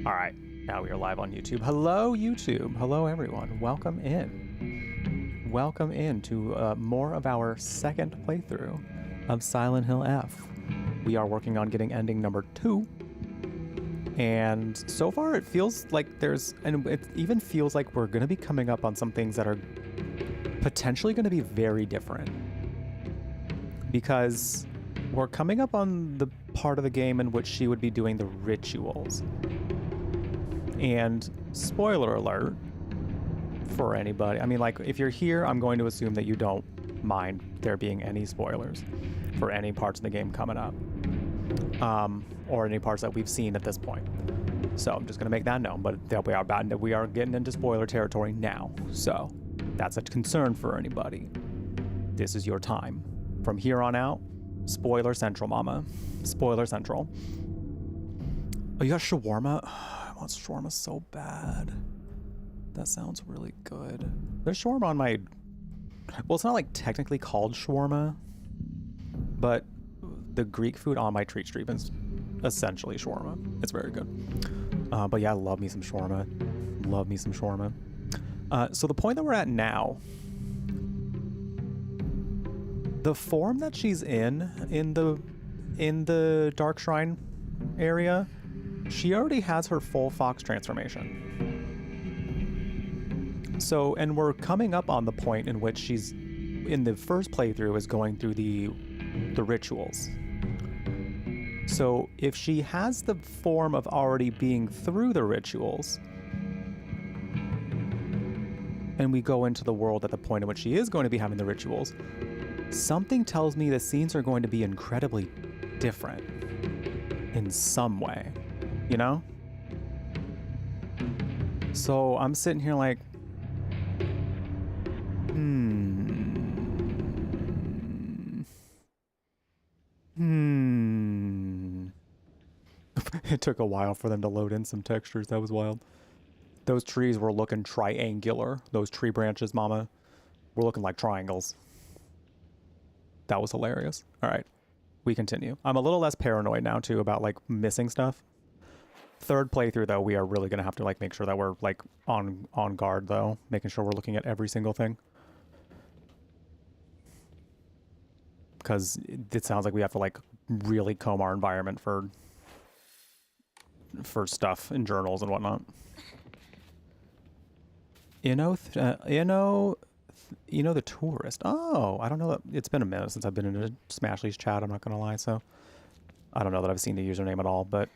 All right, now we are live on YouTube. Hello, YouTube. Hello, everyone. Welcome in. Welcome in to more of our second playthrough of Silent Hill F. We are working on getting ending number 2. And so far it feels like and it even feels like we're going to be coming up on some things that are potentially going to be very different. Because we're coming up on the part of the game in which she would be doing the rituals. And spoiler alert for anybody. I mean, like, if you're here, I'm going to assume that you don't mind there being any spoilers for any parts of the game coming up. Or any parts that we've seen at this point. So I'm just going to make that known, but we are getting into spoiler territory now. So that's a concern for anybody. This is your time. From here on out, spoiler central, mama. Spoiler central. Oh, you got shawarma? I want shawarma so bad. That sounds really good. There's shawarma on my... Well, it's not like technically called shawarma, but the Greek food on my treat stream is essentially shawarma. It's very good. But yeah, I love me some shawarma. Love me some shawarma. So the point that we're at now, the form that she's in the Dark Shrine area, she already has her full fox transformation. So, and we're coming up on the point in which she's, in the first playthrough, is going through the rituals. So if she has the form of already being through the rituals, and we go into the world at the point in which she is going to be having the rituals, something tells me the scenes are going to be incredibly different in some way, you know? So I'm sitting here like, It took a while for them to load in some textures. That was wild. Those trees were looking triangular. Those tree branches, mama, were looking like triangles. That was hilarious. All right, we continue. I'm a little less paranoid now too about like missing stuff. Third playthrough though, we are really gonna have to like make sure that we're like on guard though, making sure we're looking at every single thing. Because it sounds like we have to like really comb our environment for stuff in journals and whatnot. You know the tourist. Oh, I don't know. It's been a minute since I've been in a Smashley's chat. I'm not gonna lie, so I don't know that I've seen the username at all. But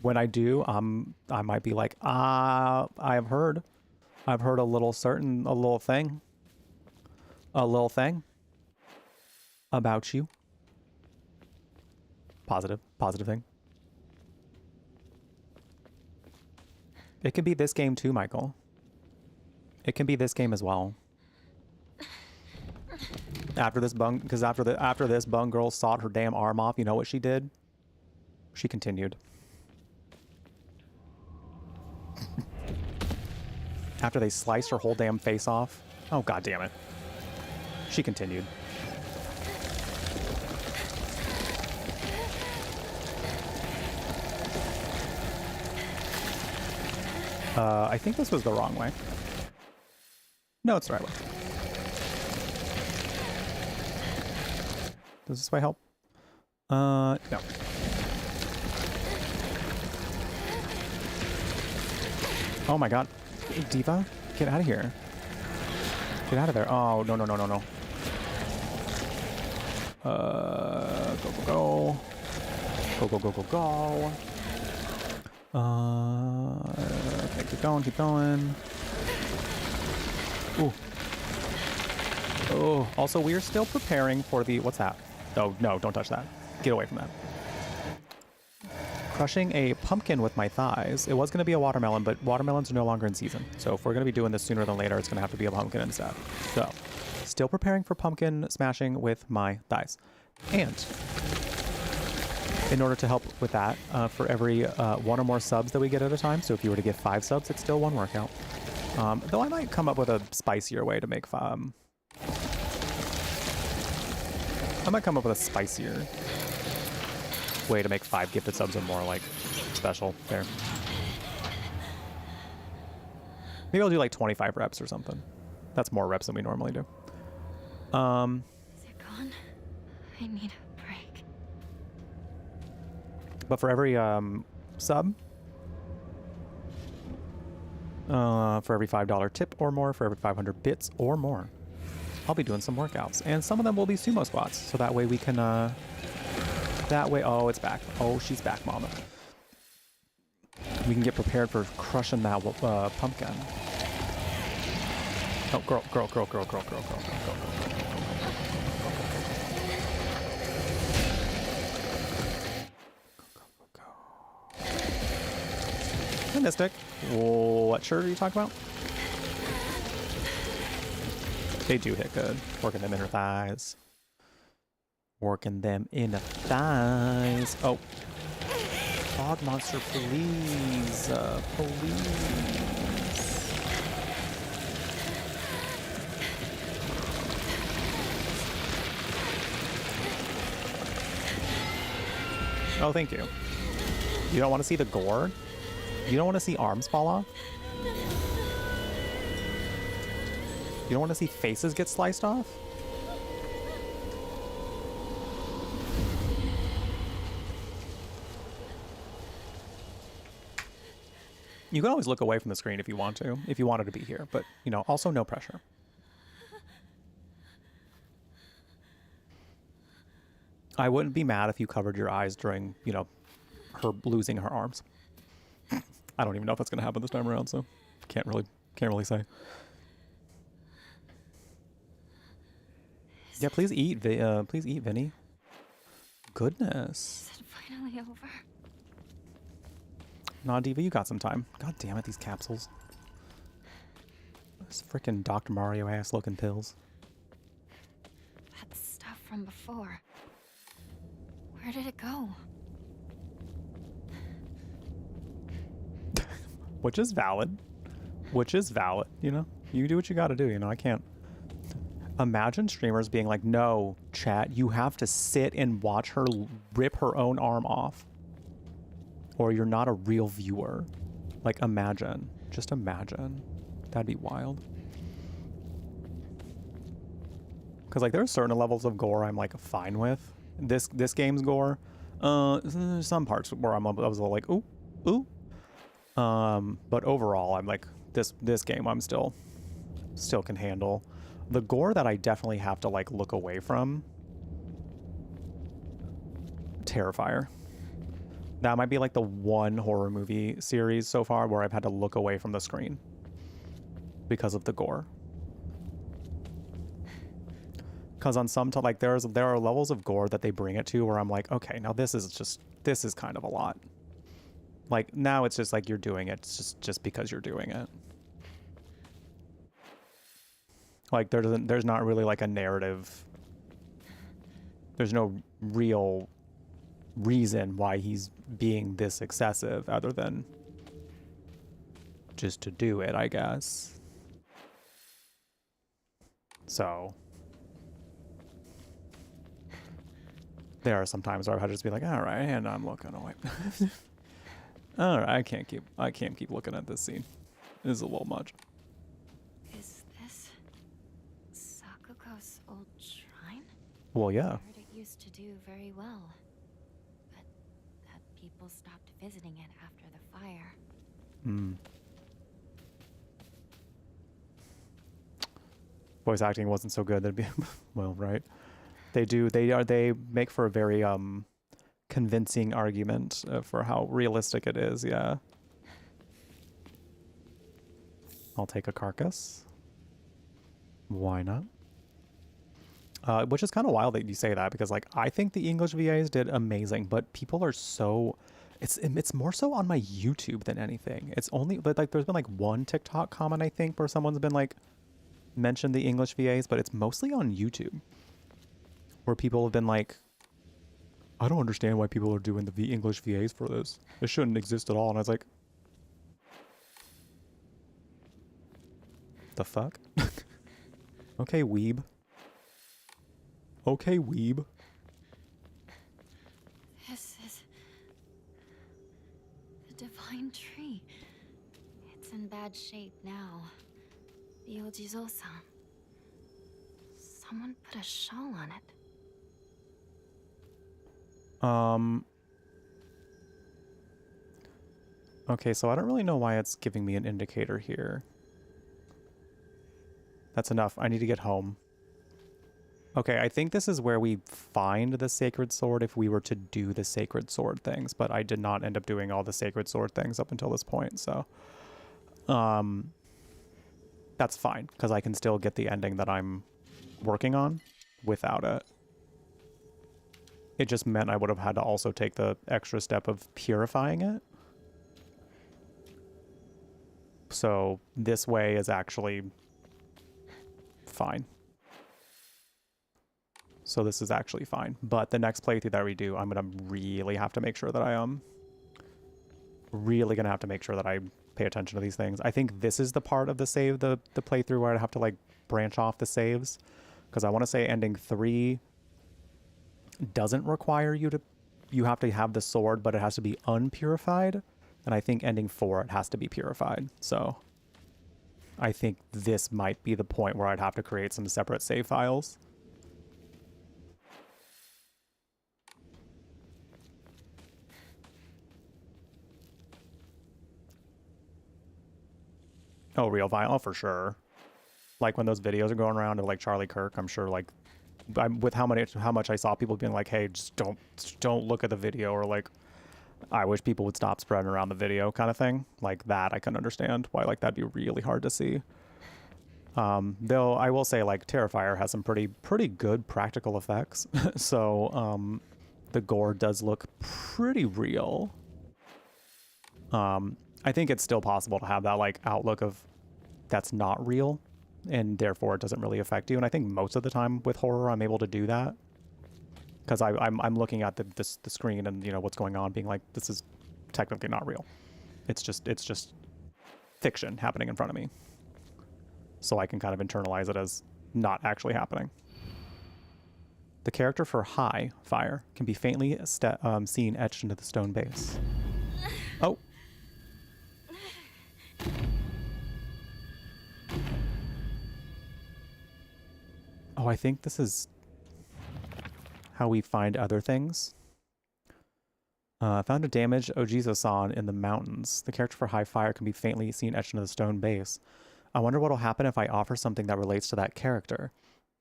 when I do, I might be like, I've heard a little thing about you. Positive thing. It can be this game too, Michael. It can be this game as well. After this bung girl sawed her damn arm off, you know what she did? She continued. After they sliced her whole damn face off. Oh, god damn it. She continued. I think this was the wrong way. No, it's the right way. Does this way help? No. Oh my god. Hey, Diva, get out of here. Get out of there. Oh, no. Go. Go. Okay, keep going. Ooh. Oh, also we are still preparing for the, what's that? Oh, no, don't touch that. Get away from that. Crushing a pumpkin with my thighs. It was going to be a watermelon, but watermelons are no longer in season. So if we're going to be doing this sooner than later, it's going to have to be a pumpkin instead. So, still preparing for pumpkin smashing with my thighs. And in order to help with that, for every 1 or more subs that we get at a time, so if you were to get 5 subs, it's still 1 workout. Though I might come up with a spicier way to make I might come up with a spicier way to make 5 gifted subs or more, like, special there. Maybe I'll do like 25 reps or something. That's more reps than we normally do. Is it gone? I need a break. But for every sub, for every $5 tip or more, for every 500 bits or more, I'll be doing some workouts. And some of them will be sumo squats. So that way we can, oh, it's back. Oh, she's back, mama. We can get prepared for crushing that pumpkin. Oh, girl. Hey, Mystic. What shirt are you talking about? They do hit good. Working them inner thighs. Working them in the thighs. Oh. Fog monster, please. Please. Oh, thank you. You don't want to see the gore? You don't want to see arms fall off? You don't want to see faces get sliced off? You can always look away from the screen if you want to, if you wanted to be here, but, you know, also no pressure. I wouldn't be mad if you covered your eyes during, you know, her losing her arms. I don't even know if that's going to happen this time around, so can't really say. Yeah, please eat, Vinny. Goodness. Is it finally over? Nah, Diva, you got some time. God damn it, these capsules. Those freaking Dr. Mario ass looking pills. That's stuff from before. Where did it go? Which is valid. You know? You do what you gotta do, you know? I can't. Imagine streamers being like, no, chat, you have to sit and watch her rip her own arm off. Or you're not a real viewer. Like, imagine. Just imagine. That'd be wild. Because, like, there are certain levels of gore I'm, like, fine with. This game's gore. Some parts where I was like, ooh, ooh. But overall, I'm like, this game I'm still can handle. The gore that I definitely have to, like, look away from. Terrifier. That might be like the one horror movie series so far where I've had to look away from the screen because of the gore. Because on some, like there are levels of gore that they bring it to where I'm like, okay, now this is kind of a lot. Like now it's just like you're doing it just because you're doing it. Like there's not really like a narrative. There's no real reason why he's being this excessive other than just to do it, I guess. So there are some times where I've had to just be like, all right, and I'm looking away. All right, I can't keep looking at this scene. This is a little much. Is this Sakuko's old shrine? Well, yeah. I heard it used to do very well, but that people stopped visiting it after the fire. Voice acting wasn't so good. That'd be well, right? They make for a very convincing argument for how realistic it is. Yeah. I'll take a carcass. Why not? Which is kind of wild that you say that because like I think the English VAs did amazing, but people are so it's more so on my YouTube than anything. It's only like there's been like one TikTok comment I think where someone's been like mentioned the English VAs, but it's mostly on YouTube where people have been like, I don't understand why people are doing the English VAs for this. It shouldn't exist at all. And I was like, the fuck? Okay, weeb. Okay, weeb. This is the divine tree. It's It's in bad shape now. The Ojizo-san. Someone put a shawl on it. Okay, so I don't really know why it's giving me an indicator here. That's enough. I need to get home. Okay, I think this is where we find the sacred sword if we were to do the sacred sword things, but I did not end up doing all the sacred sword things up until this point, so that's fine, because I can still get the ending that I'm working on without it. It just meant I would have had to also take the extra step of purifying it. So this way is actually fine. So this is actually fine. But the next playthrough that we do, I'm going to really have to make sure that I really going to have to make sure that I pay attention to these things. I think this is the part of the save, the playthrough where I'd have to like branch off the saves. Because I want to say ending 3 doesn't require you have to have the sword, but it has to be unpurified. And I think ending 4, it has to be purified. So I think this might be the point where I'd have to create some separate save files. Oh, real violence? Oh, for sure. Like when those videos are going around of like Charlie Kirk, I'm sure like with how much I saw people being like, hey, just don't look at the video, or like, I wish people would stop spreading around the video kind of thing. Like that, I can understand why like that'd be really hard to see. Though I will say like Terrifier has some pretty good practical effects. So the gore does look pretty real. I think it's still possible to have that like outlook of that's not real, and therefore it doesn't really affect you. And I think most of the time with horror, I'm able to do that because I'm looking at the screen and you know what's going on, being like, this is technically not real. It's just fiction happening in front of me, so I can kind of internalize it as not actually happening. The character for high fire can be faintly seen etched into the stone base. Oh. Oh, I think this is how we find other things. Found a damaged Ojizo-san in the mountains. The character for high fire can be faintly seen etched into the stone base. I wonder what will happen if I offer something that relates to that character.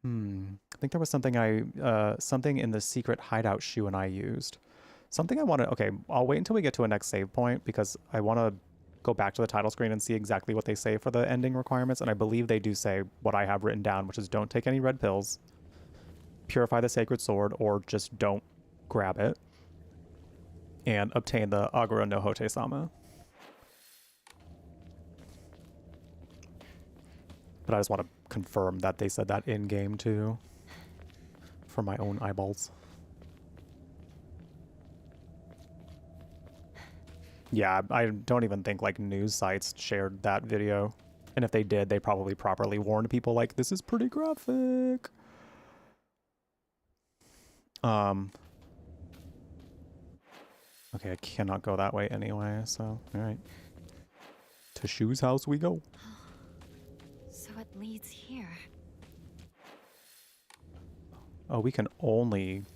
I think there was something something in the secret hideout shoe and I used. Something I want to... Okay, I'll wait until we get to a next save point because I want to go back to the title screen and see exactly what they say for the ending requirements. And I believe they do say what I have written down, which is don't take any red pills, purify the sacred sword, or just don't grab it, and obtain the Agura no Hote-sama. But I just want to confirm that they said that in-game too, for my own eyeballs. Yeah, I don't even think like news sites shared that video. And if they did, they probably properly warned people like, this is pretty graphic. Okay, I cannot go that way anyway, so alright. To Shu's house we go. So it leads here. Oh, we can only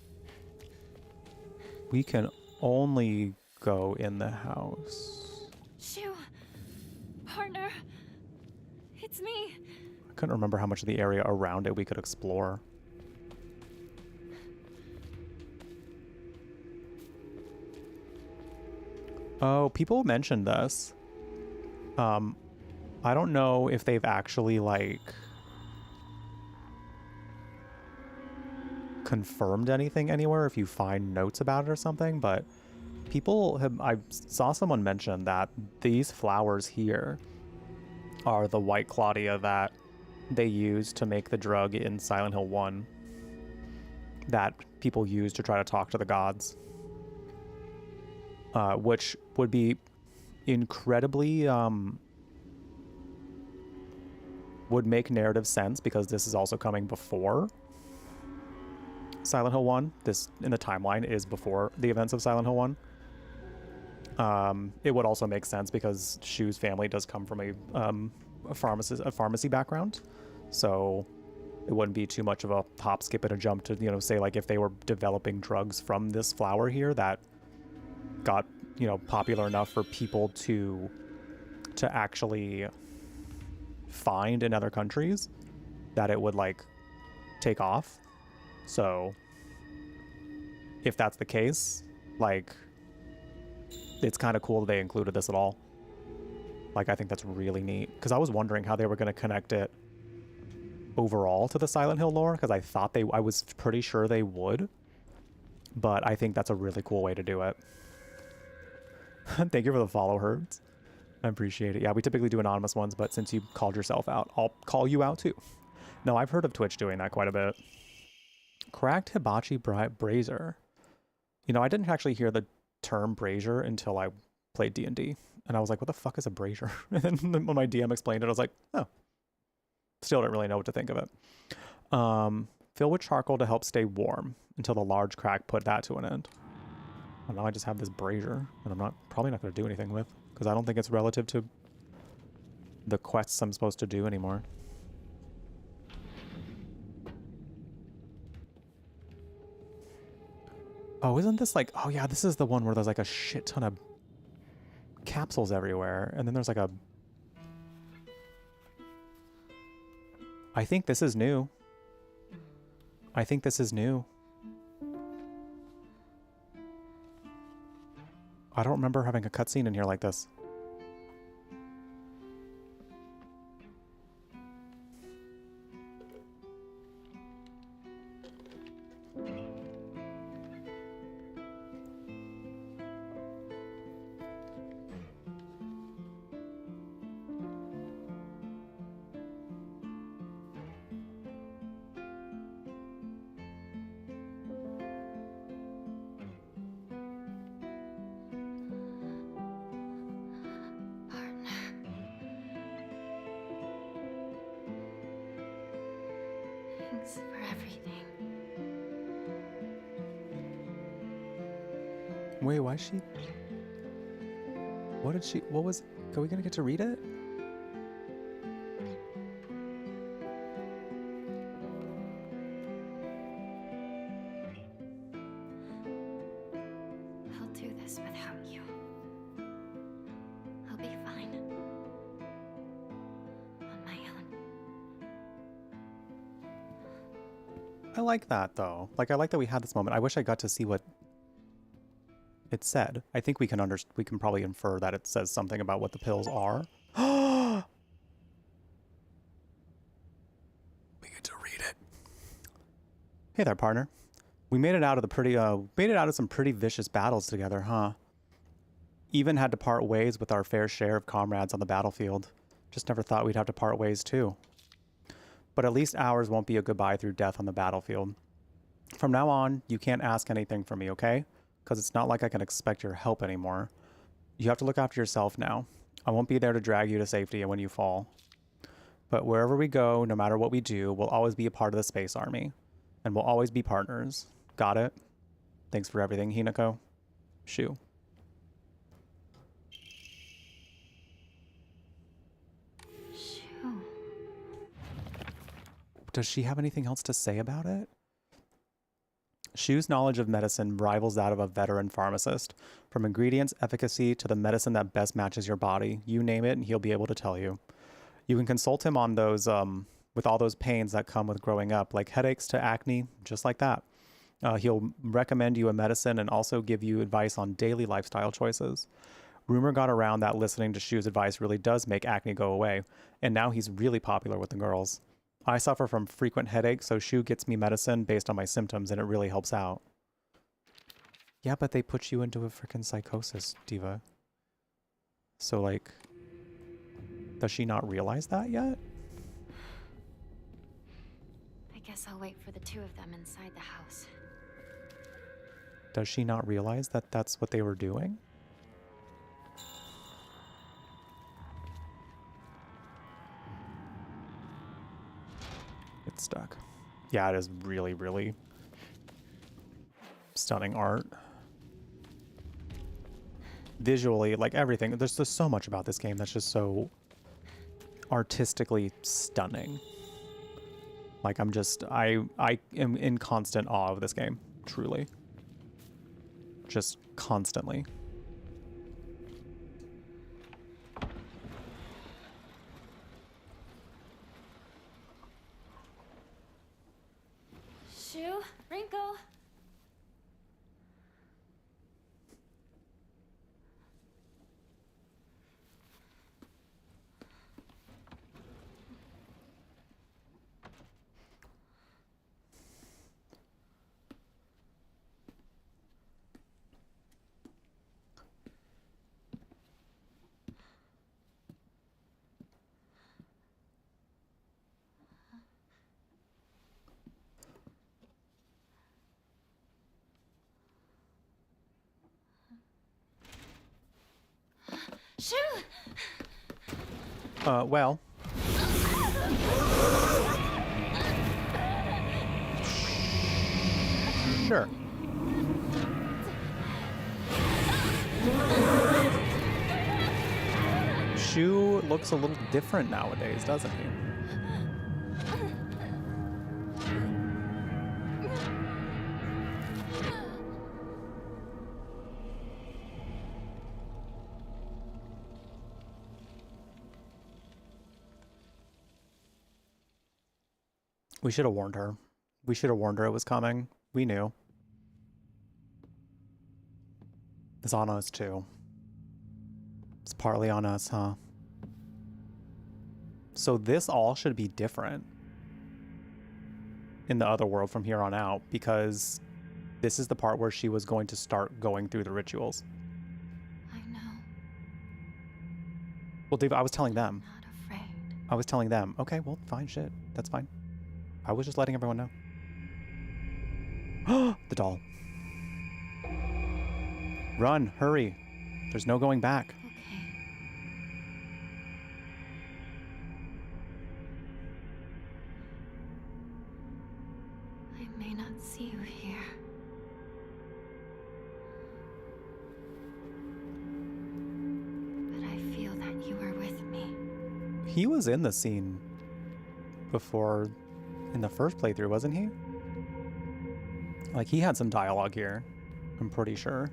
go in the house. Shu! Partner! It's me! I couldn't remember how much of the area around it we could explore. Oh, people mentioned this. I don't know if they've actually, like, confirmed anything anywhere, if you find notes about it or something, but I saw someone mention that these flowers here are the white Claudia that they use to make the drug in Silent Hill 1 that people use to try to talk to the gods. Which would be incredibly, would make narrative sense because this is also coming before Silent Hill 1. This, in the timeline, is before the events of Silent Hill 1. It would also make sense because Shu's family does come from a pharmacy background, so it wouldn't be too much of a hop, skip, and a jump to, you know, say like if they were developing drugs from this flower here that got, you know, popular enough for people to actually find in other countries, that it would like take off. So if that's the case, like, it's kind of cool that they included this at all. Like, I think that's really neat, because I was wondering how they were going to connect it overall to the Silent Hill lore, because I was pretty sure they would, but I think that's a really cool way to do it. Thank you for the follow, Herds. I appreciate it. Yeah, we typically do anonymous ones, but since you called yourself out, I'll call you out too. No, I've heard of Twitch doing that quite a bit. Cracked hibachi brazier. You know, I didn't actually hear the term brazier until I played D&D, and I was like, what the fuck is a brazier? And then when my DM explained it, I was like, oh. Still don't really know what to think of it. Fill with charcoal to help stay warm until the large crack put that to an end. Well, now I just have this brazier that I'm probably not going to do anything with, because I don't think it's relative to the quests I'm supposed to do anymore. Oh, isn't this like... Oh, yeah, this is the one where there's like a shit ton of capsules everywhere, and then there's like a... I think this is new. I think this is new. I don't remember having a cutscene in here like this. Thanks for everything. Wait, why is she... What did she... What was... Are we gonna get to read it? I'll do this without you. I'll be fine. On my own. I like that, though. Like, I like that we had this moment. I wish I got to see what it said. I think we can probably infer that it says something about what the pills are. We get to read it. Hey there, partner. We made it out of some pretty vicious battles together, huh? Even had to part ways with our fair share of comrades on the battlefield. Just never thought we'd have to part ways, too. But at least ours won't be a goodbye through death on the battlefield. From now on, you can't ask anything from me, okay? Because it's not like I can expect your help anymore. You have to look after yourself now. I won't be there to drag you to safety when you fall. But wherever we go, no matter what we do, we'll always be a part of the Space Army. And we'll always be partners. Got it? Thanks for everything, Hinako. Shu. Shoo. Does she have anything else to say about it? Shu's knowledge of medicine rivals that of a veteran pharmacist. From ingredients, efficacy, to the medicine that best matches your body. You name it, and he'll be able to tell you. You can consult him on those, with all those pains that come with growing up, like headaches to acne, just like that. He'll recommend you a medicine and also give you advice on daily lifestyle choices. Rumor got around that listening to Shu's advice really does make acne go away, and now he's really popular with the girls. I suffer from frequent headaches, so Shu gets me medicine based on my symptoms, and it really helps out. Yeah, but they put you into a freaking psychosis, Diva. So, like, does she not realize that yet? I guess I'll wait for the two of them inside the house. Does she not realize that that's what they were doing? It's stuck. Yeah, it is really, really stunning art. visually, like everything. There's just so much about this game that's just so artistically stunning. Like I am in constant awe of this game, truly. Just constantly. Shoo, Rinko. Shoo! Well. Sure. Shu looks a little different nowadays, doesn't he? We should have warned her. We should have warned her it was coming. We knew. It's on us too. It's partly on us, huh? So this all should be different in the other world from here on out, because this is the part where she was going to start going through the rituals. I know. Well, Dave, I was telling them. Not afraid. I was telling them. Okay, well, fine, shit. That's fine. I was just letting everyone know. The doll. Run, hurry. There's no going back. Okay. I may not see you here. But I feel that you are with me. He was in the scene before in the first playthrough, wasn't he? Like, he had some dialogue here, I'm pretty sure.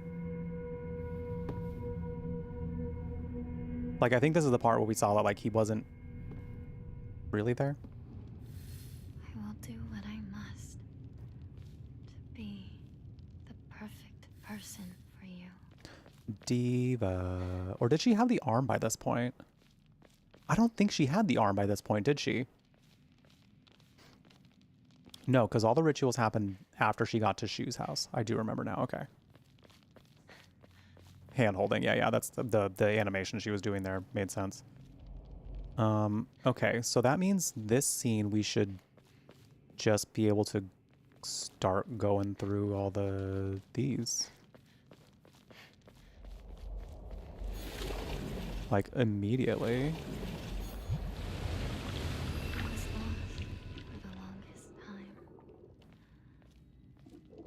Like, I think this is the part where we saw that, like, he wasn't really there. I will do what I must to be the perfect person for you. Diva. Or did she have the arm by this point? I don't think she had the arm by this point, did she? No, because all the rituals happened after she got to Shu's house. I do remember now. Okay. Hand holding. Yeah, that's the animation she was doing there. Made sense. Okay, so that means this scene we should just be able to start going through all these. Like, immediately. I was lost for the longest time.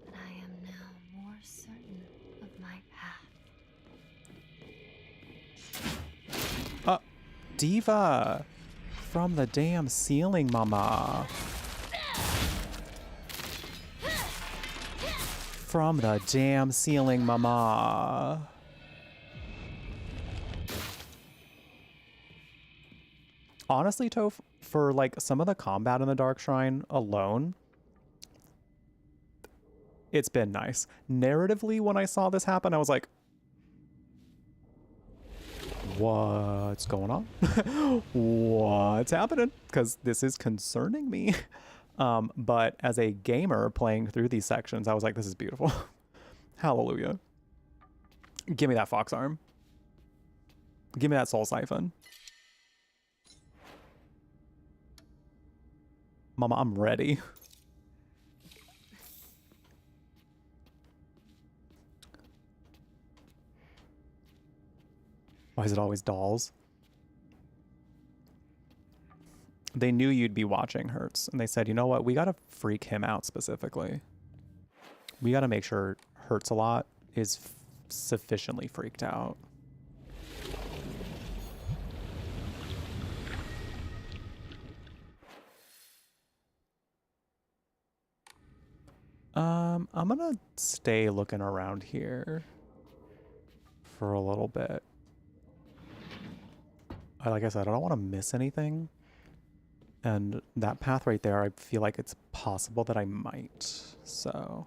But I am now more certain of my path. Diva! From the damn ceiling, mama. From the damn ceiling, mama. Honestly, Toph, for like some of the combat in the Dark Shrine alone, it's been nice. Narratively, when I saw this happen, I was like, what's going on? What's happening? Because this is concerning me. But as a gamer playing through these sections, I was like, this is beautiful. Hallelujah. Give me that fox arm. Give me that soul siphon. Mama, I'm ready. Why is it always dolls? They knew you'd be watching Hertz, and they said, you know what? We got to freak him out specifically. We got to make sure Hertz a lot is sufficiently freaked out. I'm gonna stay looking around here for a little bit. Like I said, I don't want to miss anything. And that path right there, I feel like it's possible that I might. So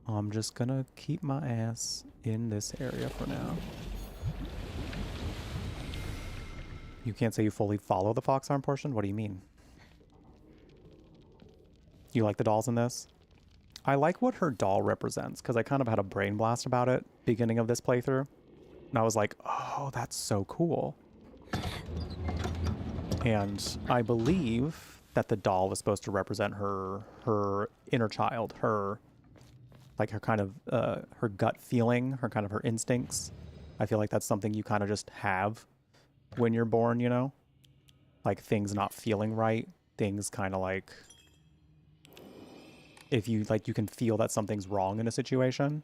I'm just gonna keep my ass in this area for now. You can't say you fully follow the fox arm portion? What do you mean? You like the dolls in this? I like what her doll represents, because I kind of had a brain blast about it beginning of this playthrough. And I was like, oh, that's so cool. And I believe that the doll was supposed to represent her inner child, her kind of her gut feeling, her instincts. I feel like that's something you kind of just have when you're born, you know? Like things not feeling right, things kind of like if you you can feel that something's wrong in a situation.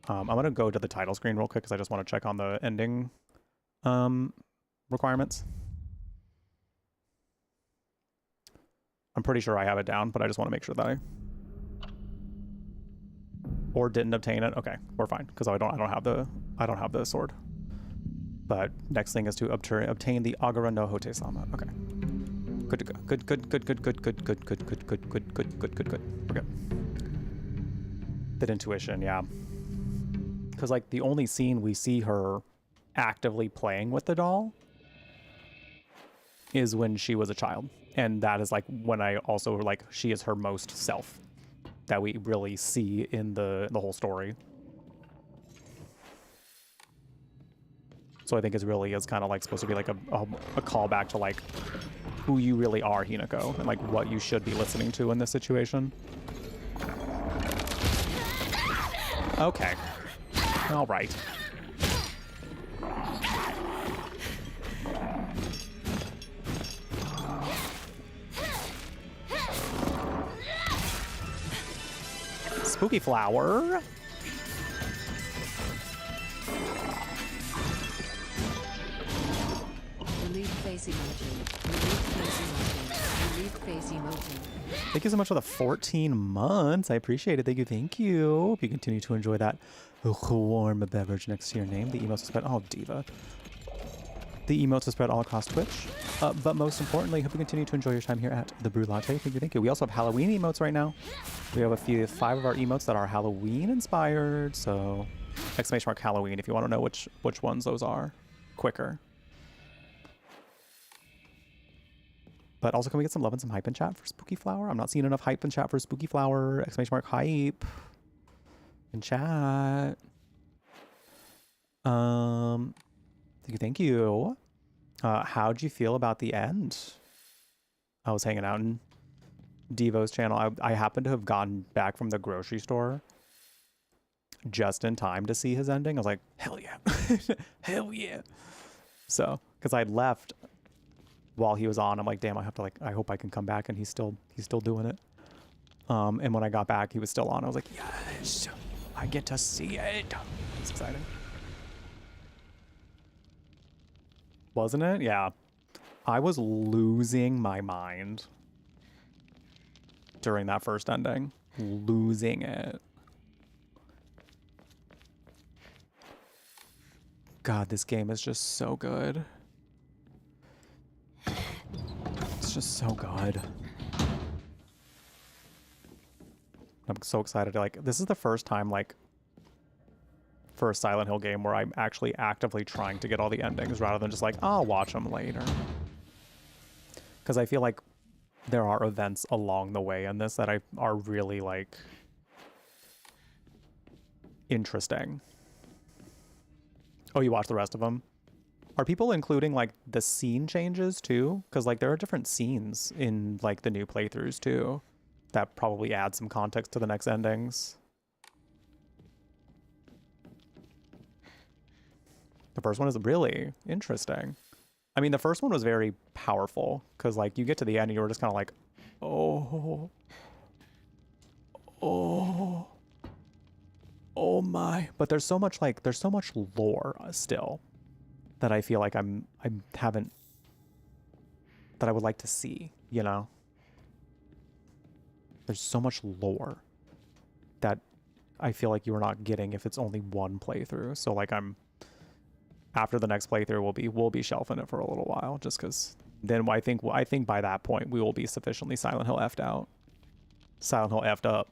I'm gonna go to the title screen real quick because I just want to check on the ending requirements. I'm pretty sure I have it down, but I just want to make sure that I or didn't obtain it. Okay, we're fine because I don't have the sword. But next thing is to obtain the Agara no Hote-sama. Okay. Good to go. Good. We're good. Bit intuition, yeah. Because like the only scene we see her actively playing with the doll is when she was a child. And that is like when I also like she is her most self that we really see in the whole story. So I think it really is kind of like supposed to be like a callback to like who you really are, Hinako, and like what you should be listening to in this situation. Okay. All right. Spooky flower. Relief face emoji. Relief face emoji. Relief face emoji. Thank you so much for the 14 months. I appreciate it. Thank you. Hope you continue to enjoy that warm beverage next to your name. The emotes are spread. Oh, diva. The emotes are spread all across Twitch. But most importantly, hope you continue to enjoy your time here at the Brew Latte. Thank you. We also have Halloween emotes right now. We have 5 of our emotes that are Halloween inspired. So ! Halloween if you want to know which ones those are quicker. But also, can we get some love and some hype in chat for Spooky Flower? I'm not seeing enough hype in chat for Spooky Flower! Hype in chat. Thank you. How'd you feel about the end? I was hanging out in Devo's channel. I happened to have gotten back from the grocery store just in time to see his ending. I was like, hell yeah. Hell yeah. So, because I'd left while he was on, I'm like, damn, I have to I hope I can come back, and he's still doing it. And when I got back, he was still on. I was like, yes, I get to see it. It's exciting. Wasn't it? Yeah. I was losing my mind during that first ending. Losing it. God, this game is just so good. It's just so good. I'm so excited. This is the first time, for a Silent Hill game where I'm actually actively trying to get all the endings rather than just I'll watch them later. Because I feel like there are events along the way in this that are really, interesting. Oh, you watched the rest of them? Are people including, the scene changes, too? Because, there are different scenes in, the new playthroughs, too, that probably add some context to the next endings. The first one is really interesting. I mean, the first one was very powerful, because, you get to the end and you were just kind of oh my. But there's so much, lore still that I feel like I haven't, that I would like to see, you know? there's so much lore that I feel like you're not getting if it's only one playthrough. So like after the next playthrough we'll be shelving it for a little while, just because then I think by that point we will be sufficiently Silent Hill F'd out. Silent Hill F'd up.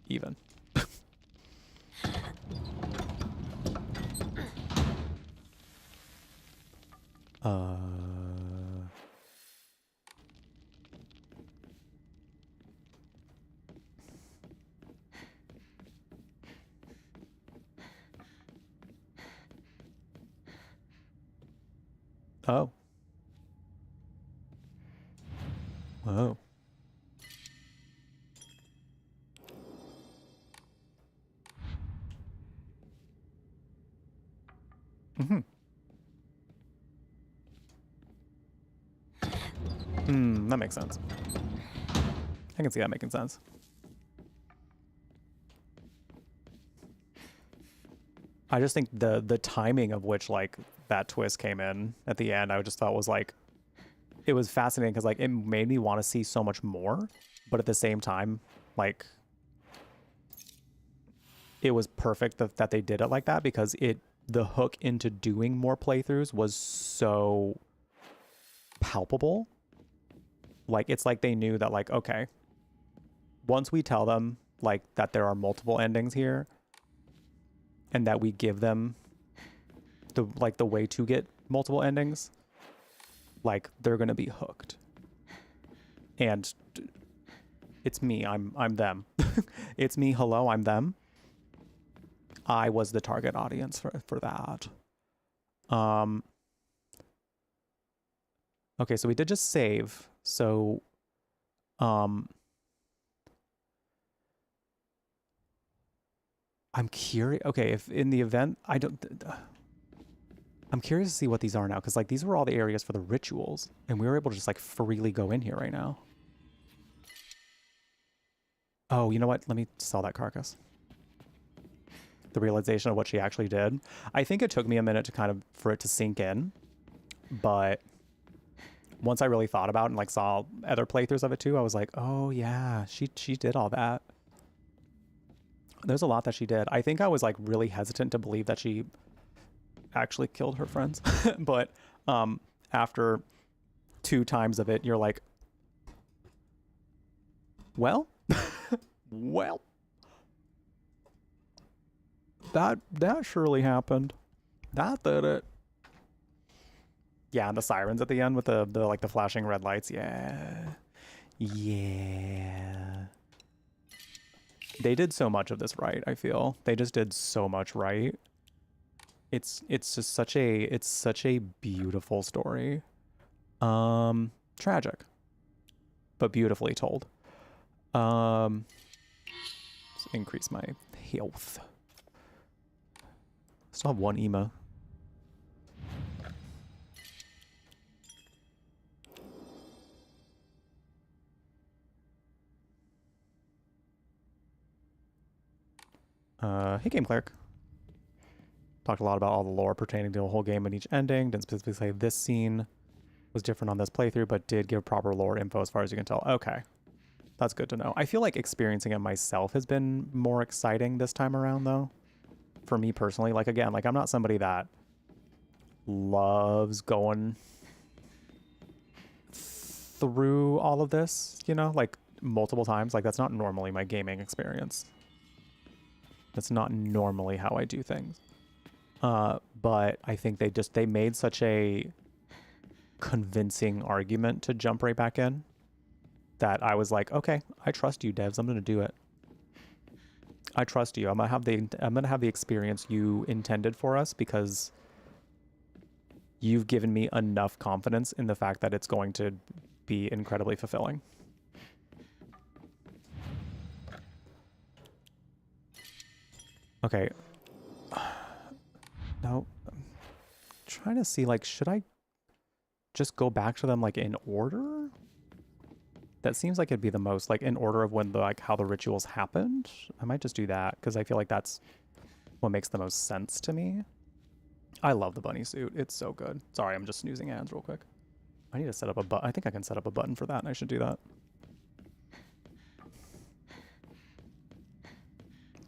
Even. Oh. Whoa. Mm-hmm. That makes sense. I can see that making sense. I just think the timing of which like that twist came in at the end, I just thought was like, it was fascinating because like it made me want to see so much more, but at the same time, like it was perfect that they did it like that, because the hook into doing more playthroughs was so palpable. Like it's like they knew that like, okay, once we tell them like that there are multiple endings here and that we give them the way to get multiple endings, like they're gonna be hooked. And it's me, I'm them. It's me, hello, I'm them. I was the target audience for that. Okay, so we did just save. So I'm curious. Okay, if in the event I'm curious to see what these are now, because like these were all the areas for the rituals, and we were able to just like freely go in here right now. Oh, you know what? Let me sell that carcass. The realization of what she actually did. I think it took me a minute for it to sink in, but once I really thought about it and like saw other playthroughs of it too, I was like, oh yeah, she did all that. There's a lot that she did. I think I was like really hesitant to believe that she actually killed her friends, but after 2 times of it, you're like, well, well, that surely happened. That did it. Yeah, and the sirens at the end with the like the flashing red lights. Yeah. They did so much of this right, I feel. They just did so much right. It's just such a beautiful story. Tragic, but beautifully told. Let's increase my health. Still have 1 emo. Hey, Game Cleric. Talked a lot about all the lore pertaining to the whole game and each ending. Didn't specifically say this scene was different on this playthrough, but did give proper lore info as far as you can tell. Okay. That's good to know. I feel like experiencing it myself has been more exciting this time around, though. For me personally. Like, again, like I'm not somebody that loves going through all of this, you know, like multiple times. Like that's not normally my gaming experience. That's not normally how I do things. But I think they made such a convincing argument to jump right back in that I was like, okay, I trust you, devs. I'm going to do it. I trust you. I'm going to have the experience you intended for us, because you've given me enough confidence in the fact that it's going to be incredibly fulfilling. Okay. Now, I'm trying to see, like, should I just go back to them, like, in order? That seems like it'd be the most, like, in order of when how the rituals happened. I might just do that, because I feel like that's what makes the most sense to me. I love the bunny suit. It's so good. Sorry, I'm just snoozing ads real quick. I need to set up a button. I think I can set up a button for that, and I should do that.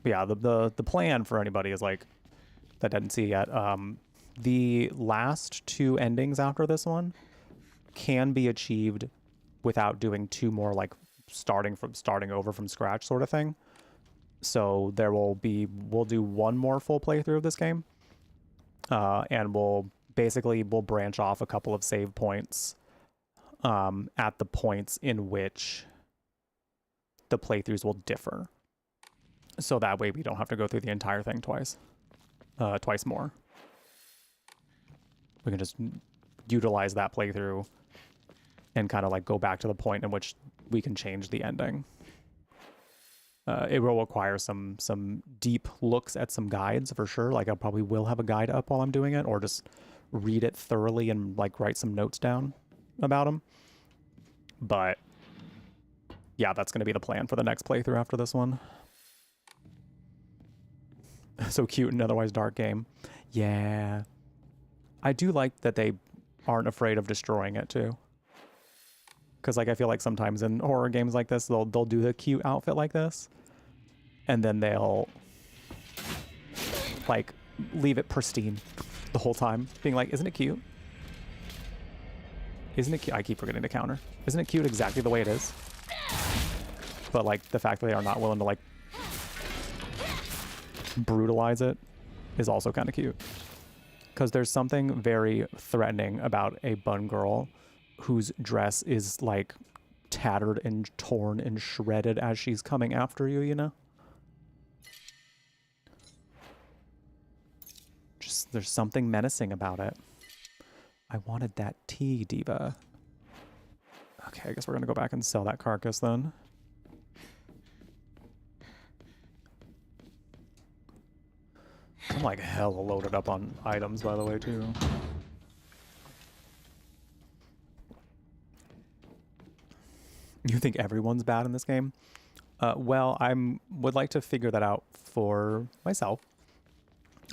yeah, the plan for anybody is like that didn't see yet. The last two endings after this one can be achieved without doing two more like starting over from scratch sort of thing. So we'll do one more full playthrough of this game, and we'll branch off a couple of save points at the points in which the playthroughs will differ. So that way we don't have to go through the entire thing twice more. We can just utilize that playthrough and kind of like go back to the point in which we can change the ending. It will require some deep looks at some guides for sure. Like I probably will have a guide up while I'm doing it, or just read it thoroughly and like write some notes down about them. But yeah, that's going to be the plan for the next playthrough after this one. So cute and otherwise dark game. Yeah. I do like that they aren't afraid of destroying it too. Because like I feel like sometimes in horror games like this, they'll do the cute outfit like this, and then they'll like leave it pristine the whole time, being like, "Isn't it cute? Isn't it cute?" I keep forgetting to counter. Isn't it cute exactly the way it is? But like the fact that they are not willing to like brutalize it is also kind of cute. Because there's something very threatening about a bun girl whose dress is like tattered and torn and shredded as she's coming after you, you know? Just there's something menacing about it. I wanted that tea, diva. Okay, I guess we're gonna go back and sell that carcass then. I'm like hella loaded up on items, by the way, too. You think everyone's bad in this game? Well, would like to figure that out for myself.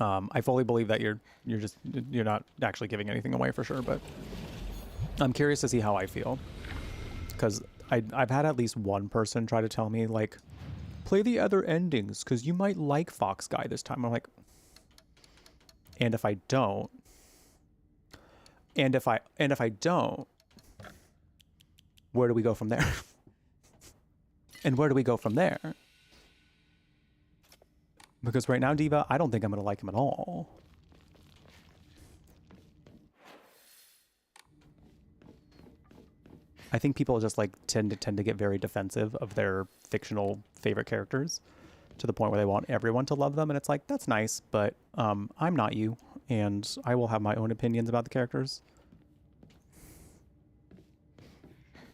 I fully believe that you're not actually giving anything away for sure, but I'm curious to see how I feel, because I've had at least one person try to tell me like, play the other endings because you might like Fox Guy this time. I'm like, and if I don't, where do we go from there? And where do we go from there? Because right now, Diva, I don't think I'm going to like him at all. I think people just like tend to get very defensive of their fictional favorite characters to the point where they want everyone to love them. And it's like, that's nice, but I'm not you. And I will have my own opinions about the characters.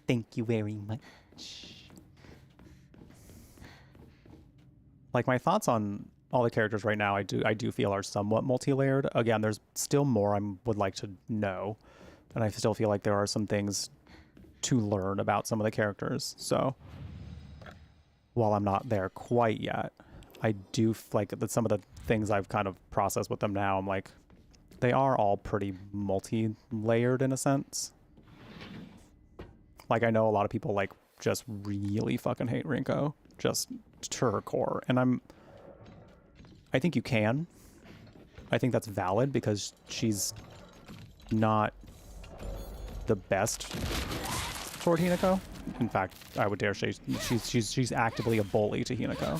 Thank you very much. Like, my thoughts on all the characters right now, I do feel are somewhat multi-layered. Again, there's still more I would like to know, and I still feel like there are some things to learn about some of the characters. So while I'm not there quite yet, I do like that some of the things I've kind of processed with them now, I'm like, they are all pretty multi-layered in a sense. Like, I know a lot of people like just really fucking hate Rinko, just to her core, and I think you can. I think that's valid because she's not the best toward Hinako. In fact, I would dare say she's actively a bully to Hinako.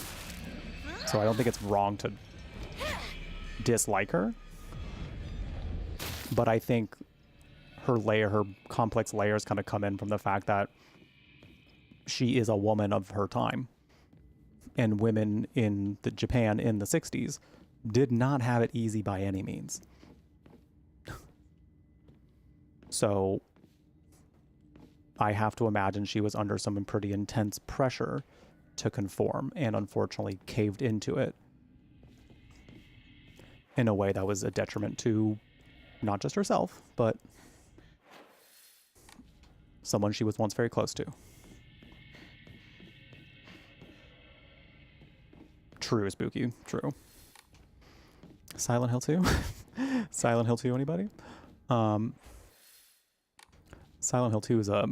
So I don't think it's wrong to dislike her. But I think her complex layers kind of come in from the fact that she is a woman of her time. And women in Japan in the 60s did not have it easy by any means. So I have to imagine she was under some pretty intense pressure to conform, and unfortunately caved into it in a way that was a detriment to not just herself, but someone she was once very close to. True, spooky. True. Silent Hill 2? Silent Hill 2, anybody? Silent Hill 2 is a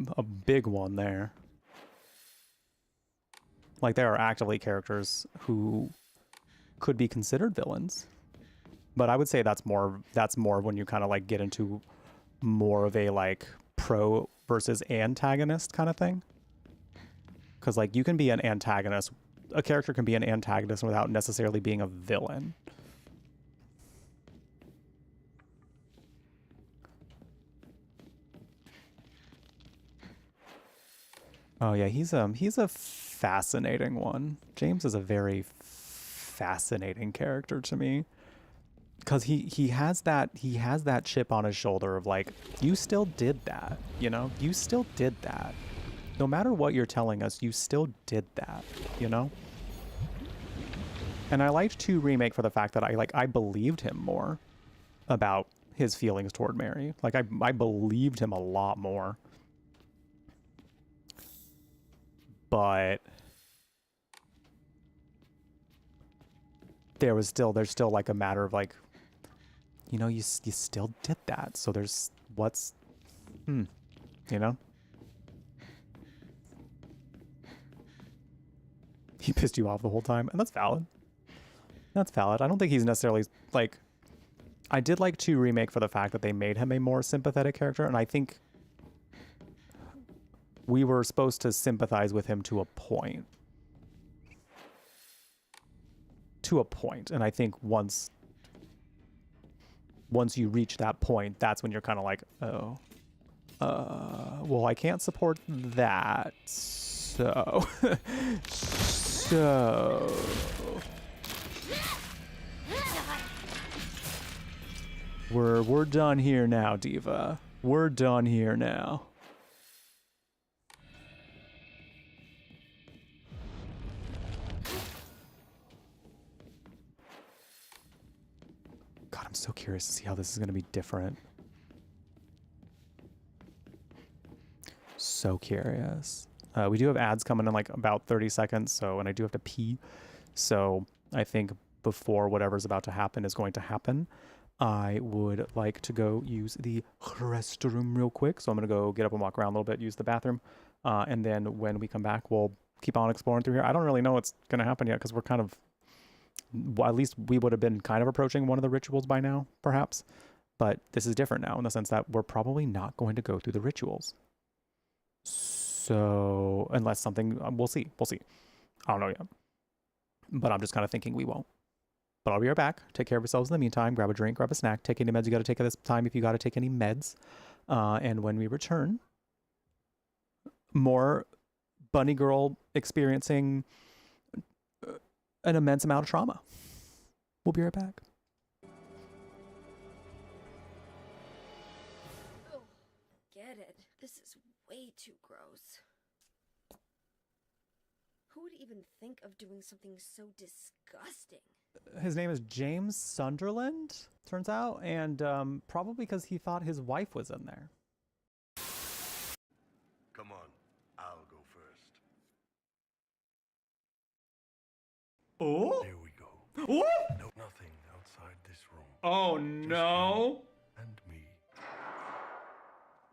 big one there. Like, there are actively characters who could be considered villains. But I would say that's more when you kind of like get into more of a like pro versus antagonist kind of thing. Because like you can be an antagonist, a character can be an antagonist without necessarily being a villain. Oh yeah, he's a fascinating one. James is a very fascinating character to me. Because he has that chip on his shoulder of like, you still did that, you know? You still did that. No matter what you're telling us, you still did that, you know? And I liked 2 Remake for the fact that I believed him more about his feelings toward Mary. Like I believed him a lot more. But there's still like a matter of like, you know, you still did that. So there's what's, you know? He pissed you off the whole time, and that's valid. That's valid. I don't think he's necessarily like, I did like 2 Remake for the fact that they made him a more sympathetic character, and I think we were supposed to sympathize with him to a point. To a point, and I think once you reach that point, that's when you're kind of like, oh, well, I can't support that, so, so. We're done here now, Diva. We're done here now. God, I'm so curious to see how this is going to be different. So curious. We do have ads coming in like about 30 seconds, so, and I do have to pee. So I think before whatever's about to happen is going to happen, I would like to go use the restroom real quick. So I'm going to go get up and walk around a little bit, use the bathroom. And then when we come back, we'll keep on exploring through here. I don't really know what's going to happen yet because we're kind of, well, at least we would have been kind of approaching one of the rituals by now, perhaps. But this is different now in the sense that we're probably not going to go through the rituals. So, unless something, we'll see. We'll see. I don't know yet. But I'm just kind of thinking we won't. But I'll be right back. Take care of yourselves in the meantime. Grab a drink, grab a snack. Take any meds you got to take at this time if you got to take any meds. And when we return, more bunny girl experiencing an immense amount of trauma. We'll be right back. Oh, get it. This is way too gross. Who would even think of doing something so disgusting? His name is James Sunderland, turns out, and probably because he thought his wife was in there. Come on, I'll go first. Oh? There we go. Oh? No, nothing outside this room. Oh Just no! you and me.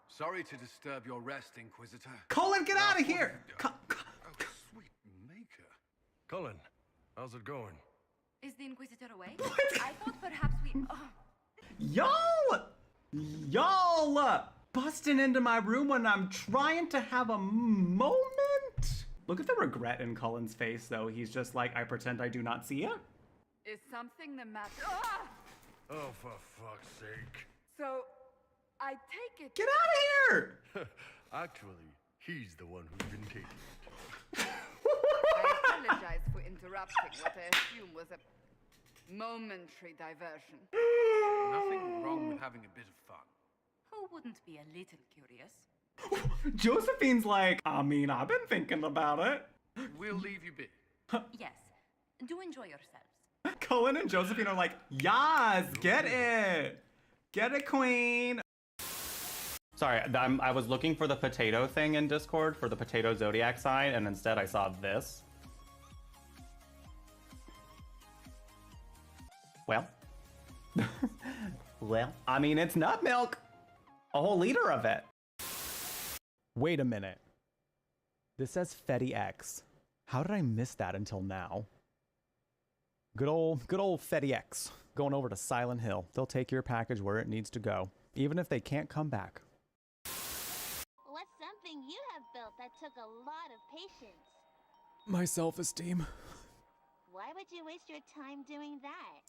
Sorry to disturb your rest, Inquisitor. Colin, get out of here! Oh, sweet maker. Cullen, how's it going? Is the Inquisitor away? I thought perhaps we... Y'all busting into my room when I'm trying to have a moment? Look at the regret in Cullen's face, though. He's just like, I pretend I do not see it. Is something the matter? Oh, for fuck's sake. So, I take it... Get out of here! Actually, he's the one who's been taking it. I apologize for interrupting what I assume was a momentary diversion. Nothing wrong with having a bit of fun. Who wouldn't be a little curious? Josephine's like, I mean, I've been thinking about it. We'll leave you be. Yes, do enjoy yourselves. Cullen and Josephine are like, yes, get it. Get it, queen. Sorry, I was looking for the potato thing in Discord for the potato zodiac sign, and instead I saw this. Well. Well, I mean, it's nut milk. A whole liter of it. Wait a minute. This says Fetty X. How did I miss that until now? Good old FedEx. Going over to Silent Hill. They'll take your package where it needs to go, even if they can't come back. What's something you have built that took a lot of patience? My self-esteem. Why would you waste your time doing that?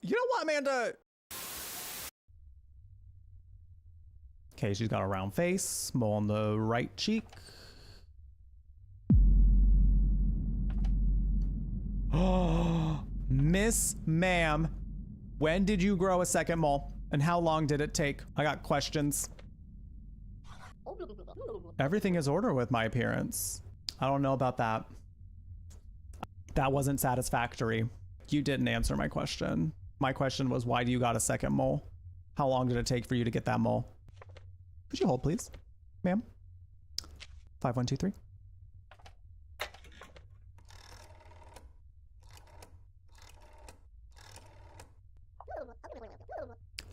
You know what, Amanda? Okay, she's got a round face, mole on the right cheek. Oh, Miss Ma'am, when did you grow a second mole? And how long did it take? I got questions. Everything is order with my appearance. I don't know about that. That wasn't satisfactory. You didn't answer my question. My question was, why do you got a second mole? How long did it take for you to get that mole? Could you hold, please, ma'am? 5123.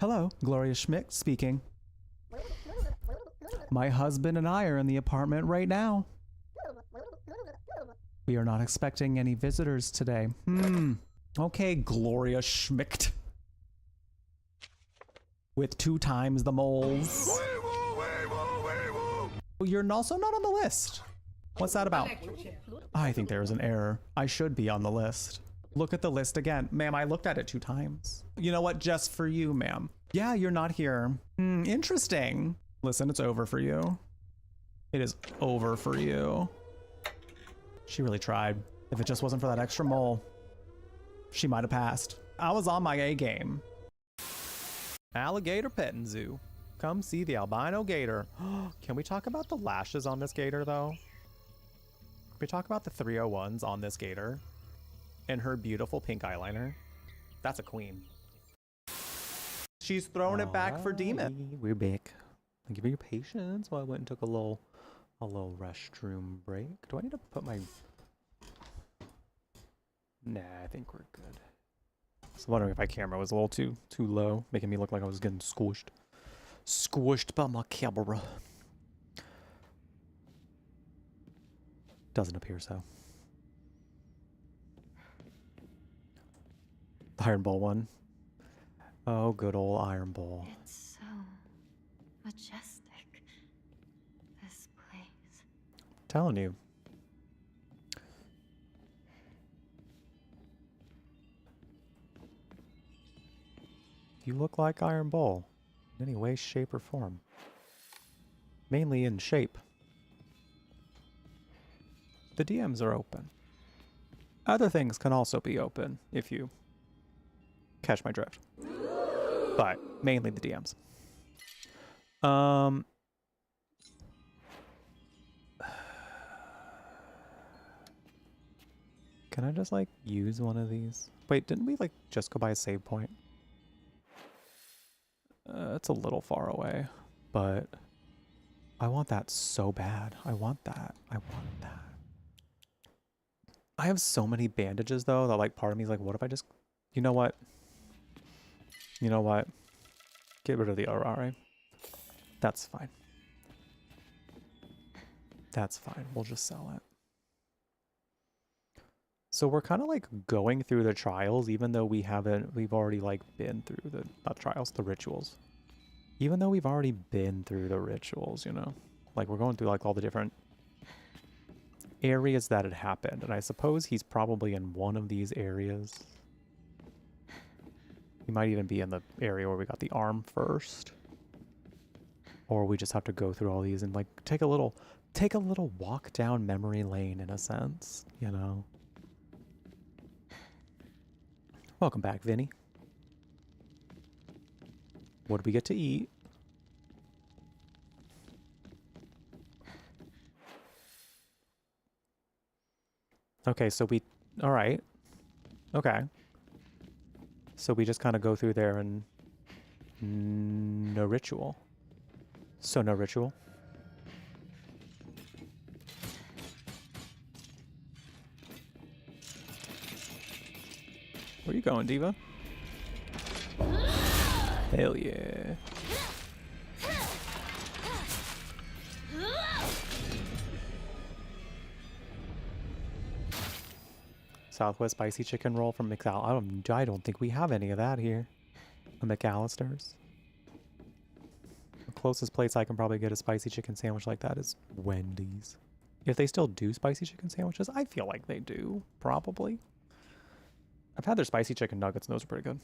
Hello, Gloria Schmidt speaking. My husband and I are in the apartment right now. We are not expecting any visitors today. Okay, Gloria Schmidt. With 2 times the moles. You're also not on the list. What's that about? I think there is an error. I should be on the list. Look at the list again. Ma'am, I looked at it 2 times. You know what? Just for you, ma'am. Yeah, you're not here. Interesting. Listen, it's over for you. It is over for you. She really tried. If it just wasn't for that extra mole, she might have passed. I was on my A game. Alligator petting zoo. Come see the albino gator. Can we talk about the lashes on this gator, though? Can we talk about the 301s on this gator? And her beautiful pink eyeliner? That's a queen. She's throwing it back for Demon. We're back. Thank you for your patience while I went and took a little restroom break. Do I need to put my... Nah, I think we're good. I was wondering if my camera was a little too low, making me look like I was getting squished. Squished by my camera. Doesn't appear so. The Iron Bowl one. Oh, good old Iron Bowl. It's so majestic. This place. Telling you. You look like Iron Bowl in any way, shape, or form. Mainly in shape. The DMs are open. Other things can also be open if you catch my drift. But mainly the DMs. Can I just like use one of these? Wait, didn't we like just go by a save point? It's a little far away, but I want that so bad. I want that. I want that. I have so many bandages though that like part of me is like, what if I just, you know what? You know what? Get rid of the Arare. That's fine. That's fine. We'll just sell it. So we're kind of like going through the trials, even though we've already like been through the, not trials, the rituals. Even though we've already been through the rituals, you know? Like we're going through like all the different areas that had happened. And I suppose he's probably in one of these areas. He might even be in the area where we got the arm first. Or we just have to go through all these and like take a little walk down memory lane in a sense, you know? Welcome back, Vinny. What did we get to eat? Okay, so all right. Okay. So we just kind of go through there and no ritual. So no ritual. Where you going, Diva? Hell yeah. Southwest spicy chicken roll from McAllister's. I don't think we have any of that here. A McAllister's. The closest place I can probably get a spicy chicken sandwich like that is Wendy's. If they still do spicy chicken sandwiches, I feel like they do, probably. I've had their spicy chicken nuggets and those are pretty good.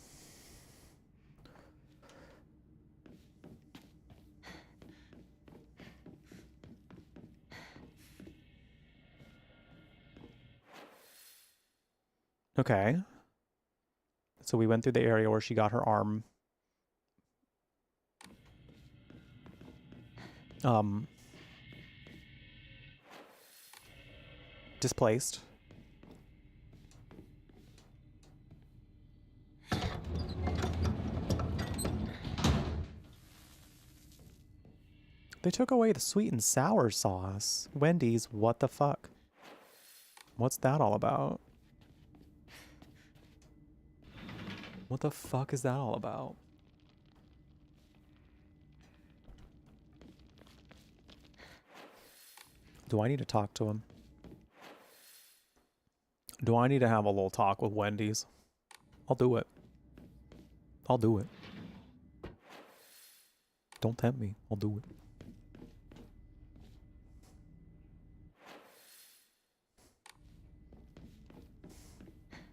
Okay. So we went through the area where she got her arm displaced. They took away the sweet and sour sauce. Wendy's, what the fuck? What's that all about? What the fuck is that all about? Do I need to talk to him? Do I need to have a little talk with Wendy's? I'll do it. I'll do it. Don't tempt me. I'll do it.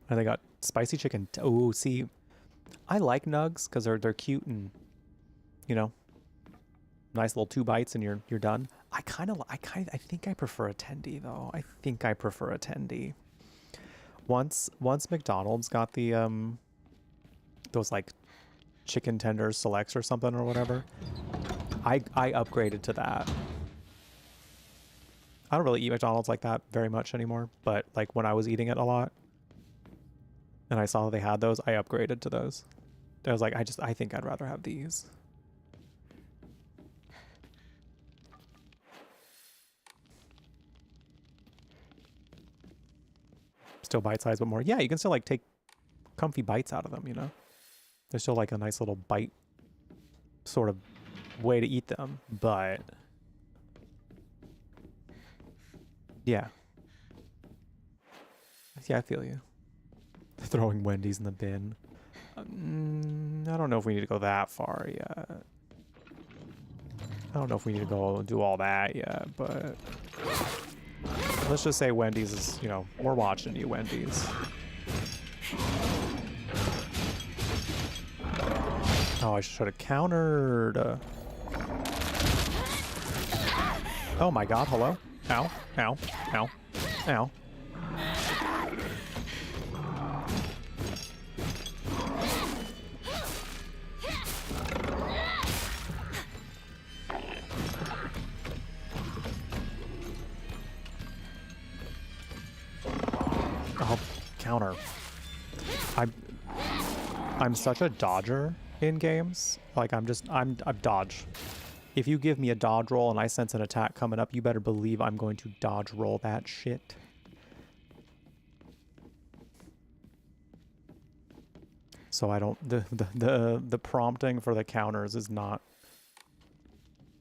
And they got spicy chicken. Oh, see, I like nugs because they're cute and, you know, nice little 2 bites and you're done. I think I prefer a tendy though. I think I prefer a tendy. Once McDonald's got the those like chicken tenders selects or something or whatever, I upgraded to that. I don't really eat McDonald's like that very much anymore, but like when I was eating it a lot and I saw they had those, I upgraded to those. I was like, I think I'd rather have these. Still bite size, but more. Yeah, you can still like take comfy bites out of them, you know? There's still like a nice little bite sort of way to eat them, but yeah. Yeah, I feel you. Throwing Wendy's in the bin. I don't know if we need to go that far yet. I don't know if we need to go do all that yet, but let's just say Wendy's is, you know, we're watching you, Wendy's. Oh, I should have countered. Oh my god, hello? Ow, ow, ow, ow. Oh, counter. I'm such a dodger in games. Like I'm dodge. If you give me a dodge roll and I sense an attack coming up, you better believe I'm going to dodge roll that shit. So I don't the prompting for the counters is not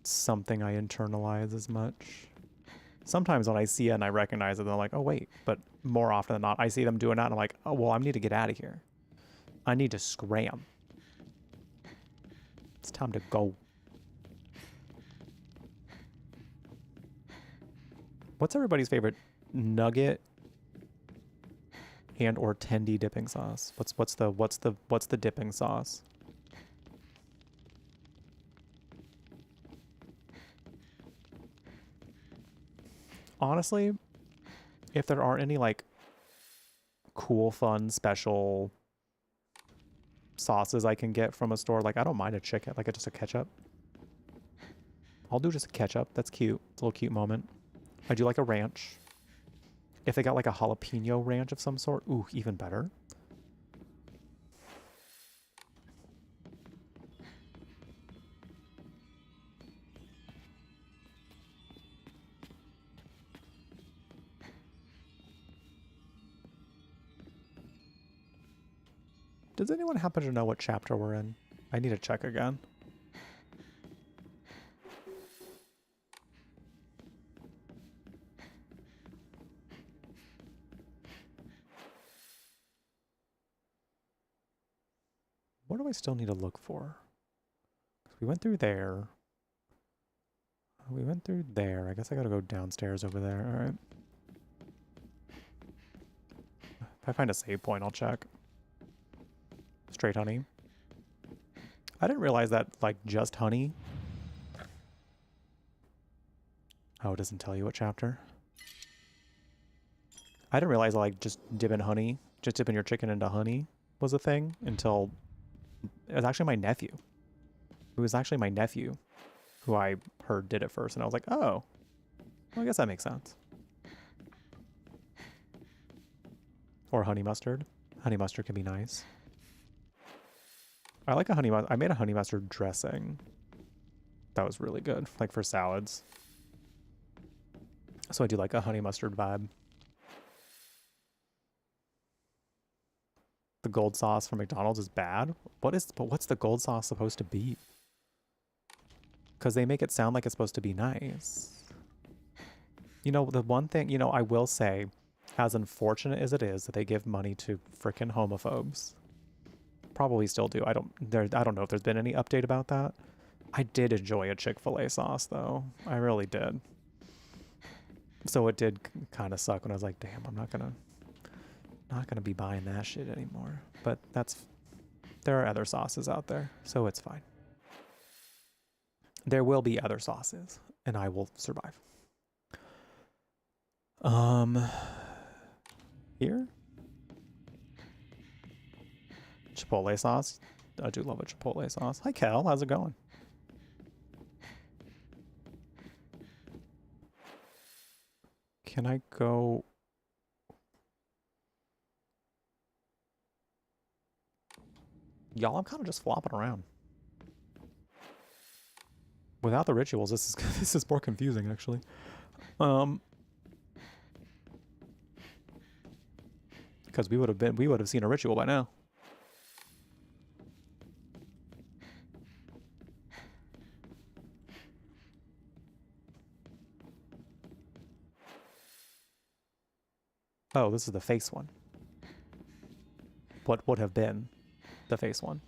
something I internalize as much. Sometimes when I see it and I recognize it, then I'm like, oh wait, but more often than not, I see them doing that and I'm like, oh well, I need to get out of here. I need to scram. It's time to go. What's everybody's favorite nugget and or tendy dipping sauce? What's the dipping sauce? Honestly, if there aren't any like cool, fun, special sauces I can get from a store, like I don't mind a chicken, like just a ketchup. I'll do just a ketchup. That's cute. It's a little cute moment. I do like a ranch. If they got like a jalapeno ranch of some sort, ooh, even better. Does anyone happen to know what chapter we're in? I need to check again. do I still need to look for? We went through there. We went through there. I guess I gotta go downstairs over there. All right. If I find a save point, I'll check. Straight honey. I didn't realize that, like, just honey. Oh, it doesn't tell you what chapter. I didn't realize, like, just dipping honey, just dipping your chicken into honey was a thing until it was actually my nephew. It was actually my nephew who I heard did it first, and I was like, oh, well, I guess that makes sense. Or honey mustard. Honey mustard can be nice. I like a honey mustard. I made a honey mustard dressing. That was really good, like for salads. So I do like a honey mustard vibe. The gold sauce from McDonald's is bad. But what's the gold sauce supposed to be? Because they make it sound like it's supposed to be nice. You know, the one thing, you know, I will say, as unfortunate as it is that they give money to frickin' homophobes, probably still do. I don't know if there's been any update about that. I did enjoy a Chick-fil-A sauce though. I really did. So it did kind of suck when I was like, damn, I'm not gonna be buying that shit anymore. But there are other sauces out there, so it's fine. There will be other sauces, and I will survive. Here? Chipotle sauce. I do love a Chipotle sauce. Hi, Kel. How's it going? Can I go... Y'all, I'm kind of just flopping around. Without the rituals, this is more confusing, actually. Because we would have seen a ritual by now. Oh, this is the face one. What would have been the face one?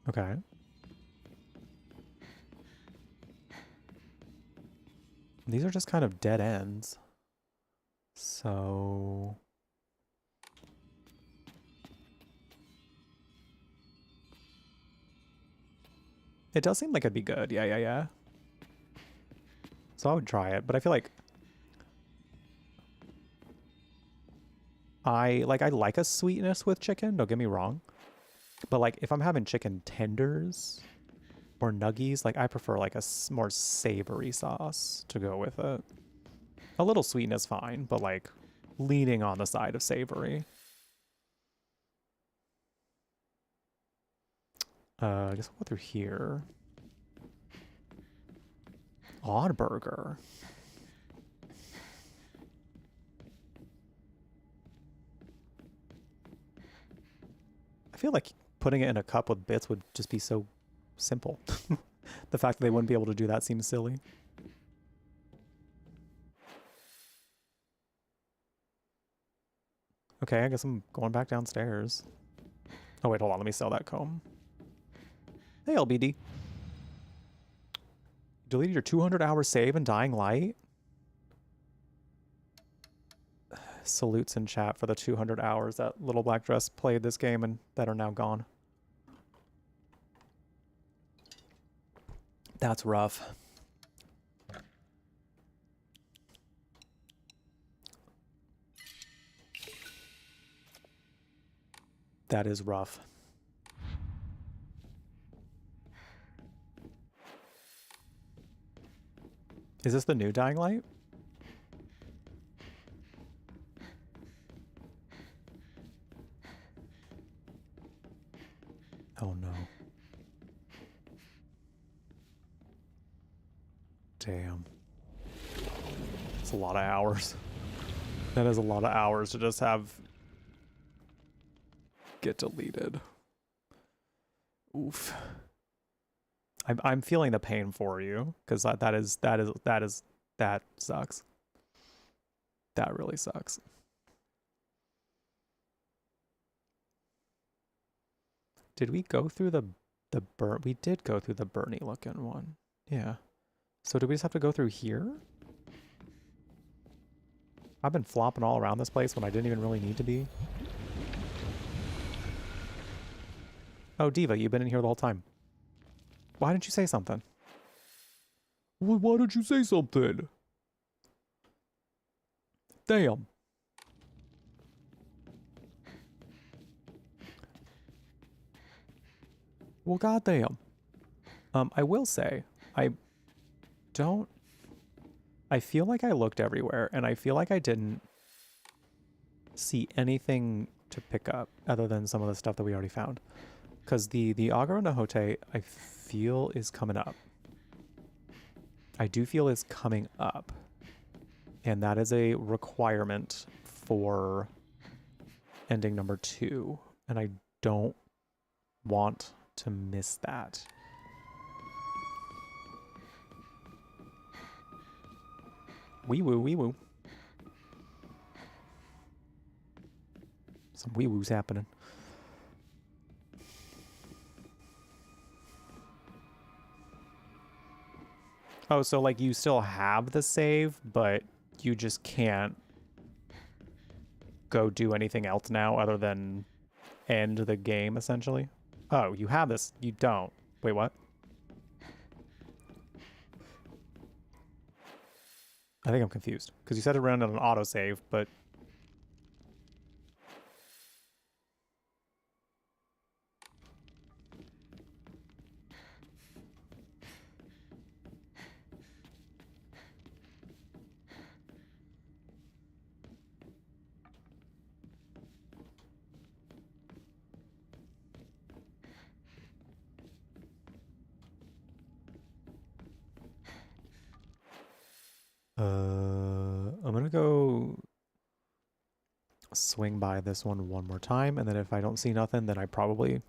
Okay. These are just kind of dead ends. So... It does seem like it'd be good. Yeah. So I would try it, but I feel like... I like a sweetness with chicken, don't get me wrong. But like if I'm having chicken tenders or nuggies, like I prefer like a more savory sauce to go with it. A little sweet is fine, but like leaning on the side of savory. I guess we'll go through here. Odd burger. I feel like putting it in a cup with bits would just be so simple. The fact that they wouldn't be able to do that seems silly. Okay, I guess I'm going back downstairs. Oh wait, hold on, let me sell that comb. Hey, LBD. Deleted your 200-hour save in Dying Light? Salutes in chat for the 200 hours that Little Black Dress played this game and that are now gone. That's rough. That is rough. Is this the new Dying Light? Oh no. Damn. That's a lot of hours. That is a lot of hours to just have get deleted. Oof. I'm feeling the pain for you, because that sucks. That really sucks. Did we go through the we did go through the Bernie looking one. Yeah. So do we just have to go through here? I've been flopping all around this place when I didn't even really need to be. Oh, Diva, you've been in here the whole time. Why didn't you say something? Well, why didn't you say something? Damn. Well, goddamn. I will say, I feel like I looked everywhere, and I feel like I didn't see anything to pick up other than some of the stuff that we already found. Because the Agaro Nahote, I feel, is coming up. I do feel is coming up. And that is a requirement for ending number 2. And I don't want to miss that. Wee woo, wee woo. Some wee woos happening. Oh, so like you still have the save, but you just can't go do anything else now other than end the game, essentially? Oh, you have this. You don't. Wait, what? I think I'm confused. Because you said it ran on an autosave, but... I'm gonna go swing by this one more time, and then if I don't see nothing, then I'm probably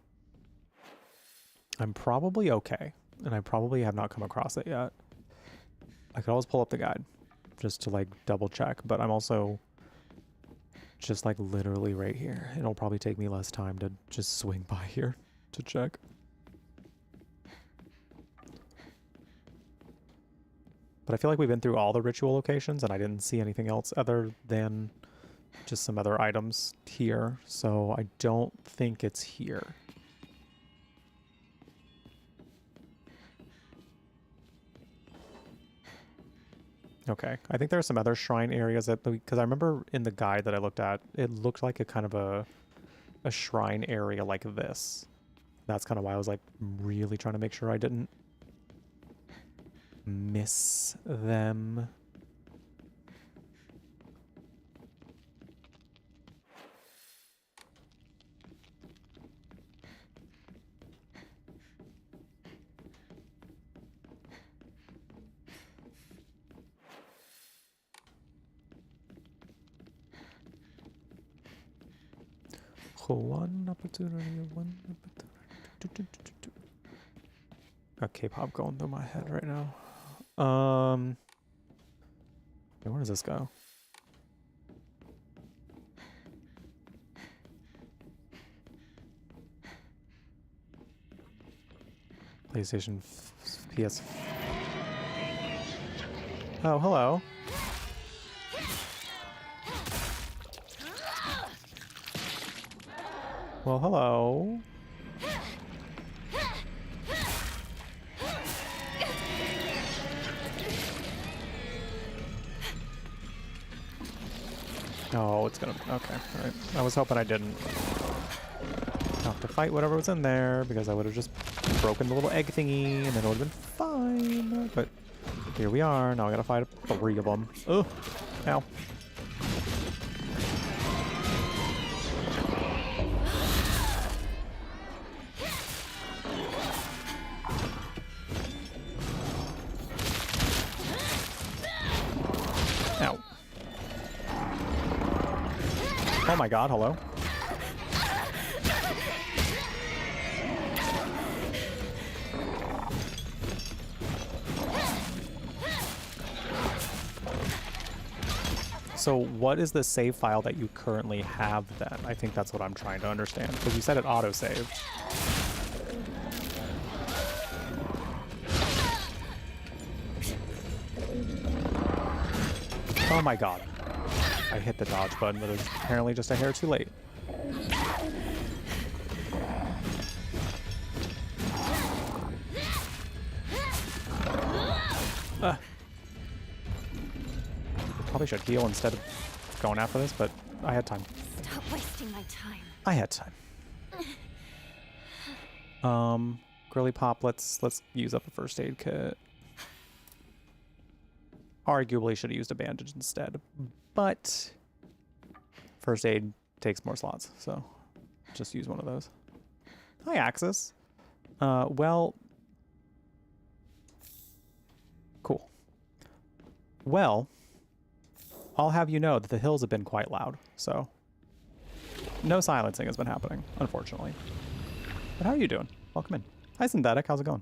okay, and I probably have not come across it yet. I could always pull up the guide just to like double check, but I'm also just like literally right here. It'll probably take me less time to just swing by here to check. But I feel like we've been through all the ritual locations, and I didn't see anything else other than just some other items here. So I don't think it's here. Okay, I think there are some other shrine areas that, because I remember in the guide that I looked at, it looked like a kind of a shrine area like this. That's kind of why I was like really trying to make sure I didn't miss them. One opportunity, one opportunity. Got K-pop going through my head right now. Where does this go? PlayStation, PS. Oh, hello. Well, hello. Oh, it's gonna... Okay, alright. I was hoping I didn't have to fight whatever was in there, because I would have just broken the little egg thingy, and then it would have been fine. But here we are. Now I gotta fight 3 of them. Ugh. Ow. Oh my god, hello. So what is the save file that you currently have then? I think that's what I'm trying to understand. Because you said it autosaved. Oh my god. I hit the dodge button, but it was apparently just a hair too late. Probably should heal instead of going after this, but I had time. Stop wasting my time. I had time. Grilly Pop, let's use up a first aid kit. Arguably should have used a bandage instead, but first aid takes more slots, so just use one of those. Hi, Axis. Well, cool. Well, I'll have you know that the hills have been quite loud, so no silencing has been happening, unfortunately. But how are you doing? Welcome in. Hi, Synthetic. How's it going?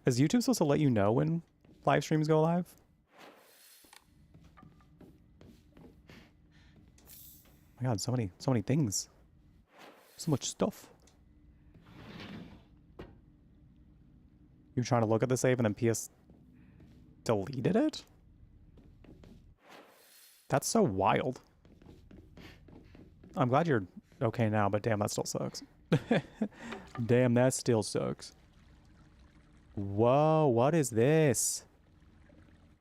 Is YouTube supposed to let you know when live streams go live? Oh my god, so many things. So much stuff. You're trying to look at the save and then PS deleted it? That's so wild. I'm glad you're okay now, but damn, that still sucks. Damn, that still sucks. Whoa, what is this?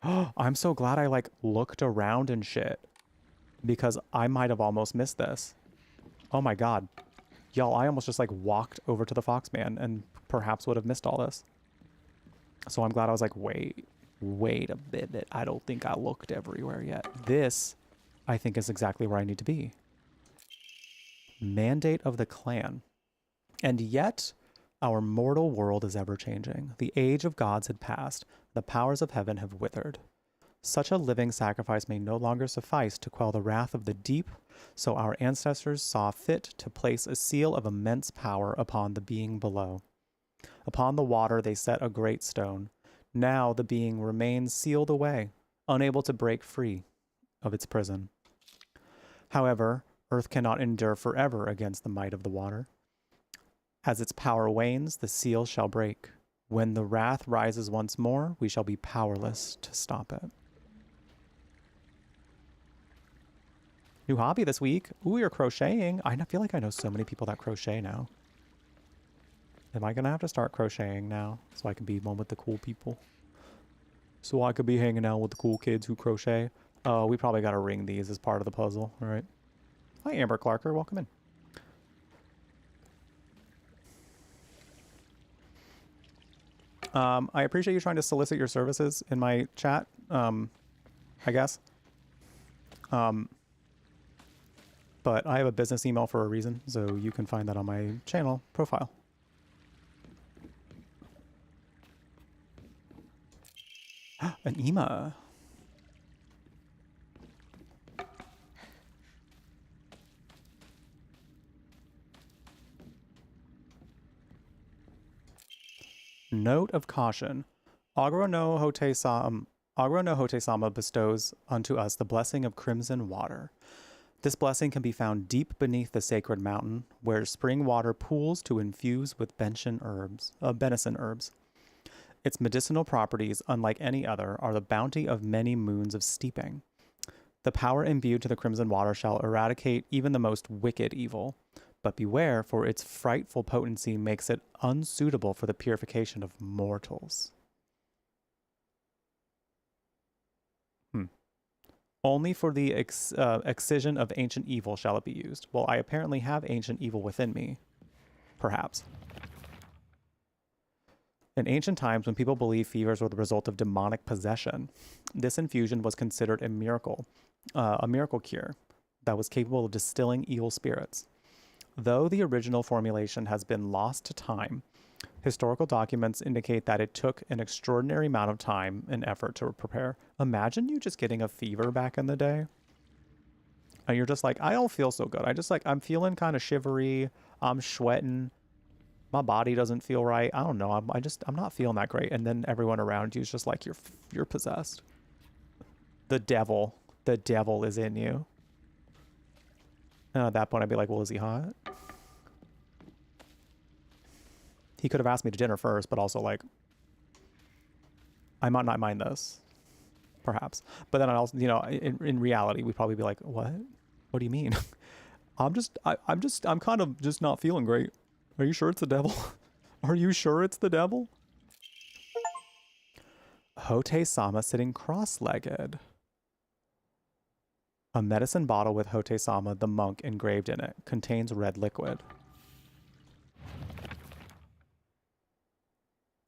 Oh, I'm so glad I like looked around and shit, because I might have almost missed this. Oh my god. Y'all, I almost just like walked over to the Foxman and perhaps would have missed all this. So I'm glad I was like, wait a minute. I don't think I looked everywhere yet. This, I think, is exactly where I need to be. Mandate of the clan. And yet, our mortal world is ever-changing. The age of gods had passed. The powers of heaven have withered. Such a living sacrifice may no longer suffice to quell the wrath of the deep, so our ancestors saw fit to place a seal of immense power upon the being below. Upon the water they set a great stone. Now the being remains sealed away, unable to break free of its prison. However, earth cannot endure forever against the might of the water. As its power wanes, the seal shall break. When the wrath rises once more, we shall be powerless to stop it. New hobby this week. Ooh, you're crocheting. I feel like I know so many people that crochet now. Am I going to have to start crocheting now so I can be one with the cool people? So I could be hanging out with the cool kids who crochet? Oh, we probably got to ring these as part of the puzzle, all right? Hi, Amber Clarker. Welcome in. I appreciate you trying to solicit your services in my chat, I guess. But I have a business email for a reason, so you can find that on my channel profile. An Ema. Note of caution. Agro no Hote-sama bestows unto us the blessing of crimson water. This blessing can be found deep beneath the sacred mountain, where spring water pools to infuse with benison herbs. Its medicinal properties, unlike any other, are the bounty of many moons of steeping. The power imbued to the crimson water shall eradicate even the most wicked evil. But beware, for its frightful potency makes it unsuitable for the purification of mortals. Only for the excision of ancient evil shall it be used. Well, I apparently have ancient evil within me. Perhaps. In ancient times, when people believed fevers were the result of demonic possession, this infusion was considered a miracle cure that was capable of distilling evil spirits. Though the original formulation has been lost to time, historical documents indicate that it took an extraordinary amount of time and effort to prepare. Imagine you just getting a fever back in the day. And you're just like, I don't feel so good. I'm feeling kind of shivery. I'm sweating. my body doesn't feel right. I don't know. I'm not feeling that great. And then everyone around you is just like, you're possessed. The devil is in you. And at that point, I'd be like, well, is he hot? He could have asked me to dinner first, but also like, I might not mind this, perhaps. But then I also, you know, in reality, we'd probably be like, what? What do you mean? I'm kind of just not feeling great. Are you sure it's the devil? Are you sure it's the devil? Hote-sama sitting cross-legged. A medicine bottle with Hote-sama, the monk, engraved in it. Contains red liquid.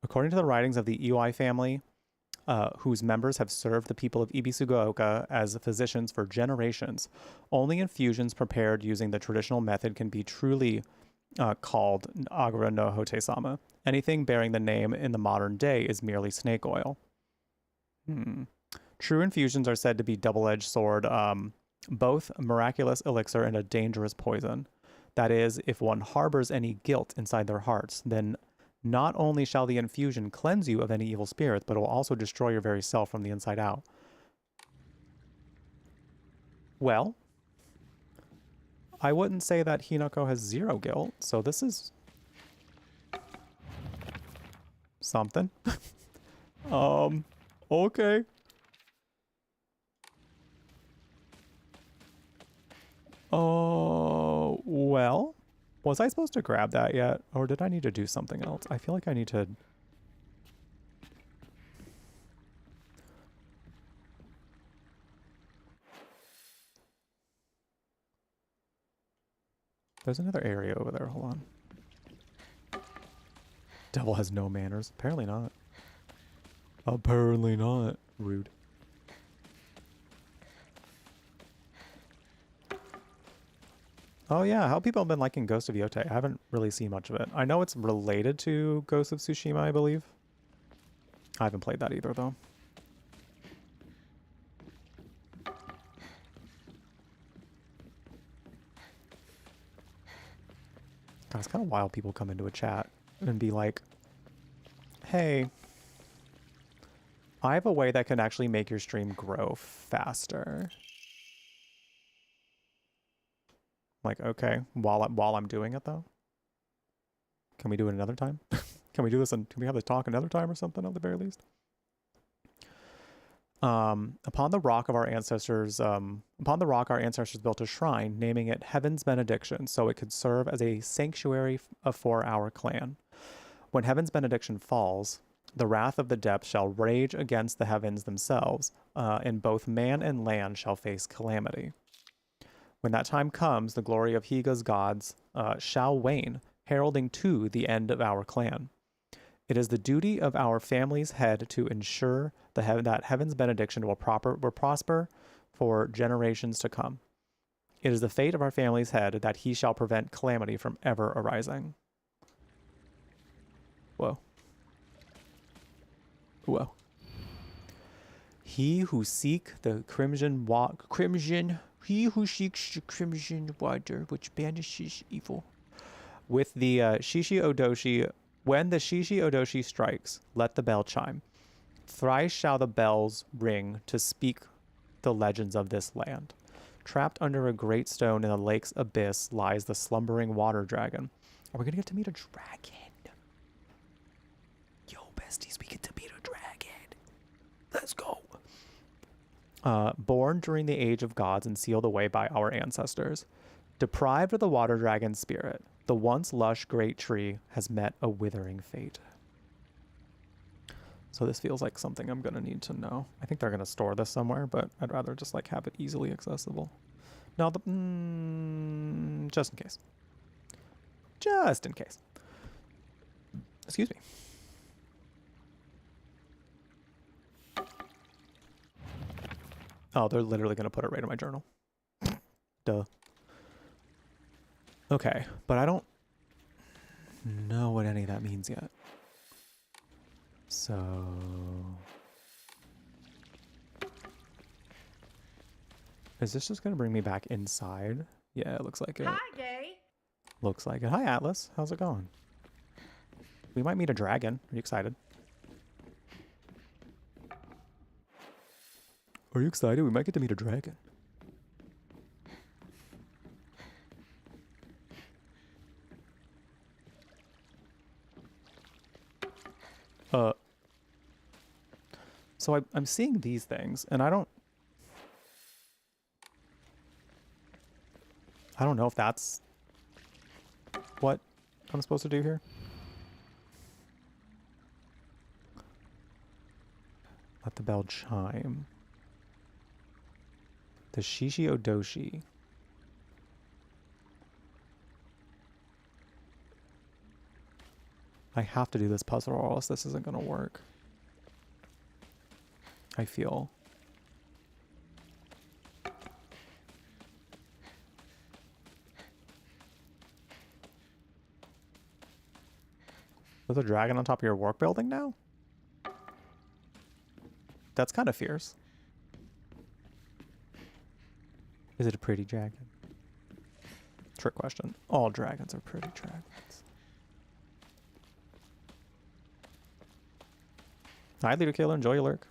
According to the writings of the Iwai family, whose members have served the people of Ibisugaoka as physicians for generations, only infusions prepared using the traditional method can be truly called Agura no Hote-sama. Anything bearing the name in the modern day is merely snake oil. True infusions are said to be double-edged sword, both miraculous elixir and a dangerous poison. That is, if one harbors any guilt inside their hearts, then not only shall the infusion cleanse you of any evil spirits, but it will also destroy your very self from the inside out. Well, I wouldn't say that Hinako has zero guilt, so this is something. Okay. Oh, well, was I supposed to grab that yet? Or did I need to do something else? I feel like I need to... There's another area over there. Hold on. Devil has no manners. Apparently not. Apparently not. Rude. Oh yeah, how people have been liking Ghost of Yotei. I haven't really seen much of it. I know it's related to Ghost of Tsushima, I believe. I haven't played that either, though. God, it's kind of wild people come into a chat and be like, hey, I have a way that can actually make your stream grow faster. Like, okay, while I'm doing it though, can we do it another time? Can we do this and can we have this talk another time or something at the very least? Upon the rock our ancestors built a shrine, naming it Heaven's Benediction, so it could serve as a sanctuary for our clan. When Heaven's Benediction falls, the wrath of the depths shall rage against the heavens themselves, and both man and land shall face calamity. When that time comes, the glory of Higa's gods shall wane, heralding too the end of our clan. It is the duty of our family's head to ensure that Heaven's benediction will prosper for generations to come. It is the fate of our family's head that he shall prevent calamity from ever arising. Whoa. Whoa. He who seeks the crimson water which banishes evil. With the Shishi Odoshi, when the Shishi Odoshi strikes, let the bell chime. Thrice shall the bells ring to speak the legends of this land. Trapped under a great stone in the lake's abyss lies the slumbering water dragon. Are we gonna get to meet a dragon? Yo, besties, we get to meet a dragon. Let's go. Born during the age of gods and sealed away by our ancestors. Deprived of the water dragon's spirit, the once lush great tree has met a withering fate. So this feels like something I'm going to need to know. I think they're going to store this somewhere, but I'd rather just like have it easily accessible. No, just in case. Just in case. Excuse me. Oh, they're literally going to put it right in my journal. Duh. Okay, but I don't know what any of that means yet. So... is this just going to bring me back inside? Yeah, it looks like it. Hi, gay. Looks like it. Hi, Atlas. How's it going? We might meet a dragon. Are you excited? Are you excited? We might get to meet a dragon. So I'm seeing these things, and I don't know if that's what I'm supposed to do here. Let the bell chime. The Shishi Odoshi. I have to do this puzzle or else this isn't going to work. I feel. There's a dragon on top of your work building now? That's kind of fierce. Is it a pretty dragon? Trick question. All dragons are pretty dragons. Hi, Leader Killer. Enjoy your lurk.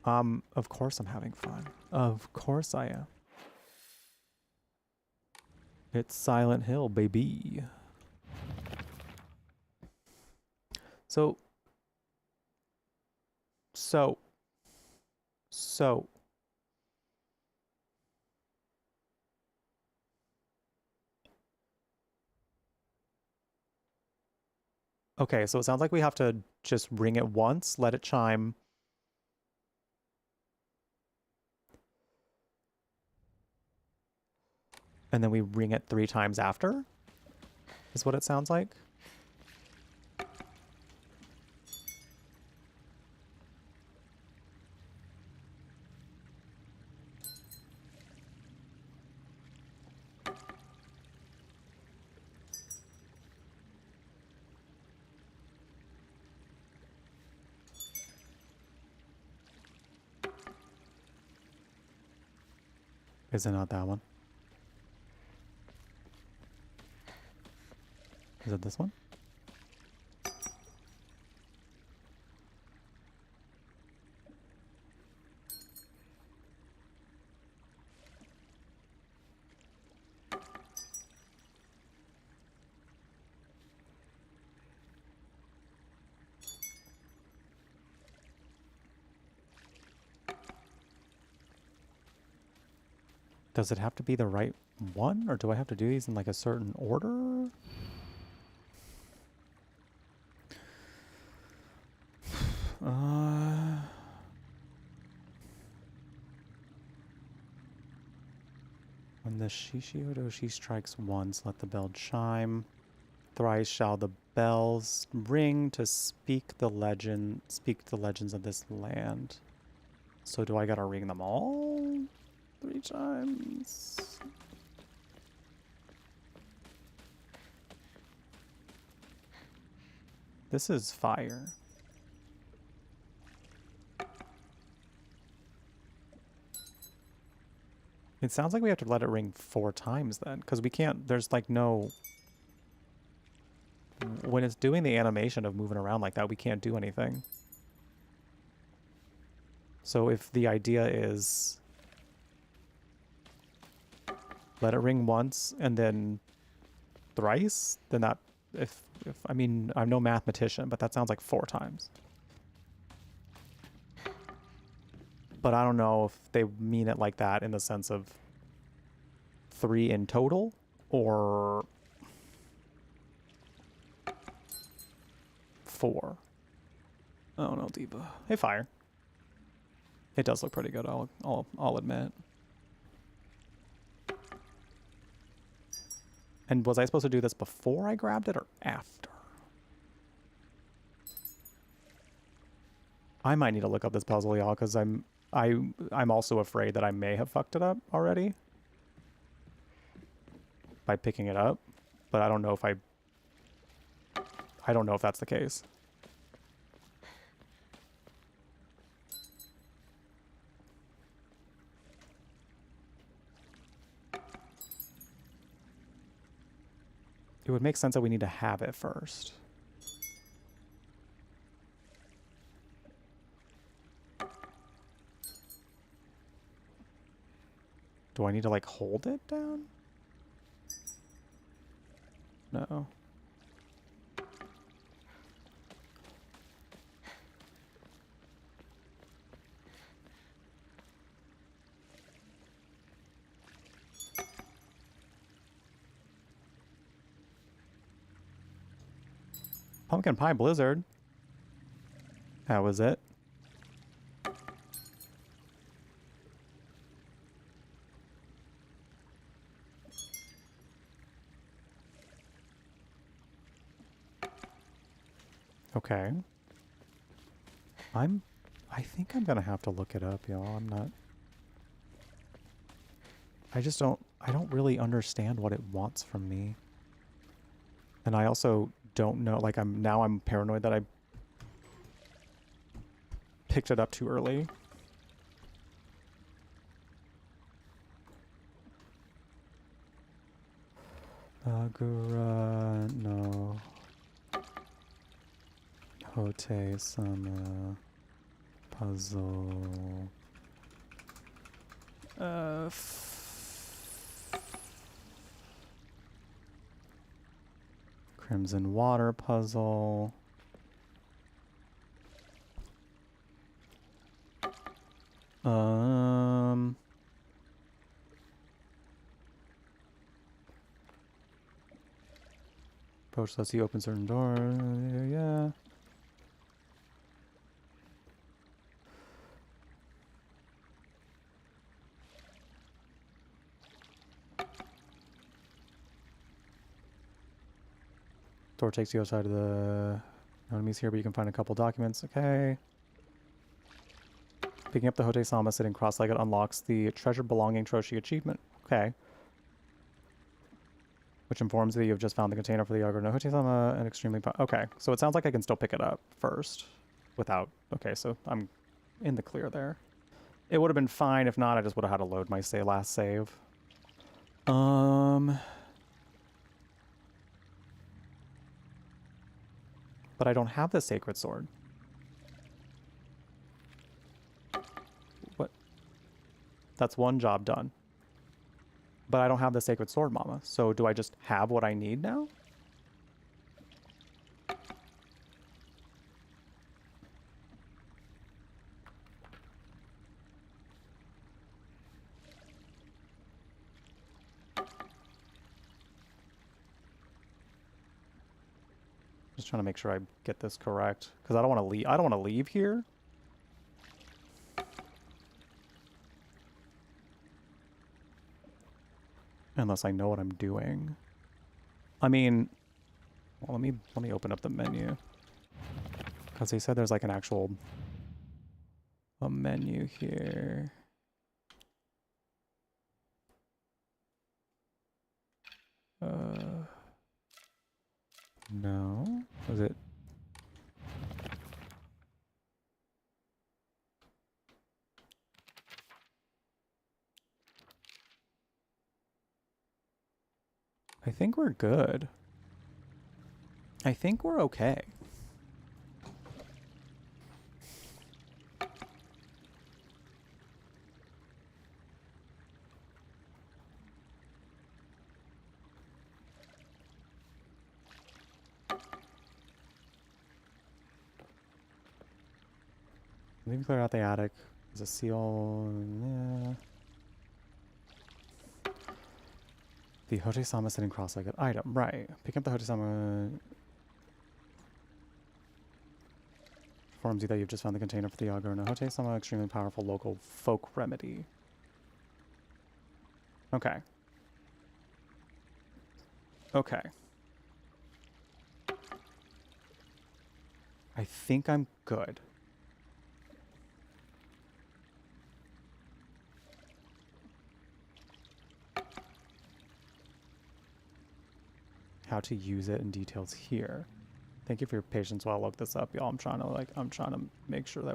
Of course I'm having fun. Of course I am. It's Silent Hill, baby. So. Okay, so it sounds like we have to just ring it once, let it chime. And then we ring it 3 times after, is what it sounds like. Is it not that one? Is it this one? Does it have to be the right one, or do I have to do these in like a certain order? When the Shishiodoshi strikes once, let the bell chime. Thrice shall the bells ring to speak the legends of this land. So do I gotta ring them all 3 times? This is fire. It sounds like we have to let it ring 4 times then, because we can't, there's like no, when it's doing the animation of moving around like that, we can't do anything. So if the idea is let it ring once and then thrice, then that, if I mean, I'm no mathematician, but that sounds like 4 times. But I don't know if they mean it like that in the sense of 3 in total, or 4. I don't know, Diva. Hey, Fire. It does look pretty good, I'll admit. And was I supposed to do this before I grabbed it or after? I might need to look up this puzzle, y'all, because I'm also afraid that I may have fucked it up already by picking it up, but I don't know if I don't know if that's the case. It It would make sense that we need to have it first. Do I need to, like, hold it down? No. Pumpkin Pie Blizzard. That was it. Okay. I think I'm gonna have to look it up, y'all. I'm not... I don't really understand what it wants from me. And I also don't know, like, I'm paranoid that I picked it up too early. Agura, no. Hote Sama puzzle. Crimson Water puzzle. Approach, let's see, open certain door. Yeah. Door takes you outside of the enemies here, but you can find a couple documents. Okay. Picking up the Hote-sama sitting cross-legged unlocks the treasure belonging Troshi achievement. Okay. Which informs that you have just found the container for the Yagura no Hote-sama and extremely... Okay, so it sounds like I can still pick it up first without... Okay, so I'm in the clear there. It would have been fine. If not, I just would have had to load my last save. But I don't have the sacred sword. What? That's one job done. But I don't have the sacred sword, Mama. So do I just have what I need now? Just trying to make sure I get this correct, because I don't want to leave. I don't want to leave here. Unless I know what I'm doing. I mean, well, let me open up the menu, because they said there's like an actual menu here. No, was it? I think we're good. I think we're okay. Maybe clear out the attic. There's a seal. Yeah. The Hote-sama sitting cross-legged item. Right. Pick up the Hote-sama. Informs you that you've just found the container for the Yagura no Hote-sama, extremely powerful local folk remedy. Okay. Okay. I think I'm good. How to use it and details here. Thank you for your patience while I look this up, y'all. I'm trying to make sure that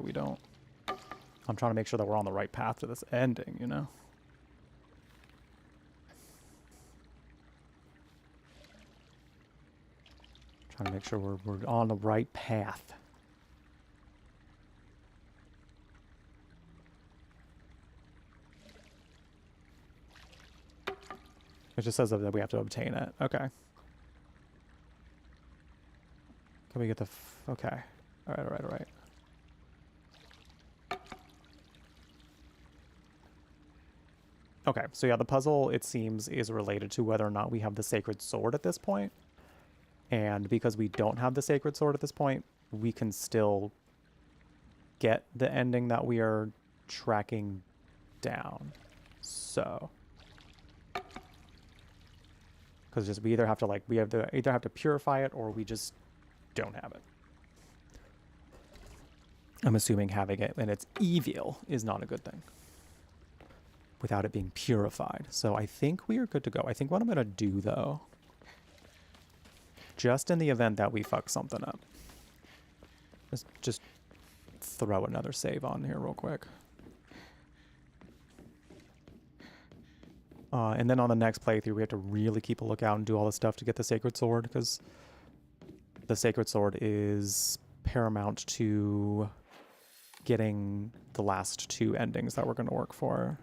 I'm trying to make sure that we're on the right path to this ending, you know? Trying to make sure we're on the right path. It just says that we have to obtain it. Okay. Can we get the... okay. Alright, alright, alright. Okay, so yeah, the puzzle, it seems, is related to whether or not we have the sacred sword at this point. And because we don't have the sacred sword at this point, we can still get the ending that we are tracking down. So... because just we either have to either have to purify it or we just don't have it. I'm assuming having it and it's evil is not a good thing without it being purified. So I think we are good to go. I think what I'm gonna do though, just in the event that we fuck something up, let's just throw another save on here real quick. And then on the next playthrough, we have to really keep a lookout and do all the stuff to get the Sacred Sword, because the Sacred Sword is paramount to getting the last two endings that we're going to work for.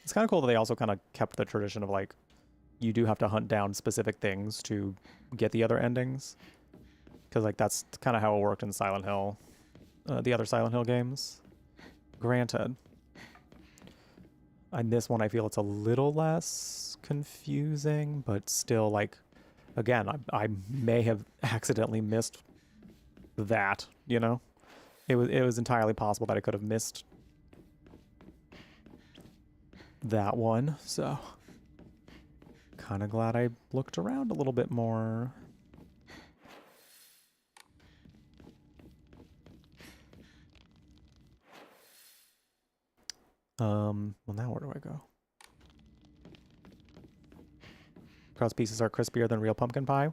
It's kind of cool that they also kind of kept the tradition of, like, you do have to hunt down specific things to get the other endings. Because, like, that's kind of how it worked in Silent Hill. The other Silent Hill games. Granted. In this one, I feel it's a little less confusing, but still, like, again, I may have accidentally missed that, you know? It was entirely possible that I could have missed that one, so kind of glad I looked around a little bit more. Well, now where do I go? Crust pieces are crispier than real pumpkin pie.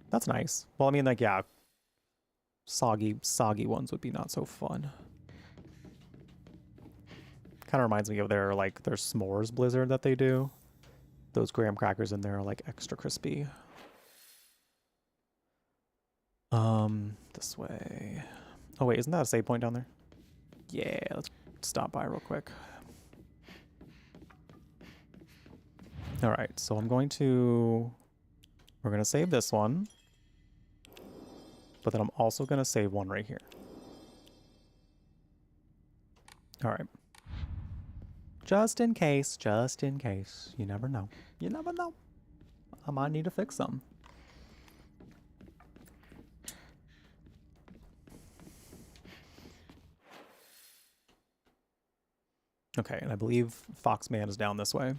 That's nice. Well, I mean, like, yeah, soggy ones would be not so fun. Kind of reminds me of their s'mores blizzard that they do. Those graham crackers in there are, like, extra crispy. This way. Oh, wait, isn't that a save point down there? Yeah, let's stop by real quick. All right, so we're going to save this one, but then I'm also going to save one right here. All right. Just in case. You never know. You never know. I might need to fix some. Okay, and I believe Foxman is down this way.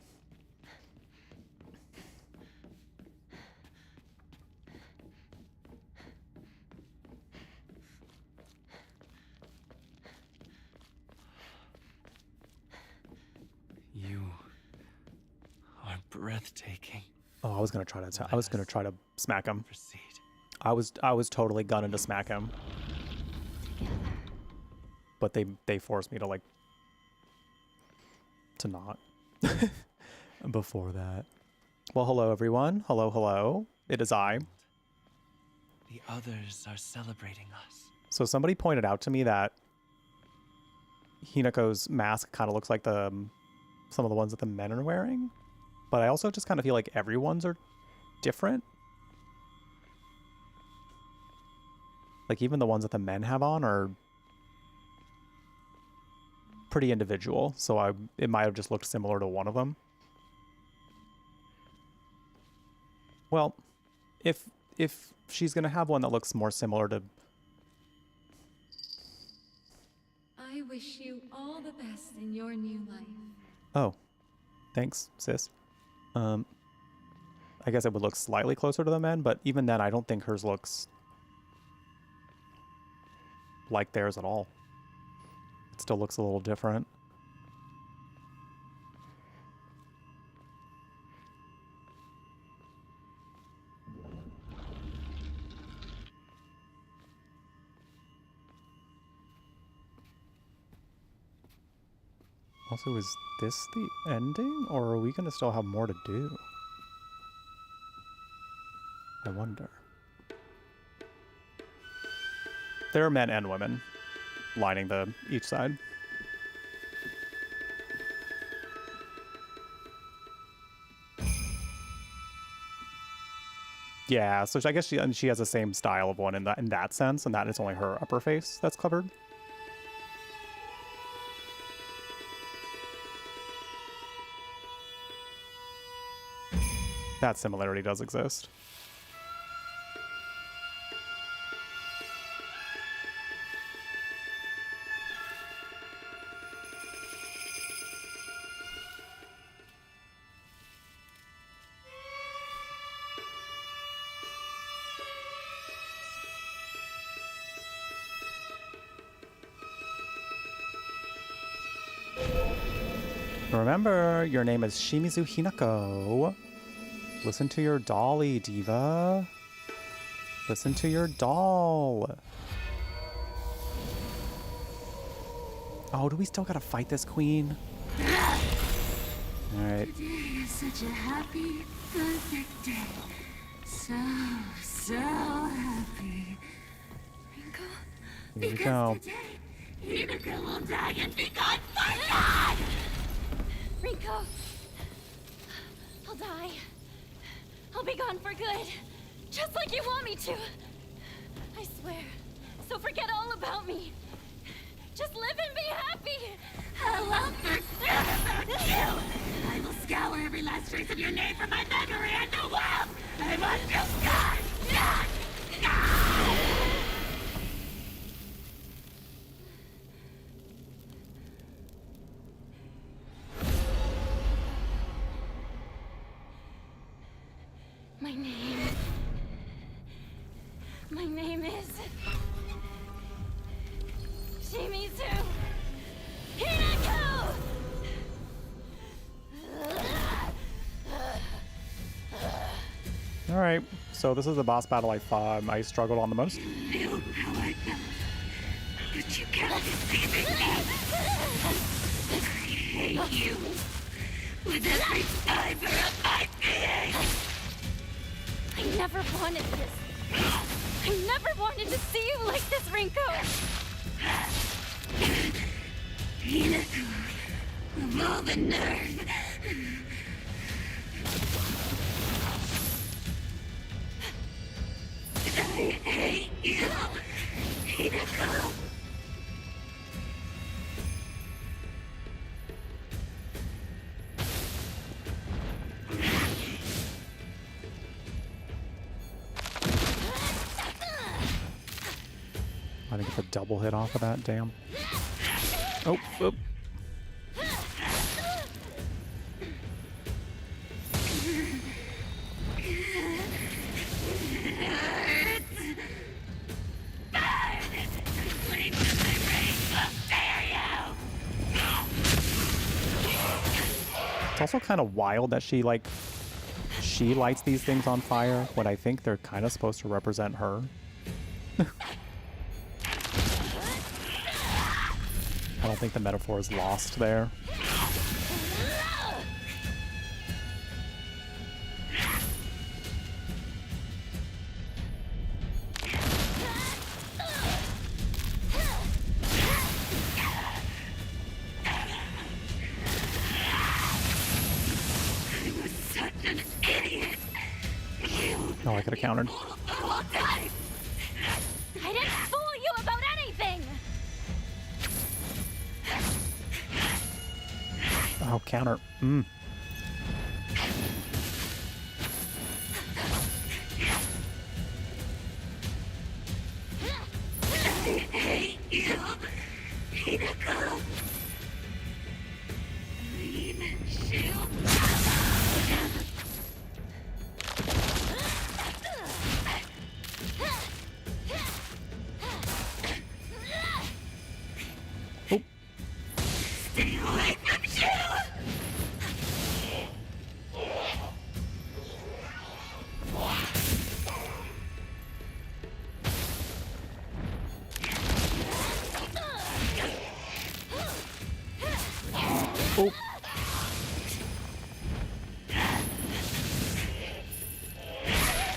You are breathtaking. Oh, I was gonna try to smack him. Proceed. I was totally gunning to smack him, but they forced me to, like, to not before that. Well, hello everyone. Hello. It is I. The others are celebrating us. So somebody pointed out to me that Hinako's mask kind of looks like some of the ones that the men are wearing, but I also just kind of feel like everyone's are different. Like, even the ones that the men have on are pretty individual, so it might have just looked similar to one of them. Well, if she's gonna have one that looks more similar to... I wish you all the best in your new life. Oh, thanks, sis. I guess it would look slightly closer to the men, but even then, I don't think hers looks like theirs at all. It still looks a little different. Also, is this the ending, or are we gonna still have more to do? I wonder. There are men and women lining each side. Yeah, so I guess she has the same style of one in that sense, and that it's only her upper face that's covered. That similarity does exist. Remember, your name is Shimizu Hinako. Listen to your dolly, diva. Listen to your doll. Oh, do we still gotta fight this queen? Alright. Today is such a happy, perfect day. So happy. Here we go. Today, Hinako will die and be gone for God! Rico! I'll die. I'll be gone for good. Just like you want me to. I swear. So forget all about me. Just live and be happy. I won't forget about you! I will scour every last trace of your name from my memory and the world! I want you gone! My name is Shimizu Hinako! Alright, so this is the boss battle I struggled on the most. You how I felt, but you can't deceive me. I hate you with every fiber of my being. I never wanted this. I never wanted to see you like this, Rinko! Hinako, of all the nerve. I hate you, Hinako. I didn't get the double hit off of that, damn. Oh, oh. It's also kind of wild that she lights these things on fire when I think they're kind of supposed to represent her. I don't think the metaphor is lost there. Oh, I could have countered. I didn't fool you about anything! Oh, counter. Mm.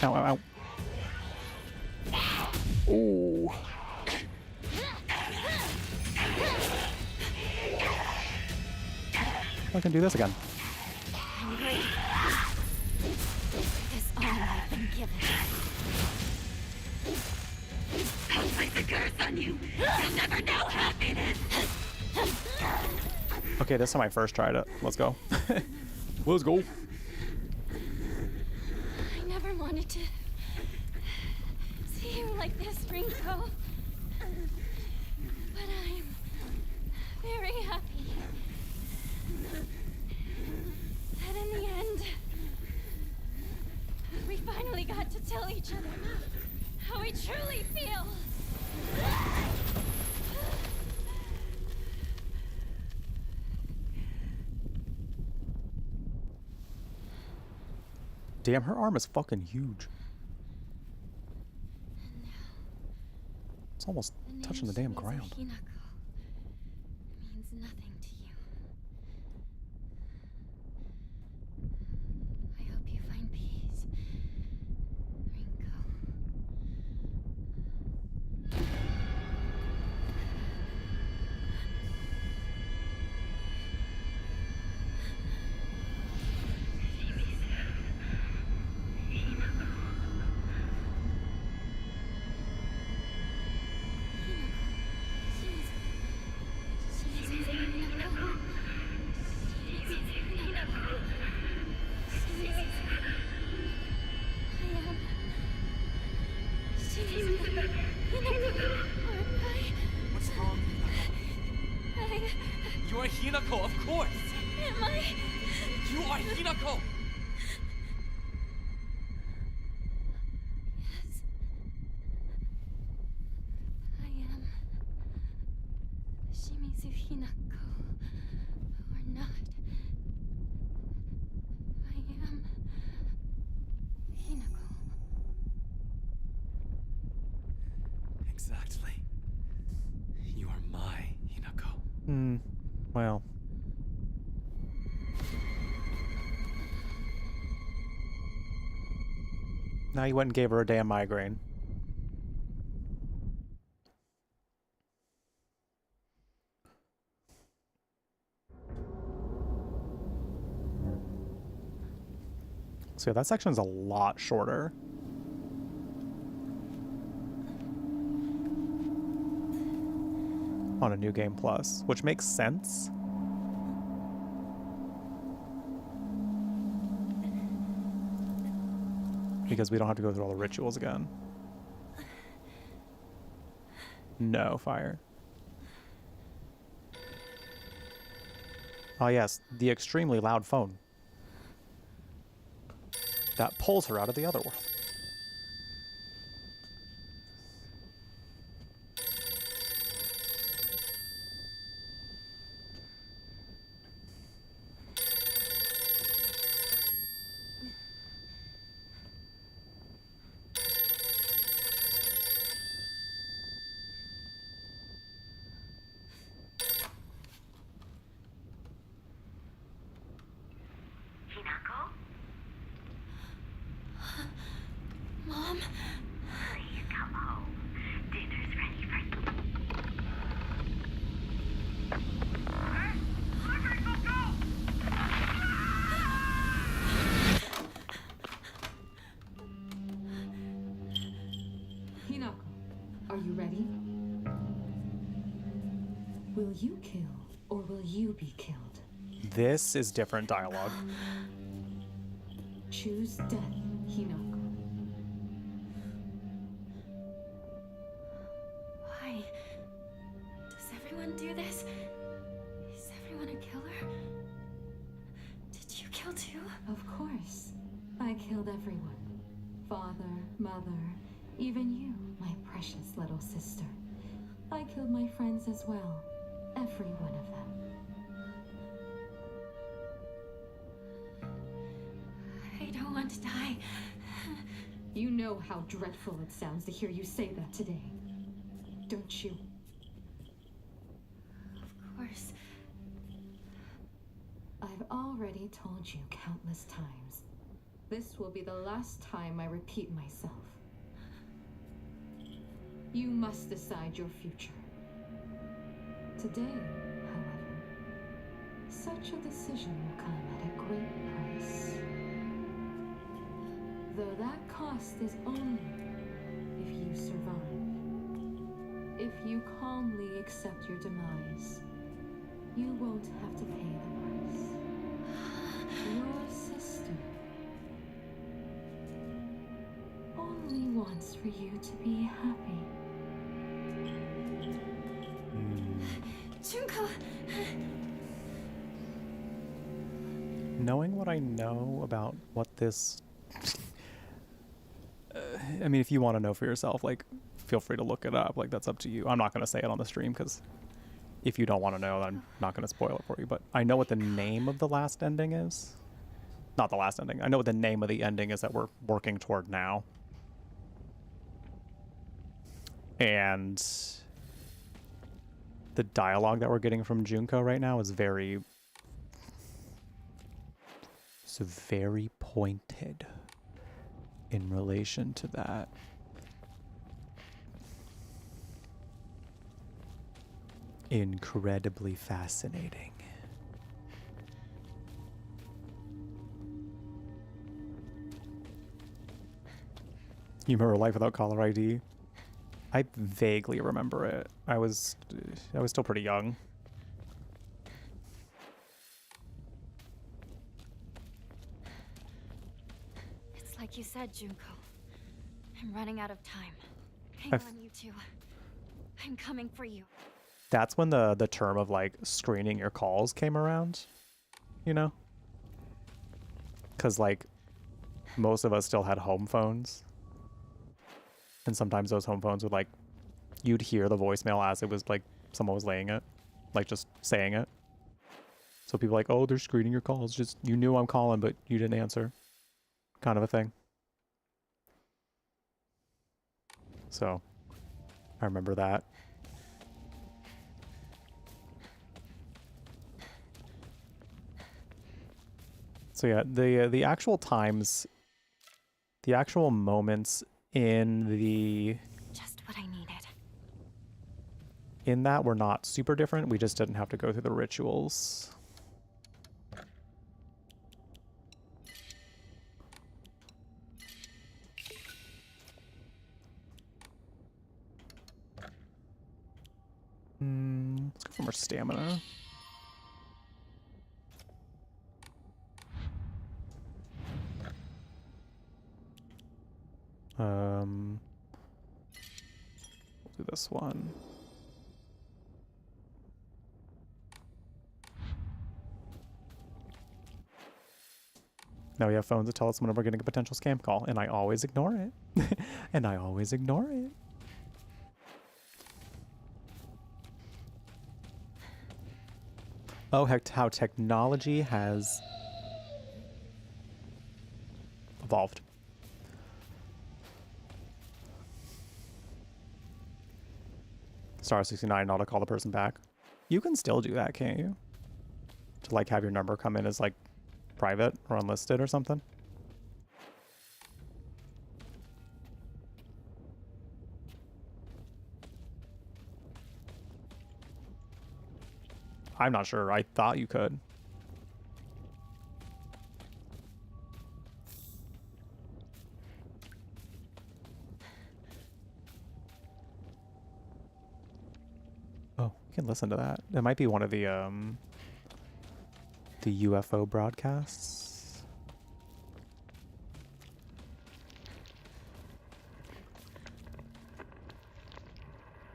Ow, ow, ow. Ooh. I can do this again. I'm grateful. This all I've been given. I'll place a curse on you. You'll never know happiness. Okay, this time I first tried it. Let's go. Let's go. I never wanted to see you like this, Rinko. But I'm very happy that in the end, we finally got to tell each other how we truly feel. Damn, her arm is fucking huge. It's almost touching the damn ground. Hinako means nothing to you. I hope you find peace, Rinko. What's wrong? You are Hinako, of course! Am I? You are Hinako! Yes. I am. Shimizu Hinako. Or not. I am. Hinako. Exactly. You are my Hinako. Well. Now you went and gave her a damn migraine. So yeah, that section's a lot shorter. On a New Game Plus, which makes sense. Because we don't have to go through all the rituals again. No fire. Oh yes, the extremely loud phone. That pulls her out of the other world. Hinako? Mom? Please come home. Dinner's ready for you. Hinako, are you ready? Will you kill, or will you be killed? This is different dialogue. Choose death, Hinako. Why? Does everyone do this? Is everyone a killer? Did you kill too? Of course. I killed everyone. Father, mother, even you, my precious little sister. I killed my friends as well. Every one of them. I don't want to die. You know how dreadful it sounds to hear you say that today. Don't you? Of course. I've already told you countless times. This will be the last time I repeat myself. You must decide your future. Today, however, such a decision will come at a great price. Though that cost is only if you survive. If you calmly accept your demise, you won't have to pay the price. Your sister only wants for you to be happy. Junko! Knowing what I know about what this... I mean, if you want to know for yourself, like, feel free to look it up. Like, that's up to you. I'm not going to say it on the stream because if you don't want to know, I'm not going to spoil it for you. But I know what the name of the last ending is. Not the last ending. I know what the name of the ending is that we're working toward now. And the dialogue that we're getting from Junko right now is very... It's very pointed in relation to that. Incredibly fascinating. You remember Life Without Caller ID? I vaguely remember it. I was still pretty young. It's like you said, Junko. I'm running out of time. Hang on, you two. I'm coming for you. That's when the term of like screening your calls came around, you know? Because like most of us still had home phones. And sometimes those home phones would like, you'd hear the voicemail as it was like someone was laying it, like just saying it. So people like, oh, they're screening your calls. Just, you knew I'm calling, but you didn't answer. Kind of a thing. So I remember that. So yeah, the actual times, the actual moments in the... Just what I needed. In that were not super different. We just didn't have to go through the rituals. Let's go for more stamina. We'll do this one. Now we have phones that tell us whenever we're getting a potential scam call, and I always ignore it. And I always ignore it. Oh, heck, how technology has evolved. Star 69 not to call the person back. You can still do that, can't you? To like have your number come in as like private or unlisted or something. I'm not sure. I thought you could. Oh, you can listen to that. It might be one of the UFO broadcasts.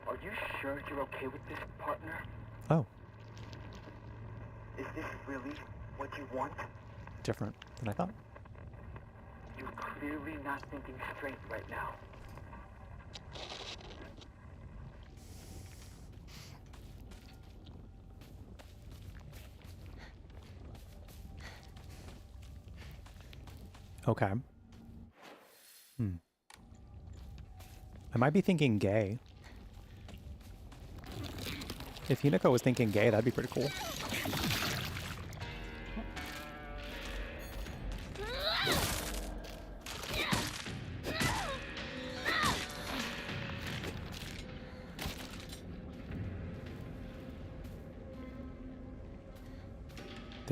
Are you sure you're okay with this, partner? Oh. Is this really what you want? Different than I thought. You're clearly not thinking straight right now. Okay. I might be thinking gay. If Hinako was thinking gay, that'd be pretty cool.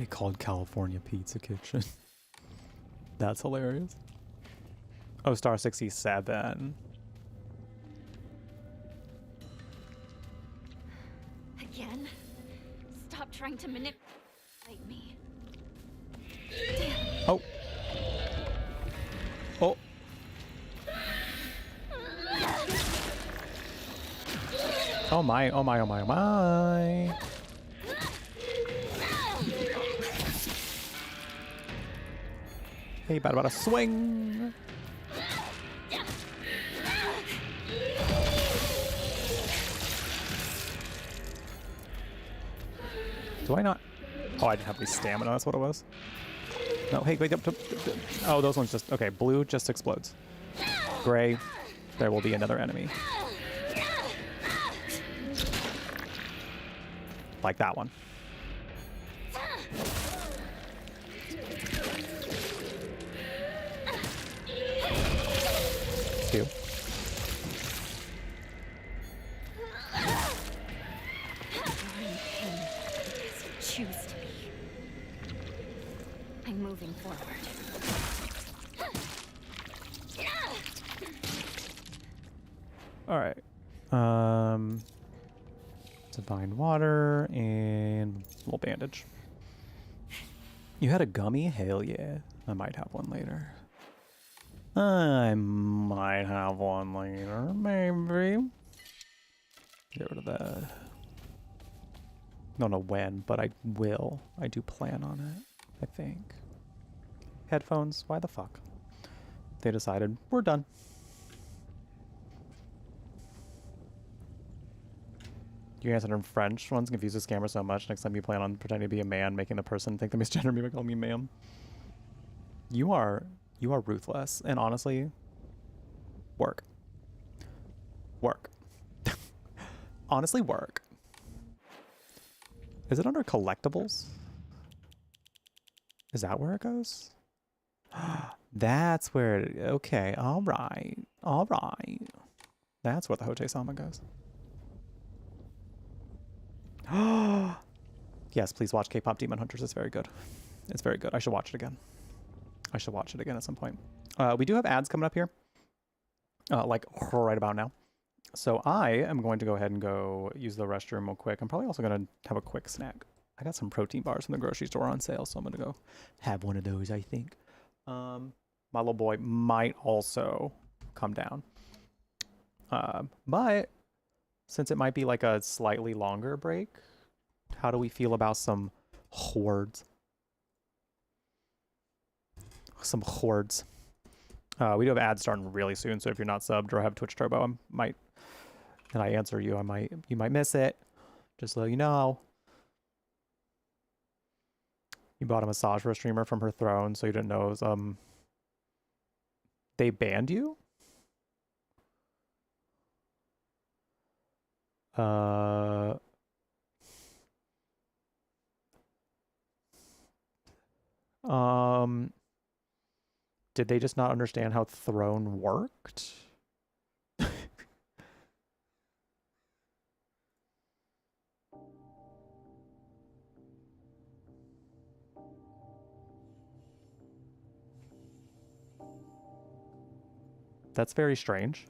They called California Pizza Kitchen. That's hilarious. Oh, star 67. Again? Stop trying to manipulate me. Oh. Oh. Oh my, oh my, oh my, oh my. Hey, bada swing. Do I not? Oh, I didn't have any stamina, that's what it was. No, hey, wake up. Oh, those ones just, okay, blue just explodes. Gray, there will be another enemy. Like that one. Two. Choose to be. I'm moving forward. All right. Divine water and a little bandage. You had a gummy? Hell yeah. I might have one later. I might have one later, maybe. Get rid of that. Don't know when, but I will. I do plan on it, I think. Headphones? Why the fuck? They decided, we're done. You answered in French. One's confused the scammer so much. Next time you plan on pretending to be a man, making the person think they misgender me by calling me ma'am. You are ruthless. And honestly, work. Work. Honestly, work. Is it under collectibles? Is that where it goes? That's where it, okay, all right. All right. That's where the Hote-sama goes. Yes, please watch K-pop Demon Hunters. It's very good. It's very good. I should watch it again. I should watch it again at some point. We do have ads coming up here. Like right about now. So I am going to go ahead and go use the restroom real quick. I'm probably also going to have a quick snack. I got some protein bars from the grocery store on sale, so I'm going to go have one of those, I think. My little boy might also come down. But since it might be like a slightly longer break, how do we feel about some hordes? Some hordes. We do have ads starting really soon, so if you're not subbed or have Twitch Turbo, and I answer you, you might miss it. Just so you know. You bought a massage for a streamer from her throne, so you didn't know it was, they banned you? Did they just not understand how throne worked? That's very strange.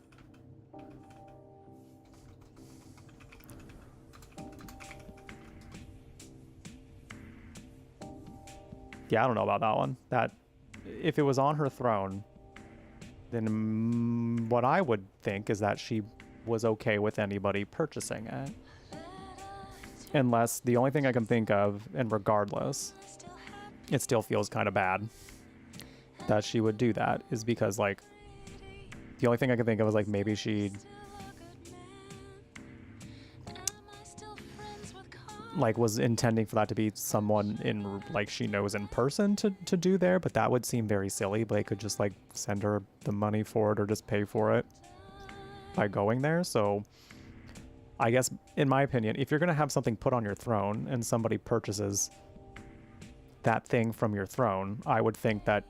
Yeah, I don't know about that one. That if it was on her throne, then what I would think is that she was okay with anybody purchasing it. Unless the only thing I can think of, and regardless, it still feels kind of bad that she would do that, is because like the only thing I can think of is like maybe she like was intending for that to be someone in like she knows in person to do there, but that would seem very silly. But they could just like send her the money for it or just pay for it by going there. So I guess in my opinion, if you're gonna have something put on your throne and somebody purchases that thing from your throne, I would think that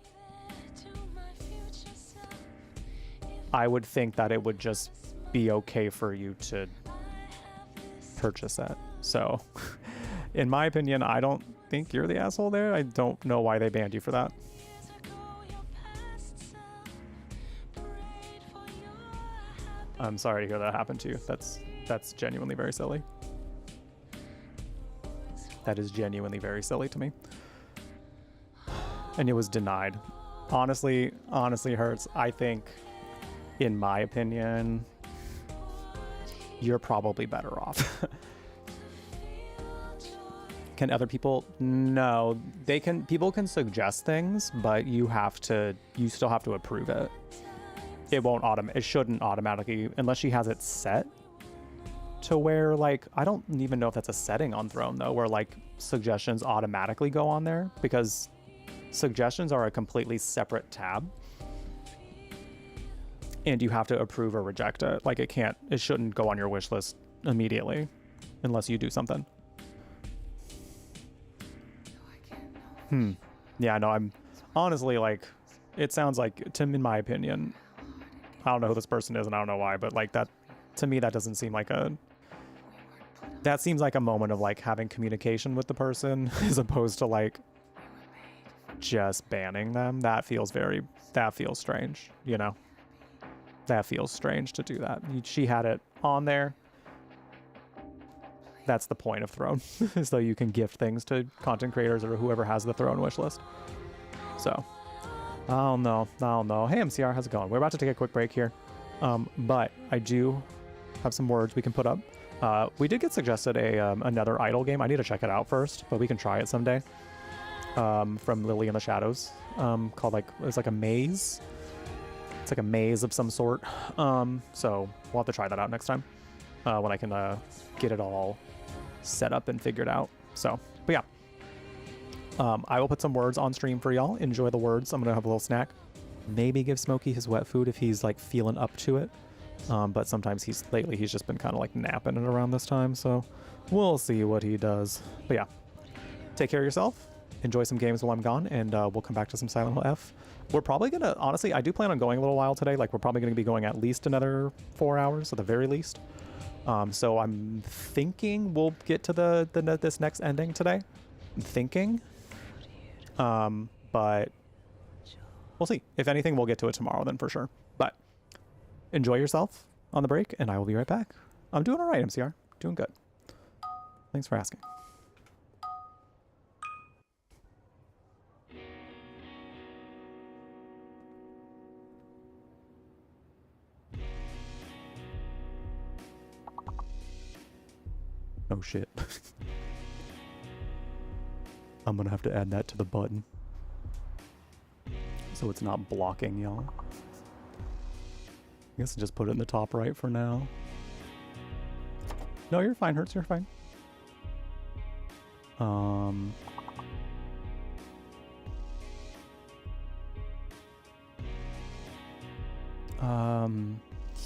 it would just be okay for you to purchase that. So in my opinion, I don't think you're the asshole there. I don't know why they banned you for that. I'm sorry to hear that happened to you. That's genuinely very silly. That is genuinely very silly to me. And it was denied. Honestly hurts. I think, in my opinion, you're probably better off. Can other people? No, they can. People can suggest things, but you still have to approve it. It shouldn't automatically, unless she has it set to where, like, I don't even know if that's a setting on Throne though, where like suggestions automatically go on there, because suggestions are a completely separate tab and you have to approve or reject it. Like it shouldn't go on your wish list immediately unless you do something. Yeah, no, I'm honestly, like, it sounds like, in my opinion, I don't know who this person is and I don't know why, but like that, to me, that doesn't seem like that seems like a moment of like having communication with the person as opposed to like just banning them. That feels strange, you know? That feels strange to do that. She had it on there. That's the point of Throne, is so you can gift things to content creators or whoever has the Throne wish list. So, I don't know. Hey, MCR, how's it going? We're about to take a quick break here, but I do have some words we can put up. We did get suggested another idle game. I need to check it out first, but we can try it someday. From Lily in the Shadows, called it's like a maze. It's like a maze of some sort. So we'll have to try that out next time when I can get it all set up and figured out. So, but yeah. I will put some words on stream for y'all. Enjoy the words. I'm gonna have a little snack. Maybe give Smokey his wet food if he's like feeling up to it. But sometimes lately he's just been kind of like napping it around this time. So we'll see what he does. But yeah, take care of yourself. Enjoy some games while I'm gone, and we'll come back to some Silent Hill F. We're probably gonna, honestly, I do plan on going a little while today. Like we're probably gonna be going at least another 4 hours at the very least. So I'm thinking we'll get to this next ending today. I'm thinking. But we'll see. If anything, we'll get to it tomorrow then for sure. But enjoy yourself on the break, and I will be right back. I'm doing all right, MCR. Doing good. Thanks for asking. Oh shit. I'm gonna have to add that to the button so it's not blocking y'all. I guess I'll just put it in the top right for now. No, you're fine, Hertz, you're fine.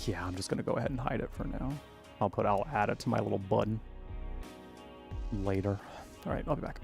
Yeah, I'm just gonna go ahead and hide it for now. I'll add it to my little button later. All right, I'll be back.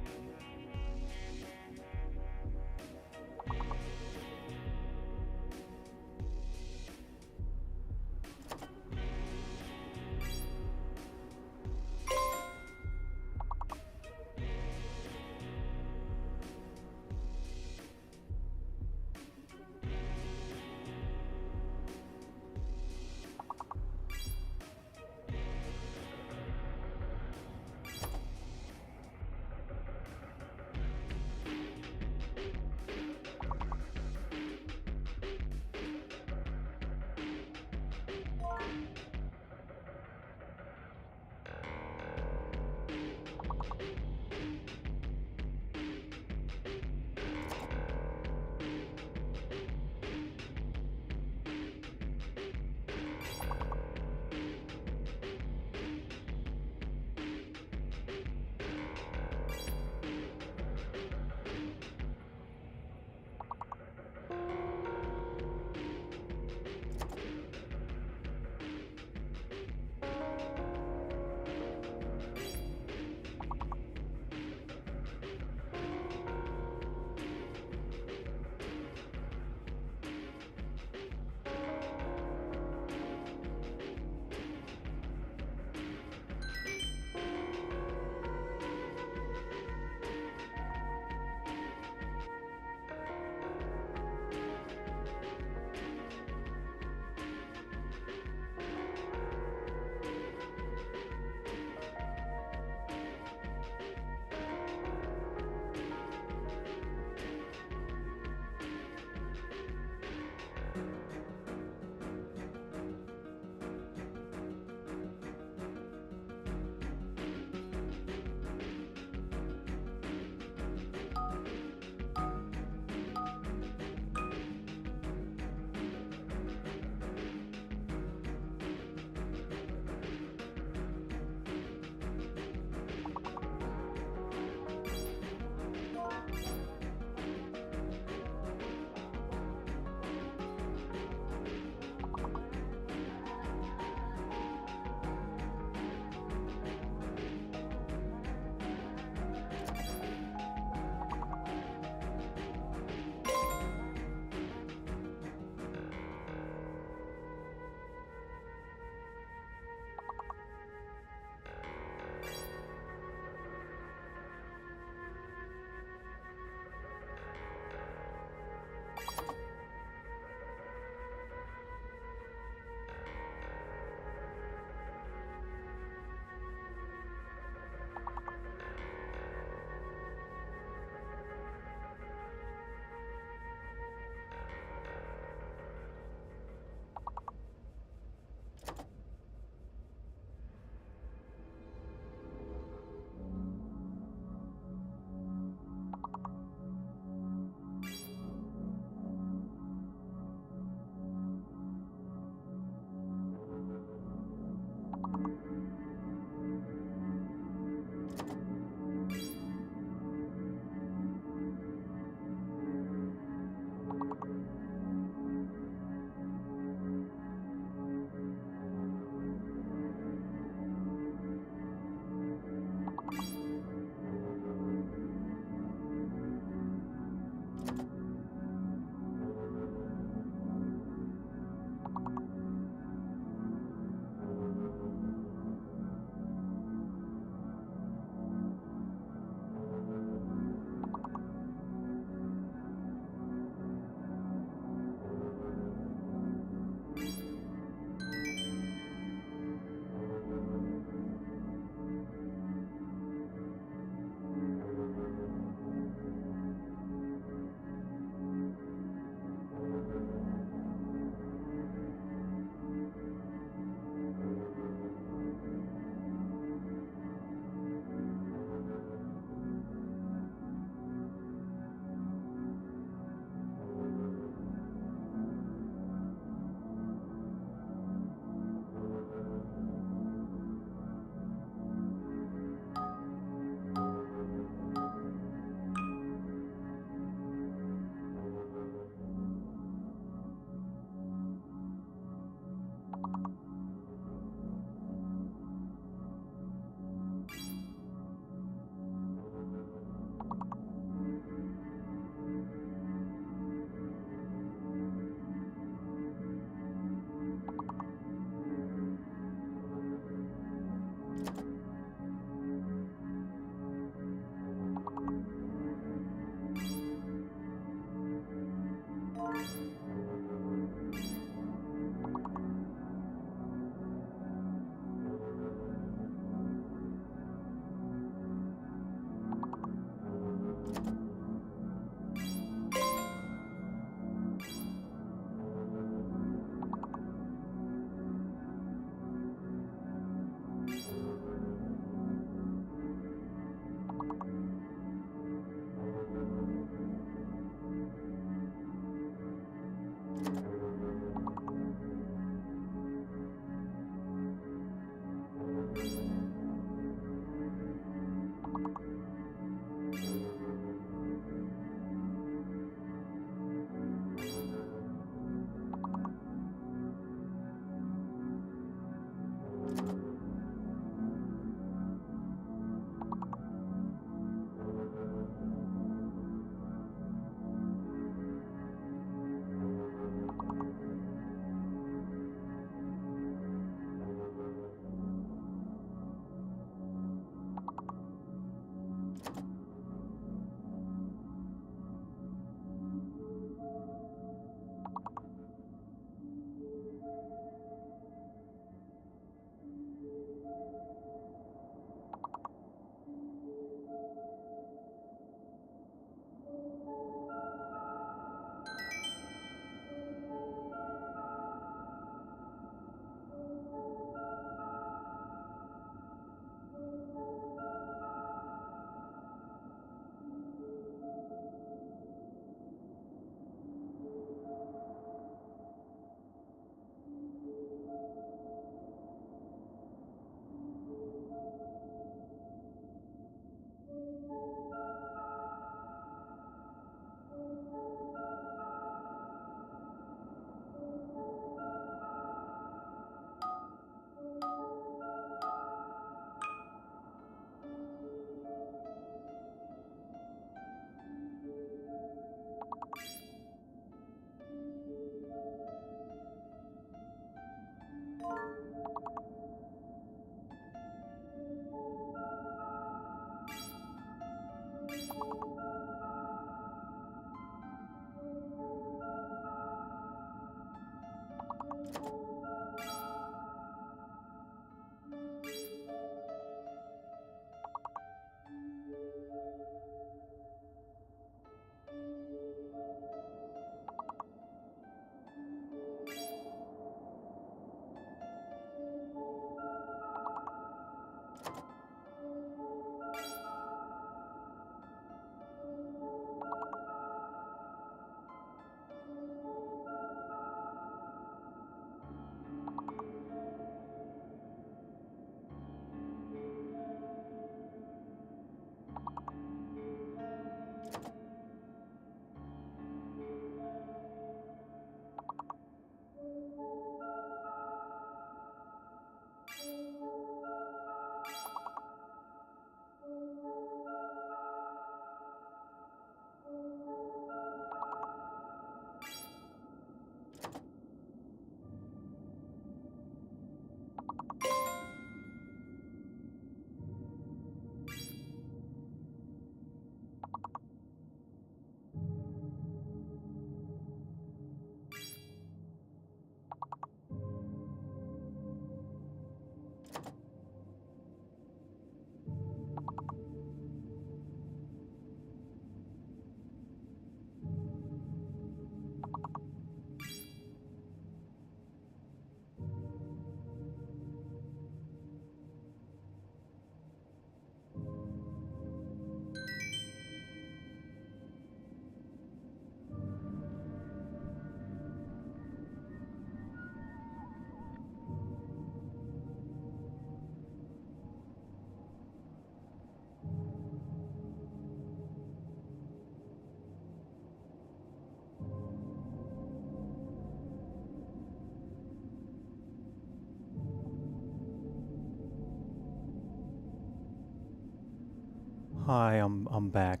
Hi, I'm back.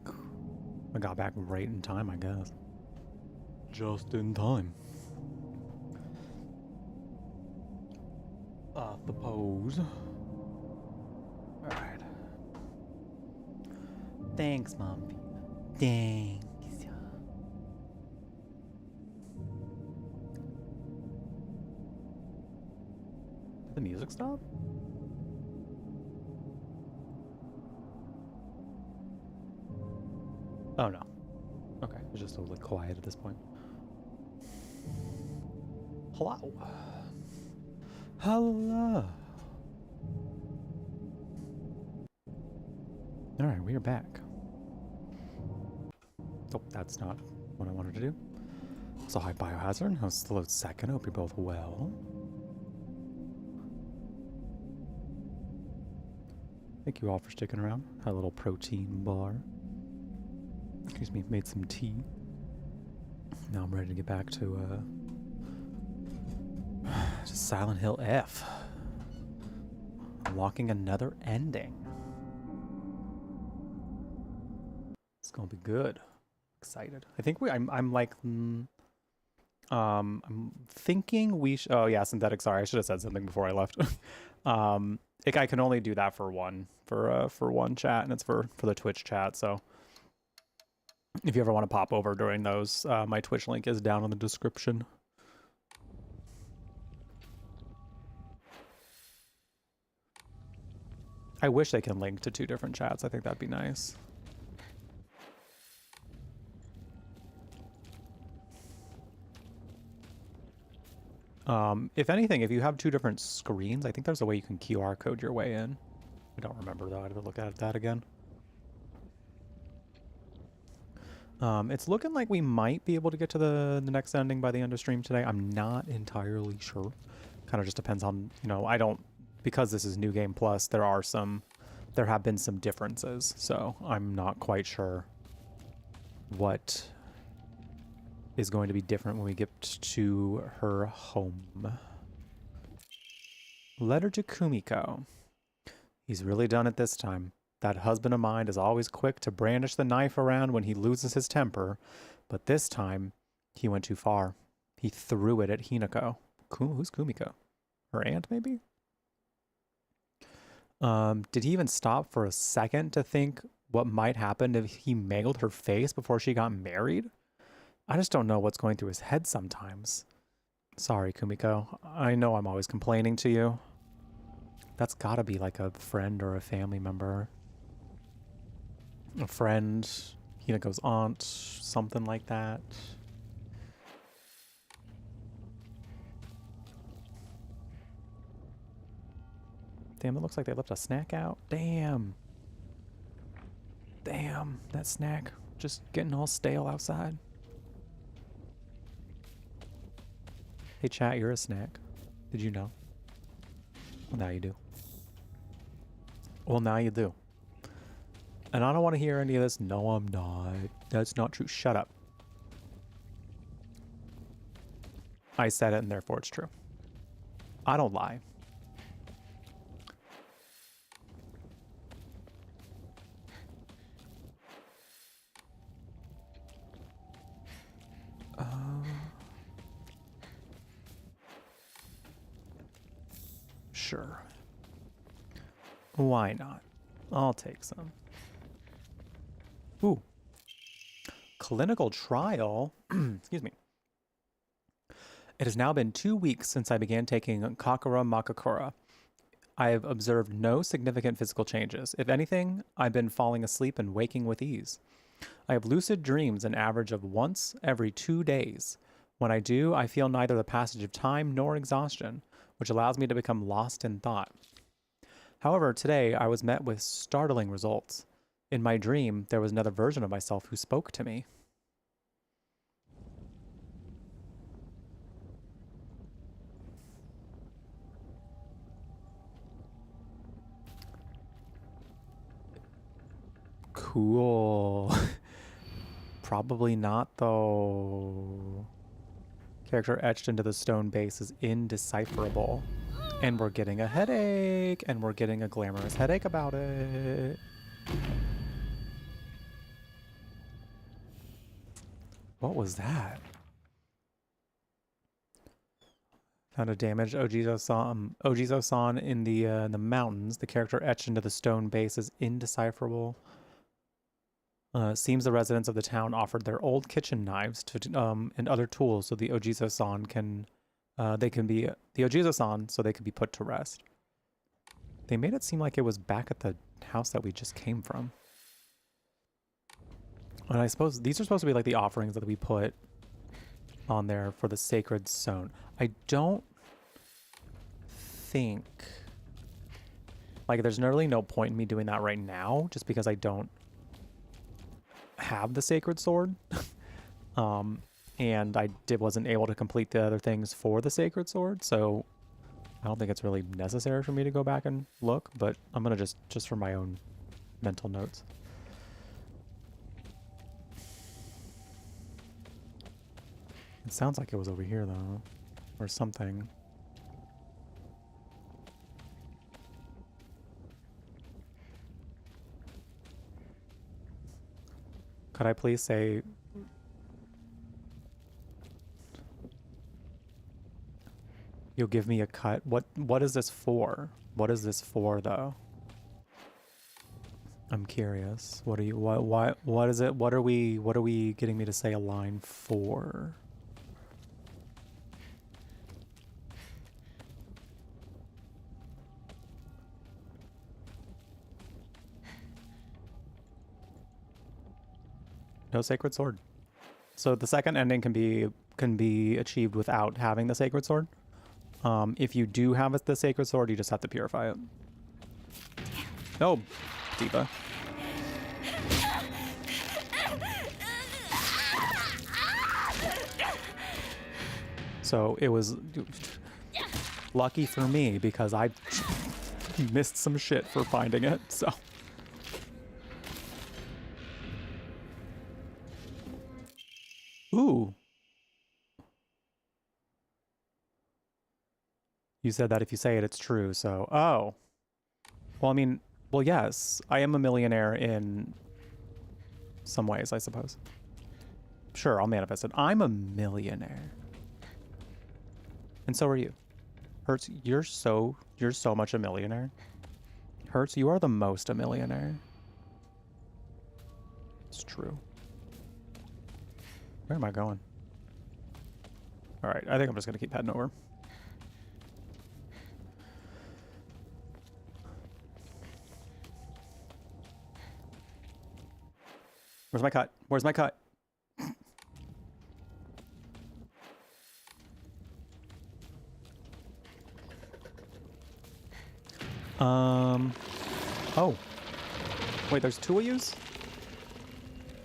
I got back right in time, I guess. Just in time. The pose. Alright. Thanks, Mom. Thanks. Did the music stop? Oh no. Okay, it's just totally quiet at this point. Hello. Hello. Alright, we are back. Oh, that's not what I wanted to do. So hi, Biohazard. Hello, second. Hope you're both well. Thank you all for sticking around. Had a little protein bar. Excuse me, made some tea. Now I'm ready to get back to Silent Hill F. Unlocking another ending. It's gonna be good. Excited. I think I'm like I'm thinking we oh yeah, synthetic, sorry, I should have said something before I left. I can only do that for one chat, and it's for the Twitch chat, so if you ever want to pop over during those, my Twitch link is down in the description. I wish they can link to 2 different chats. I think that'd be nice. If anything, if you have 2 different screens, I think there's a way you can QR code your way in. I don't remember though. I have to look at that again. It's looking like we might be able to get to the next ending by the end of stream today. I'm not entirely sure. Kind of just depends on, you know, because this is New Game Plus, there have been some differences, so I'm not quite sure what is going to be different when we get to her home. Letter to Kumiko. He's really done it this time. That husband of mine is always quick to brandish the knife around when he loses his temper, but this time he went too far. He threw it at Hinako. Who's Kumiko? Her aunt, maybe? Did he even stop for a second to think what might happen if he mangled her face before she got married? I just don't know what's going through his head sometimes. Sorry, Kumiko. I know I'm always complaining to you. That's gotta be like a friend or a family member. A friend, Hinako's aunt, something like that. Damn, it looks like they left a snack out. Damn. Damn, that snack just getting all stale outside. Hey chat, you're a snack. Did you know? Well, now you do. Well, now you do. And I don't want to hear any of this. No, I'm not. That's not true. Shut up. I said it and therefore it's true. I don't lie. Sure. Why not? I'll take some. Ooh. Clinical trial? Excuse me. It has now been 2 weeks since I began taking Kakura Makakura. I have observed no significant physical changes. If anything, I've been falling asleep and waking with ease. I have lucid dreams an average of once every 2 days. When I do, I feel neither the passage of time nor exhaustion, which allows me to become lost in thought. However, today I was met with startling results. In my dream, there was another version of myself who spoke to me. Cool. Probably not, though. Character etched into the stone base is indecipherable. And we're getting a headache. And we're getting a glamorous headache about it. What was that? Found a damaged Ojizo-san in the mountains. The character etched into the stone base is indecipherable. Seems the residents of the town offered their old kitchen knives and other tools so the Ojizo-san can the Ojizo-san so they could be put to rest. They made it seem like it was back at the house that we just came from. And I suppose these are supposed to be like the offerings that we put on there for the sacred zone. I don't think, like, there's really no point in me doing that right now, just because I don't have the sacred sword. And I wasn't able to complete the other things for the sacred sword, so I don't think it's really necessary for me to go back and look, but I'm gonna just for my own mental notes. It sounds like it was over here though, or something. Could I please say you'll give me a cut? What is this for? What is this for though? I'm curious. What is it? What are we getting me to say a line for? No sacred sword. So the second ending can be achieved without having the sacred sword. If you do have the sacred sword, you just have to purify it. Oh, Diva. So it was lucky for me because I missed some shit for finding it, so. Ooh. You said that if you say it, it's true, so... Oh. Well, I mean... Well, yes. I am a millionaire in... some ways, I suppose. Sure, I'll manifest it. I'm a millionaire. And so are you. Hertz, you're so much a millionaire. Hertz, you are the most a millionaire. It's true. Where am I going? Alright, I think I'm just going to keep heading over. Where's my cut? Where's my cut? Oh. Wait, there's two of yous?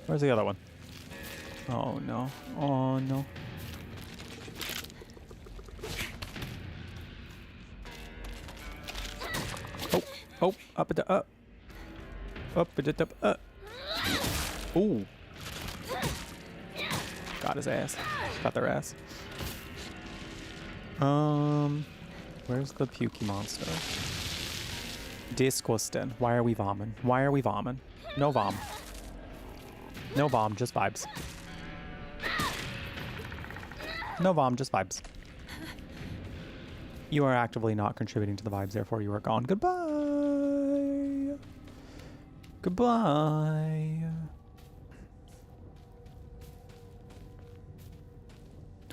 Where's the other one? Oh no. Oh no. Oh, oh, up and up. Up and up. Ooh. Got his ass. Got their ass. Where's the pukey monster? Disgusting. Why are we vomiting? Why are we vomiting? No vom. No vom, just vibes. No vom, just vibes. You are actively not contributing to the vibes, therefore you are gone. Goodbye. Goodbye.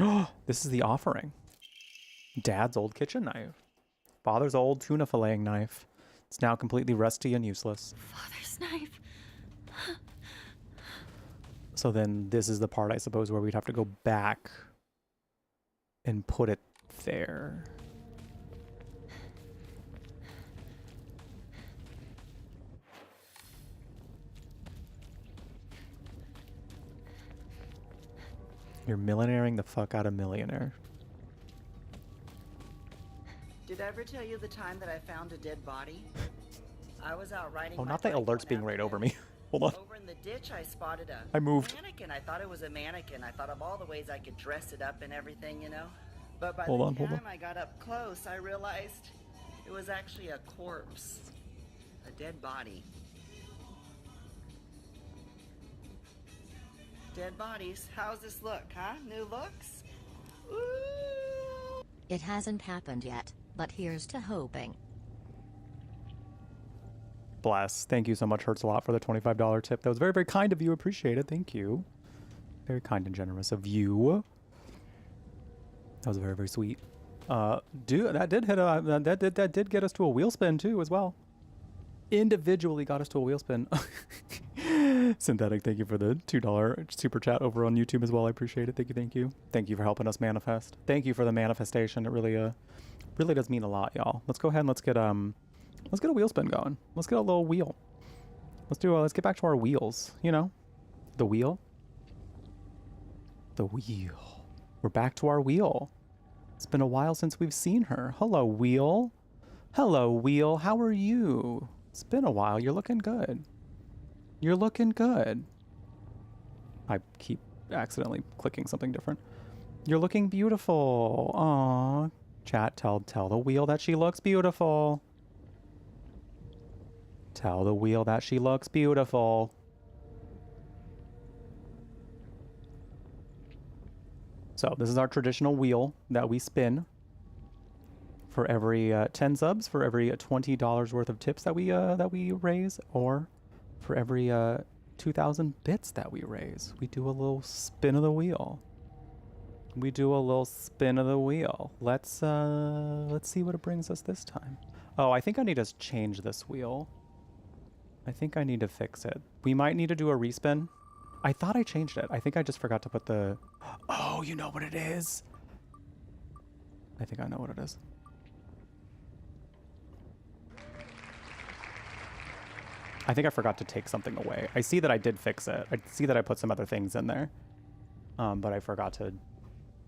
Oh, this is the offering. Dad's old kitchen knife. Father's old tuna filleting knife. It's now completely rusty and useless. Father's knife. So then this is the part, I suppose, where we'd have to go back and put it there. You're millionairing the fuck out of millionaire. Did I ever tell you the time that I found a dead body? I was out riding. Oh, not the alerts being right over me. Hold on. Over in the ditch, I spotted a I moved. mannequin. I thought it was a mannequin. I thought of all the ways I could dress it up and everything, you know. But by Hold the on, hold time on. I got up close, I realized it was actually a corpse, a dead body. Dead bodies. How's this look, huh? New looks? Ooh. It hasn't happened yet, but here's to hoping. Bless. Thank you so much. Hurts a lot for the $25 tip. That was very, very kind of you. Appreciate it. Thank you. Very kind and generous of you. That was very, very sweet. Dude, that did hit a that did get us to a wheel spin too as well. Individually got us to a wheel spin. Synthetic, thank you for the $2 super chat over on YouTube as well. I appreciate it. Thank you, thank you. Thank you for helping us manifest. Thank you for the manifestation. It really really does mean a lot, y'all. Let's go ahead and let's get a wheel spin going. Let's get a little wheel. Let's get back to our wheels, you know? The wheel. The wheel. We're back to our wheel. It's been a while since we've seen her. Hello, wheel. Hello, wheel. How are you? It's been a while. You're looking good. You're looking good. I keep accidentally clicking something different. You're looking beautiful. Aww. Chat, tell the wheel that she looks beautiful. Tell the wheel that she looks beautiful. So this is our traditional wheel that we spin for every 10 subs, for every $20 worth of tips that we raise, or for every 2,000 bits that we raise. We do a little spin of the wheel. We do a little spin of the wheel. Let's see what it brings us this time. Oh, I think I need to change this wheel. I think I need to fix it. We might need to do a respin. I thought I changed it. I think I just forgot to put the... Oh, you know what it is? I think I know what it is. I think I forgot to take something away. I see that I did fix it. I see that I put some other things in there. But I forgot to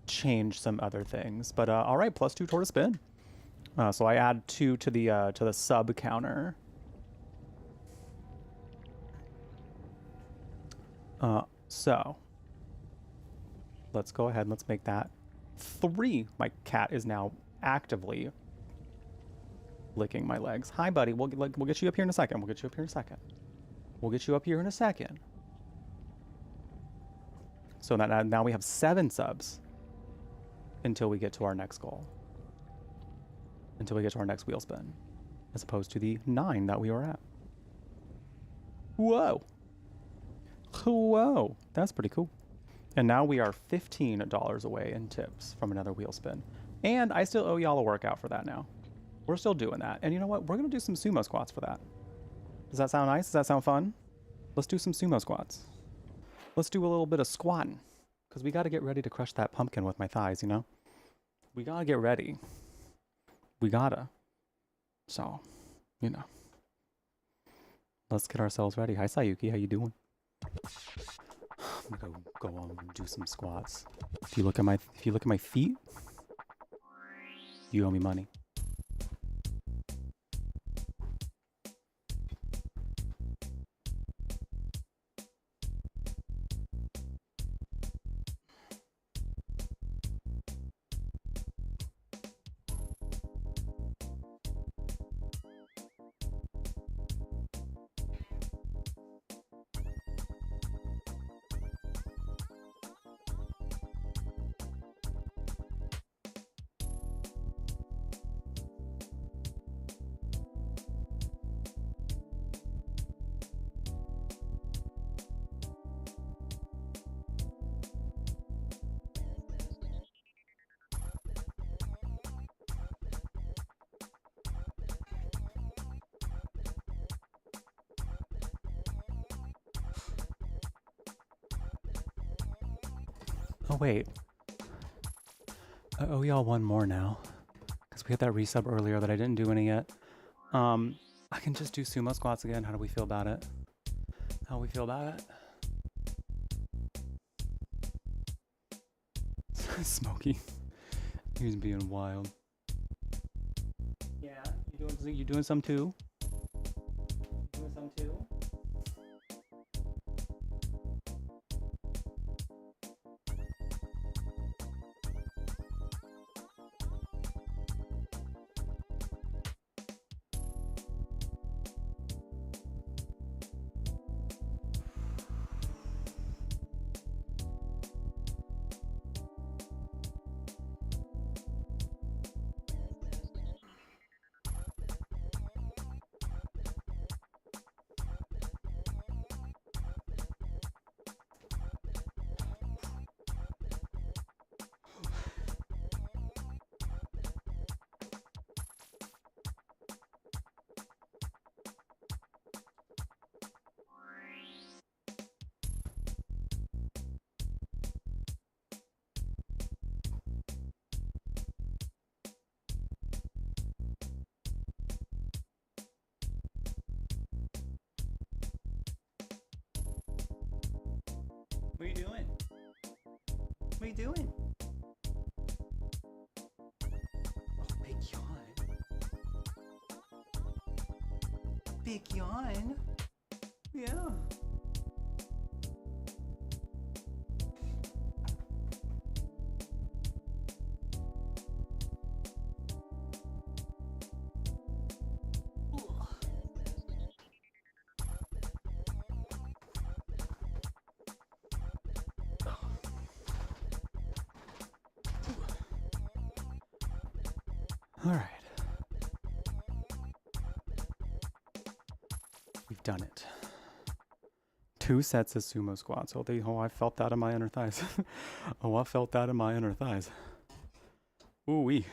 change some other things. But all right, +2 toward a spin. So I add 2 to the sub counter. So let's go ahead and let's make that 3. My cat is now actively licking my legs. Hi, buddy. We'll get you up here in a second. We'll get you up here in a second. We'll get you up here in a second. So that now we have 7 subs until we get to our next goal. Until we get to our next wheel spin, as opposed to the 9 that we were at. Whoa. Whoa, that's pretty cool. And now we are $15 away in tips from another wheel spin. And I still owe y'all a workout for that now. We're still doing that. And you know what? We're going to do some sumo squats for that. Does that sound nice? Does that sound fun? Let's do some sumo squats. Let's do a little bit of squatting. Because we got to get ready to crush that pumpkin with my thighs, you know? We got to get ready. We gotta. So, you know. Let's get ourselves ready. Hi, Sayuki. How you doing? I'm gonna go on and do some squats. If you look at my feet, you owe me money. Oh wait, I owe y'all one more now, because we had that resub earlier that I didn't do any yet. I can just do sumo squats again. How do we feel about it? How do we feel about it? Smokey, he's being wild. Yeah, you doing some too? Doing some too? What are you doing? Oh, big yawn. Big yawn. Yeah. All right. We've done it. 2 sets of sumo squats. Oh, I felt that in my inner thighs. Oh, I felt that in my inner thighs. Ooh-wee.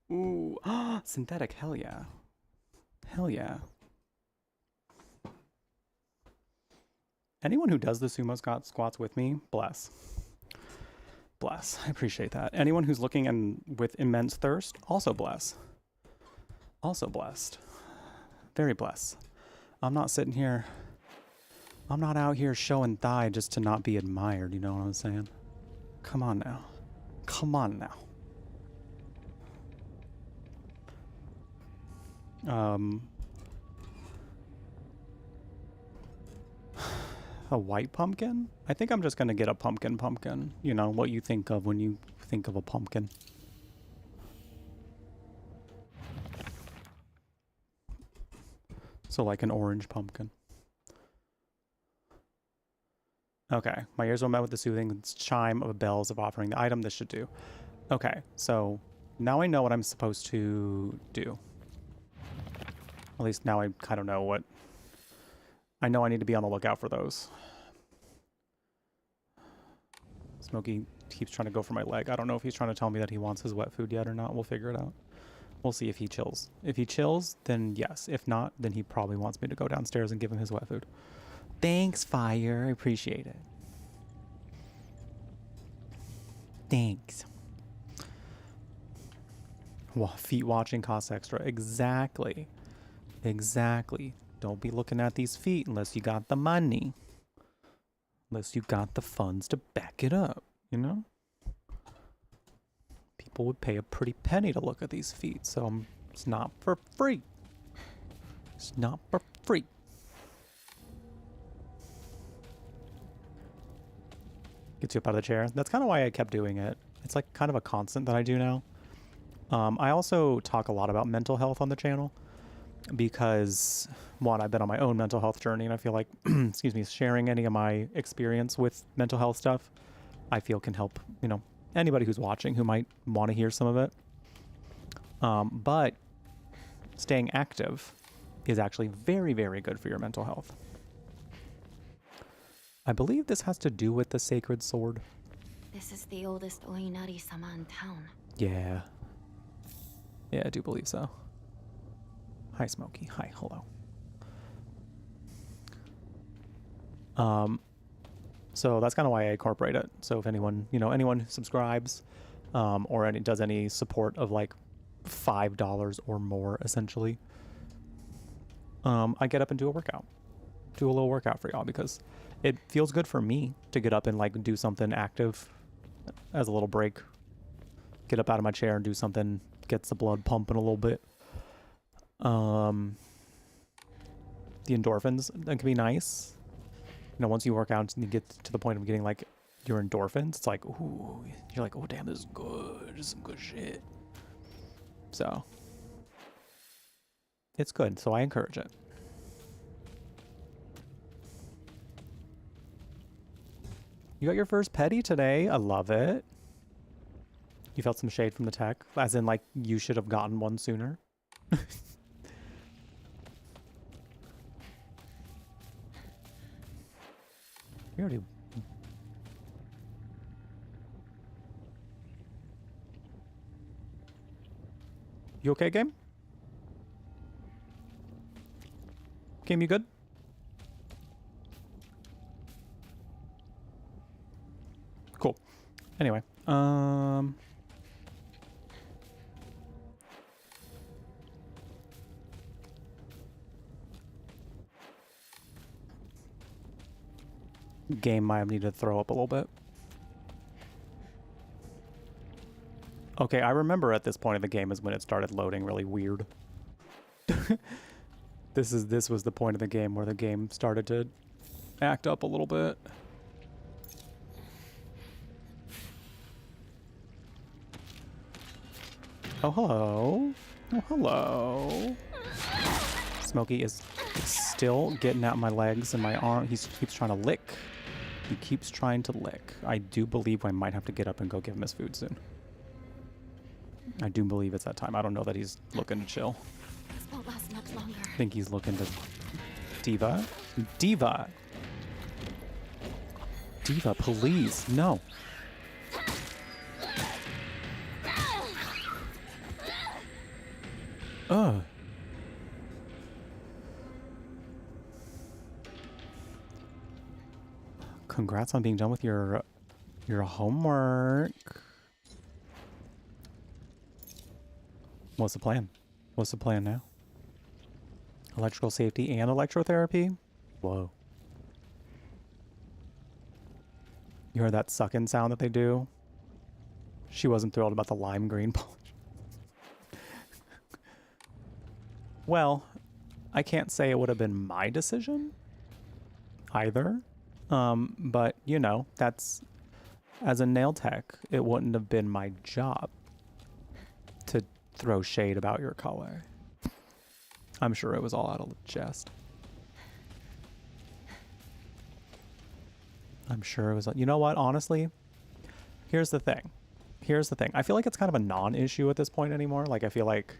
Ooh. Synthetic. Hell yeah. Hell yeah. Anyone who does the sumo squats with me, bless. Bless. I appreciate that. Anyone who's looking and with immense thirst, also bless. Also blessed. Very blessed. I'm not sitting here. I'm not out here showing thigh just to not be admired, you know what I'm saying? Come on now. Come on now. A white pumpkin? I think I'm just gonna get a pumpkin. You know, what you think of when you think of a pumpkin. So like an orange pumpkin. Okay, my ears were met with the soothing chime of bells of offering the item. This should do. Okay, so now I know what I'm supposed to do. At least now I kind of know what... I know I need to be on the lookout for those. Smokey keeps trying to go for my leg. I don't know if he's trying to tell me that he wants his wet food yet or not. We'll figure it out. We'll see if he chills. If he chills, then yes. If not, then he probably wants me to go downstairs and give him his wet food. Thanks, Fire. I appreciate it. Thanks. Well, feet watching costs extra. Exactly. Exactly. Don't be looking at these feet unless you got the money. Unless you got the funds to back it up, you know? People would pay a pretty penny to look at these feet, so it's not for free. It's not for free. Gets you up out of the chair. That's kind of why I kept doing it. It's like kind of a constant that I do now. I also talk a lot about mental health on the channel because, one, I've been on my own mental health journey, and I feel like, excuse me, sharing any of my experience with mental health stuff, I feel can help, you know, anybody who's watching who might want to hear some of it. But staying active is actually very, very good for your mental health. I believe this has to do with the sacred sword. This is the oldest Oinari-sama in town. Yeah. Yeah, I do believe so. Hi, Smokey. Hi, hello. So that's kind of why I incorporate it. So if anyone, you know, anyone who subscribes, or does any support of like $5 or more, essentially, I get up and do a workout. Do a little workout for y'all because it feels good for me to get up and like do something active as a little break. Get up out of my chair and do something, gets the blood pumping a little bit. The endorphins, that can be nice. You know, once you work out and you get to the point of getting like your endorphins, it's like, ooh, you're like, oh damn, this is good. This is some good shit. So it's good. So I encourage it. You got your first petty today. I love it. You felt some shade from the tech, as in like you should have gotten one sooner. You already... You okay, game? Game, you good? Cool. Anyway, game might have needed to throw up a little bit. Okay, I remember at this point of the game is when it started loading really weird. This was the point of the game where the game started to act up a little bit. Oh, hello. Oh, hello. Smokey is still getting at my legs and my arm. He keeps trying to lick. He keeps trying to lick. I do believe I might have to get up and go give him his food soon. I do believe it's that time. I don't know that he's looking to chill. This won't last much longer. I think he's looking to... Diva? Diva! Diva, please. No. Ugh. Congrats on being done with your homework. What's the plan? What's the plan now? Electrical safety and electrotherapy? Whoa. You heard that sucking sound that they do? She wasn't thrilled about the lime green polish. Well, I can't say it would have been my decision either. But, you know, that's... As a nail tech, it wouldn't have been my job to throw shade about your color. I'm sure it was all out of jest. I'm sure it was... You know what? Honestly, here's the thing. Here's the thing. I feel like it's kind of a non-issue at this point anymore. Like, I feel like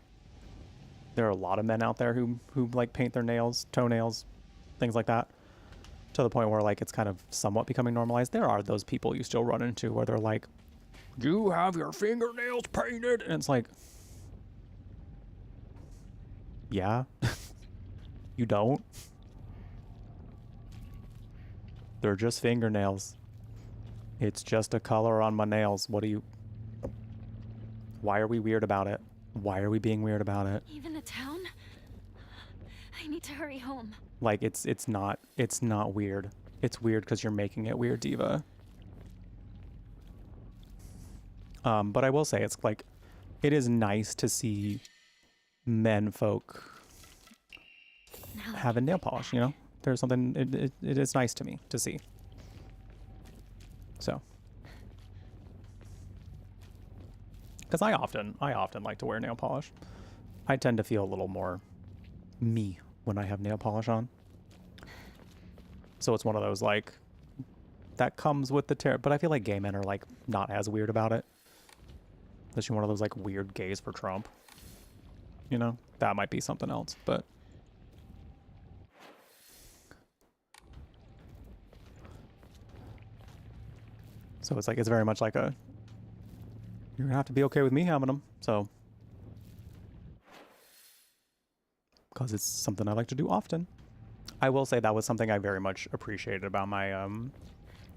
there are a lot of men out there who like paint their nails, toenails, things like that, to the point where like it's kind of somewhat becoming normalized. There are those people you still run into where they're like, you have your fingernails painted, and it's like, yeah. You don't. They're just fingernails. It's just a color on my nails. What do you... Why are we weird about it? Why are we being weird about it? Even the town? I need to hurry home. Like, it's not weird. It's weird because you're making it weird, Diva. But I will say, it's like, it is nice to see men folk having nail polish, you know? There's something, it is nice to me to see. So. Because I often like to wear nail polish. I tend to feel a little more me when I have nail polish on. So it's one of those, like, that comes with the but I feel like gay men are, like, not as weird about it. Unless you're one of those, like, weird gays for Trump. You know? That might be something else, but... So it's like, it's very much like a... You're gonna have to be okay with me having them, so... Because it's something I like to do often. I will say that was something I very much appreciated about my,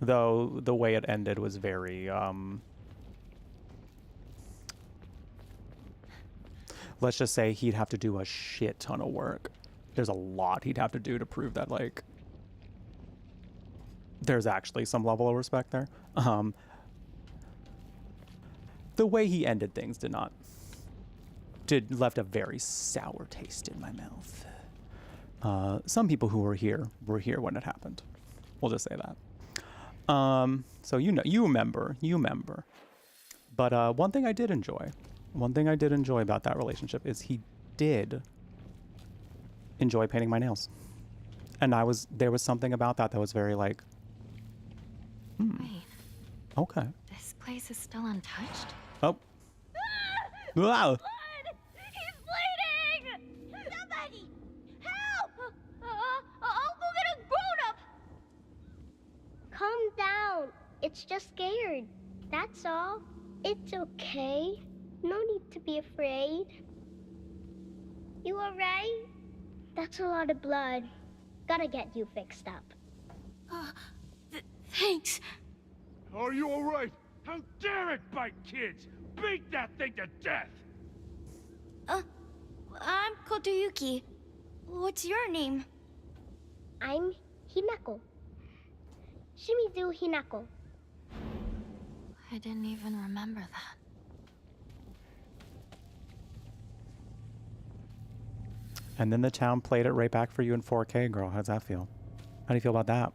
though the way it ended was very, let's just say he'd have to do a shit ton of work. There's a lot he'd have to do to prove that, like, there's actually some level of respect there. The way he ended things left a very sour taste in my mouth. Some people who were here when it happened. We'll just say that. So you remember. But one thing I did enjoy about that relationship is he did enjoy painting my nails, and there was something about that was very like, Wait. Okay. This place is still untouched? Oh. Wow. He's bleeding! Somebody! Help! I'll go get a grown-up! Calm down. It's just scared. That's all. It's okay. No need to be afraid. You alright? That's a lot of blood. Gotta get you fixed up. Thanks. Are you all right? How dare it bite kids? Beat that thing to death! I'm Kotoyuki. What's your name? I'm Hinako. Shimizu Hinako. I didn't even remember that. And then the town played it right back for you in 4K, girl. How does that feel? How do you feel about that?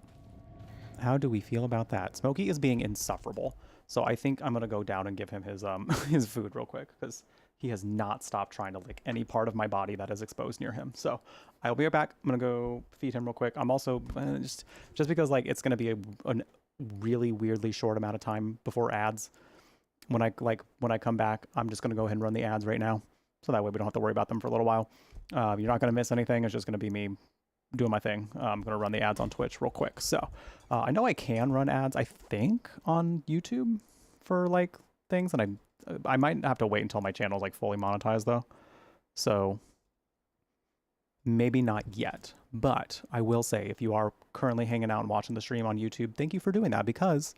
How do we feel about that? Smokey is being insufferable. So I think I'm gonna go down and give him his his food real quick because he has not stopped trying to lick any part of my body that is exposed near him. So I'll be right back. I'm gonna go feed him real quick. I'm also just because like it's gonna be a really weirdly short amount of time before ads. When I come back, I'm just gonna go ahead and run the ads right now, so that way we don't have to worry about them for a little while. You're not gonna miss anything. It's just gonna be me doing my thing. I'm gonna run the ads on Twitch real quick. So I know I can run ads, I think, on YouTube for like things, and I might have to wait until my channel is like fully monetized though. So maybe not yet, but I will say if you are currently hanging out and watching the stream on YouTube, thank you for doing that, because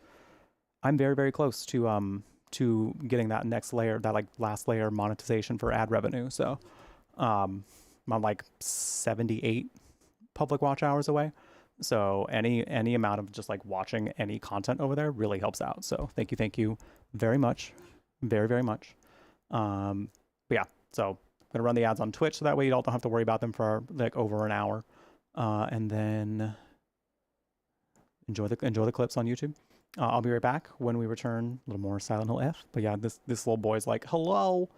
I'm very, very close to getting that next layer, that like last layer monetization for ad revenue. So I'm like 78 public watch hours away. So any amount of just like watching any content over there really helps out. So thank you very much. Very, very much. But yeah, so I'm gonna run the ads on Twitch so that way you don't have to worry about them for like over an hour. And then enjoy the clips on YouTube. I'll be right back when we return. A little more Silent Hill F. But yeah, this little boy's like, hello,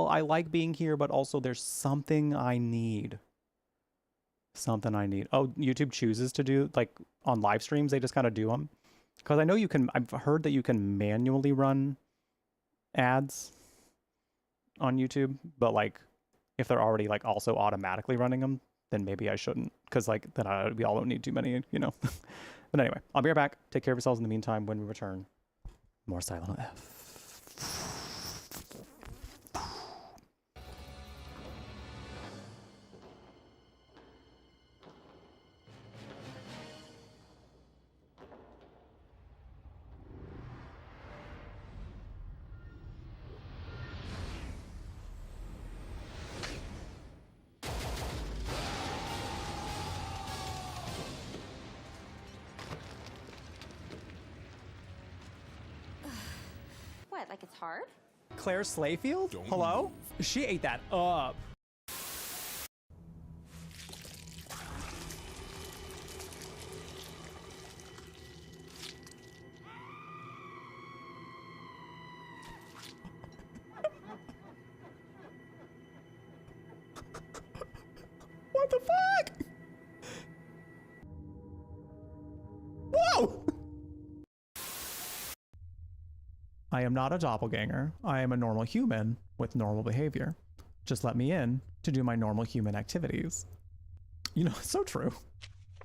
I like being here, but also there's something I need. Oh, YouTube chooses to do, like, on live streams, they just kind of do them. Because I know you can, I've heard that you can manually run ads on YouTube, but, like, if they're already, like, also automatically running them, then maybe I shouldn't. Because, like, then we all don't need too many, you know. But anyway, I'll be right back. Take care of yourselves in the meantime. When we return, more Silent F. What, like it's hard? Claire Slayfield? Hello? She ate that up. What the fuck? Whoa! I am not a doppelganger. I am a normal human with normal behavior. Just let me in to do my normal human activities. You know, it's so true.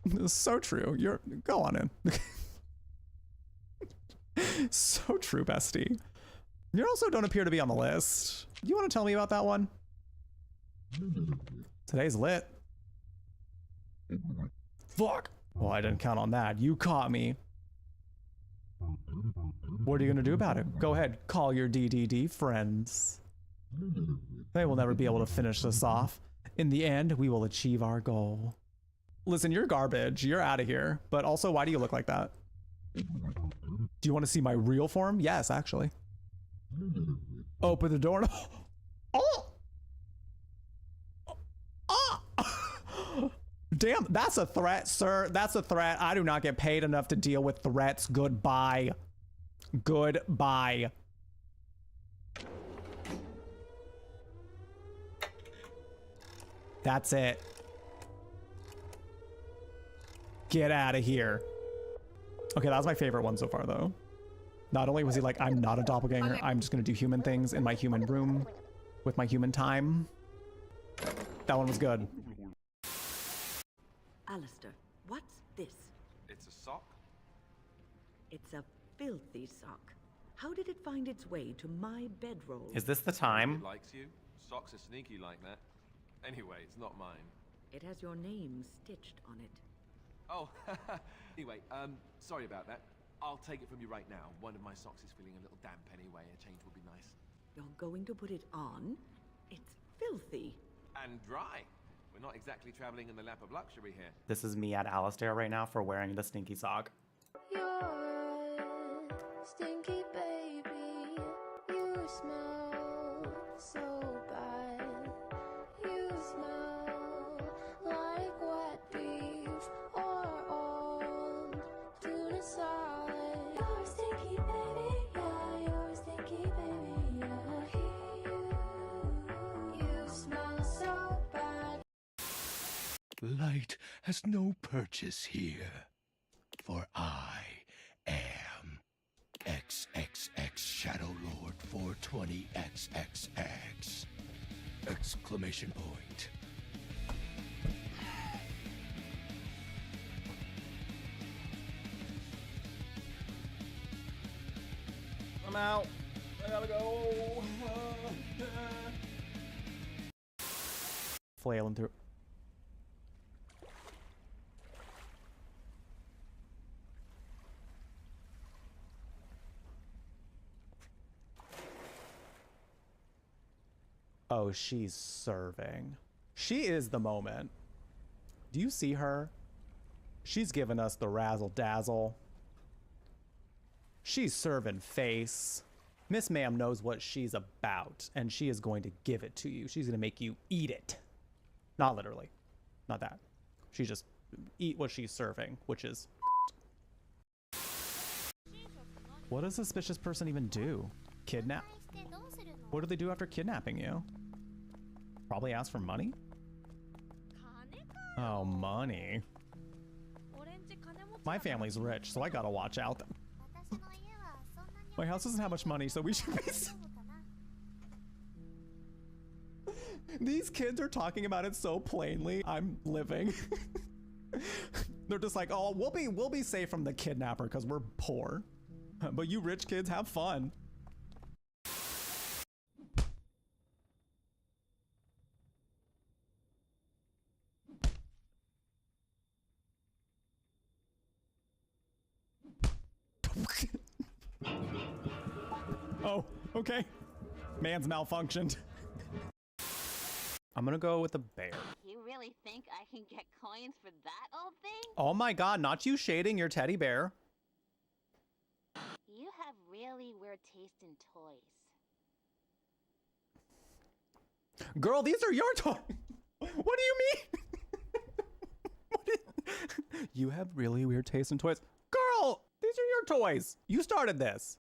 It's so true. Go on in. So true, bestie. You also don't appear to be on the list. You want to tell me about that one? Today's lit. Fuck. Well, I didn't count on that. You caught me. What are you gonna do about it? Go ahead, call your DDD friends. They will never be able to finish this off. In the end, we will achieve our goal. Listen, you're garbage. You're out of here. But also, why do you look like that? Do you want to see my real form? Yes, actually. Open the door. Oh! Oh! Damn, that's a threat, sir. That's a threat. I do not get paid enough to deal with threats. Goodbye. Goodbye. That's it. Get out of here. Okay, that was my favorite one so far, though. Not only was he like, I'm not a doppelganger, I'm just gonna do human things in my human room with my human time. That one was good. Alistair, what's this? It's a sock? It's a filthy sock. How did it find its way to my bedroll? Is this the time? It likes you. Socks are sneaky like that. Anyway, it's not mine. It has your name stitched on it. Oh, anyway, sorry about that. I'll take it from you right now. One of my socks is feeling a little damp anyway. A change would be nice. You're going to put it on? It's filthy. And dry. We're not exactly traveling in the lap of luxury here. This is me at Alistair right now for wearing the stinky sock. You're stinky baby. You smell so bad. You smell Light has no purchase here, for I am XXX Shadow Lord 420XXX! Exclamation point. I'm out. I gotta go. Flailing through. Oh, she's serving. She is the moment. Do you see her? She's giving us the razzle dazzle. She's serving face. Miss Ma'am knows what she's about, and she is going to give it to you. She's going to make you eat it. Not literally. Not that. She just eat what she's serving, which is... What does a suspicious person even do? Kidnap? What do they do after kidnapping you? Probably ask for money? Oh, money. My family's rich, so I gotta watch out. My house doesn't have much money, so we should be... These kids are talking about it so plainly. I'm living. They're just like, oh, we'll be safe from the kidnapper because we're poor. But you rich kids have fun. Oh, okay. Man's malfunctioned. I'm gonna go with the bear. You really think I can get coins for that old thing? Oh my god, not you shading your teddy bear. You have really weird taste in toys. Girl, these are your toys. What do you mean? You have really weird taste in toys. Girl, these are your toys. You started this.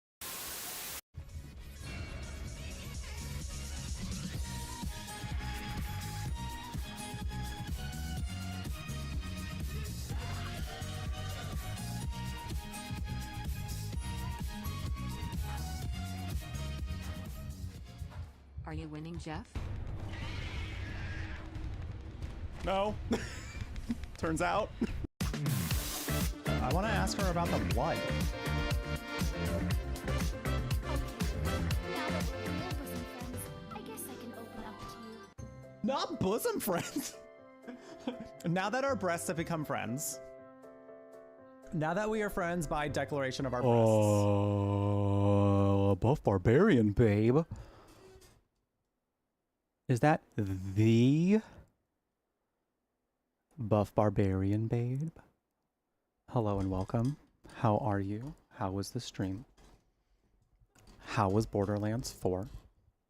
Are you winning, Jeff? No. Turns out. I want to ask her about the blood. I guess I can open up to you. Not bosom friends. Now that our breasts have become friends. Now that we are friends by declaration of our breasts. Buff barbarian, babe. Is that the Buff Barbarian, babe? Hello and welcome. How are you? How was the stream? How was Borderlands 4?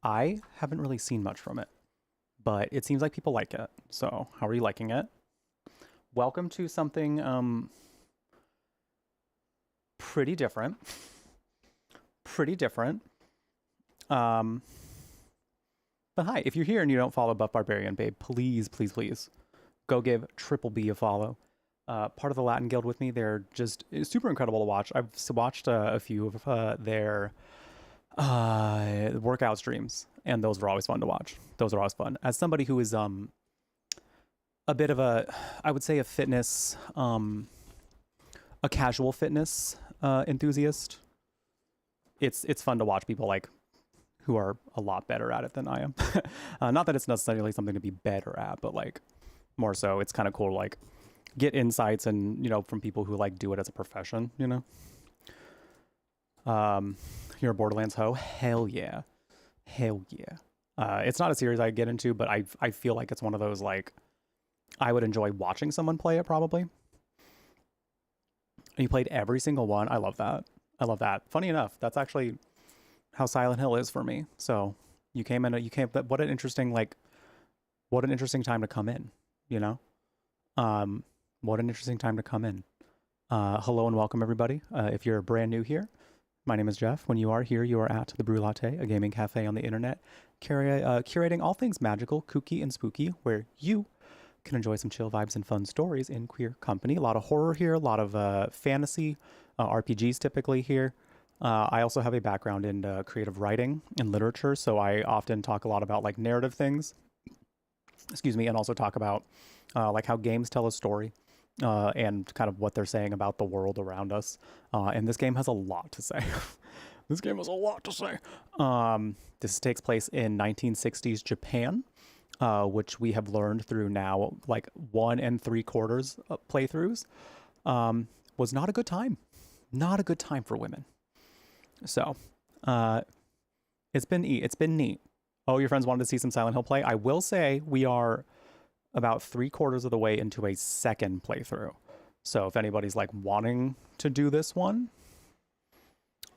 I haven't really seen much from it, but it seems like people like it. So, how are you liking it? Welcome to something pretty different. Pretty different. But hi, if you're here and you don't follow Buff Barbarian, babe, please, please, please go give Triple B a follow. Part of the Latin Guild with me. They're just super incredible to watch. I've watched a few of their workout streams, and those were always fun to watch. Those are always fun. As somebody who is a bit of a, I would say a fitness, a casual fitness enthusiast, it's fun to watch people like who are a lot better at it than I am. Not that it's necessarily something to be better at, but like more so it's kind of cool to like get insights and, you know, from people who like do it as a profession, you know? You're a Borderlands hoe? Hell yeah. Hell yeah. It's not a series I get into, but I feel like it's one of those like, I would enjoy watching someone play it probably. And you played every single one. I love that. I love that. Funny enough, that's actually how Silent Hill is for me. So you came in, what an interesting time to come in, you know? What an interesting time to come in. Hello and welcome everybody. If you're brand new here, my name is Jeff. When you are here, you are at the Brew Latte, a gaming cafe on the internet, curating all things magical, kooky, and spooky, where you can enjoy some chill vibes and fun stories in queer company. A lot of horror here, a lot of fantasy, RPGs typically here. I also have a background in creative writing and literature, so I often talk a lot about like narrative things, excuse me, and also talk about like how games tell a story and kind of what they're saying about the world around us. And this game has a lot to say. This game has a lot to say. This takes place in 1960s Japan, which we have learned through now like 1 3/4 playthroughs, was not a good time. Not a good time for women. So, it's been neat. Oh, your friends wanted to see some Silent Hill play? I will say we are about 3/4 of the way into a second playthrough. So if anybody's like wanting to do this one,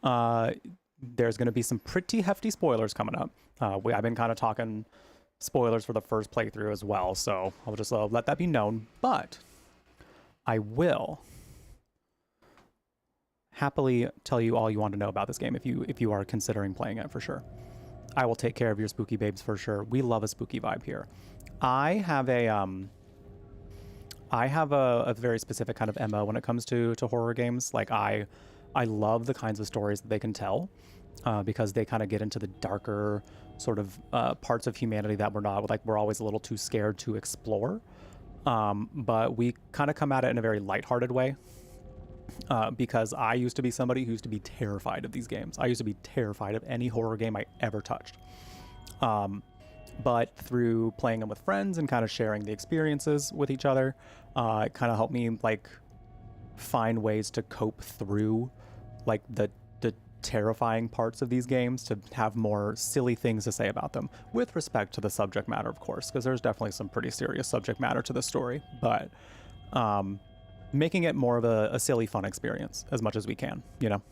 there's going to be some pretty hefty spoilers coming up. I've been kind of talking spoilers for the first playthrough as well, so I'll just let that be known. But I will happily tell you all you want to know about this game if you are considering playing it for sure. I will take care of your spooky babes for sure. We love a spooky vibe here. I have a very specific kind of MO when it comes to horror games. Like I love the kinds of stories that they can tell because they kind of get into the darker sort of parts of humanity that we're always a little too scared to explore. But we kind of come at it in a very lighthearted way. Because I used to be somebody who used to be terrified of these games. I used to be terrified of any horror game I ever touched. But through playing them with friends and kind of sharing the experiences with each other, it kind of helped me like find ways to cope through like the terrifying parts of these games, to have more silly things to say about them with respect to the subject matter, of course, because there's definitely some pretty serious subject matter to the story, but making it more of a silly, fun experience as much as we can, you know?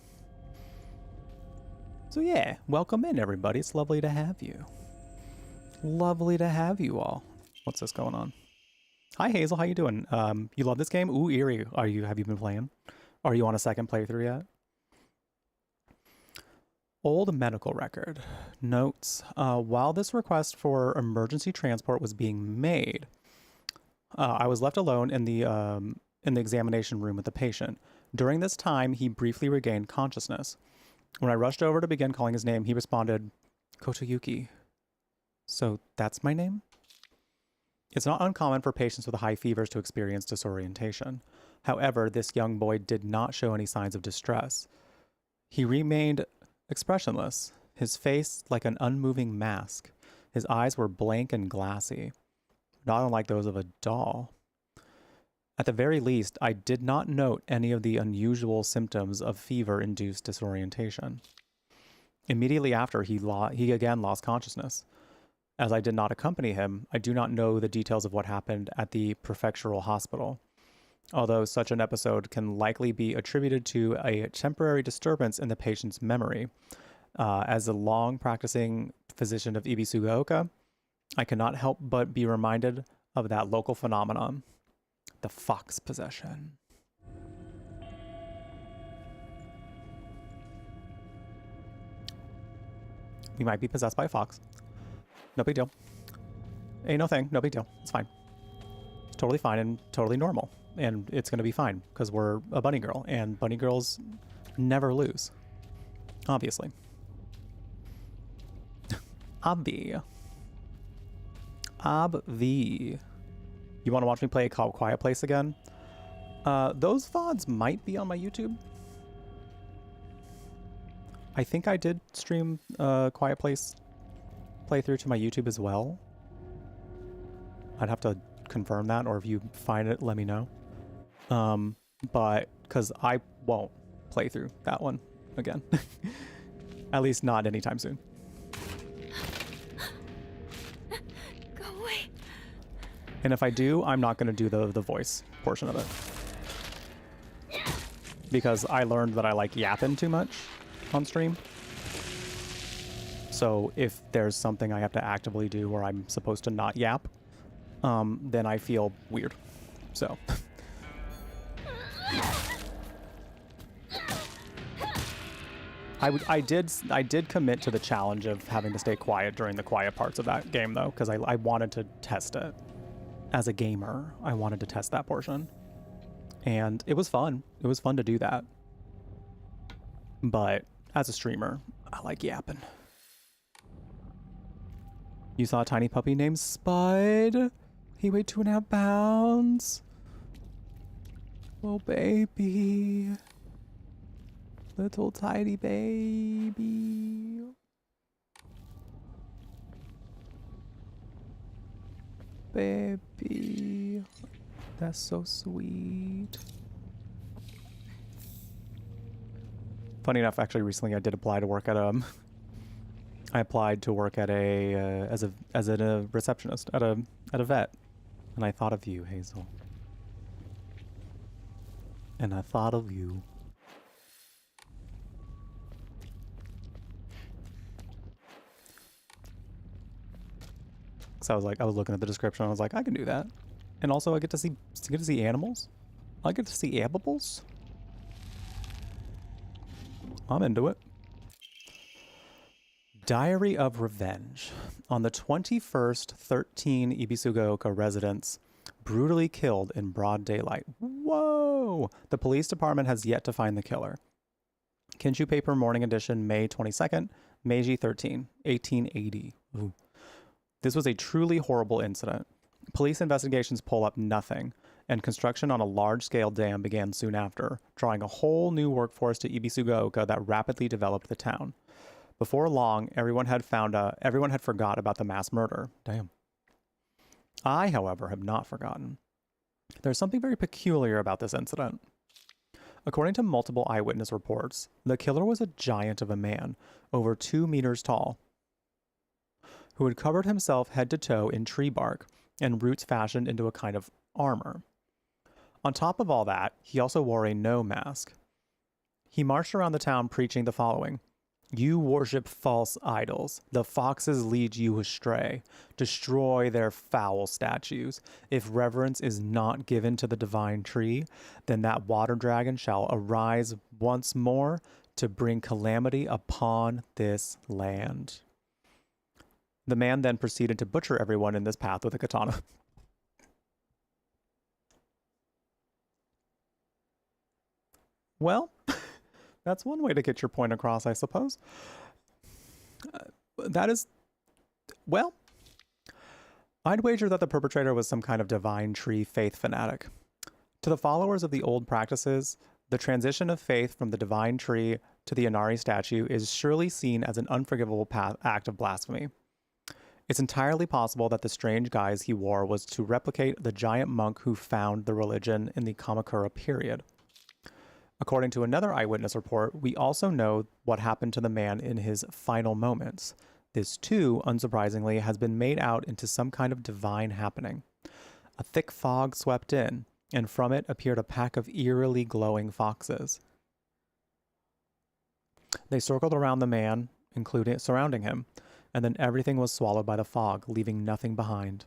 So yeah, welcome in everybody. It's lovely to have you. Lovely to have you all. What's this going on? Hi Hazel, how you doing? You love this game? Ooh, eerie. Have you been playing? Are you on a second playthrough yet? Old medical record. Notes. While this request for emergency transport was being made, I was left alone in the examination room with the patient. During this time, he briefly regained consciousness. When I rushed over to begin calling his name, he responded, Kotoyuki. So that's my name? It's not uncommon for patients with high fevers to experience disorientation. However, this young boy did not show any signs of distress. He remained expressionless, his face like an unmoving mask. His eyes were blank and glassy, not unlike those of a doll. At the very least, I did not note any of the unusual symptoms of fever-induced disorientation. Immediately after, he again lost consciousness. As I did not accompany him, I do not know the details of what happened at the prefectural hospital, although such an episode can likely be attributed to a temporary disturbance in the patient's memory. As a long-practicing physician of Ibisugaoka, I cannot help but be reminded of that local phenomenon, the fox possession. We might be possessed by a fox. No big deal. Ain't no thing. No big deal. It's fine. It's totally fine and totally normal. And it's going to be fine because we're a bunny girl. And bunny girls never lose. Obviously. Obvi. You want to watch me play Quiet Place again? Those VODs might be on my YouTube. I think I did stream Quiet Place playthrough to my YouTube as well. I'd have to confirm that, or if you find it, let me know. But because I won't play through that one again. At least not anytime soon. Go away. And if I do, I'm not going to do the voice portion of it. Because I learned that I like yapping too much on stream. So if there's something I have to actively do where I'm supposed to not yap, then I feel weird. So. I did commit to the challenge of having to stay quiet during the quiet parts of that game though, because I wanted to test it. as a gamer, I wanted to test that portion. And it was fun. It was fun to do that. But as a streamer, I like yapping. You saw a tiny puppy named Spud? He weighed 2.5 pounds. Oh, baby. Little tiny baby. Baby. That's so sweet. Funny enough, actually, recently I did apply to work at I applied to work at as a receptionist at a vet, and I thought of you, Hazel. And I thought of you. So I was looking at the description. I was like, I can do that, and also I get to see animals. I get to see animals. I'm into it. Diary of Revenge. On the 21st, 13 Ibisugaoka residents brutally killed in broad daylight. Whoa! The police department has yet to find the killer. Kinshu Paper Morning Edition, May 22nd, Meiji 13, 1880. Ooh. This was a truly horrible incident. Police investigations pull up nothing, and construction on a large-scale dam began soon after, drawing a whole new workforce to Ibisugaoka that rapidly developed the town. Before long, everyone had forgot about the mass murder. Damn. I, however, have not forgotten. There's something very peculiar about this incident. According to multiple eyewitness reports, the killer was a giant of a man, over 2 meters tall, who had covered himself head to toe in tree bark and roots fashioned into a kind of armor. On top of all that, he also wore a no mask. He marched around the town preaching the following: "You worship false idols. The foxes lead you astray. Destroy their foul statues. If reverence is not given to the divine tree, then that water dragon shall arise once more to bring calamity upon this land." The man then proceeded to butcher everyone in this path with a katana. Well, that's one way to get your point across, I suppose. That is, well, I'd wager that the perpetrator was some kind of divine tree faith fanatic. To the followers of the old practices, the transition of faith from the divine tree to the Inari statue is surely seen as an unforgivable act of blasphemy. It's entirely possible that the strange guise he wore was to replicate the giant monk who found the religion in the Kamakura period. According to another eyewitness report, we also know what happened to the man in his final moments. This, too, unsurprisingly, has been made out into some kind of divine happening. A thick fog swept in, and from it appeared a pack of eerily glowing foxes. They circled around the man, surrounding him, and then everything was swallowed by the fog, leaving nothing behind.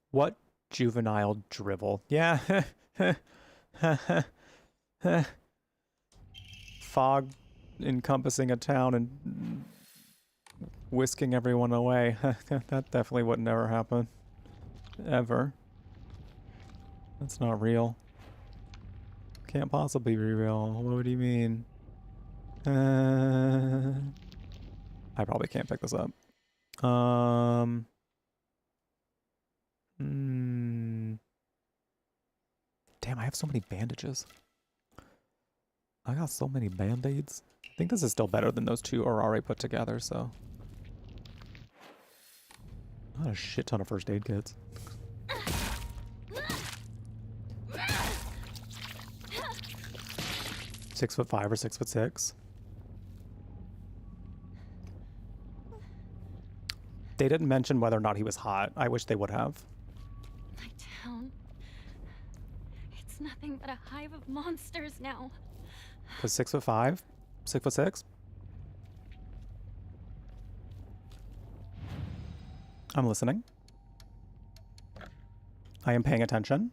What juvenile drivel. Yeah. Fog encompassing a town and whisking everyone away. That definitely would never happen. Ever. That's not real. Can't possibly be real. What do you mean? I probably can't pick this up. Damn, I have so many bandages. I got so many band-aids. I think this is still better than those two are already put together, so. Not a shit ton of first aid kits. Six 6'5" or 6'6". They didn't mention whether or not he was hot. I wish they would have. My town. It's nothing but a hive of monsters now. Was 6'5", 6'6". I'm listening. I am paying attention.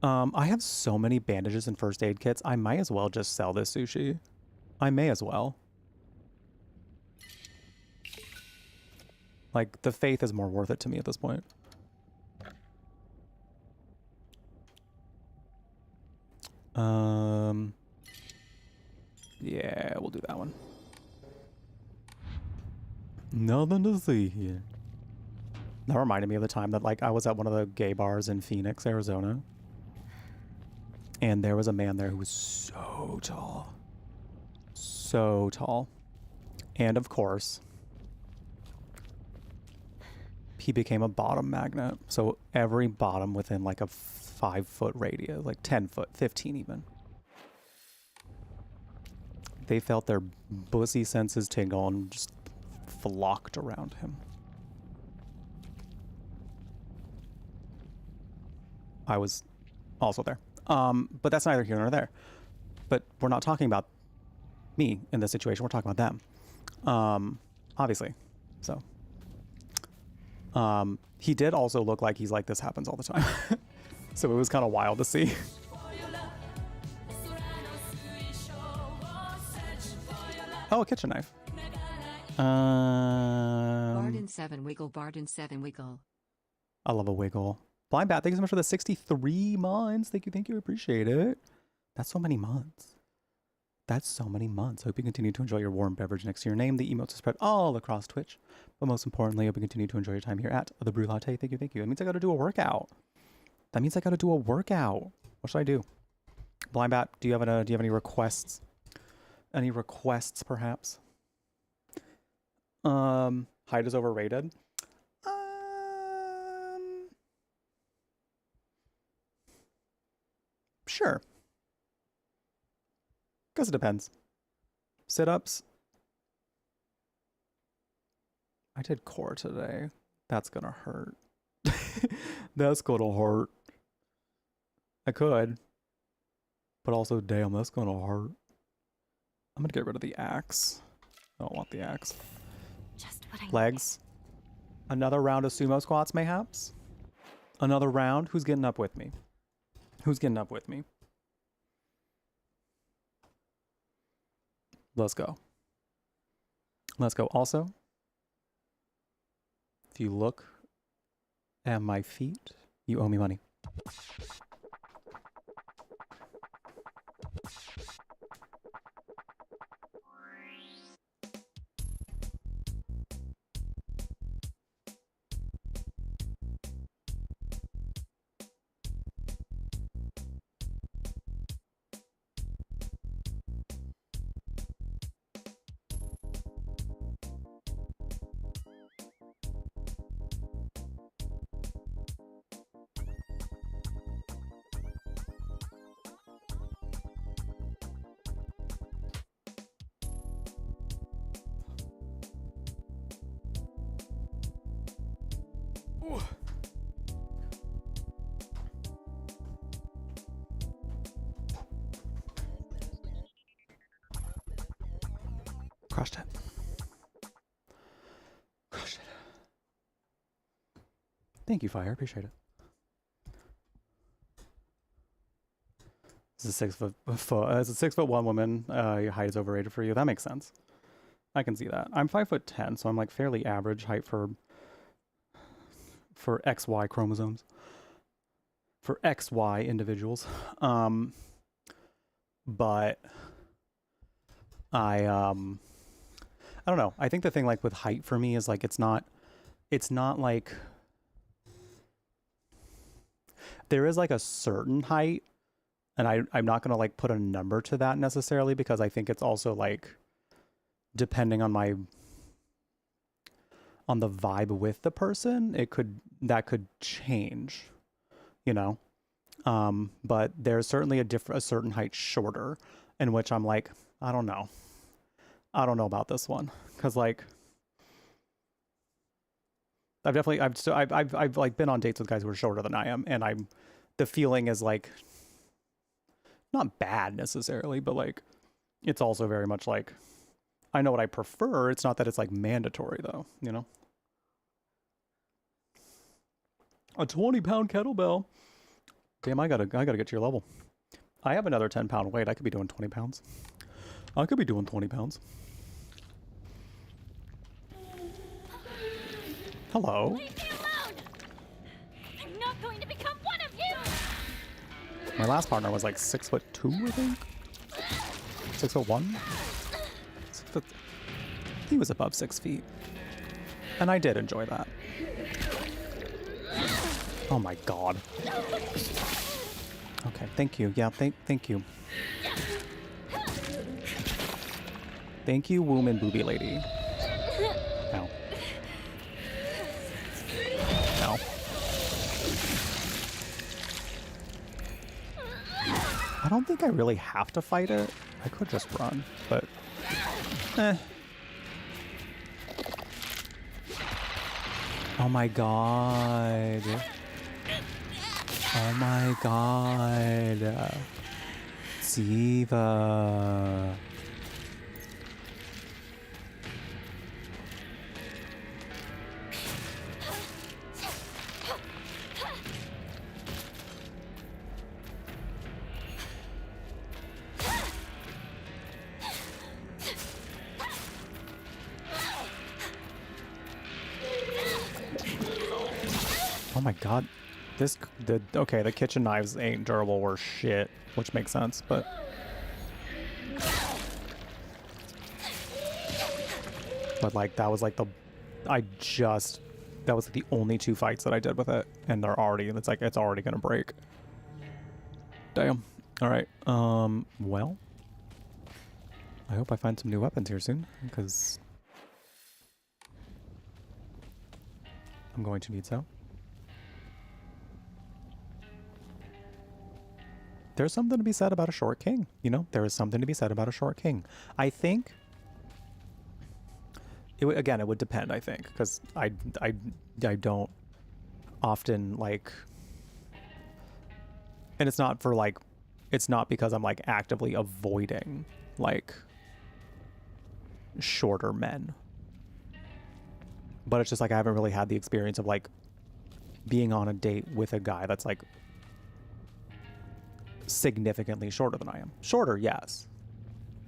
I have so many bandages and first aid kits. I might as well just sell this sushi. I may as well. Like, the faith is more worth it to me at this point. Yeah, we'll do that one. Nothing to see here. That reminded me of the time that, like, I was at one of the gay bars in Phoenix, Arizona. And there was a man there who was so tall. So tall. And of course, he became a bottom magnet. So every bottom within like a 5-foot radius, like 10 foot, 15 even. They felt their bussy senses tingle and just flocked around him. I was also there. But that's neither here nor there. But we're not talking about me in this situation. We're talking about them. Obviously. So. He did also look like he's like, this happens all the time. So it was kind of wild to see. Oh, a kitchen knife. Barden 7 wiggle, Barden 7 wiggle. I love a wiggle. Blind Bat, thank you so much for the 63 months. Thank you, appreciate it. That's so many months. That's so many months. Hope you continue to enjoy your warm beverage next to your name. The emotes are spread all across Twitch. But most importantly, I hope you continue to enjoy your time here at the Brew Latte. Thank you. That means I got to do a workout. What should I do? Blind Bat, do you have any requests? Any requests, perhaps? Height is overrated. Sure. Guess it depends. Sit-ups. I did core today. That's gonna hurt. That's gonna hurt. I could. But also, damn, that's gonna hurt. I'm gonna get rid of the axe. I don't want the axe. Just what I Legs. Another round of sumo squats, mayhaps? Another round? Who's getting up with me? Who's getting up with me? Let's go. Let's go. Also, if you look at my feet, you owe me money. Crushed it. Crushed it. Thank you, Fire. Appreciate it. This is as a 6'1" woman, your height is overrated for you. That makes sense. I can see that. I'm 5'10", so I'm like fairly average height for XY chromosomes. For XY individuals. But I don't know. I think the thing like with height for me is like it's not like there is like a certain height, and I'm not gonna like put a number to that necessarily, because I think it's also like depending on the vibe with the person, that could change, you know. But there's certainly a certain height shorter, in which I'm like, I don't know about this one, because like I've like been on dates with guys who are shorter than I am, and the feeling is like not bad necessarily, but like it's also very much like I know what I prefer. It's not that it's like mandatory though, you know. A 20-pound kettlebell. Damn, I gotta get to your level. I have another 10-pound weight. I could be doing 20 pounds. I could be doing 20 pounds. Hello. Leave me alone! I'm not going to become one of you! My last partner was like 6'2", I think. 6'1". He was above 6 feet, and I did enjoy that. Oh my god. Okay, thank you. Yeah, thank you. Thank you, womb and booby lady. Ow. Ow. I don't think I really have to fight it. I could just run, but Oh my god. Oh my god. Ziva. Oh my god. Okay, the kitchen knives ain't durable worth shit, which makes sense, but like that was like that was the only 2 fights that I did with it, and it's already gonna break. Damn. Alright, well, I hope I find some new weapons here soon, because I'm going to need so. There's something to be said about a short king, you know? There is something to be said about a short king. I think, it would depend, I think, because I don't often, like, and it's not because I'm, like, actively avoiding, like, shorter men. But it's just, like, I haven't really had the experience of, like, being on a date with a guy that's, like, significantly shorter than I am. Shorter, yes,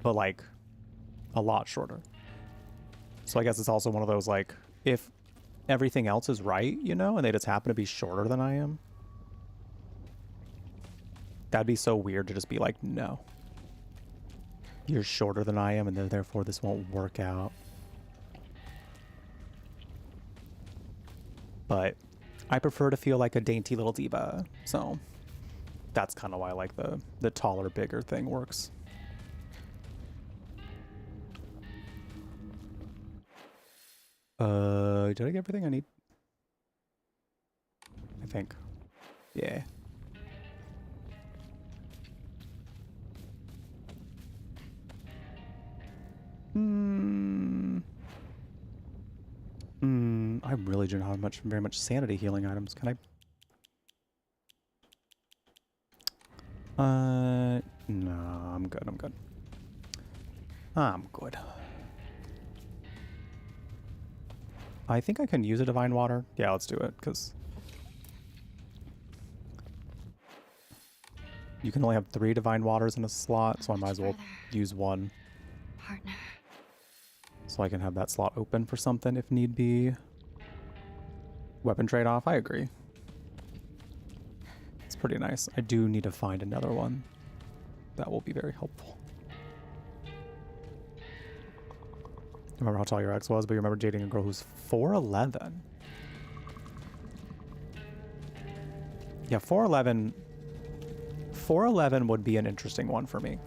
but like a lot shorter. So I guess it's also one of those, like, if everything else is right, you know, and they just happen to be shorter than I am, that'd be so weird to just be like, no, you're shorter than I am, and therefore this won't work out. But I prefer to feel like a dainty little diva, so that's kind of why I like the taller, bigger thing works. Did I get everything I need? I think. Yeah. I really do not have very much sanity healing items. Can I? No, I'm good. I'm good. I think I can use a divine water. Yeah, let's do it, because you can only have 3 divine waters in a slot, so I might as well use 1. Partner. So I can have that slot open for something if need be. Weapon trade-off, I agree. It's pretty nice. I do need to find another one. That will be very helpful. I remember how tall your ex was, but you remember dating a girl who's 4'11". Yeah, 4'11". 4'11" would be an interesting one for me.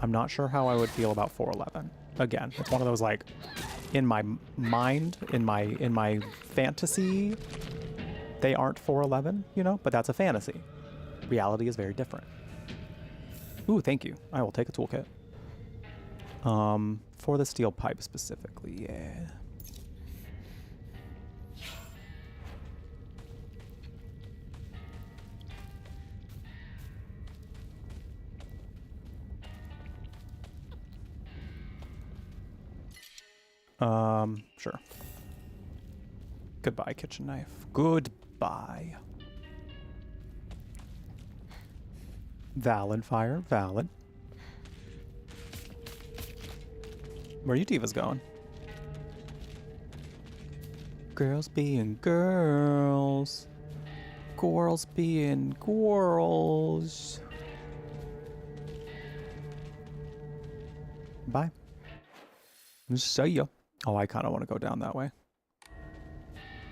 I'm not sure how I would feel about 4'11". Again, it's one of those, like, in my mind, in my fantasy, they aren't 4'11", you know, but that's a fantasy. Reality is very different. Ooh, thank you. I will take a toolkit. For the steel pipe specifically, yeah. Sure. Goodbye, kitchen knife. Goodbye. Valid fire, valid. Where are you divas going? Girls being girls. Girls being girls. Bye. See ya. Oh, I kind of want to go down that way.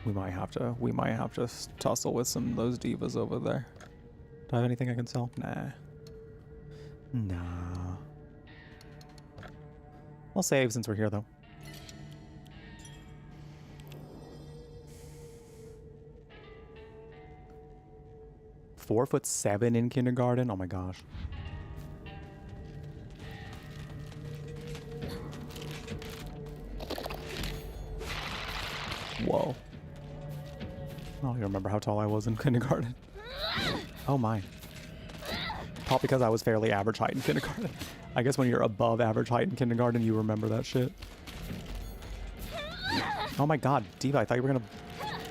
We might have to tussle with some of those divas over there. Do I have anything I can sell? Nah. Nah. I'll save since we're here though. "4'7" in kindergarten? Oh my gosh. Whoa. I don't even remember how tall I was in kindergarten. Oh my. Probably because I was fairly average height in kindergarten. I guess when you're above average height in kindergarten, you remember that shit. Oh my god, Diva, I thought you were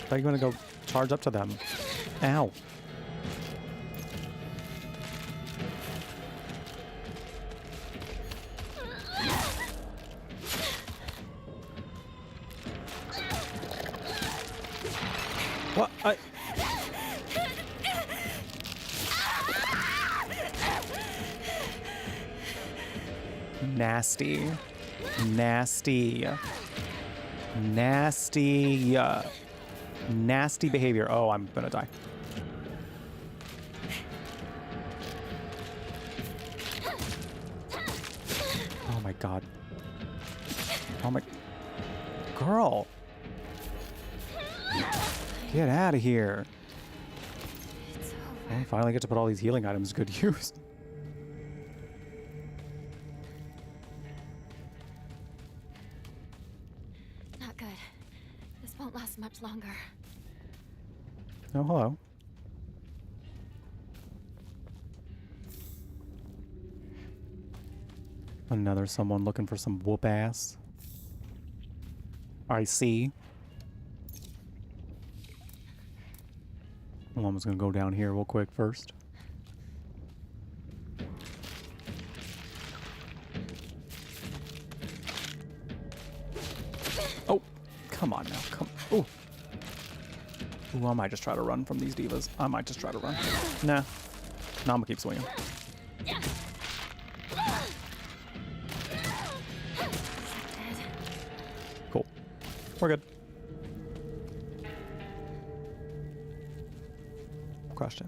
gonna go charge up to them. Ow. What? Nasty. Nasty. Nasty. Nasty behavior. Oh, I'm gonna die. Oh my god. Oh my... Girl! Get out of here. I finally get to put all these healing items to good use. Not good. This won't last much longer. Oh, hello. Another someone looking for some whoop ass. I see. Well, I'm just gonna go down here real quick first. Oh, come on now. Come. Ooh. Ooh, I might just try to run from these divas. I might just try to run. Nah. Nah, I'm gonna keep swinging. Cool. We're good. Question.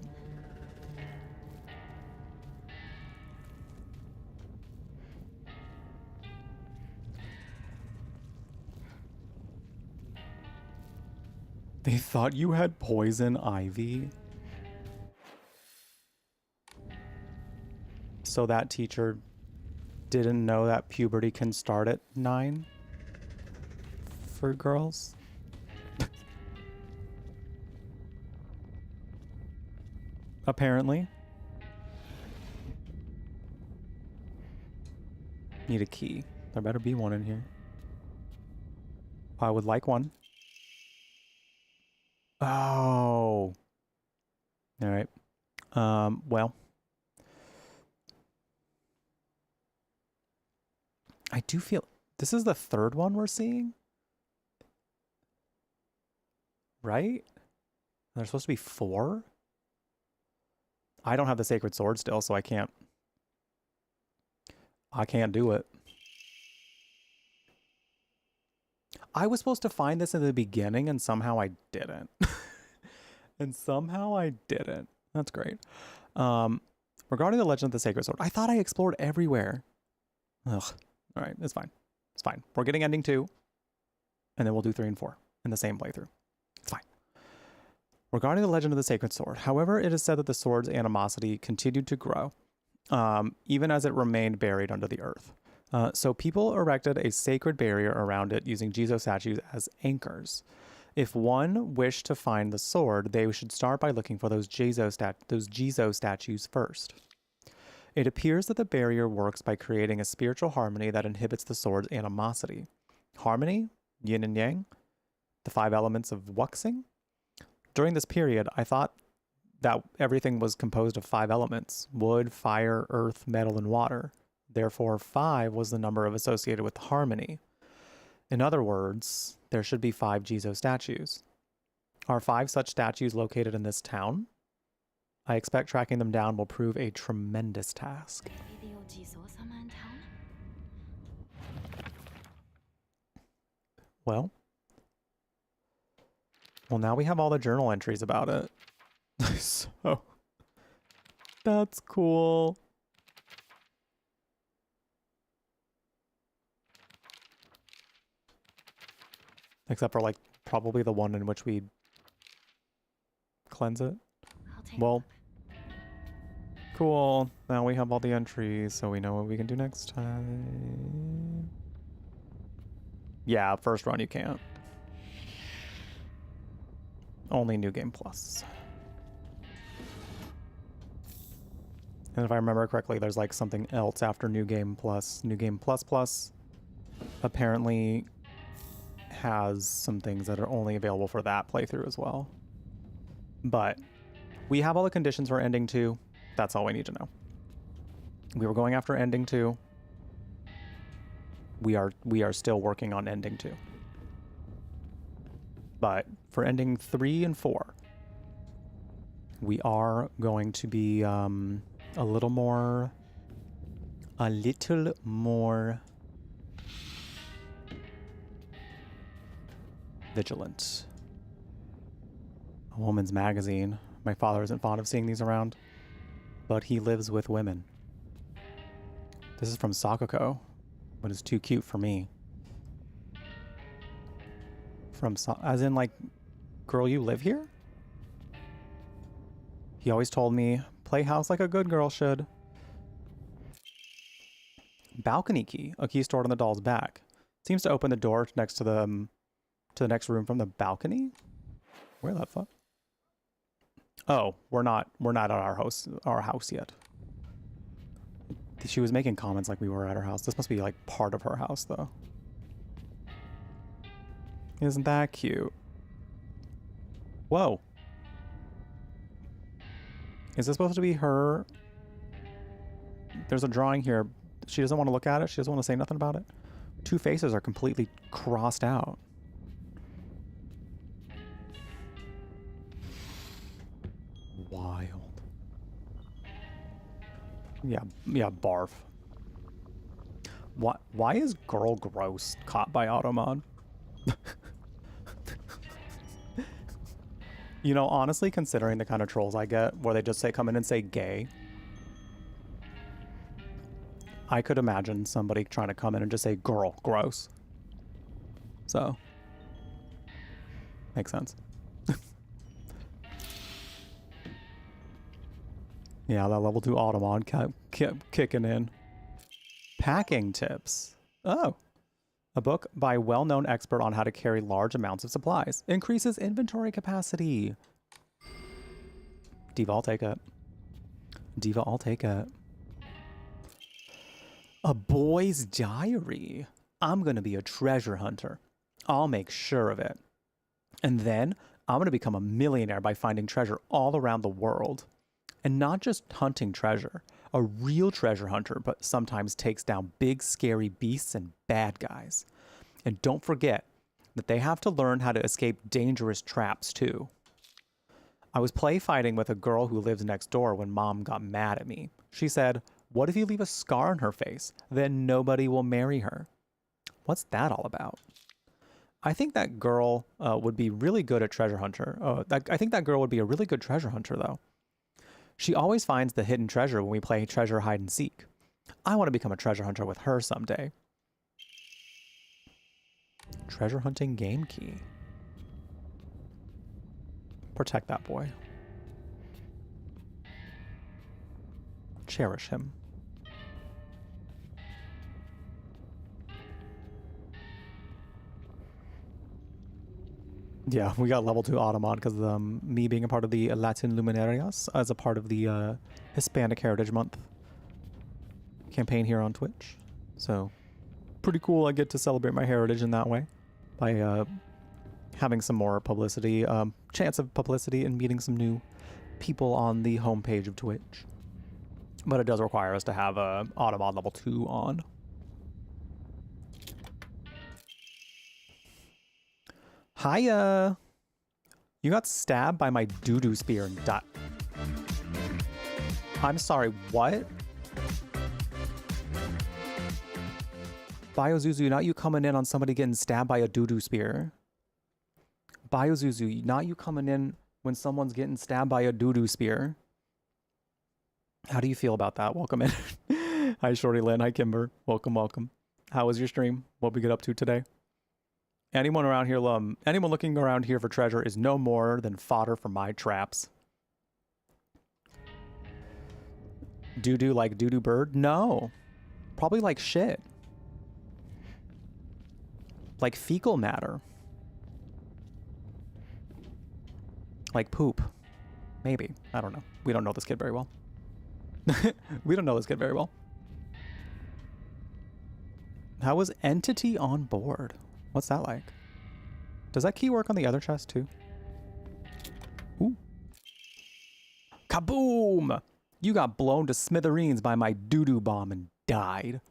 They thought you had poison ivy? So that teacher didn't know that puberty can start at 9 for girls? Apparently. Need a key. There better be one in here. I would like one. Oh. All right. Well. I do feel... This is the third one we're seeing? Right? There's supposed to be 4? I don't have the sacred sword still, so I can't do it. I was supposed to find this in the beginning and somehow I didn't. That's great. Regarding the legend of the sacred sword, I thought I explored everywhere. Ugh. All right, it's fine. It's fine. We're getting ending 2, and then we'll do 3 and 4 in the same playthrough. It's fine. Regarding the legend of the sacred sword, however, it is said that the sword's animosity continued to grow, even as it remained buried under the earth. So people erected a sacred barrier around it using Jizo statues as anchors. If one wished to find the sword, they should start by looking for those Jizo statues first. It appears that the barrier works by creating a spiritual harmony that inhibits the sword's animosity. Harmony? Yin and yang? The 5 elements of wuxing? During this period, I thought that everything was composed of 5 elements: wood, fire, earth, metal, and water. Therefore, 5 was the number associated with harmony. In other words, there should be 5 Jizo statues. Are 5 such statues located in this town? I expect tracking them down will prove a tremendous task. Maybe the old Jizo-sama in town? Well, now we have all the journal entries about it. So, that's cool. Except for, like, probably the one in which we cleanse it. Well, cool. Now we have all the entries, so we know what we can do next time. Yeah, first run you can't. Only New Game Plus. And if I remember correctly, there's like something else after New Game Plus. New Game Plus Plus apparently has some things that are only available for that playthrough as well. But we have all the conditions for ending 2. That's all we need to know. We were going after ending 2. We are still working on ending 2. But for ending 3 and 4, we are going to be a little more vigilant. A woman's magazine. My father isn't fond of seeing these around, but he lives with women. This is from Sakako, but it's too cute for me. As in, like, girl, you live here? He always told me, play house like a good girl should. Balcony key, a key stored on the doll's back. Seems to open the door next to the next room from the balcony. Where the fuck? Oh, we're not at our house yet. She was making comments like we were at her house. This must be like part of her house though. Isn't that cute? Whoa. Is this supposed to be her? There's a drawing here. She doesn't want to look at it. She doesn't want to say nothing about it. 2 faces are completely crossed out. Wild. Yeah, barf. Why is girl gross caught by automod? You know, honestly, considering the kind of trolls I get where they just come in and say gay, I could imagine somebody trying to come in and just say girl, gross. So, makes sense. Yeah, that level 2 automod kept kicking in. Packing tips. Oh. A book by well-known expert on how to carry large amounts of supplies. Increases inventory capacity. Diva, I'll take it. Diva, I'll take it. A boy's diary. I'm going to be a treasure hunter. I'll make sure of it. And then I'm going to become a millionaire by finding treasure all around the world. And not just hunting treasure. A real treasure hunter, but sometimes takes down big, scary beasts and bad guys. And don't forget that they have to learn how to escape dangerous traps, too. I was play fighting with a girl who lives next door when Mom got mad at me. She said, "What if you leave a scar on her face? Then nobody will marry her." What's that all about? I think that girl would be really good at treasure hunter. I think that girl would be a really good treasure hunter, though. She always finds the hidden treasure when we play treasure hide and seek. I want to become a treasure hunter with her someday. Treasure hunting game key. Protect that boy. Cherish him. Yeah, we got level 2 automod because of me being a part of the Latin Luminarias as a part of the Hispanic Heritage Month campaign here on Twitch. So, pretty cool. I get to celebrate my heritage in that way by having some more publicity, chance of publicity and meeting some new people on the homepage of Twitch. But it does require us to have automod level 2 on. Hiya. You got stabbed by my doo-doo spear and died. I'm sorry, what? Biozuzu, not you coming in on somebody getting stabbed by a doo-doo spear. Biozuzu, not you coming in when someone's getting stabbed by a doo-doo spear. How do you feel about that? Welcome in. Hi, Shorty Lynn. Hi, Kimber. Welcome, welcome. How was your stream? What we get up to today? Anyone around here, anyone looking around here for treasure is no more than fodder for my traps. Doo-doo like doo-doo bird? No. Probably like shit. Like fecal matter. Like poop. Maybe. I don't know. We don't know this kid very well. We don't know this kid very well. How was entity on board? What's that like? Does that key work on the other chest too? Ooh. Kaboom! You got blown to smithereens by my doo-doo bomb and died.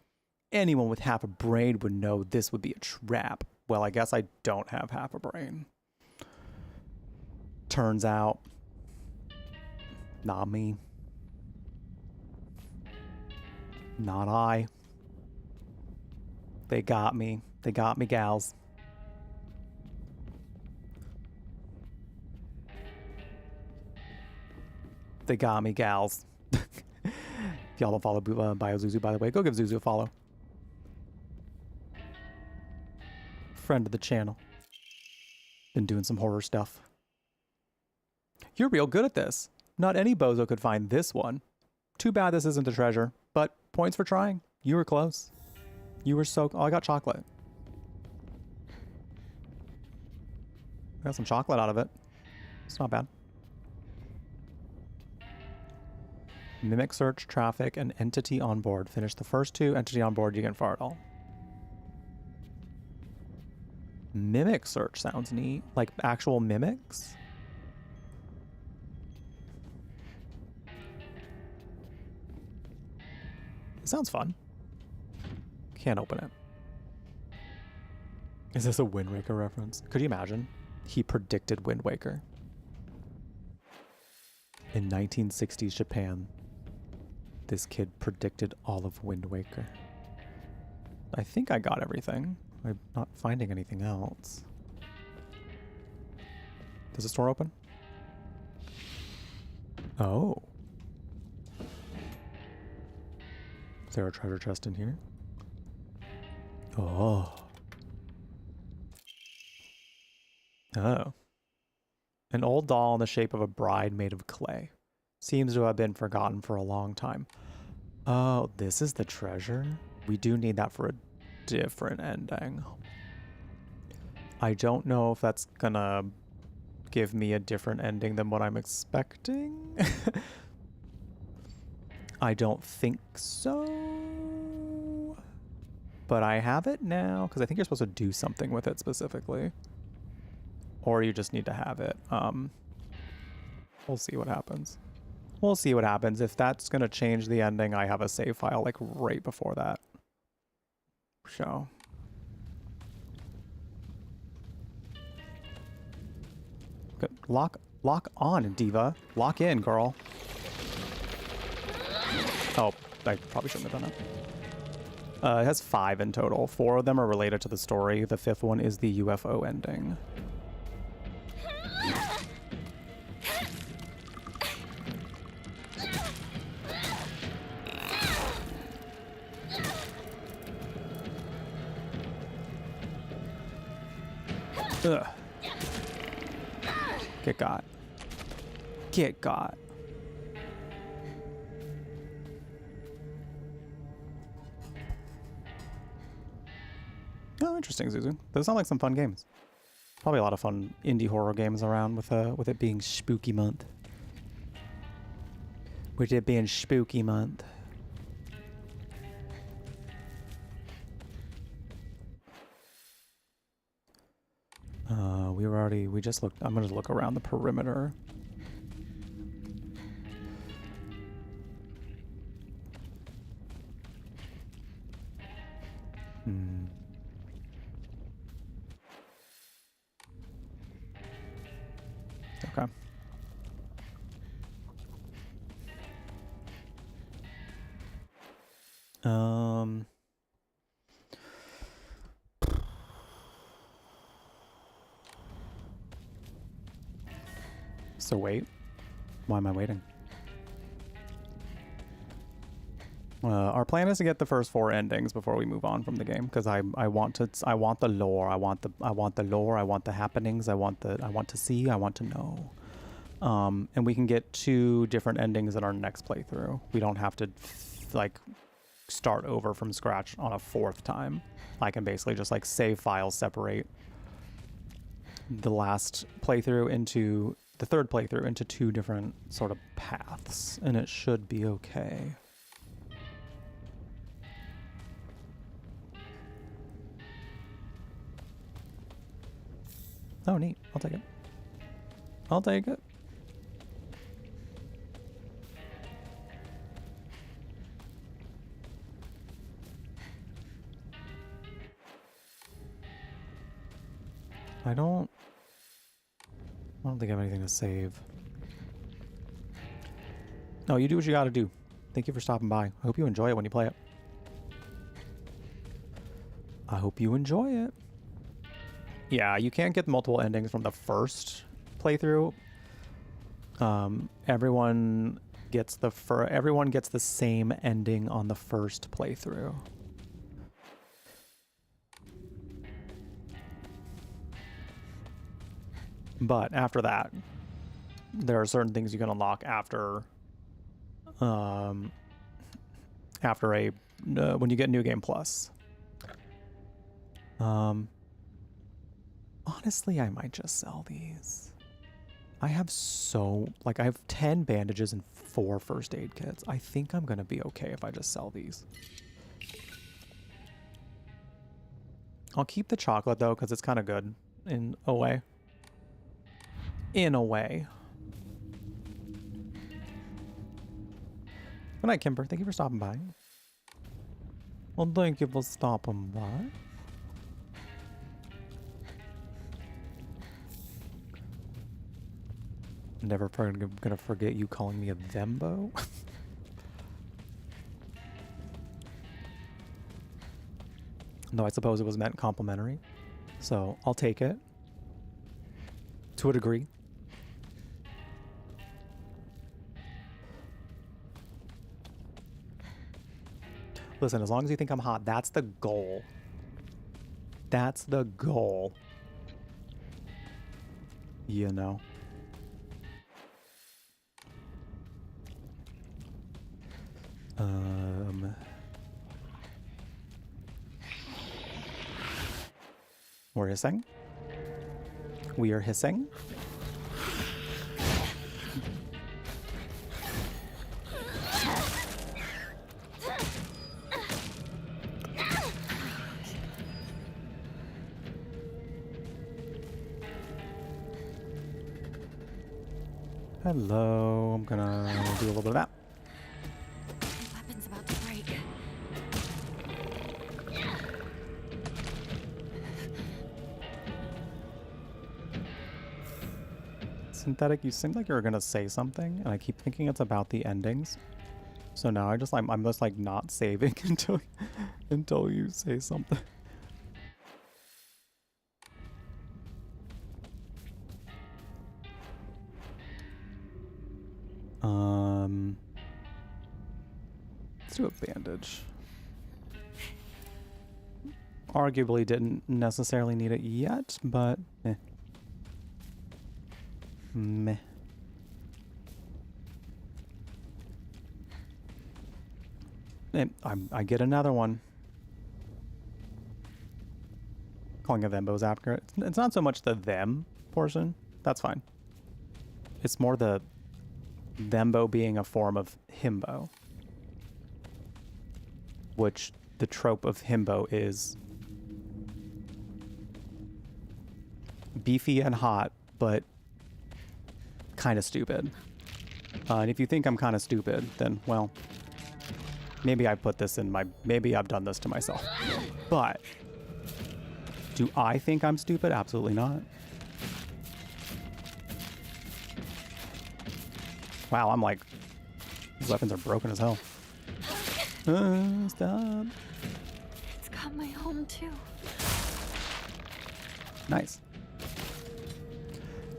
Anyone with half a brain would know this would be a trap. Well, I guess I don't have half a brain. Turns out, not me. Not I. They got me. They got me, gals. They got me, gals. If y'all don't follow BioZuzu, by the way, go give Zuzu a follow. Friend of the channel. Been doing some horror stuff. You're real good at this. Not any bozo could find this one. Too bad this isn't the treasure, but points for trying. You were close. You were so... Oh, I got chocolate. I got some chocolate out of it. It's not bad. Mimic search, traffic, and entity on board. Finish the first two. Entity on board, you can fire it all. Mimic search sounds neat. Like actual mimics? It sounds fun. Can't open it. Is this a Wind Waker reference? Could you imagine? He predicted Wind Waker. In 1960s Japan, this kid predicted all of Wind Waker. I think I got everything. I'm not finding anything else. Does the store open? Oh. Is there a treasure chest in here? Oh. Oh. An old doll in the shape of a bride made of clay. Seems to have been forgotten for a long time. Oh, this is the treasure? We do need that for a different ending. I don't know if that's gonna give me a different ending than what I'm expecting. I don't think so. But I have it now, because I think you're supposed to do something with it specifically. Or you just need to have it. We'll see what happens. We'll see what happens. If that's going to change the ending, I have a save file like right before that. So. Good. Lock on, Diva. Lock in, girl. Oh, I probably shouldn't have done that. It has 5 in total. 4 of them are related to the story. The 5th one is the UFO ending. Ugh. Get got. Get got. Oh, interesting, Zuzu. Those sound like some fun games. Probably a lot of fun indie horror games around with it being spooky month. With it being spooky month. We just looked. I'm gonna look around the perimeter. So wait. Why am I waiting? Our plan is to get the first 4 endings before we move on from the game, because I want the lore, I want the lore, I want the happenings, I want to see, I want to know. And we can get 2 different endings in our next playthrough. We don't have to like start over from scratch on a 4th time. I can basically just like save files, separate the last playthrough into the 3rd playthrough into 2 different sort of paths, and it should be okay. Oh, neat. I'll take it. I'll take it. I don't think I have anything to save. No, you do what you gotta do. Thank you for stopping by. I hope you enjoy it when you play it. I hope you enjoy it. Yeah, you can't get multiple endings from the first playthrough. Everyone gets the same ending on the first playthrough. But after that, there are certain things you can unlock after when you get New Game Plus. Honestly, I might just sell these. I have 10 bandages and 4 first aid kits. I think I'm gonna be okay if I just sell these. I'll keep the chocolate though, because it's kind of good in a way. In a way. Good night, Kimber. Thank you for stopping by. Well, thank you for stopping by. Never gonna forget you calling me a thembo. No, I suppose it was meant complimentary. So I'll take it. To a degree. Listen, as long as you think I'm hot, that's the goal. That's the goal. You know. We're hissing. We are hissing. Hello, I'm gonna do a little bit of that. Weapon's about to break. Synthetic, you seemed like you were gonna say something, and I keep thinking it's about the endings. So now I'm just like not saving until you say something. Let's do a bandage. Arguably didn't necessarily need it yet, but meh. I get another one. Calling it thembos after it. It's not so much the them portion. That's fine. It's more the thembo being a form of himbo. Which the trope of himbo is beefy and hot, but kind of stupid. And if you think I'm kind of stupid, then, well, maybe I put this in my... Maybe I've done this to myself. But do I think I'm stupid? Absolutely not. Wow, I'm like... These weapons are broken as hell. Stop. It's got my home too. Nice.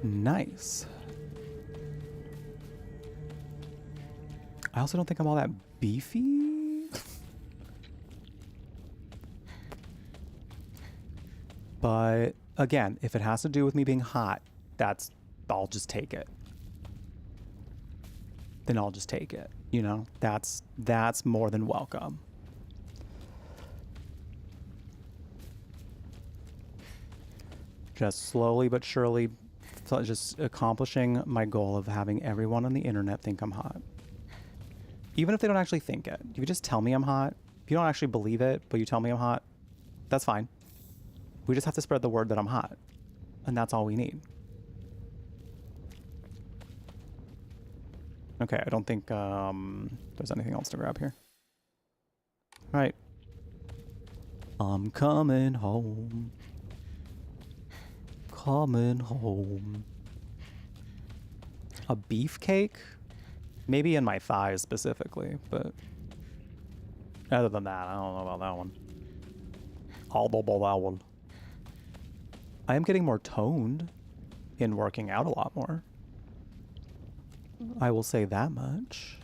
Nice. I also don't think I'm all that beefy. But again, if it has to do with me being hot, I'll just take it. Then I'll just take it. You know, that's more than welcome. Just slowly but surely, just accomplishing my goal of having everyone on the internet think I'm hot. Even if they don't actually think it. If you just tell me I'm hot, if you don't actually believe it, but you tell me I'm hot, that's fine. We just have to spread the word that I'm hot. And that's all we need. Okay, I don't think there's anything else to grab here. All right. I'm coming home. Coming home. A beefcake? Maybe in my thighs specifically, but other than that, I don't know about that one. All about that one. I am getting more toned in working out a lot more. I will say that much.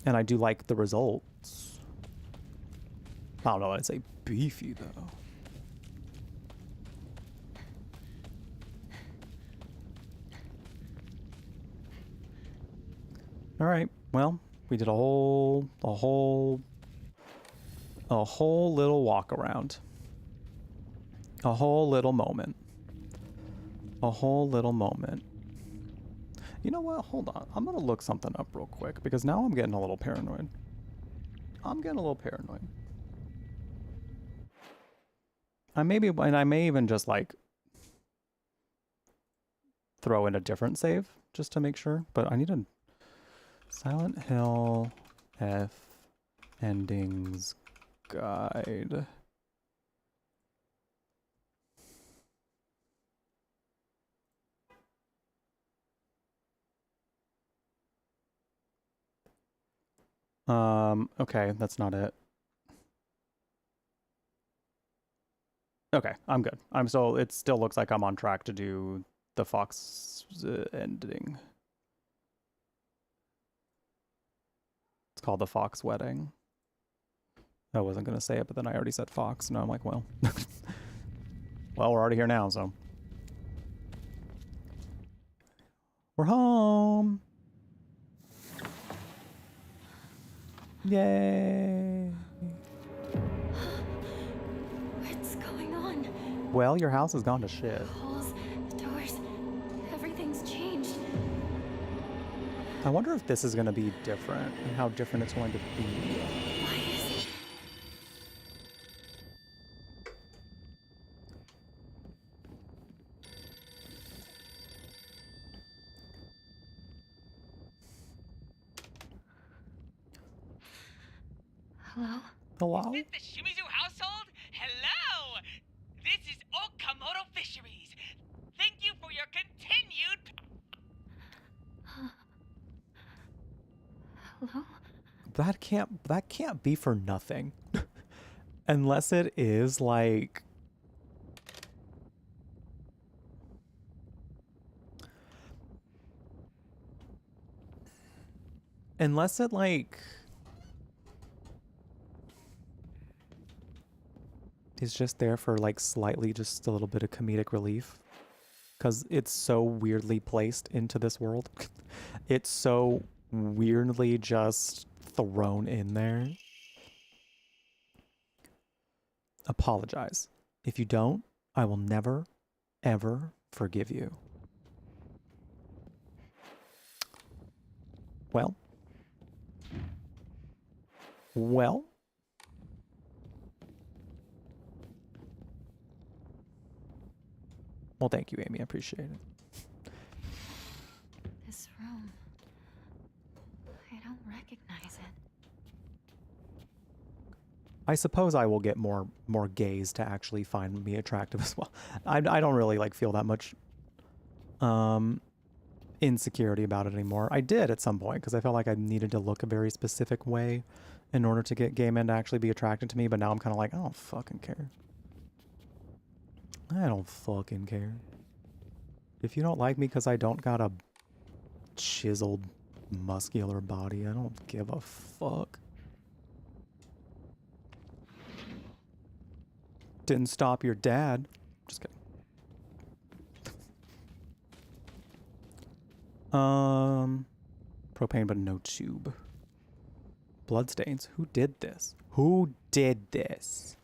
And I do like the results. I don't know, I'd say beefy though. All right, well, we did a whole little walk around. A whole little moment. A whole little moment. You know what? Hold on. I'm gonna look something up real quick because now I'm getting a little paranoid. I'm getting a little paranoid. I may even just like throw in a different save just to make sure, but I need a Silent Hill F endings guide. Okay, that's not it. Okay, I'm good. It still looks like I'm on track to do the Fox ending. It's called the Fox Wedding. I wasn't going to say it, but then I already said Fox. No, I'm like, well. Well, we're already here now, so. We're home. Yay. What's going on? Well, your house has gone to shit. Holes, the doors, everything's changed. I wonder if this is going to be different and how different it's going to be. Why is it? Hello? Hello? Is this the Shimizu household? Hello! This is Okamoto Fisheries. Thank you for your continued... Hello? That can't be for nothing. Unless it is like unless it like is just there for like slightly just a little bit of comedic relief. Because it's so weirdly placed into this world. It's so weirdly just thrown in there. Apologize. If you don't, I will never, ever forgive you. Well. Well. Well, thank you, Amy. I appreciate it. This room. I don't recognize it. I suppose I will get more gays to actually find me attractive as well. I don't really like feel that much insecurity about it anymore. I did at some point because I felt like I needed to look a very specific way in order to get gay men to actually be attracted to me, but now I'm kind of like, I don't fucking care. I don't fucking care. If you don't like me because I don't got a chiseled, muscular body, I don't give a fuck. Didn't stop your dad. Just kidding. Propane, but no tube. Bloodstains. Who did this? Who did this?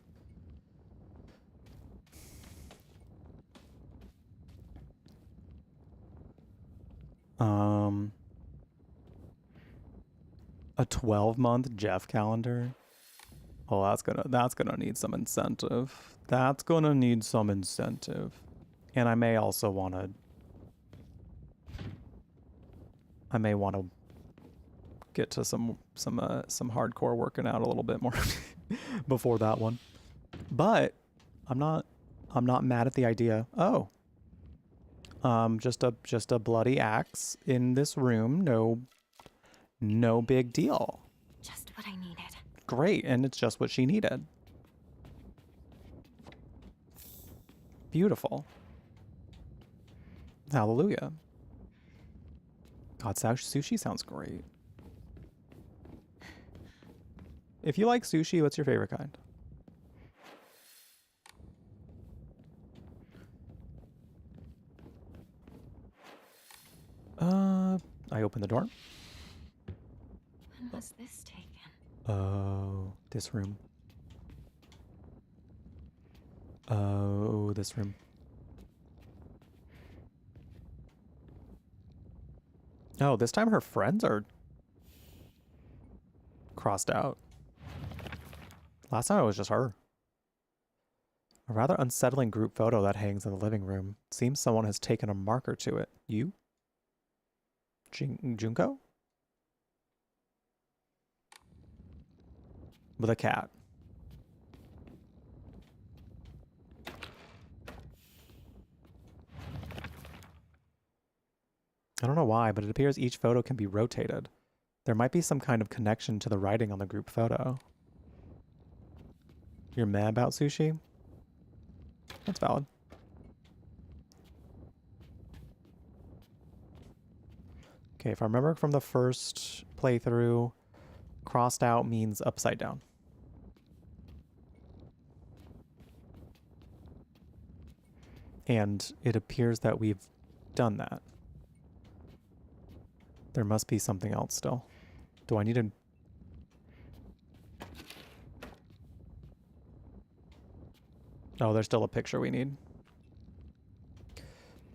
A 12-month Jeff calendar. Oh, that's gonna need some incentive. That's gonna need some incentive. And I may also wanna get to some hardcore working out a little bit more before that one. But I'm not mad at the idea. Oh. Just a bloody axe in this room. No big deal. Just what I needed. Great, and it's just what she needed. Beautiful. Hallelujah. God, sushi sounds great. If you like sushi, what's your favorite kind? I open the door. When was this taken? Oh, this room. Oh, this room. Oh, this time her friends are crossed out. Last time it was just her. A rather unsettling group photo that hangs in the living room. Seems someone has taken a marker to it. You? Junko? With a cat. I don't know why, but it appears each photo can be rotated. There might be some kind of connection to the writing on the group photo. You're mad about sushi? That's valid. Okay, if I remember from the first playthrough, crossed out means upside down. And it appears that we've done that. There must be something else still. Do I need to... Oh, there's still a picture we need.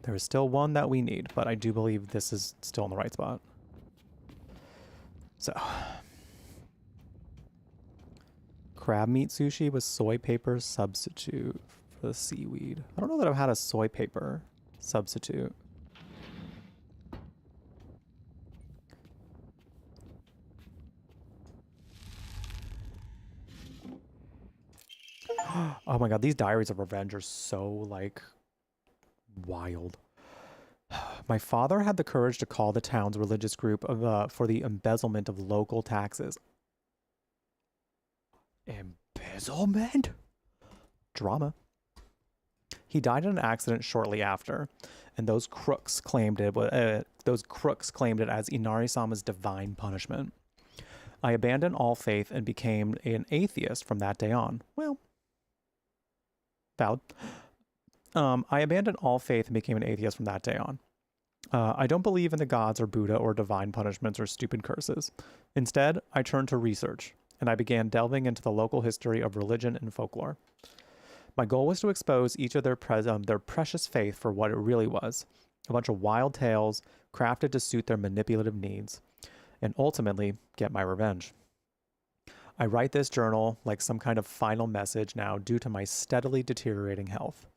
There is still one that we need, but I do believe this is still in the right spot. So. Crab meat sushi with soy paper substitute for the seaweed. I don't know that I've had a soy paper substitute. Oh my god, these diaries of revenge are so, like, wild. My father had the courage to call the town's religious group for the embezzlement of local taxes. Embezzlement? Drama. He died in an accident shortly after, and those crooks claimed it as Inari-sama's divine punishment. I abandoned all faith and became an atheist from that day on. Well, valid. I abandoned all faith and became an atheist from that day on. I don't believe in the gods or Buddha or divine punishments or stupid curses. Instead, I turned to research, and I began delving into the local history of religion and folklore. My goal was to expose each of their precious faith for what it really was, a bunch of wild tales crafted to suit their manipulative needs, and ultimately get my revenge. I write this journal like some kind of final message now due to my steadily deteriorating health.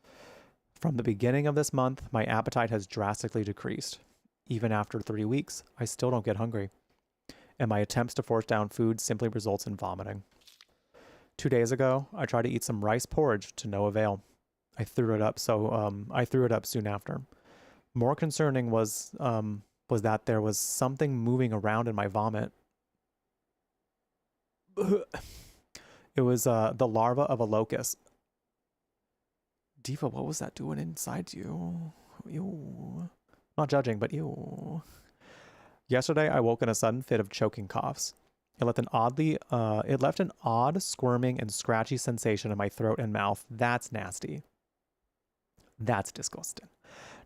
From the beginning of this month, my appetite has drastically decreased. Even after 3 weeks, I still don't get hungry. And my attempts to force down food simply results in vomiting. 2 days ago, I tried to eat some rice porridge to no avail. I threw it up soon after. More concerning was was that there was something moving around in my vomit. It was the larva of a locust. Diva, what was that doing inside you? Ew. Not judging, but ew. Yesterday, I woke in a sudden fit of choking coughs. It left an odd squirming and scratchy sensation in my throat and mouth. That's nasty. That's disgusting.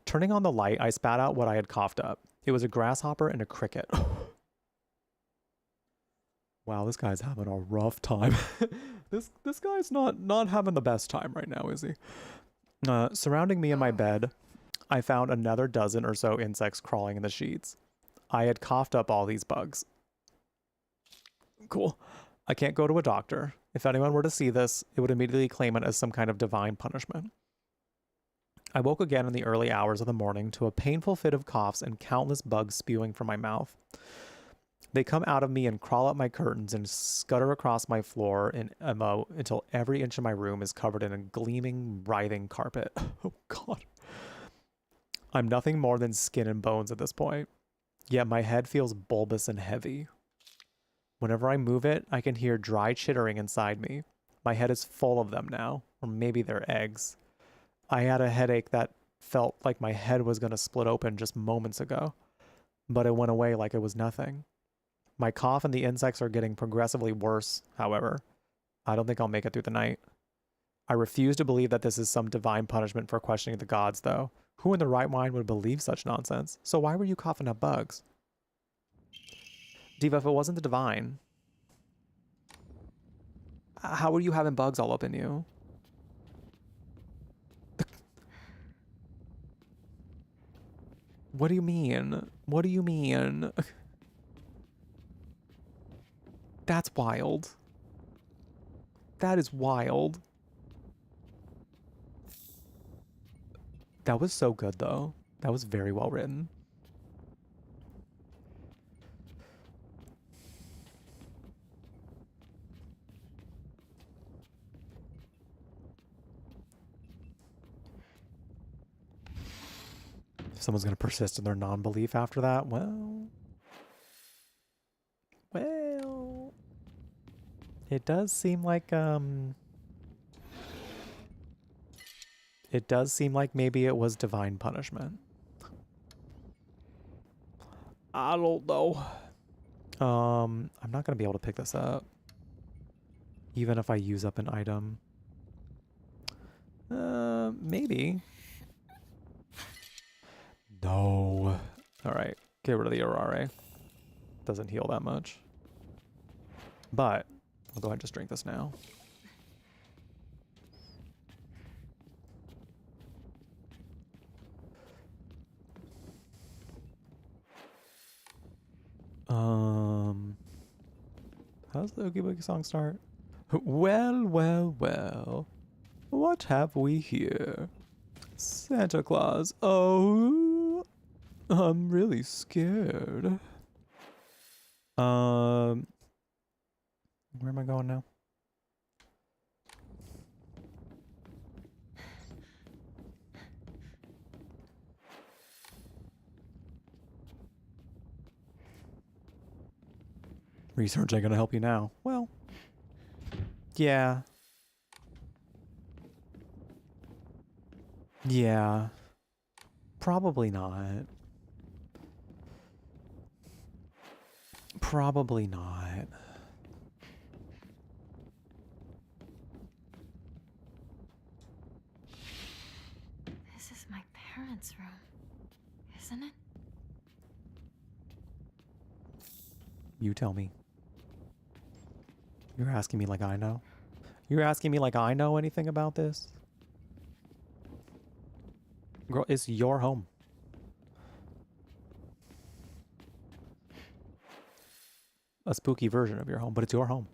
Turning on the light, I spat out what I had coughed up. It was a grasshopper and a cricket. Wow, this guy's having a rough time. This guy's not having the best time right now, is he? Surrounding me in my bed, I found another dozen or so insects crawling in the sheets. I had coughed up all these bugs. Cool. I can't go to a doctor. If anyone were to see this, it would immediately claim it as some kind of divine punishment. I woke again in the early hours of the morning to a painful fit of coughs and countless bugs spewing from my mouth. They come out of me and crawl up my curtains and scutter across my floor in MO until every inch of my room is covered in a gleaming, writhing carpet. Oh, God. I'm nothing more than skin and bones at this point, yet my head feels bulbous and heavy. Whenever I move it, I can hear dry chittering inside me. My head is full of them now, or maybe they're eggs. I had a headache that felt like my head was going to split open just moments ago, but it went away like it was nothing. My cough and the insects are getting progressively worse, however. I don't think I'll make it through the night. I refuse to believe that this is some divine punishment for questioning the gods, though. Who in their right mind would believe such nonsense? So why were you coughing up bugs? Diva, if it wasn't the divine, how were you having bugs all up in you? What do you mean? What do you mean? That's wild. That is wild. That was so good, though. That was very well written. If someone's going to persist in their non-belief after that, well... It does seem like, it does seem like maybe it was divine punishment. I don't know. I'm not going to be able to pick this up. Even if I use up an item. Maybe. No. Alright, get rid of the Arare. Doesn't heal that much. But I'll go ahead and just drink this now. How's the Oogie Boogie song start? Well, well, well. What have we here? Santa Claus. Oh, I'm really scared. Where am I going now? Research ain't gonna help you now. Well, yeah. Yeah. Probably not. Probably not. This is my parents' room, isn't it? You tell me. You're asking me like I know? You're asking me like I know anything about this? Girl, it's your home. A spooky version of your home, but it's your home.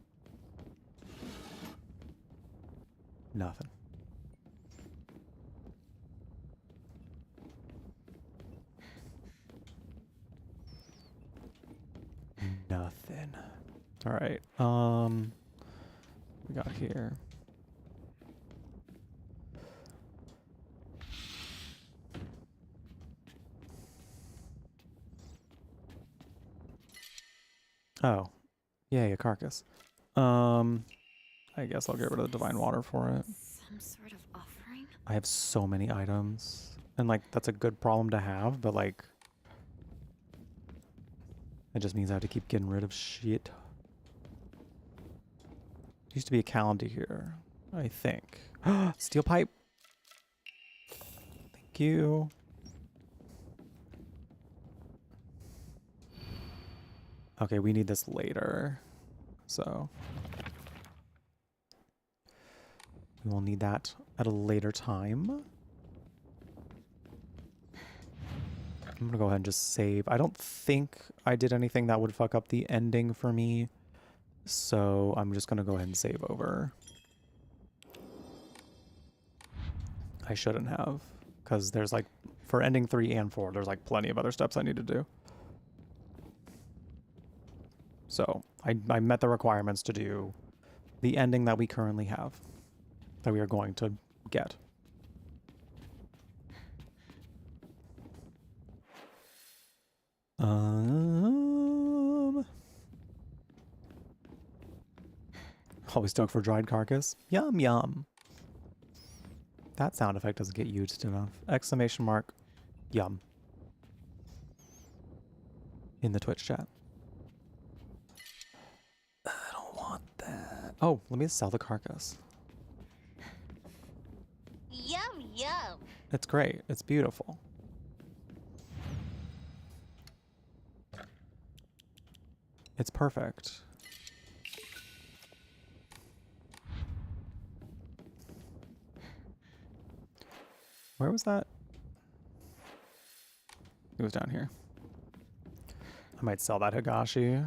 Nothing. Nothing. All right. We got here. Oh. Yay, a carcass. I guess I'll get rid of the divine water for it. Some sort of offering? I have so many items. And, like, that's a good problem to have, but, like... It just means I have to keep getting rid of shit. Used to be a calendar here, I think. Steel pipe! Thank you. Okay, we need this later. So... we will need that at a later time. I'm gonna go ahead and just save. I don't think I did anything that would fuck up the ending for me. So I'm just gonna go ahead and save over. I shouldn't have, because there's like, for ending 3 and 4, there's like plenty of other steps I need to do. So I met the requirements to do the ending that we currently have, that we are going to get. Always dug for dried carcass. Yum yum. That sound effect doesn't get used enough. Exclamation mark. Yum. In the Twitch chat. I don't want that. Oh, let me sell the carcass. Yum, yum. It's great. It's beautiful. It's perfect. Where was that? It was down here. I might sell that Higashi.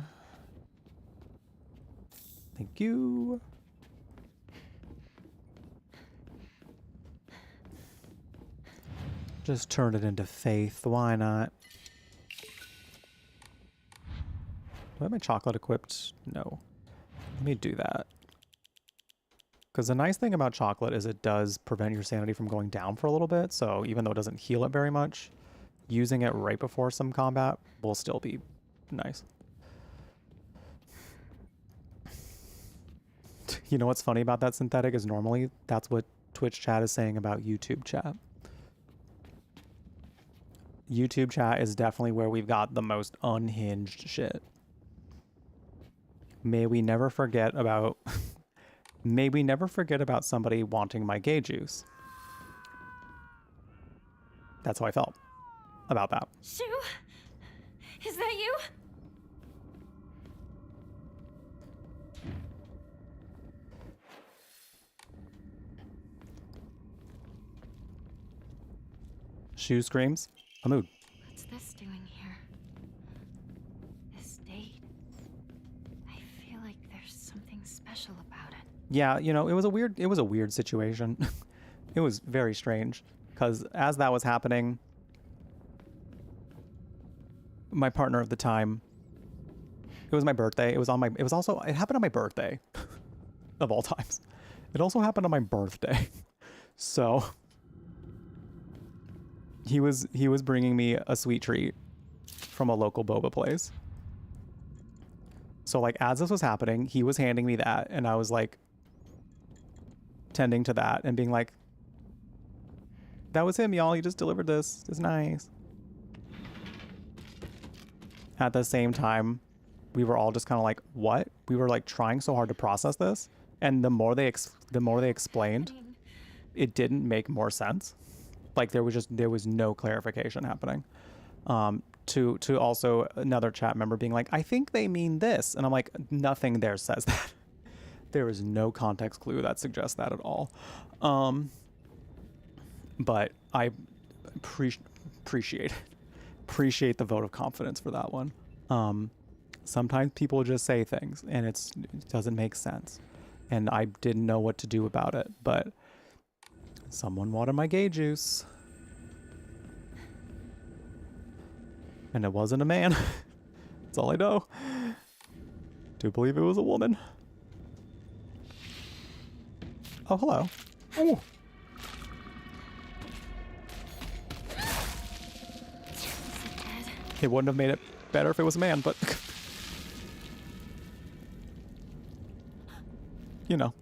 Thank you. Just turn it into faith. Why not? Do I have my chocolate equipped? No. Let me do that. Because the nice thing about chocolate is it does prevent your sanity from going down for a little bit. So even though it doesn't heal it very much, using it right before some combat will still be nice. You know what's funny about that synthetic is normally that's what Twitch chat is saying about YouTube chat. YouTube chat is definitely where we've got the most unhinged shit. May we never forget about may we never forget about somebody wanting my gay juice. That's how I felt about that. Shu? Is that you? Shu screams. A mood. What's this doing here? This date. I feel like there's something special about it. Yeah, you know, it was a weird situation. It was very strange because as that was happening, my partner at the time, it was my birthday. It happened on my birthday of all times. It also happened on my birthday. So he was bringing me a sweet treat from a local boba place. So like as this was happening, he was handing me that and I was like tending to that and being like, that was him, y'all. He just delivered this. It's nice. At the same time, we were all just kind of like, what? We were like trying so hard to process this. And the more they explained, it didn't make more sense. Like there was no clarification happening. To also another chat member being like, I think they mean this. And I'm like, nothing there says that. There is no context clue that suggests that at all. But I appreciate the vote of confidence for that one. Sometimes people just say things and it doesn't make sense. And I didn't know what to do about it, but someone wanted my gay juice. And it wasn't a man. That's all I know. Do believe it was a woman. Oh, hello. Ooh. It wouldn't have made it better if it was a man, but you know.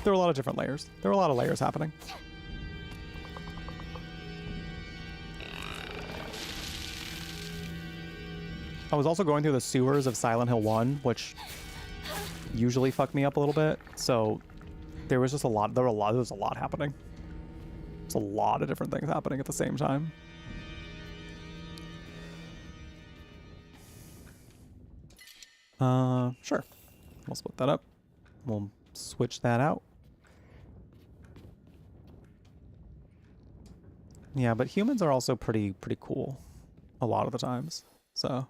There were a lot of different layers. There were a lot of layers happening. I was also going through the sewers of Silent Hill 1, which usually fuck me up a little bit. So there was just a lot. There was a lot happening. There's a lot of different things happening at the same time. Sure. We'll split that up. We'll switch that out. Yeah, but humans are also pretty cool a lot of the times. So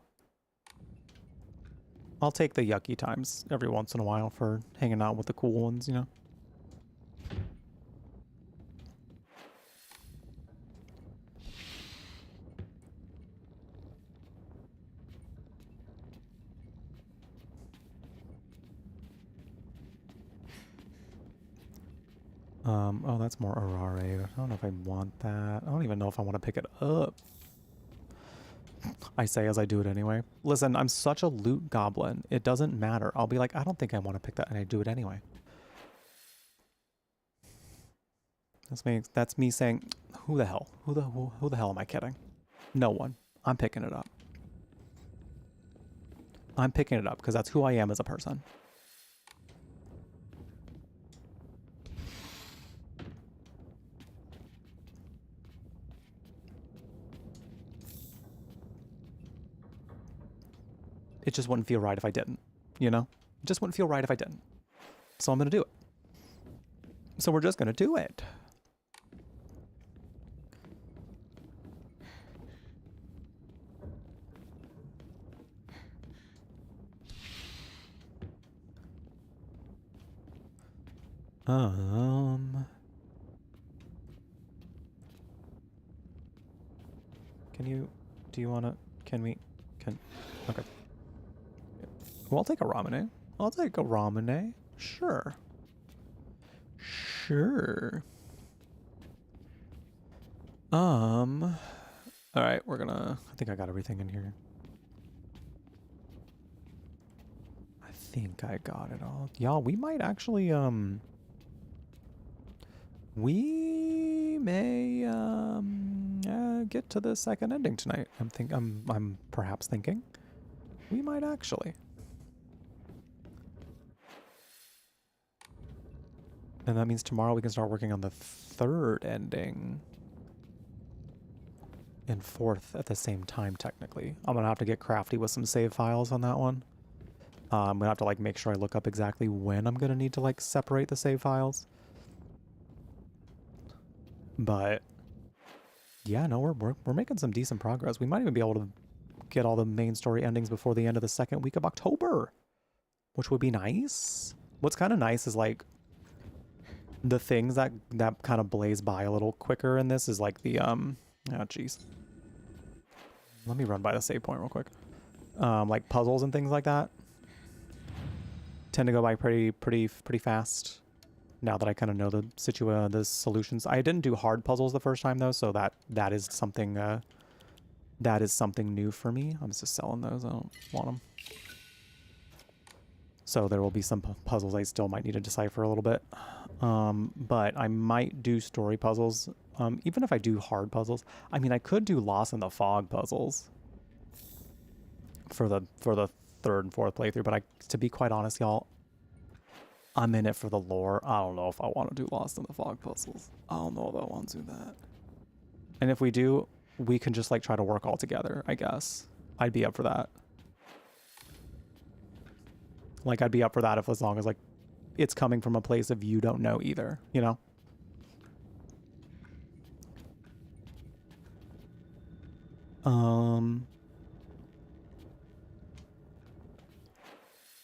I'll take the yucky times every once in a while for hanging out with the cool ones, you know. Oh, that's more Arare. I don't know if I want that. I don't even know if I want to pick it up. I say as I do it anyway. Listen, I'm such a loot goblin. It doesn't matter. I'll be like, I don't think I want to pick that, and I do it anyway. That's me saying, who the hell? Who the hell am I kidding? No one. I'm picking it up. I'm picking it up because that's who I am as a person. It just wouldn't feel right if I didn't, you know? It just wouldn't feel right if I didn't. So I'm going to do it. So we're just going to do it. Do you want to, okay. Well, I'll take a ramune. I'll take a ramune. Sure. Sure. All right, I think I got everything in here. I think I got it all. Y'all, we might actually, we may, get to the second ending tonight. I'm perhaps thinking. We might actually. And that means tomorrow we can start working on the third ending. And fourth at the same time, technically. I'm going to have to get crafty with some save files on that one. I'm going to have to, like, make sure I look up exactly when I'm going to need to, like, separate the save files. But, yeah, no, we're making some decent progress. We might even be able to get all the main story endings before the end of the second week of October. Which would be nice. What's kind of nice is, like, the things that kind of blaze by a little quicker in this is, like, the, oh, jeez. Let me run by the save point real quick. Like puzzles and things like that tend to go by pretty fast. Now that I kind of know the solutions. I didn't do hard puzzles the first time though, so that is something new for me. I'm just selling those. I don't want them. So there will be some puzzles I still might need to decipher a little bit. But I might do story puzzles. Even if I do hard puzzles, I mean, I could do Lost in the Fog puzzles for the third and fourth playthrough. But to be quite honest, y'all, I'm in it for the lore. I don't know if I want to do Lost in the Fog puzzles. I don't know if I want to do that. And if we do, we can just like try to work all together, I guess. I'd be up for that. Like, I'd be up for that if as long as like it's coming from a place of you don't know either, you know?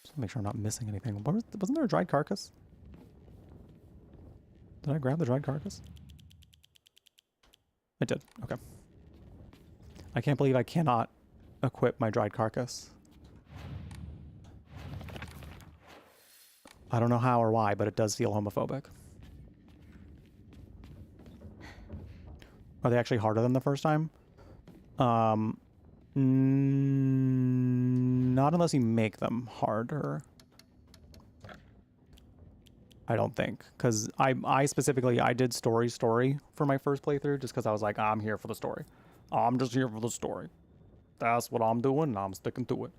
Just make sure I'm not missing anything. Wasn't there a dried carcass? Did I grab the dried carcass? I did. Okay. I can't believe I cannot equip my dried carcass. I don't know how or why, but it does feel homophobic. Are they actually harder than the first time? Not unless you make them harder. I don't think, because I specifically I did story for my first playthrough just because I was like, I'm here for the story. I'm just here for the story. That's what I'm doing, and I'm sticking to it.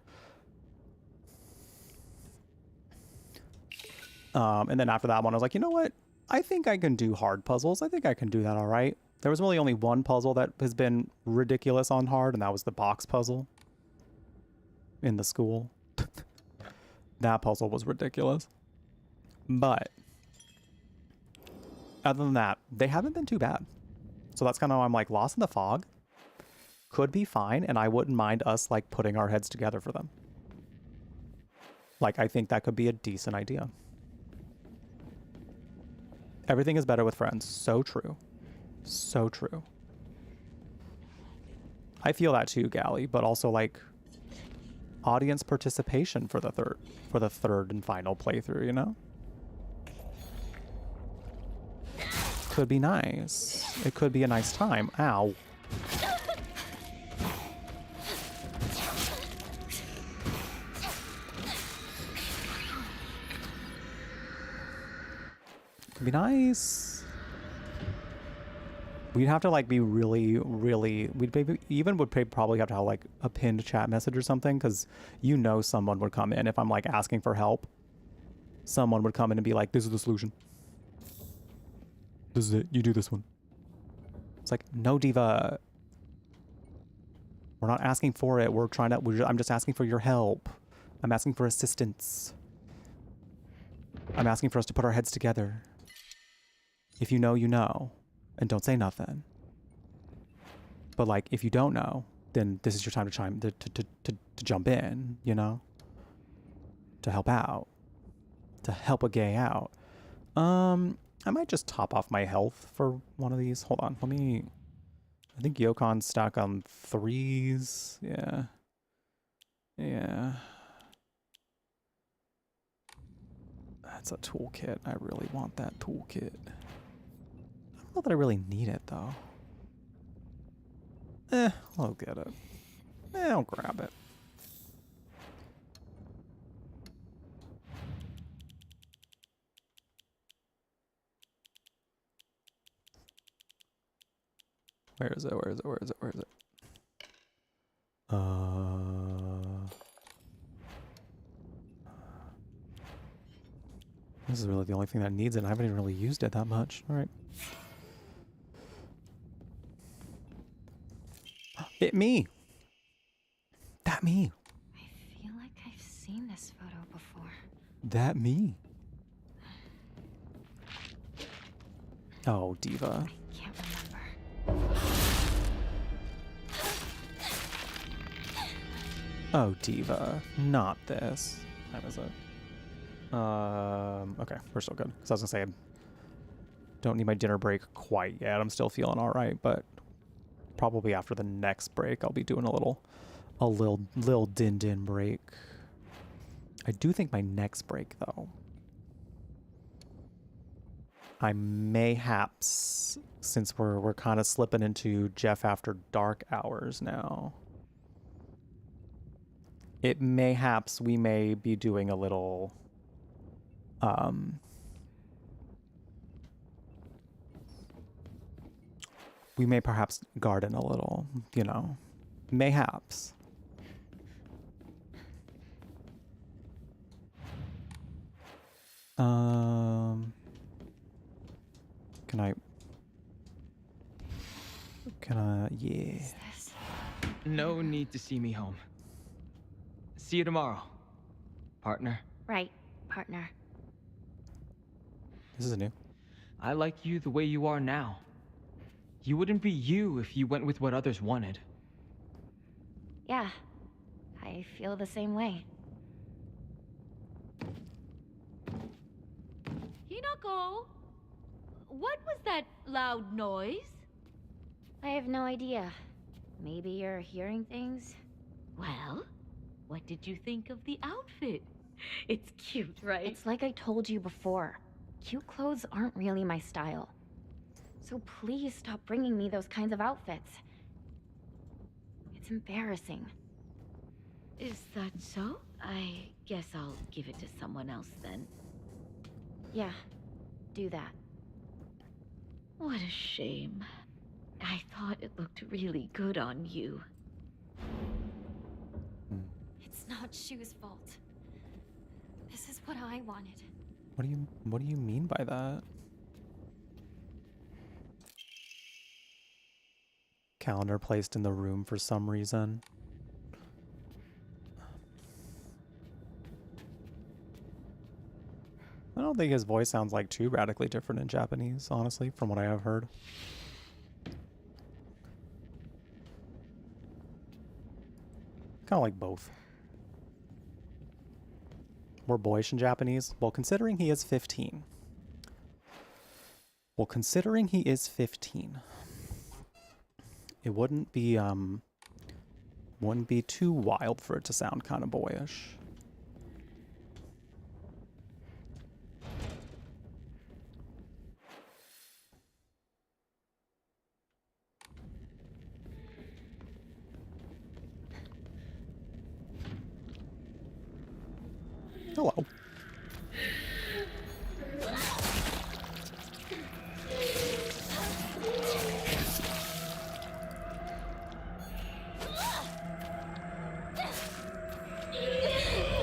And then after that one, I was like, you know what? I think I can do hard puzzles. I think I can do that all right. There was really only one puzzle that has been ridiculous on hard, and that was the box puzzle in the school. That puzzle was ridiculous. But other than that, they haven't been too bad. So that's kind of why I'm like, Lost in the Fog could be fine, and I wouldn't mind us like putting our heads together for them. Like, I think that could be a decent idea. Everything is better with friends. So true. So true. I feel that too, Gally, but also like audience participation for the third and final playthrough, you know? Could be nice. It could be a nice time. Ow. Could be nice. We'd have to like be really, we'd maybe even would probably have to have like a pinned chat message or something, because you know someone would come in if I'm like asking for help. Someone would come in and be like, this is the solution. This is it. You do this one. It's like, no, Diva. We're not asking for it. We're trying to, I'm just asking for your help. I'm asking for assistance. I'm asking for us to put our heads together. If you know, you know. And don't say nothing. But like, if you don't know, then this is your time to jump in, you know? To help out. To help a gay out. I might just top off my health for one of these. Hold on, let me... I think Yokon's stuck on 3s. Yeah. Yeah. That's a toolkit. I really want that toolkit. I don't know that I really need it, though. I'll get it. I'll grab it. Where is it? Where is it? Where is it? Where is it? This is really the only thing that needs it. I haven't even really used it that much. All right. It me. That me. I feel like I've seen this photo before. That me. Oh, Diva. I can't remember. Oh, Diva. Not this. What time is it? Okay, we're still good. Because I was gonna say, I don't need my dinner break quite yet. I'm still feeling all right, but probably after the next break, I'll be doing a little din break. I do think my next break, though, I mayhaps, since we're kind of slipping into Jeff After Dark hours now, it mayhaps we may be doing a little we may perhaps garden a little, you know, mayhaps. Can I, yeah. No need to see me home. See you tomorrow, partner. Right, partner. This is new. I like you the way you are now. You wouldn't be you if you went with what others wanted. Yeah, I feel the same way. Hinako, what was that loud noise? I have no idea. Maybe you're hearing things? Well, what did you think of the outfit? It's cute, right? It's like I told you before. Cute clothes aren't really my style. So please stop bringing me those kinds of outfits. It's embarrassing. Is that so? I guess I'll give it to someone else then. Yeah, do that. What a shame. I thought it looked really good on you. It's not Shu's fault. This is what I wanted. What do you mean by that? Calendar placed in the room for some reason. I don't think his voice sounds like too radically different in Japanese, honestly, from what I have heard. Kind of like both. More boyish in Japanese. Well, considering he is 15. It wouldn't be too wild for it to sound kind of boyish. Hello.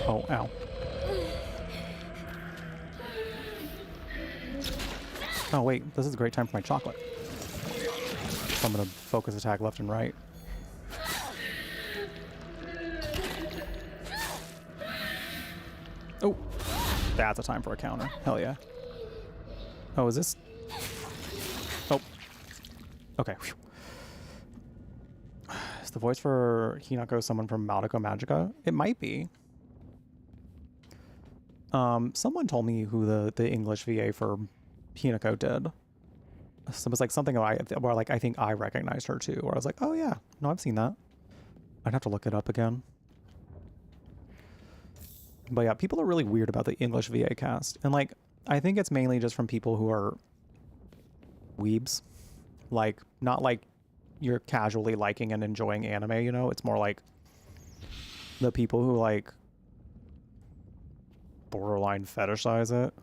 Oh, ow. Oh, wait. This is a great time for my chocolate. So I'm going to focus attack left and right. Oh, that's a time for a counter. Hell yeah. Oh, is this? Oh. Okay. Whew. Is the voice for Hinako someone from Madoka Magica? It might be. Someone told me who the English VA for Hinako did. So it was like something where like I think I recognized her too. Where I was like, oh yeah, no, I've seen that. I'd have to look it up again. But yeah, people are really weird about the English VA cast. And like, I think it's mainly just from people who are weebs. Like, not like you're casually liking and enjoying anime, you know? It's more like the people who like borderline fetishize it.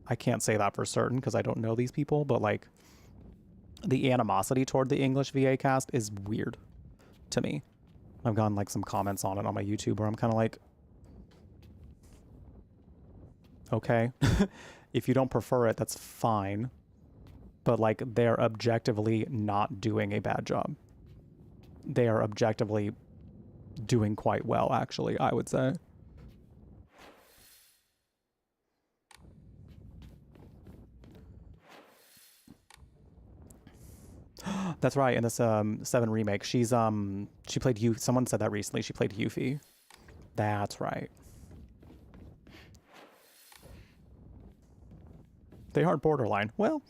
I can't say that for certain because I don't know these people, but like the animosity toward the English VA cast is weird to me. I've gotten like some comments on it on my YouTube where I'm kind of like, okay, if you don't prefer it, that's fine. But like, they're objectively not doing a bad job. They are objectively doing quite well, actually, I would say. That's right. In this 7 remake, she played Yuffie. Someone said that recently. She played Yuffie. That's right. They aren't borderline. Well,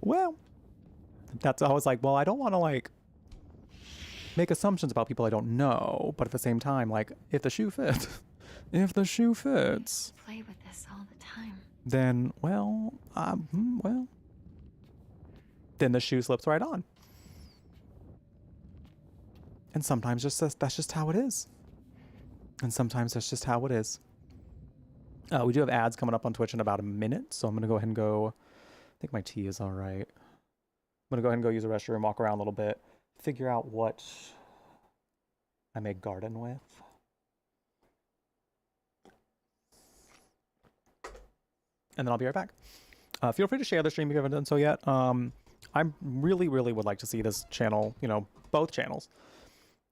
well, that's, I was like, well, I don't want to like make assumptions about people I don't know, but at the same time, like, if the shoe fits, if the shoe fits, Play with this all the time. then, well, then the shoe slips right on. And sometimes that's just how it is. And sometimes that's just how it is. We do have ads coming up on Twitch in about a minute, so I'm going to go ahead and go. I think my tea is all right. I'm going to go ahead and go use the restroom, walk around a little bit, figure out what I may garden with. And then I'll be right back. Feel free to share the stream if you haven't done so yet. I really would like to see this channel, you know, both channels,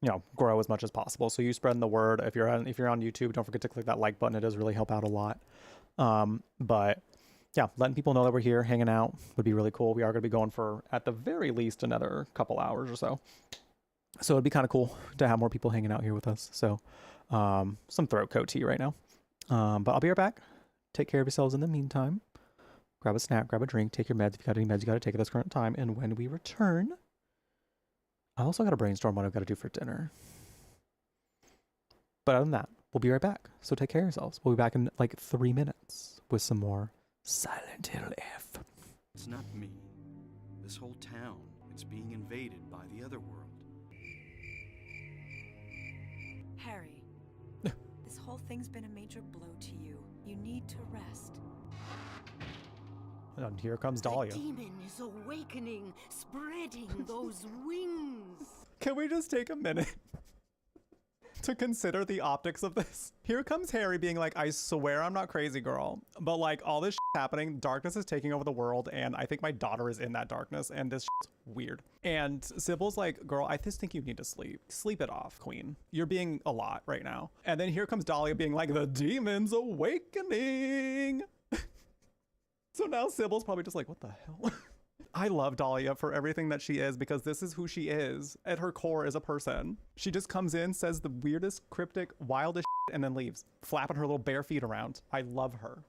you know, grow as much as possible. So you spreading the word. If you're on YouTube, don't forget to click that like button. It does really help out a lot. But yeah, letting people know that we're here hanging out would be really cool. We are going to be going for, at the very least, another couple hours or so. So it'd be kind of cool to have more people hanging out here with us. So some throat coat tea right now. But I'll be right back. Take care of yourselves in the meantime. Grab a snack, grab a drink, take your meds. If you got any meds, you got to take at this current time. And when we return, I also got to brainstorm what I've got to do for dinner. But other than that, we'll be right back. So take care of yourselves. We'll be back in like 3 minutes with some more Silent Hill F. It's not me. This whole town, it's being invaded by the other world. Harry, this whole thing's been a major blow to you. You need to rest. And here comes Dahlia. The demon is awakening, spreading those wings. Can we just take a minute to consider the optics of this? Here comes Harry being like, I swear I'm not crazy, girl. But like all this happening, darkness is taking over the world, and I think my daughter is in that darkness, and this weird. And Sybil's like, girl, I just think you need to sleep. Sleep it off, queen. You're being a lot right now. And then here comes Dahlia being like, the demon's awakening. So now Sybil's probably just like, what the hell? I love Dahlia for everything that she is, because this is who she is at her core as a person. She just comes in, says the weirdest, cryptic, wildest shit, and then leaves, flapping her little bare feet around. I love her.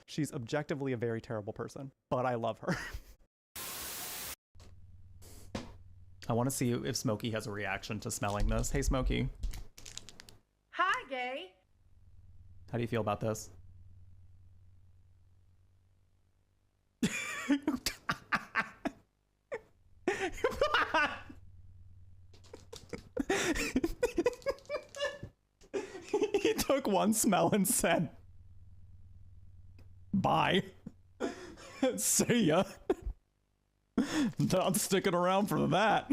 She's objectively a very terrible person, but I love her. I want to see if Smokey has a reaction to smelling this. Hey, Smokey. Hi, Gay. How do you feel about this? He took one smell and said, bye. See ya. Not sticking around for that.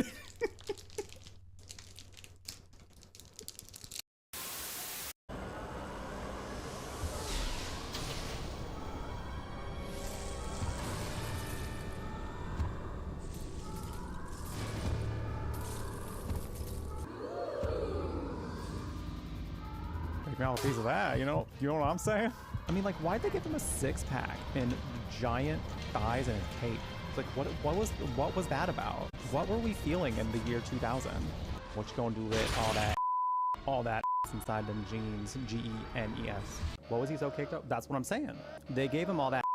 A piece of that, you know what I'm saying? I mean, like, why'd they give him a six-pack and giant thighs and a cape? Like, what was that about? What were we feeling in the year 2000? What you gonna do with all that inside them jeans? G-E-N-E-S. What was he so kicked up? That's what I'm saying. They gave him all that.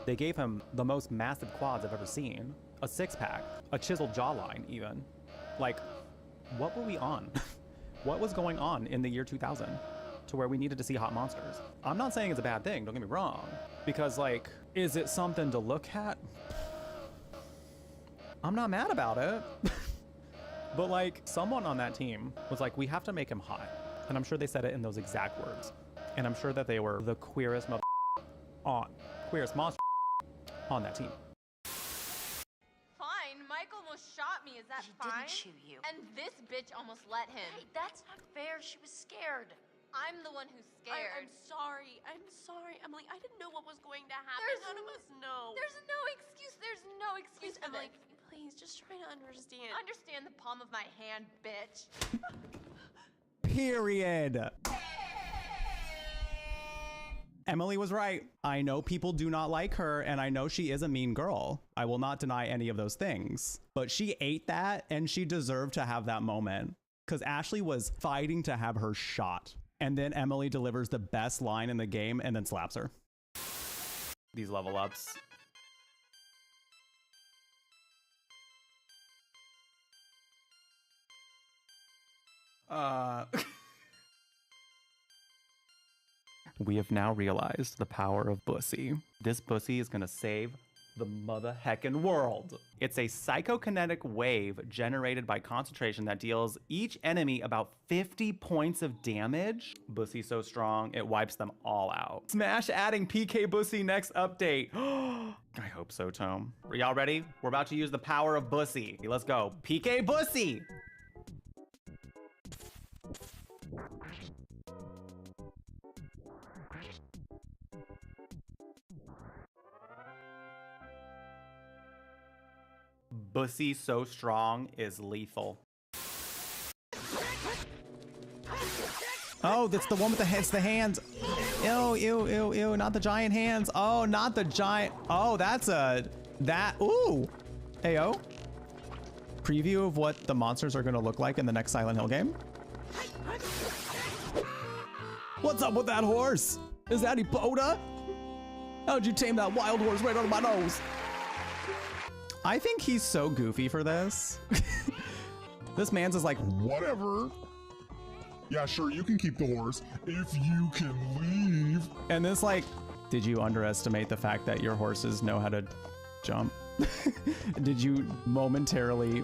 They gave him the most massive quads I've ever seen, a six-pack, a chiseled jawline, even. Like, what were we on? What was going on in the year 2000? To where we needed to see hot monsters. I'm not saying it's a bad thing, don't get me wrong. Because like, is it something to look at? I'm not mad about it. But like, someone on that team was like, we have to make him hot. And I'm sure they said it in those exact words. And I'm sure that they were the queerest monster on that team. Fine, Mike almost shot me, is that fine? He didn't shoot you. And this bitch almost let him. Hey, that's not fair. She was scared. I'm the one who's scared. I'm sorry, Emily. I didn't know what was going to happen. None of us know. There's no excuse. There's no excuse for Emily, this. please, just try to understand. Understand the palm of my hand, bitch. Period. Emily was right. I know people do not like her, and I know she is a mean girl. I will not deny any of those things. But she ate that, and she deserved to have that moment. Because Ashley was fighting to have her shot. And then Emily delivers the best line in the game and then slaps her. These level ups. We have now realized the power of Bussy. This Bussy is gonna save the mother heckin' world. It's a psychokinetic wave generated by concentration that deals each enemy about 50 points of damage. Bussy's so strong, it wipes them all out. Smash adding PK Bussy next update. I hope so, Tome. Are y'all ready? We're about to use the power of Bussy. Let's go. PK Bussy! Bussy so strong is lethal. Oh, that's the one with the hands. The hands. Ew, ew, ew, ew. Not the giant hands. Oh, not the giant. Oh, that's that. Ooh. Ayo. Preview of what the monsters are going to look like in the next Silent Hill game. What's up with that horse? Is that Epona? How'd you tame that wild horse right under my nose? I think he's so goofy for this. This man's is like, whatever. Yeah, sure, you can keep the horse if you can leave. And this like, did you underestimate the fact that your horses know how to jump? Did you momentarily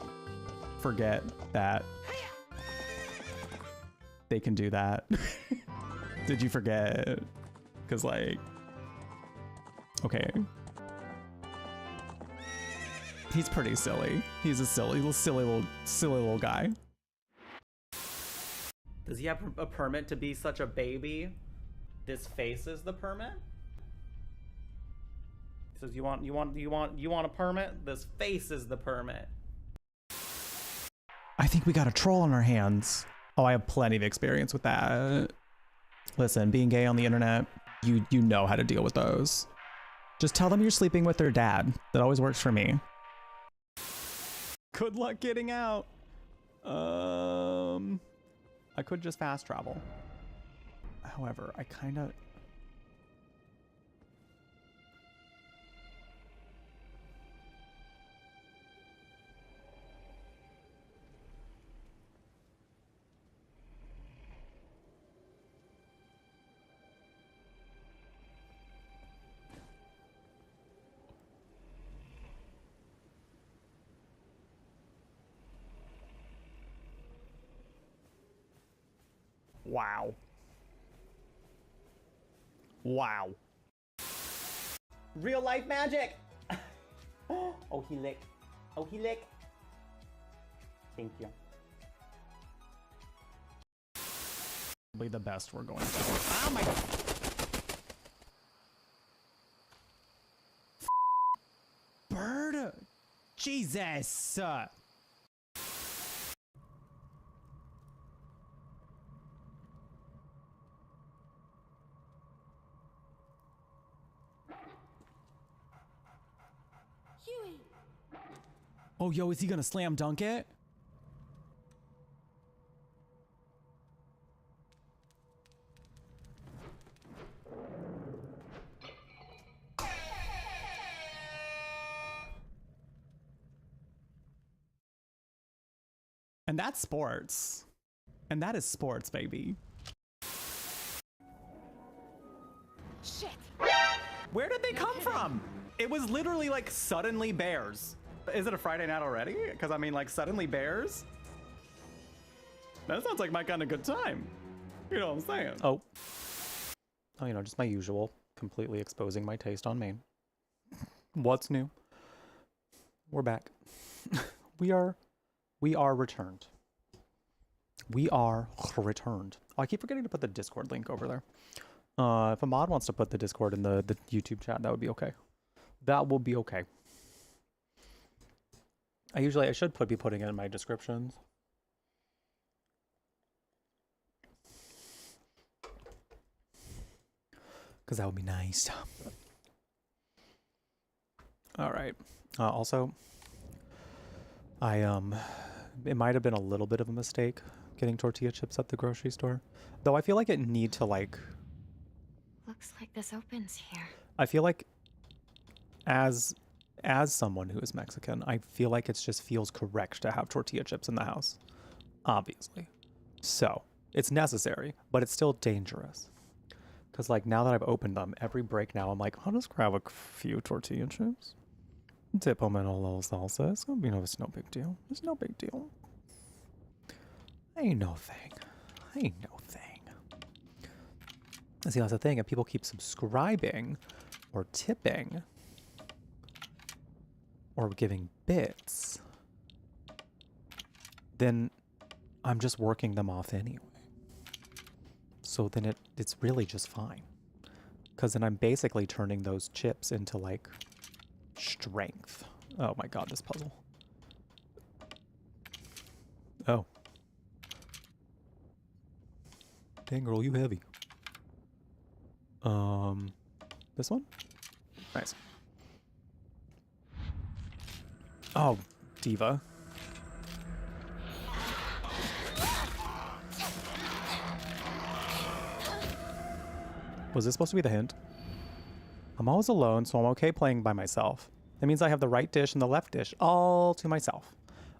forget that they can do that? Did you forget? Because like, okay. He's pretty silly. He's a silly little guy. Does he have a permit to be such a baby? This face is the permit? He says, you want a permit? This face is the permit. I think we got a troll on our hands. Oh, I have plenty of experience with that. Listen, being gay on the internet, you know how to deal with those. Just tell them you're sleeping with their dad. That always works for me. Good luck getting out. I could just fast travel. However, I kind of... Wow. Wow. Real life magic! Oh, he lick. Oh, he lick. Thank you. Probably the best we're going to. Oh my... Bird! Jesus! Oh, yo, is he gonna slam dunk it? And that's sports. And that is sports, baby. Shit. Where did they come from? It was literally like suddenly bears. Is it a Friday night already? Because I mean, like, suddenly bears? That sounds like my kind of good time. You know what I'm saying? Oh. Oh, you know, just my usual. Completely exposing my taste on Maine. What's new? We're back. We are returned. We are returned. Oh, I keep forgetting to put the Discord link over there. If a mod wants to put the Discord in the YouTube chat, that would be okay. That will be okay. I should be putting it in my descriptions. Because that would be nice. All right. Also, it might have been a little bit of a mistake getting tortilla chips at the grocery store. Though I feel like it need to like... Looks like this opens here. I feel like as someone who is Mexican, I feel like it just feels correct to have tortilla chips in the house. Obviously. So, it's necessary, but it's still dangerous. Because, like, now that I've opened them, every break now, I'm like, I'll just grab a few tortilla chips. Dip them in a little salsa. It's gonna be it's no big deal. It's no big deal. Ain't no thing. Ain't no thing. See, that's the thing. If people keep subscribing or tipping or giving bits, then I'm just working them off anyway. So then it's really just fine. Because then I'm basically turning those chips into, like, strength. Oh my god, this puzzle. Oh. Dang, girl, you heavy. This one? Nice. Oh, diva. Was this supposed to be the hint? I'm always alone, so I'm okay playing by myself. That means I have the right dish and the left dish all to myself.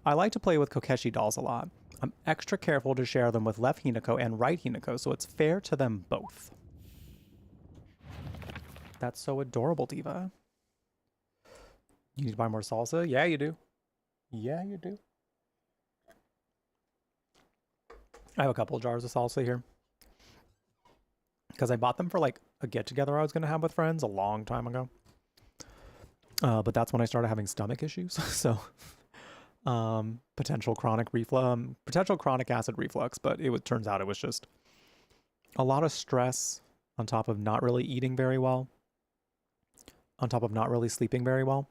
I like to play with Kokeshi dolls a lot. I'm extra careful to share them with left Hinako and right Hinako, so it's fair to them both. That's so adorable, diva. You need to buy more salsa? Yeah, you do. Yeah, you do. I have a couple jars of salsa here. Because I bought them for, like, a get-together I was going to have with friends a long time ago. But that's when I started having stomach issues. So potential chronic acid reflux, but turns out it was just a lot of stress on top of not really eating very well, on top of not really sleeping very well.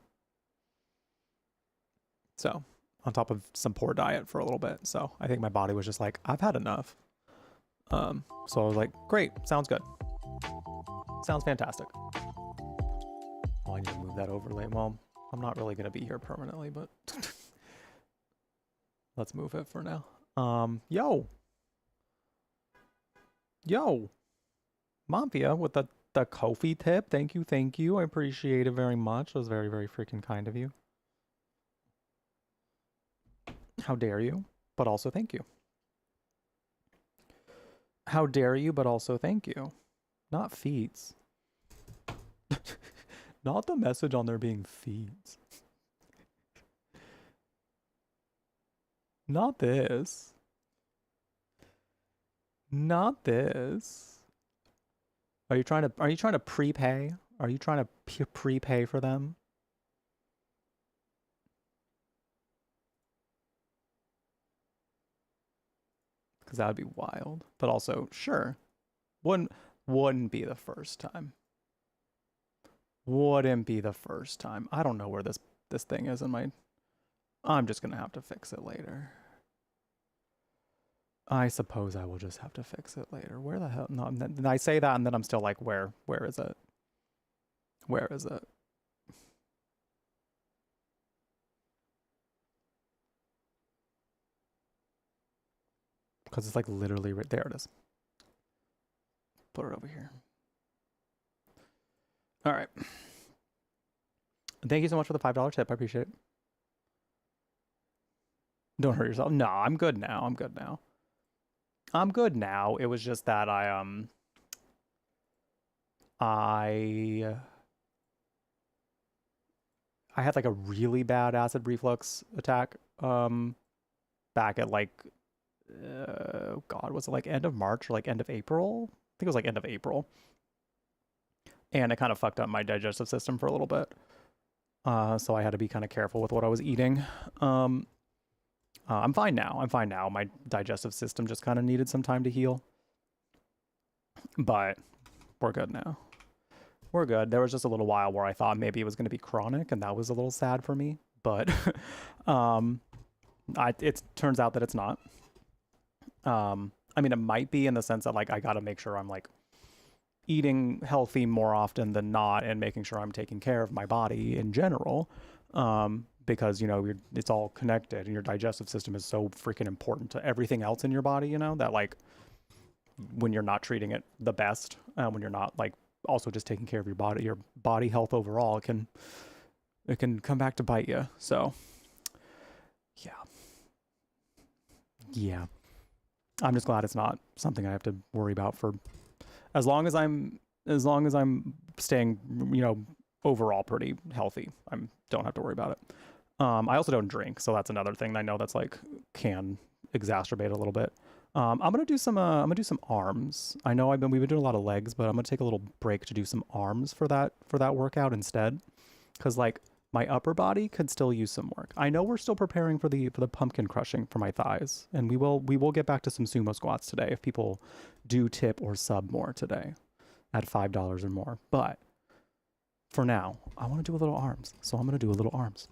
So on top of some poor diet for a little bit. So I think my body was just like, I've had enough. So I was like, great, sounds good. Sounds fantastic. Oh, I need to move that overlay. Well, I'm not really going to be here permanently, but let's move it for now. Yo, Mafia with the Ko-fi tip. Thank you. I appreciate it very much. It was very, very freaking kind of you. How dare you? But also thank you. How dare you? But also thank you. Not feeds. Not the message on there being feeds. Not this. Not this. Are you trying to prepay? Are you trying to prepay for them? Because that would be wild. But also, sure. Wouldn't be the first time. Wouldn't be the first time. I don't know where this thing is in my... I'm just gonna have to fix it later. I suppose I will just have to fix it later. Where the hell? No, I say that and then I'm still like, where is it? Where is it? Because it's like literally right there. It is. Put it over here. All right. Thank you so much for the $5 tip. I appreciate it. Don't hurt yourself. No, I'm good now. I'm good now. I'm good now. It was just that I had like a really bad acid reflux attack back at like God, was it like end of March or like end of April? I think it was like end of April. And it kind of fucked up my digestive system for a little bit. So I had to be kind of careful with what I was eating. I'm fine now. I'm fine now. My digestive system just kind of needed some time to heal. But we're good now. We're good. There was just a little while where I thought maybe it was going to be chronic, and that was a little sad for me. But it turns out that it's not. I mean, it might be in the sense that like I got to make sure I'm like eating healthy more often than not and making sure I'm taking care of my body in general. Because, you know, it's all connected and your digestive system is so freaking important to everything else in your body, you know, that like when you're not treating it the best, when you're not like also just taking care of your body health overall, it can come back to bite you. So yeah, I'm just glad it's not something I have to worry about for as long as I'm staying, you know, overall pretty healthy. I don't have to worry about it. I also don't drink, so that's another thing that I know that's like can exacerbate a little bit. I'm gonna do some arms. I know we've been doing a lot of legs, but I'm gonna take a little break to do some arms for that workout instead, because like my upper body could still use some work. I know we're still preparing for the pumpkin crushing for my thighs, and we will get back to some sumo squats today if people do tip or sub more today at $5 or more. But for now, I want to do a little arms, so I'm gonna do a little arms.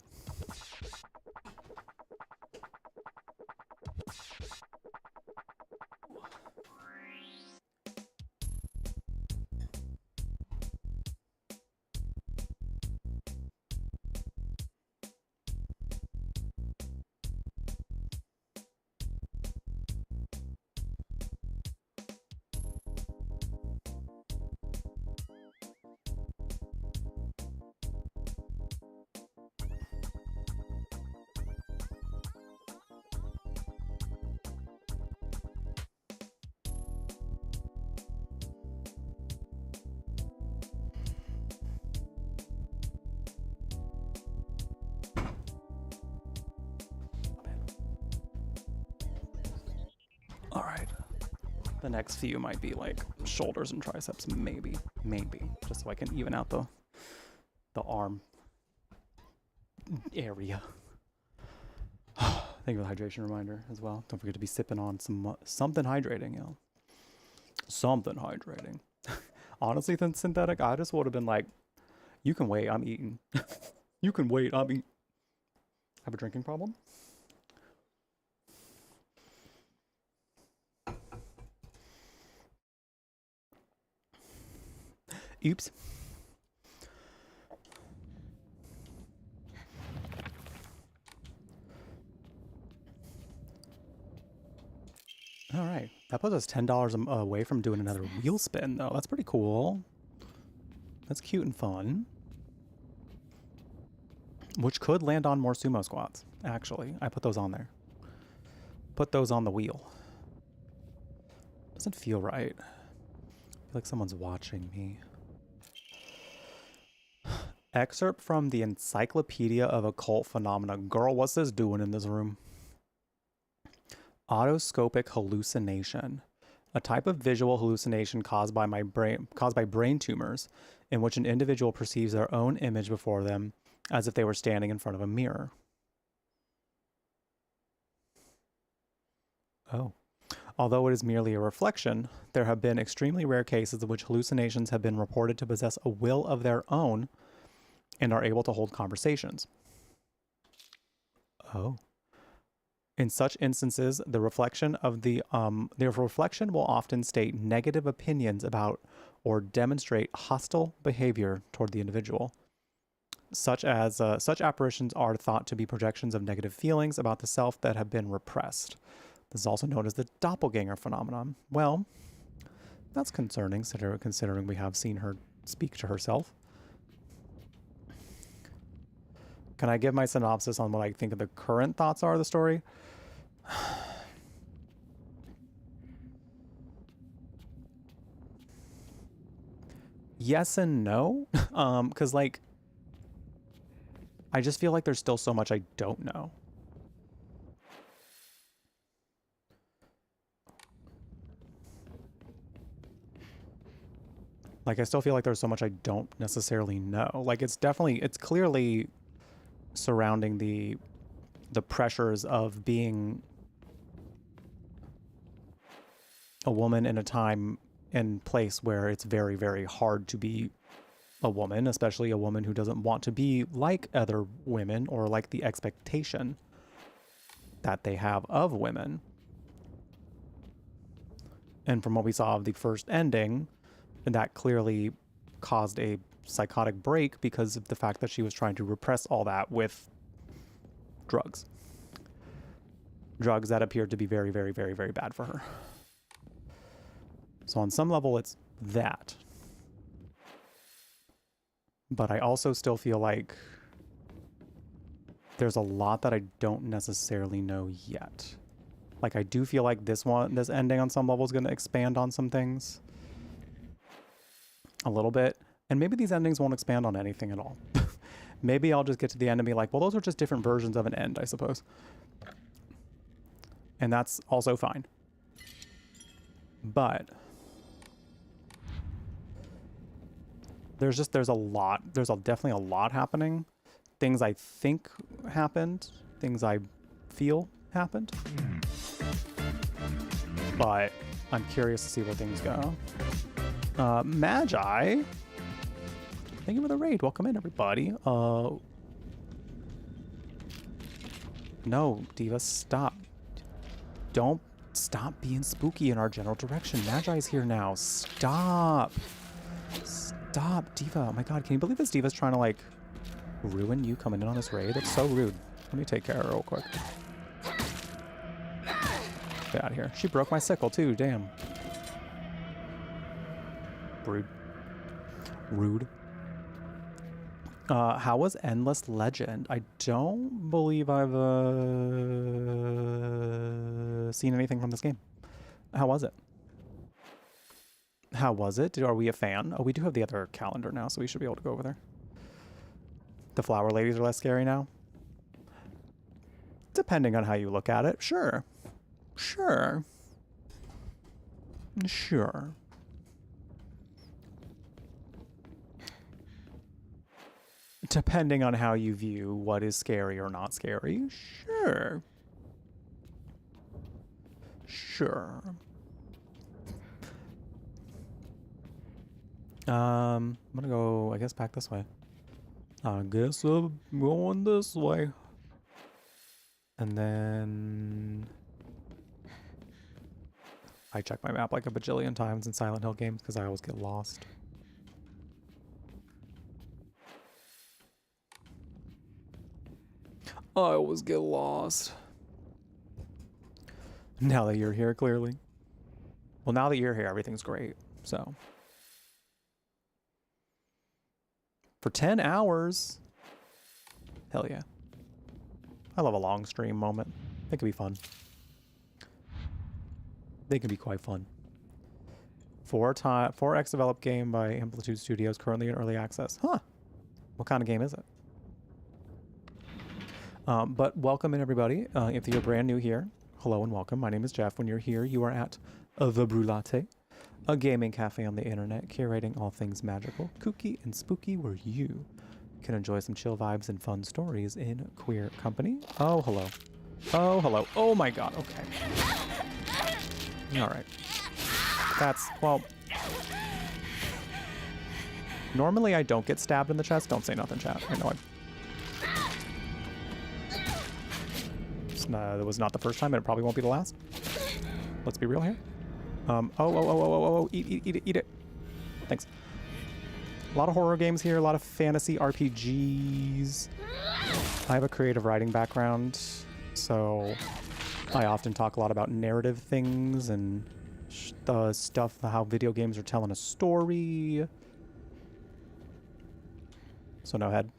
All right. The next few might be like shoulders and triceps, maybe, just so I can even out the arm area. Thank you for the hydration reminder as well. Don't forget to be sipping on some something hydrating, yo. Something hydrating. Honestly, than synthetic, I just would have been like, you can wait, I'm eating. You can wait, I'm eating. Have a drinking problem? Oops. All right, that puts us $10 away from doing another wheel spin, though. That's pretty cool. That's cute and fun. Which could land on more sumo squats, actually. I put those on there. Put those on the wheel. Doesn't feel right. I feel like someone's watching me. Excerpt from the Encyclopedia of Occult Phenomena. Girl, what's this doing in this room? Autoscopic hallucination. A type of visual hallucination caused by brain tumors in which an individual perceives their own image before them as if they were standing in front of a mirror. Oh. Although it is merely a reflection, there have been extremely rare cases in which hallucinations have been reported to possess a will of their own and are able to hold conversations. Oh. In such instances, the reflection will often state negative opinions about or demonstrate hostile behavior toward the individual. Such apparitions are thought to be projections of negative feelings about the self that have been repressed. This is also known as the doppelganger phenomenon. Well, that's concerning, considering we have seen her speak to herself. Can I give my synopsis on what I think of the current thoughts are of the story? Yes and no. Because, like, I just feel like there's still so much I don't know. Like, I still feel like there's so much I don't necessarily know. Like, it's clearly surrounding the pressures of being a woman in a time and place where it's very, very hard to be a woman, especially a woman who doesn't want to be like other women or like the expectation that they have of women. And from what we saw of the first ending, that clearly caused a psychotic break because of the fact that she was trying to repress all that with drugs. Drugs that appeared to be very, very, very, very bad for her. So on some level, it's that. But I also still feel like there's a lot that I don't necessarily know yet. Like, I do feel like this ending on some level is going to expand on some things a little bit. And maybe these endings won't expand on anything at all. Maybe I'll just get to the end and be like, well, those are just different versions of an end, I suppose. And that's also fine. But there's definitely a lot happening. Things I think happened, things I feel happened. But I'm curious to see where things go. Magi, thank you for the raid. Welcome in, everybody. No, Diva, stop. Don't stop being spooky in our general direction. Magi's here now. Stop. Stop, Diva. Oh my god, can you believe this Diva's trying to, like, ruin you coming in on this raid? That's so rude. Let me take care of her real quick. Get out of here. She broke my sickle, too. Damn. Rude. Rude. How was Endless Legend? I don't believe I've seen anything from this game. How was it? How was it? Are we a fan? Oh, we do have the other calendar now, so we should be able to go over there. The flower ladies are less scary now? Depending on how you look at it. Sure. Sure. Sure. depending on how you view what is scary or not scary, sure. Sure. I'm gonna go, I guess, back this way. I guess I'm going this way. And then I check my map like a bajillion times in Silent Hill games because I always get lost. I always get lost. Now that you're here, clearly. Well, now that you're here, everything's great. So. For 10 hours. Hell yeah. I love a long stream moment. They can be fun. They can be quite fun. 4X developed game by Amplitude Studios, currently in early access. Huh. What kind of game is it? But welcome in, everybody. If you're brand new here, hello and welcome. My name is Jeff. When you're here, you are at The Brew Latte, a gaming cafe on the internet, curating all things magical, kooky, and spooky, where you can enjoy some chill vibes and fun stories in queer company. Oh, hello. Oh, hello. Oh my god. Okay. All right. That's, well... Normally I don't get stabbed in the chest. Don't say nothing, chat. I know that was not the first time, and it probably won't be the last. Let's be real here. Eat it. Thanks. A lot of horror games here, a lot of fantasy RPGs. I have a creative writing background, so I often talk a lot about narrative things and stuff, how video games are telling a story. So no head.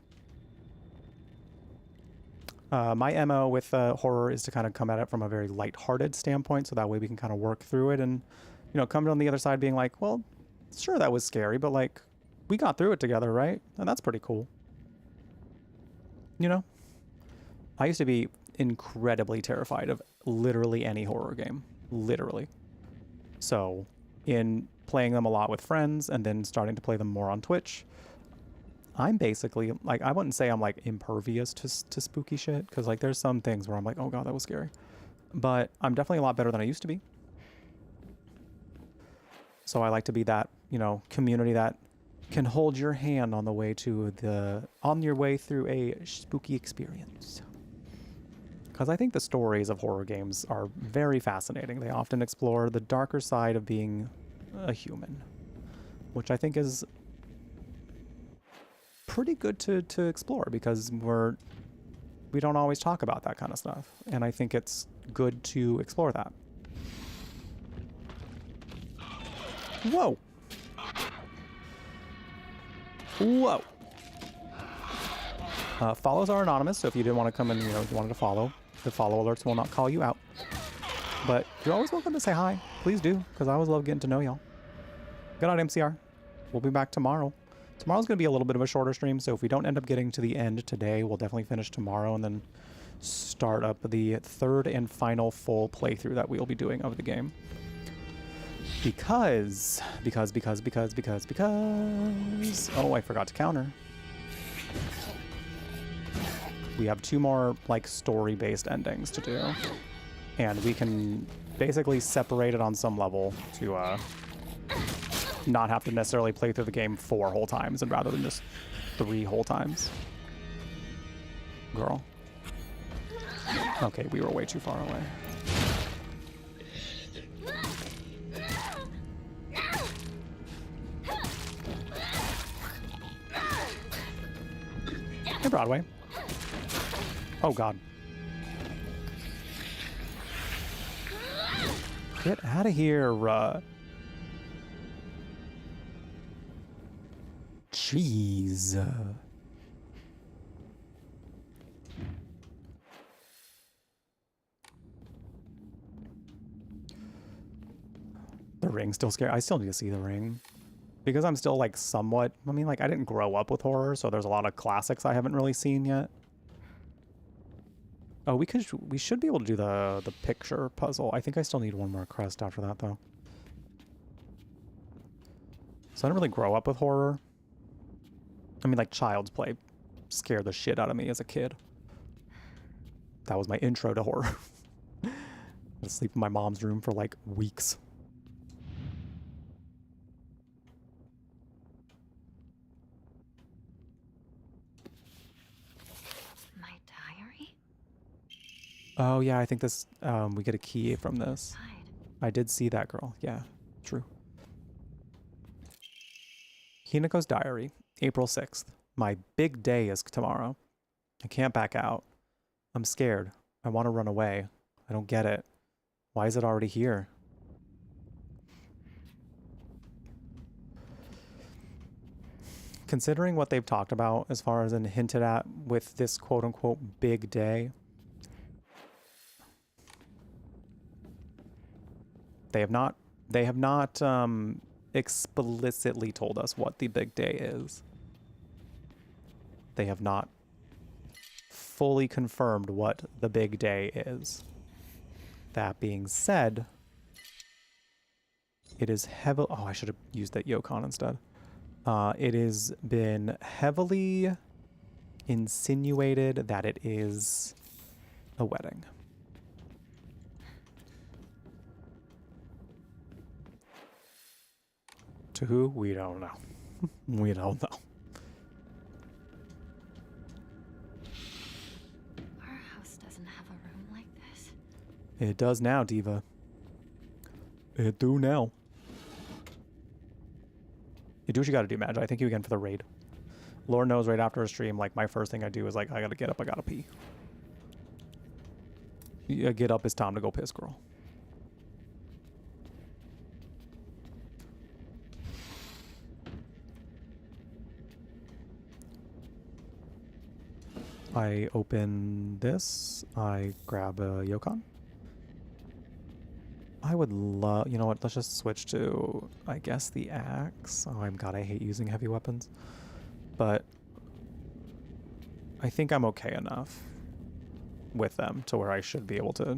My MO with horror is to kind of come at it from a very lighthearted standpoint, so that way we can kind of work through it and, you know, come on the other side being like, well, sure, that was scary, but like, we got through it together, right? And that's pretty cool. You know? I used to be incredibly terrified of literally any horror game. Literally. So, in playing them a lot with friends and then starting to play them more on Twitch, I'm basically, like, I wouldn't say I'm, like, impervious to spooky shit, because, like, there's some things where I'm like, oh god, that was scary. But I'm definitely a lot better than I used to be. So I like to be that, you know, community that can hold your hand on the way to on your way through a spooky experience. Because I think the stories of horror games are very fascinating. They often explore the darker side of being a human, which I think is pretty good to explore, because we don't always talk about that kind of stuff, and I think it's good to explore that. Whoa. Whoa. Follows are anonymous, so if you didn't want to come in, you know, if you wanted to follow, the follow alerts will not call you out. But you're always welcome to say hi. Please do, because I always love getting to know y'all. Good night, MCR. We'll be back tomorrow. Tomorrow's going to be a little bit of a shorter stream, so if we don't end up getting to the end today, we'll definitely finish tomorrow and then start up the third and final full playthrough that we'll be doing of the game. Because... Oh, I forgot to counter. We have 2 more, like, story-based endings to do. And we can basically separate it on some level to, not have to necessarily play through the game 4 whole times, and rather than just 3 whole times. Girl. Okay, we were way too far away. Hey, Broadway. Oh, God. Get out of here, Jeez. The ring's still scary. I still need to see the ring. Because I'm still, like, somewhat... I mean, like, I didn't grow up with horror, so there's a lot of classics I haven't really seen yet. Oh, we should be able to do the picture puzzle. I think I still need one more crest after that, though. So I didn't really grow up with horror. I mean, like, Child's Play scared the shit out of me as a kid. That was my intro to horror. I sleep in my mom's room for like weeks. My diary? Oh yeah, I think this, we get a key from this. I did see that girl. Yeah, true. Hinako's diary, April 6th. My big day is tomorrow. I can't back out. I'm scared. I want to run away. I don't get it. Why is it already here? Considering what they've talked about as far as and hinted at with this quote-unquote big day, they have not explicitly told us what the big day is. They have not fully confirmed what the big day is. That being said, it is heavily... Oh, I should have used that Yokon instead. It has been heavily insinuated that it is a wedding. To who? We don't know. We don't know. Our house doesn't have a room like this. It does now, Diva. It do now. You do what you gotta do, Magi. Thank you again for the raid. Lord knows right after a stream, like, my first thing I do is, like, I gotta get up, I gotta pee. Yeah, get up, it's time to go piss, girl. I open this, I grab a Yokon. I would love, you know what, let's just switch to, I guess, the axe. Oh, God, I hate using heavy weapons. But I think I'm okay enough with them to where I should be able to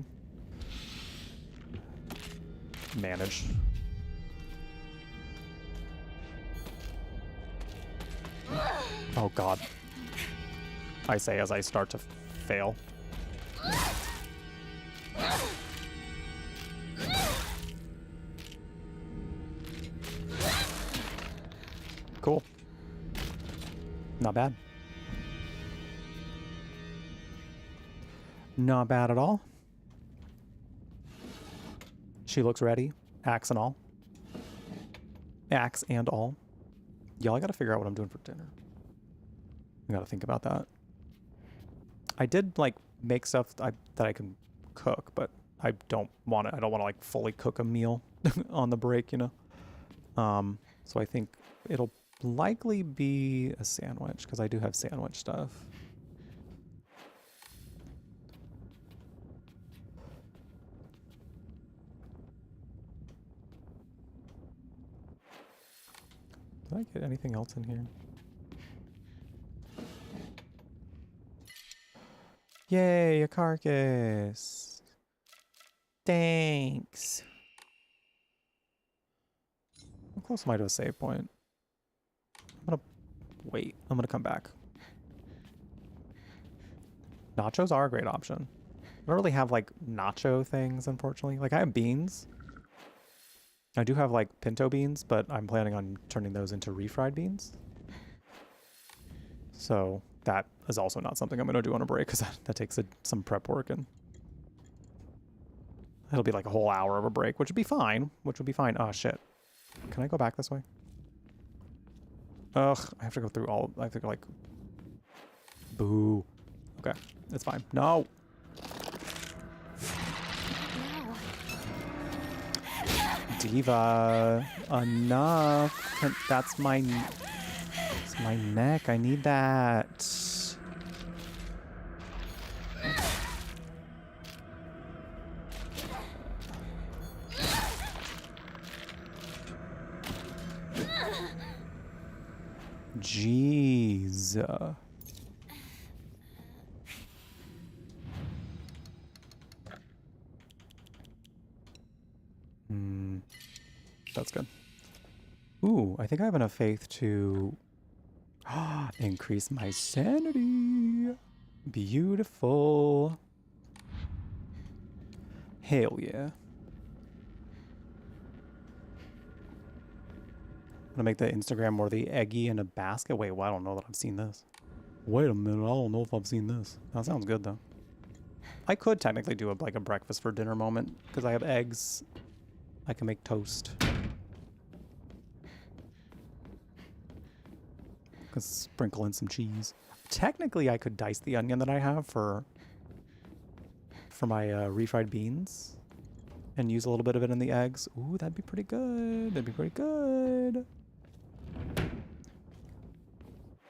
manage. Oh, God. I say as I start to fail. Cool. Not bad. Not bad at all. She looks ready. Axe and all. Axe and all. Y'all, I gotta figure out what I'm doing for dinner. I gotta think about that. I did, like, make stuff that I can cook, but I don't want to, like, fully cook a meal on the break, you know? So I think it'll likely be a sandwich, because I do have sandwich stuff. Did I get anything else in here? Yay, a carcass. Thanks. How close am I to a save point? I'm gonna wait. I'm gonna come back. Nachos are a great option. I don't really have, like, nacho things, unfortunately. Like, I have beans. I do have, like, pinto beans, but I'm planning on turning those into refried beans. So that is also not something I'm going to do on a break, because that takes some prep work, and it'll be like a whole hour of a break, which would be fine. Oh, shit. Can I go back this way? Ugh, I have to go through all... I have to go, like... Boo. Okay, it's fine. No! Diva, enough. That's my neck. I need that. Jeez. That's good. Ooh, I think I have enough faith to Increase my sanity. Beautiful. Hell yeah. I'm gonna make the Instagram more the eggy in a basket. Wait, well, I don't know that I've seen this. Wait a minute, I don't know if I've seen this. That sounds good though. I could technically do like a breakfast for dinner moment because I have eggs. I can make toast. Could sprinkle in some cheese. Technically, I could dice the onion that I have for my refried beans and use a little bit of it in the eggs. Ooh, that'd be pretty good. That'd be pretty good.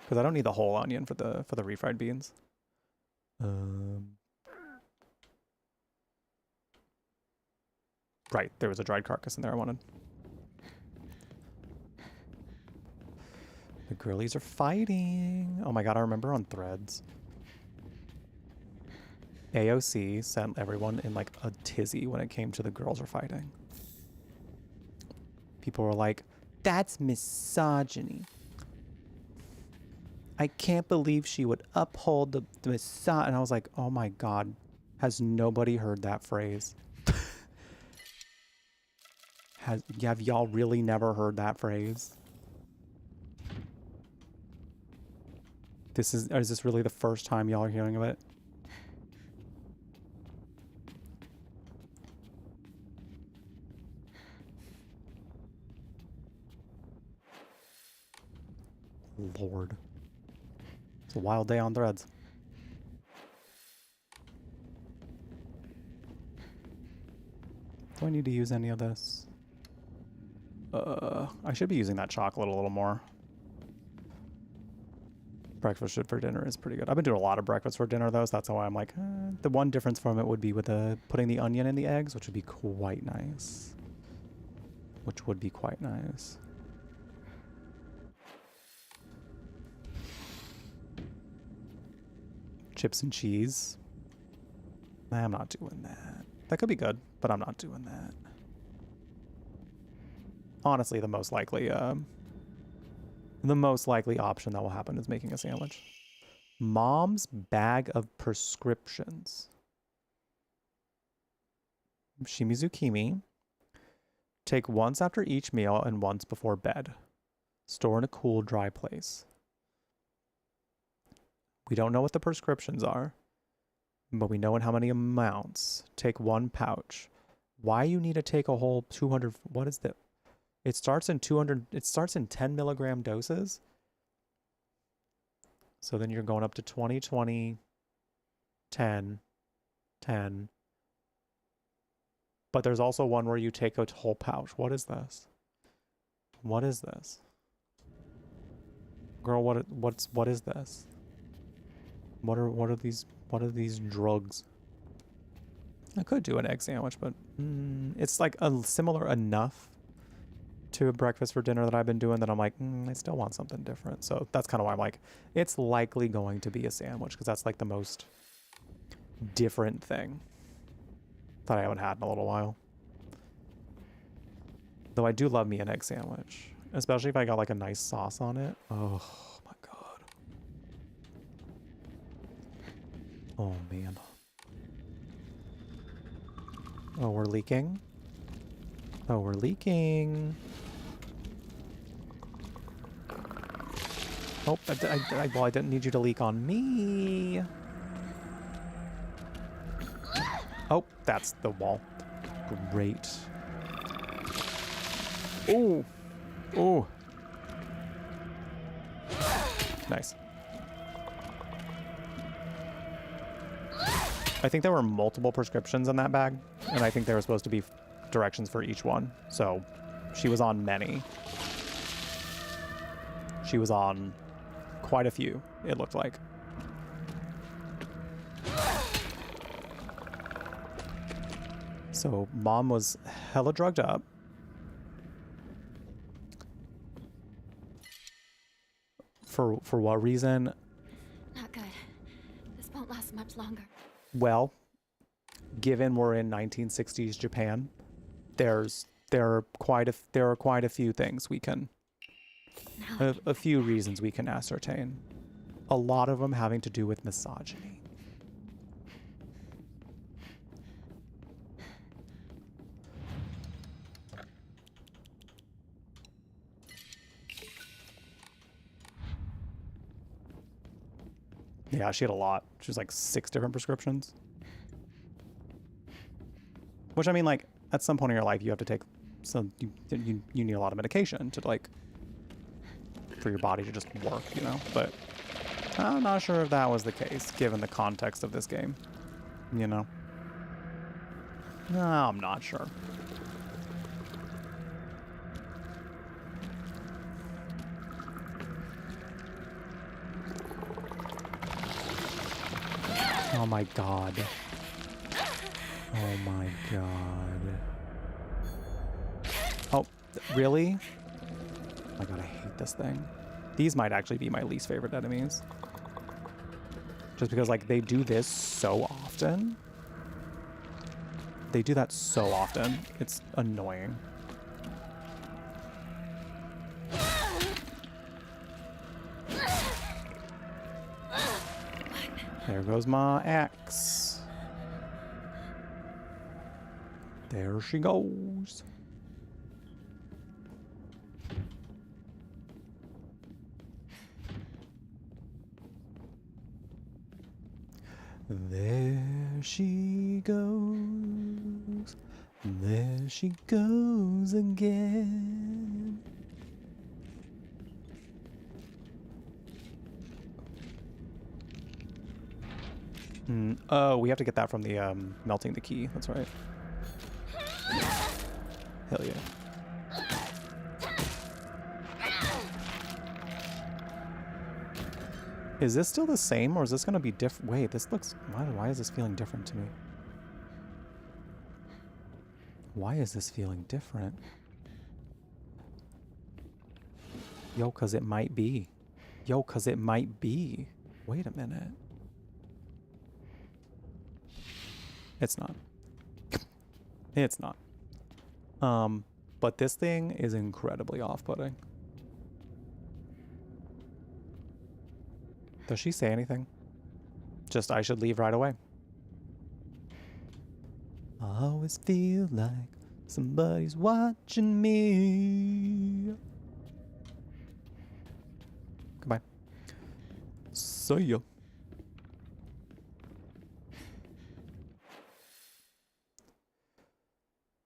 Because I don't need the whole onion for the refried beans. Right, there was a dried carcass in there I wanted. The girlies are fighting. Oh my god, I remember on Threads. AOC sent everyone in like a tizzy when it came to the girls are fighting. People were like, that's misogyny. I can't believe she would uphold the misogyny. And I was like, oh my god, has nobody heard that phrase? Have y'all really never heard that phrase? Is this really the first time y'all are hearing of it? Lord. It's a wild day on Threads. Do I need to use any of this? I should be using that chocolate a little more. Breakfast for dinner is pretty good. I've been doing a lot of breakfast for dinner though, so that's why I'm like, the one difference from it would be with putting the onion in the eggs, which would be quite nice. Chips and cheese. I'm not doing that. That could be good, but I'm not doing that. Honestly, the most likely option that will happen is making a sandwich. Mom's bag of prescriptions. Shimizukimi. Take once after each meal and once before bed. Store in a cool, dry place. We don't know what the prescriptions are, but we know in how many amounts. Take one pouch. Why you need to take a whole 200? What is that? It starts in 200. It starts in 10 milligram doses. So then you're going up to 20, 20, 10, 10. But there's also one where you take a whole pouch. What is this? What is this? Girl, what is this? What are these drugs? I could do an egg sandwich, but it's like similar enough to a breakfast for dinner that I've been doing that I'm like, I still want something different. So that's kind of why I'm like, it's likely going to be a sandwich because that's like the most different thing that I haven't had in a little while. Though I do love me an egg sandwich, especially if I got like a nice sauce on it. Oh my god. Oh man. Oh, we're leaking. Oh, we're leaking. Oh, well, I didn't need you to leak on me. Oh, that's the wall. Great. Oh. Oh. Nice. I think there were multiple prescriptions in that bag, and I think there were supposed to be directions for each one. So she was on many. She was on quite a few, it looked like. So mom was hella drugged up. For what reason? Not good. This won't last much longer. Well, given we're in 1960s Japan, there are quite a few things we can A few reasons we can ascertain. A lot of them having to do with misogyny. Yeah, she had a lot. She was like 6 different prescriptions. Which, I mean, like, at some point in your life, you have to take some, you need a lot of medication to, like, for your body to just work, you know? But I'm not sure if that was the case, given the context of this game, you know? No, I'm not sure. Oh my god. Oh my god. Oh, really? Oh my god, I hate this thing. These might actually be my least favorite enemies. Just because, like, they do this so often. They do that so often. It's annoying. There goes my axe. There she goes. There she goes. There she goes again. Oh, we have to get that from the melting the key. That's right. Hell yeah. Is this still the same, or is this gonna be different? Wait, this looks... Why is this feeling different to me? Why is this feeling different? Yo, cause it might be. Yo, cause it might be. Wait a minute. It's not. It's not. But this thing is incredibly off-putting. Does she say anything? Just, I should leave right away. I always feel like somebody's watching me. Goodbye. See ya.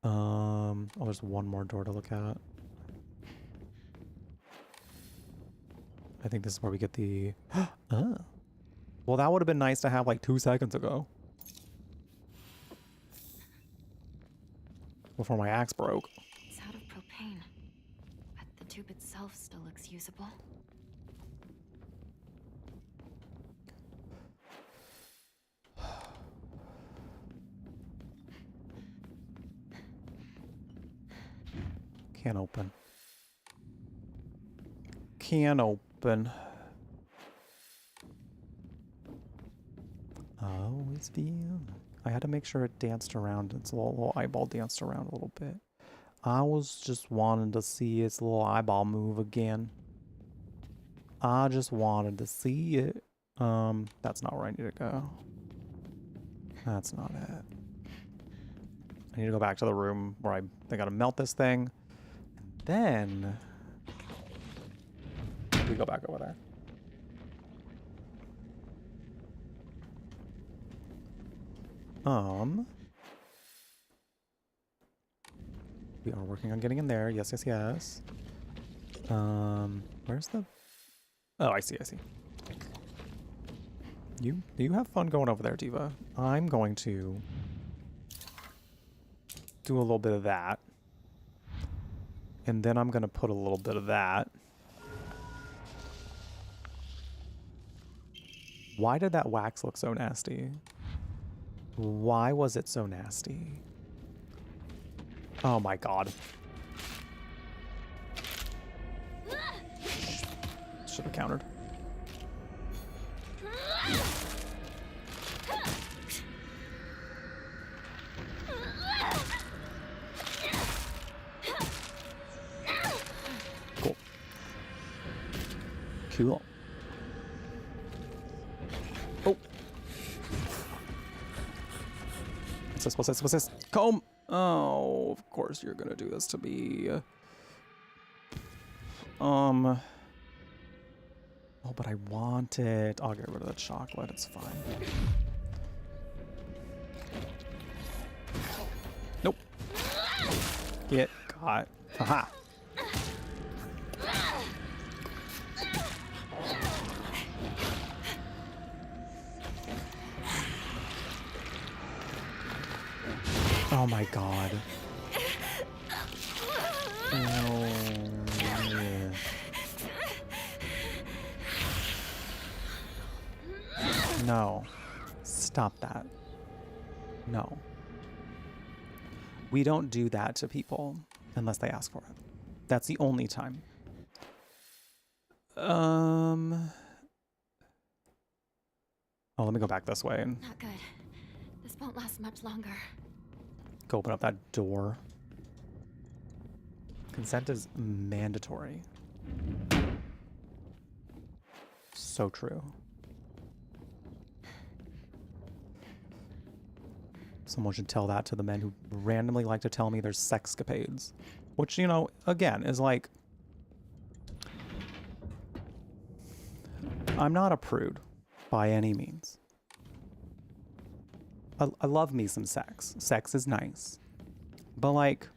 Oh, there's one more door to look at. I think this is where we get the... Oh. Well, that would have been nice to have like 2 seconds ago. Before my axe broke. It's out of propane, but the tube itself still looks usable. Can't open. Can't open. Always feel. I had to make sure it danced around. Its little eyeball danced around a little bit. I was just wanting to see its little eyeball move again. I just wanted to see it. That's not where I need to go. That's not it. I need to go back to the room where they gotta melt this thing. Then we go back over there. We are working on getting in there. Yes, yes, yes. Where's the... Oh, I see, I see. You have fun going over there, Diva. I'm going to do a little bit of that. And then I'm going to put a little bit of that. Why did that wax look so nasty? Why was it so nasty? Oh my god. Should have countered. Cool. Cool. Oh. What's this? What's this? What's this? Comb! Oh, of course you're gonna do this to me. Oh, but I want it. I'll get rid of the chocolate. It's fine. Nope. Get caught. Haha. Oh my god. Oh, yeah. No. Stop that. No. We don't do that to people unless they ask for it. That's the only time. Oh, let me go back this way and Not good. This won't last much longer. go open up that door. Consent is mandatory. So true. Someone should tell that to the men who randomly like to tell me there's sexcapades. Which, you know, again, is like... I'm not a prude, by any means. I love me some sex. Sex is nice. But, like...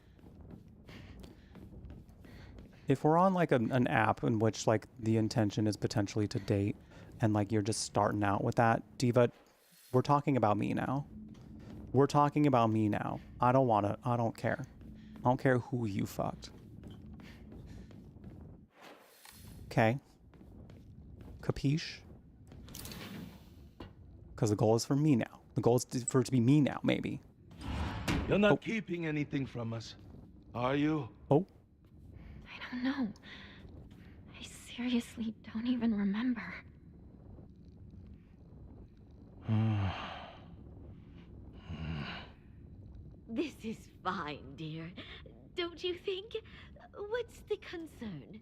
if we're on, like, an app in which, like, the intention is potentially to date, and, like, you're just starting out with that, Diva, we're talking about me now. We're talking about me now. I don't care. I don't care who you fucked. Okay. Capiche? Because the goal is for me now. The goal is for it to be me now, maybe. You're not keeping anything from us, are you? Oh. I don't know. I seriously don't even remember. This is fine, dear. Don't you think? What's the concern?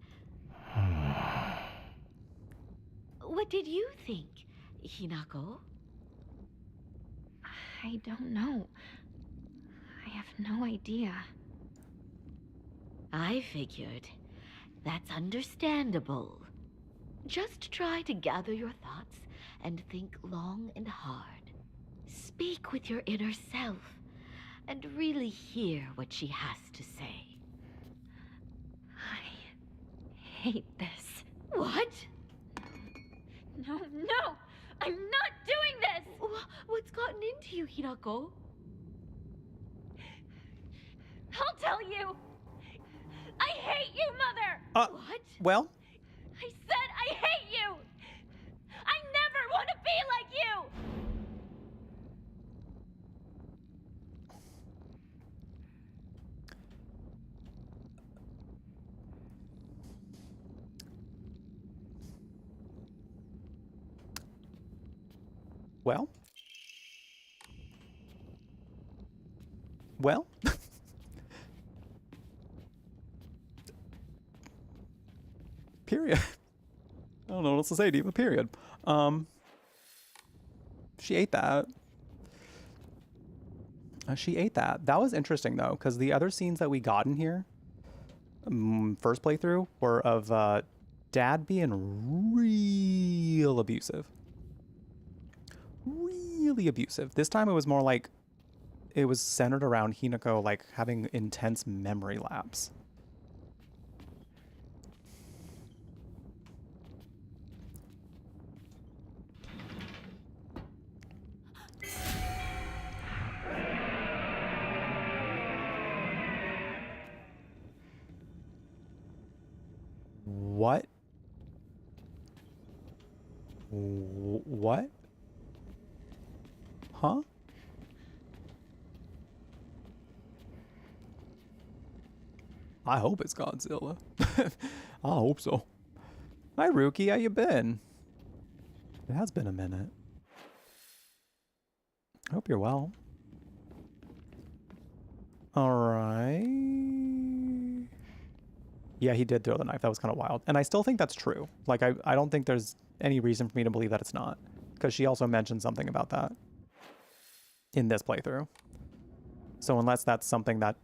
What did you think, Hinako? I don't know. I have no idea. I figured. That's understandable. Just try to gather your thoughts and think long and hard. Speak with your inner self and really hear what she has to say. I hate this. What? No, no! I'm not doing this! What's gotten into you, Hinako? I'll tell you! I hate you, Mother! What? Well? I said I hate you! I never want to be like you! Well? Well? Period. I don't know what else to say, Diva. Period. She ate that. She ate that. That was interesting, though, because the other scenes that we got in here, first playthrough, were of Dad being real abusive. Really abusive. This time it was more like it was centered around Hinako, like, having intense memory lapse. What? What? Huh? I hope it's Godzilla. I hope so. Hi, Ruki. How you been? It has been a minute. I hope you're well. All right. Yeah, he did throw the knife. That was kind of wild. And I still think that's true. Like, I don't think there's any reason for me to believe that it's not. Because she also mentioned something about that in this playthrough. So unless that's something that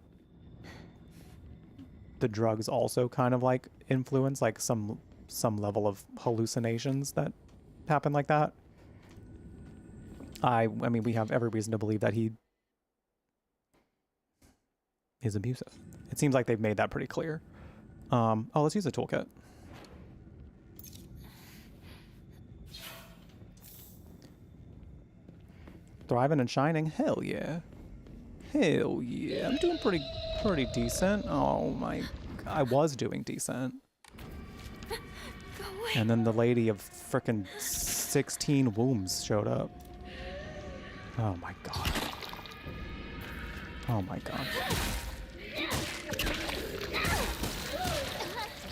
the drugs also kind of like influence, like some level of hallucinations that happen like that, I mean, we have every reason to believe that he is abusive. It seems like they've made that pretty clear. Oh, let's use a toolkit. Thriving and shining? Hell yeah. Hell yeah. I'm doing pretty decent. Oh my... I was doing decent. And then the lady of frickin' 16 wombs showed up. Oh my god. Oh my god.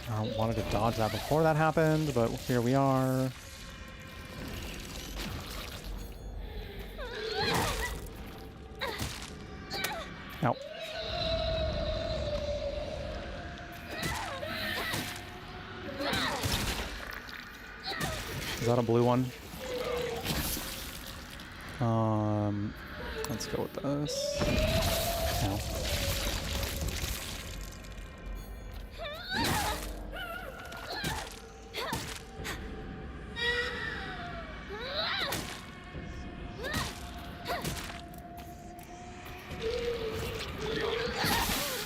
I wanted to dodge that before that happened, but here we are. Ow. Is that a blue one? Let's go with this. Ow.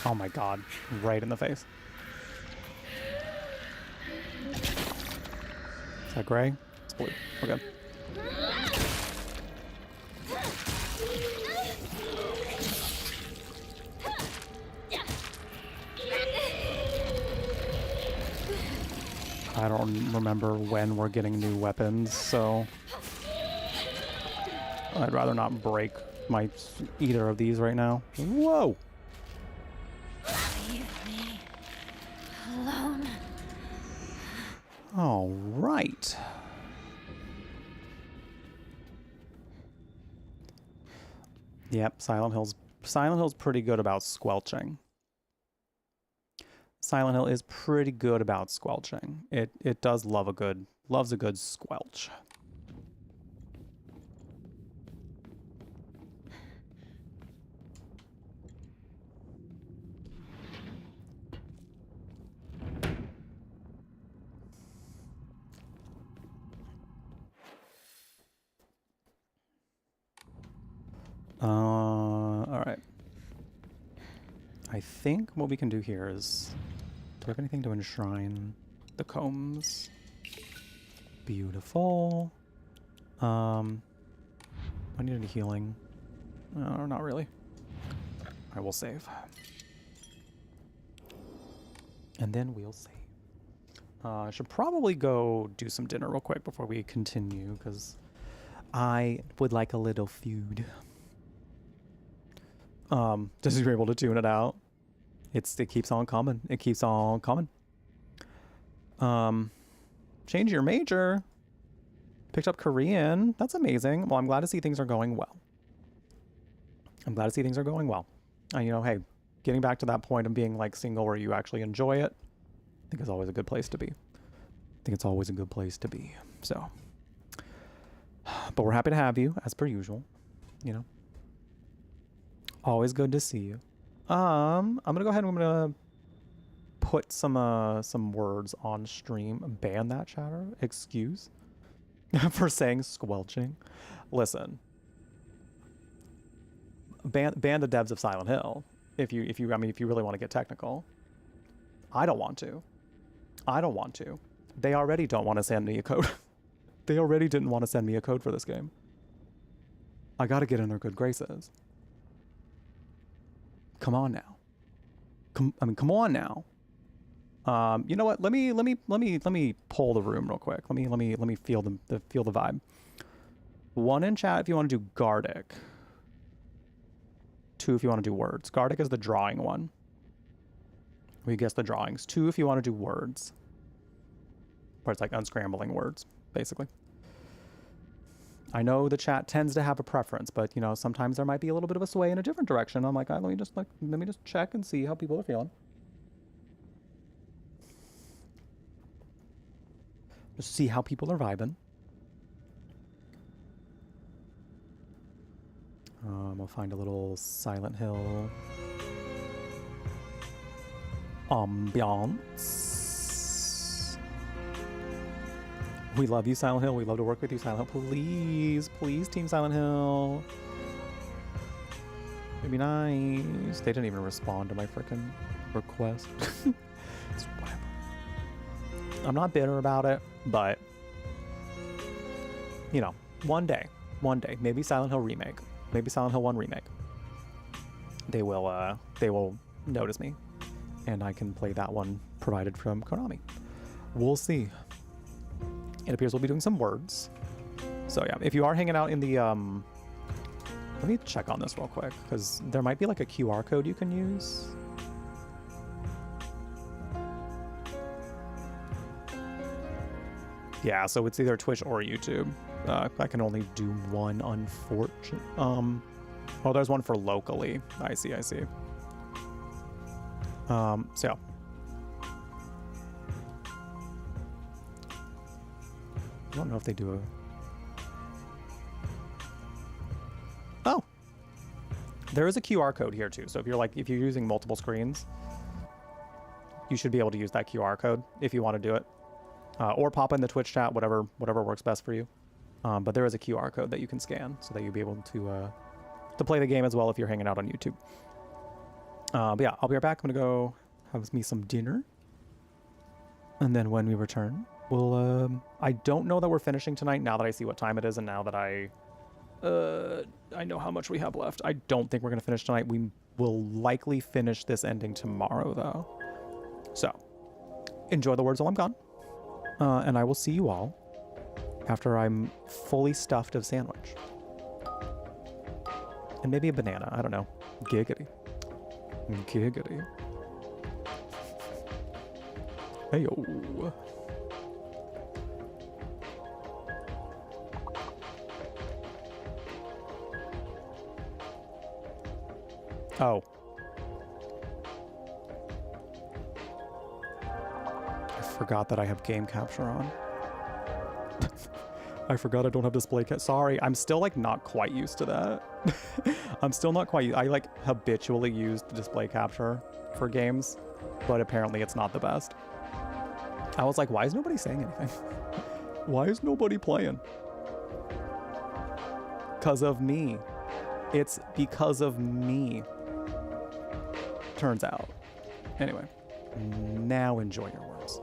Oh my god, right in the face. Is that gray? It's blue. Okay. I don't remember when we're getting new weapons, so I'd rather not break either of these right now. Whoa! Leave me alone. All right. Yep, Silent Hill's pretty good about squelching. Silent Hill is pretty good about squelching. It does loves a good squelch. All right. I think what we can do here is, do we have anything to enshrine the combs? Beautiful. I need any healing. No, not really. I will save. And then we'll save. I should probably go do some dinner real quick before we continue, because I would like a little food. Just to be able to tune it out. It keeps on coming. It keeps on coming. Change your major. Picked up Korean. That's amazing. Well, I'm glad to see things are going well. I'm glad to see things are going well. And, you know, hey, getting back to that point of being like single where you actually enjoy it, I think is always a good place to be. I think it's always a good place to be. So, but we're happy to have you as per usual, you know. Always good to see you. I'm gonna go ahead and I'm gonna put some words on stream. Ban that chatter. Excuse for saying squelching. Listen. Ban the devs of Silent Hill. If you really want to get technical. I don't want to. They already don't want to send me a code. They already didn't want to send me a code for this game. I gotta get in their good graces. Come on now. Come on now. You know what? Let me pull the room real quick. Let me feel the vibe. 1 in chat if you want to do Gardic. 2 if you want to do words. Gardic is the drawing one. We guess the drawings. 2 if you want to do words. Where it's like unscrambling words, basically. I know the chat tends to have a preference, but you know, sometimes there might be a little bit of a sway in a different direction. I'm like, let me just check and see how people are feeling. Just see how people are vibing. We'll find a little Silent Hill ambiance. We love you, Silent Hill. We love to work with you, Silent Hill. Please, please, Team Silent Hill. It'd be nice. They didn't even respond to my frickin' request. It's whatever. I'm not bitter about it, but you know, one day, maybe Silent Hill remake, maybe Silent Hill 1 remake. They will notice me, and I can play that one provided from Konami. We'll see. It appears we'll be doing some words. So yeah, if you are hanging out in the let me check on this real quick, because there might be like a QR code you can use. Yeah, so it's either Twitch or YouTube. I can only do one, unfortunately. Oh, there's one for locally. I see. So yeah. I don't know if they do a... Oh! There is a QR code here too. So if you're using multiple screens, you should be able to use that QR code if you want to do it. Or pop in the Twitch chat, whatever works best for you. But there is a QR code that you can scan so that you'll be able to play the game as well if you're hanging out on YouTube. But yeah, I'll be right back. I'm gonna go have me some dinner, and then when we return, we'll. I don't know that we're finishing tonight. Now that I see what time it is, and now that I know how much we have left, I don't think we're gonna finish tonight. We will likely finish this ending tomorrow, though. So enjoy the words while I'm gone. And I will see you all after I'm fully stuffed of sandwich. And maybe a banana. I don't know. Giggity. Giggity. Hey-yo. Oh. I forgot that I have game capture on. I forgot I don't have display cap. Sorry, I'm still like not quite used to that. I'm still not quite. I like habitually use the display capture for games, but apparently it's not the best. I was like, why is nobody saying anything? Why is nobody playing? Because of me. It's because of me. Turns out. Anyway, now enjoy your words.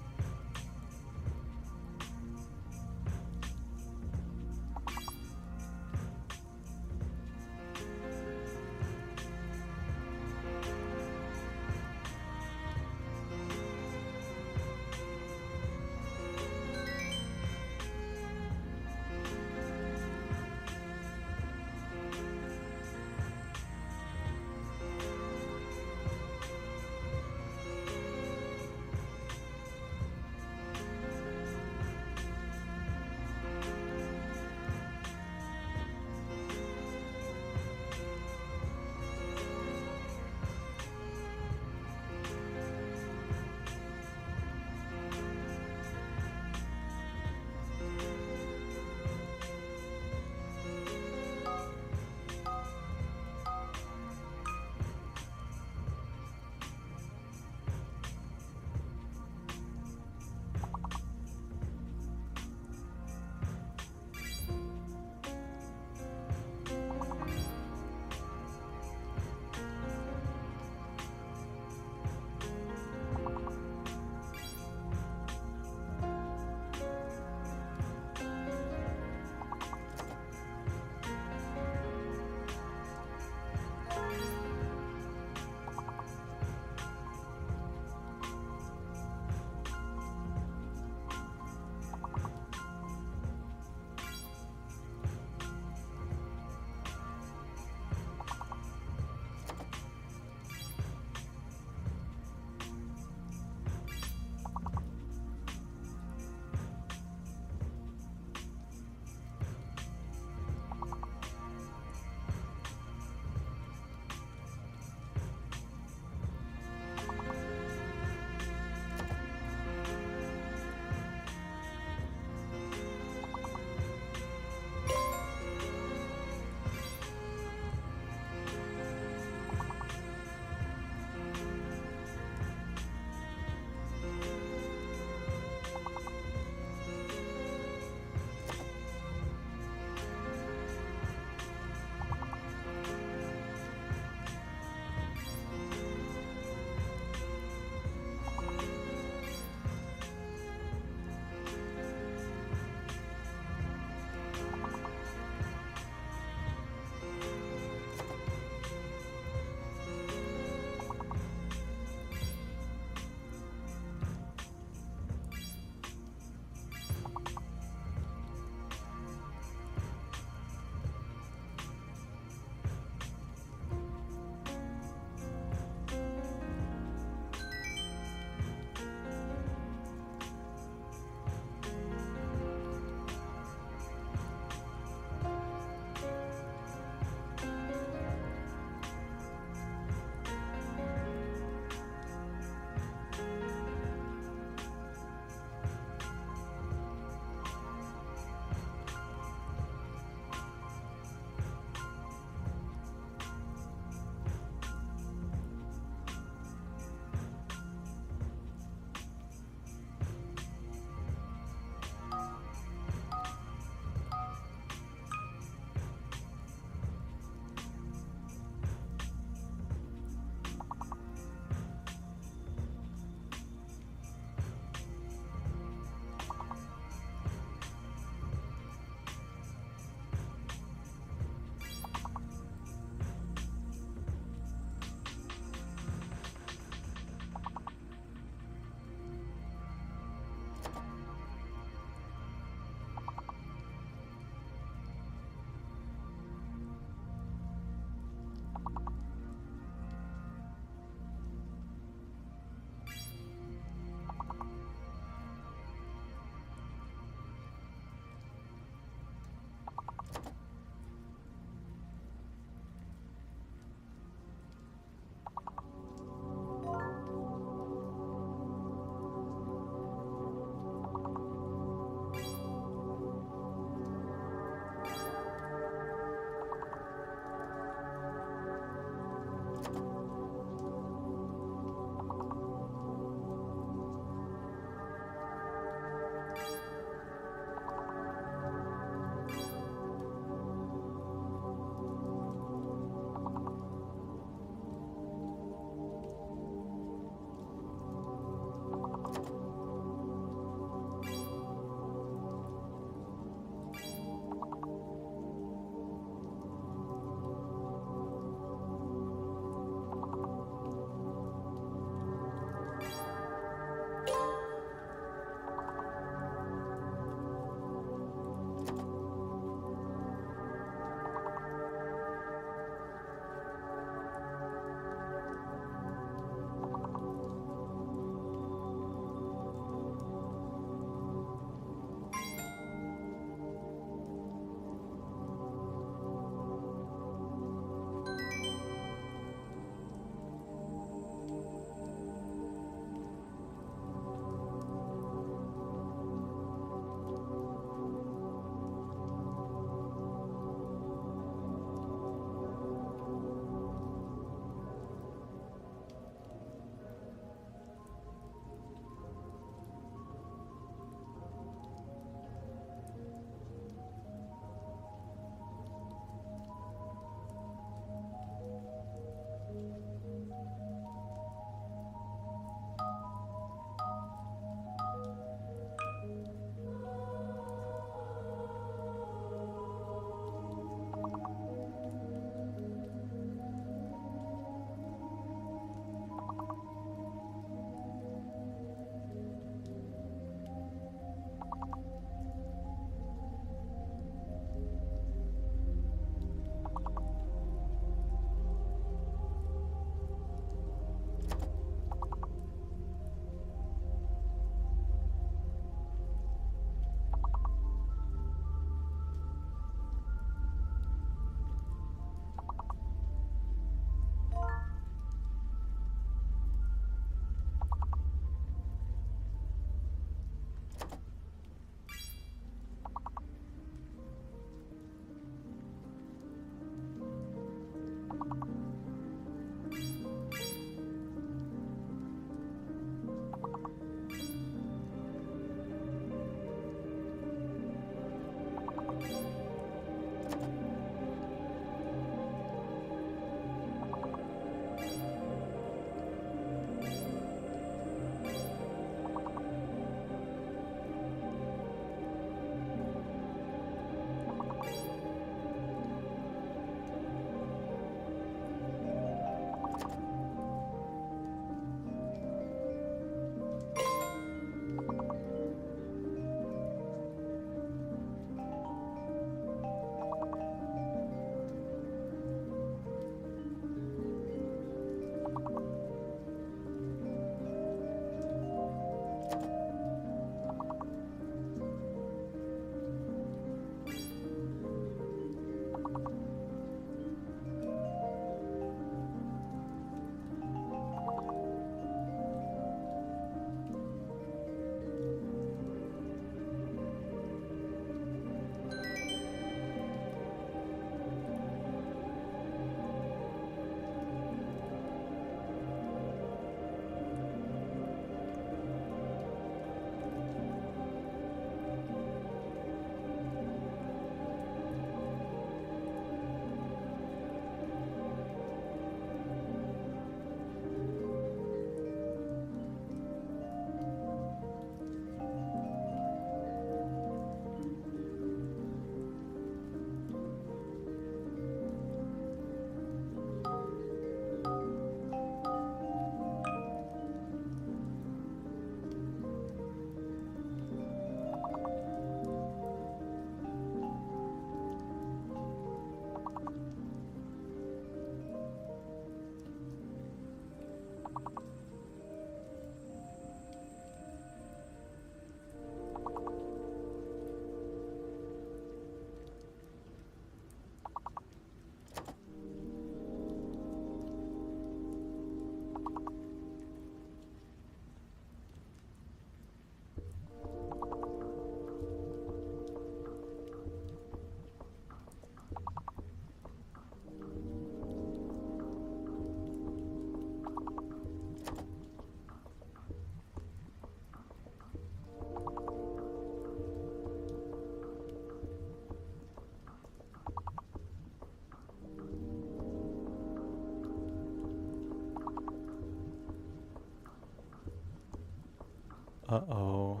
Uh-oh.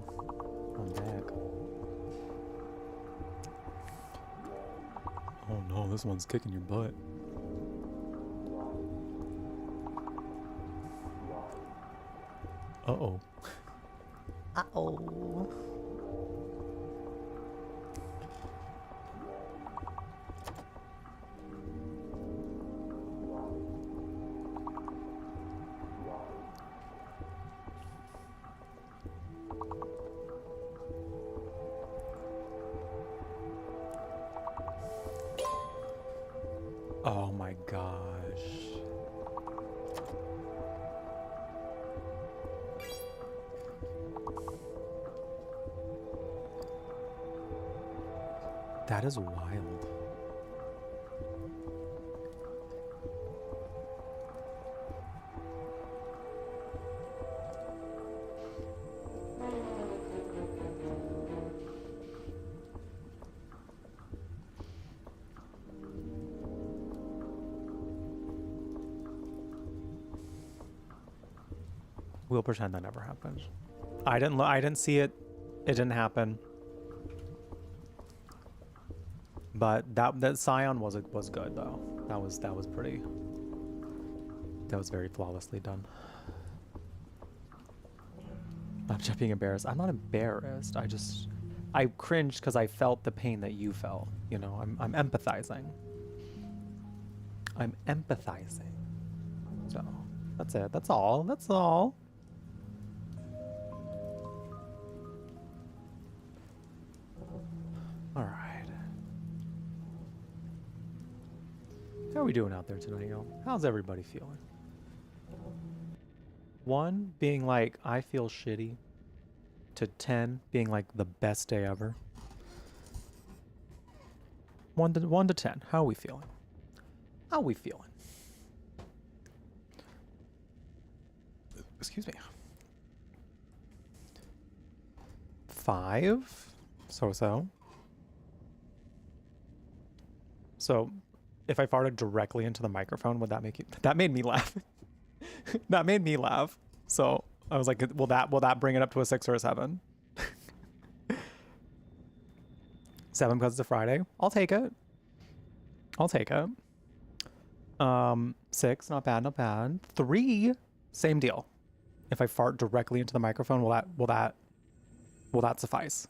I'm back. Oh no, this one's kicking your butt. Uh-oh. Uh-oh. Oh my gosh. That is wild. We'll pretend that never happened. I didn't see it. It didn't happen. But that Scion was good though. That was pretty. That was very flawlessly done. I'm just being embarrassed. I'm not embarrassed. I cringed because I felt the pain that you felt. You know, I'm empathizing. I'm empathizing. So that's it. That's all. That's all. All right. How are we doing out there tonight, y'all? How's everybody feeling? 1 being like, I feel shitty, to 10 being like the best day ever. 1 to 10. How are we feeling? How are we feeling? Excuse me. 5. So. So, if I farted directly into the microphone, would that make you? That made me laugh. That made me laugh. So I was like, will that bring it up to a 6 or a 7? 7 because it's a Friday. I'll take it. I'll take it. 6, not bad, not bad. 3, same deal. If I fart directly into the microphone, will that suffice?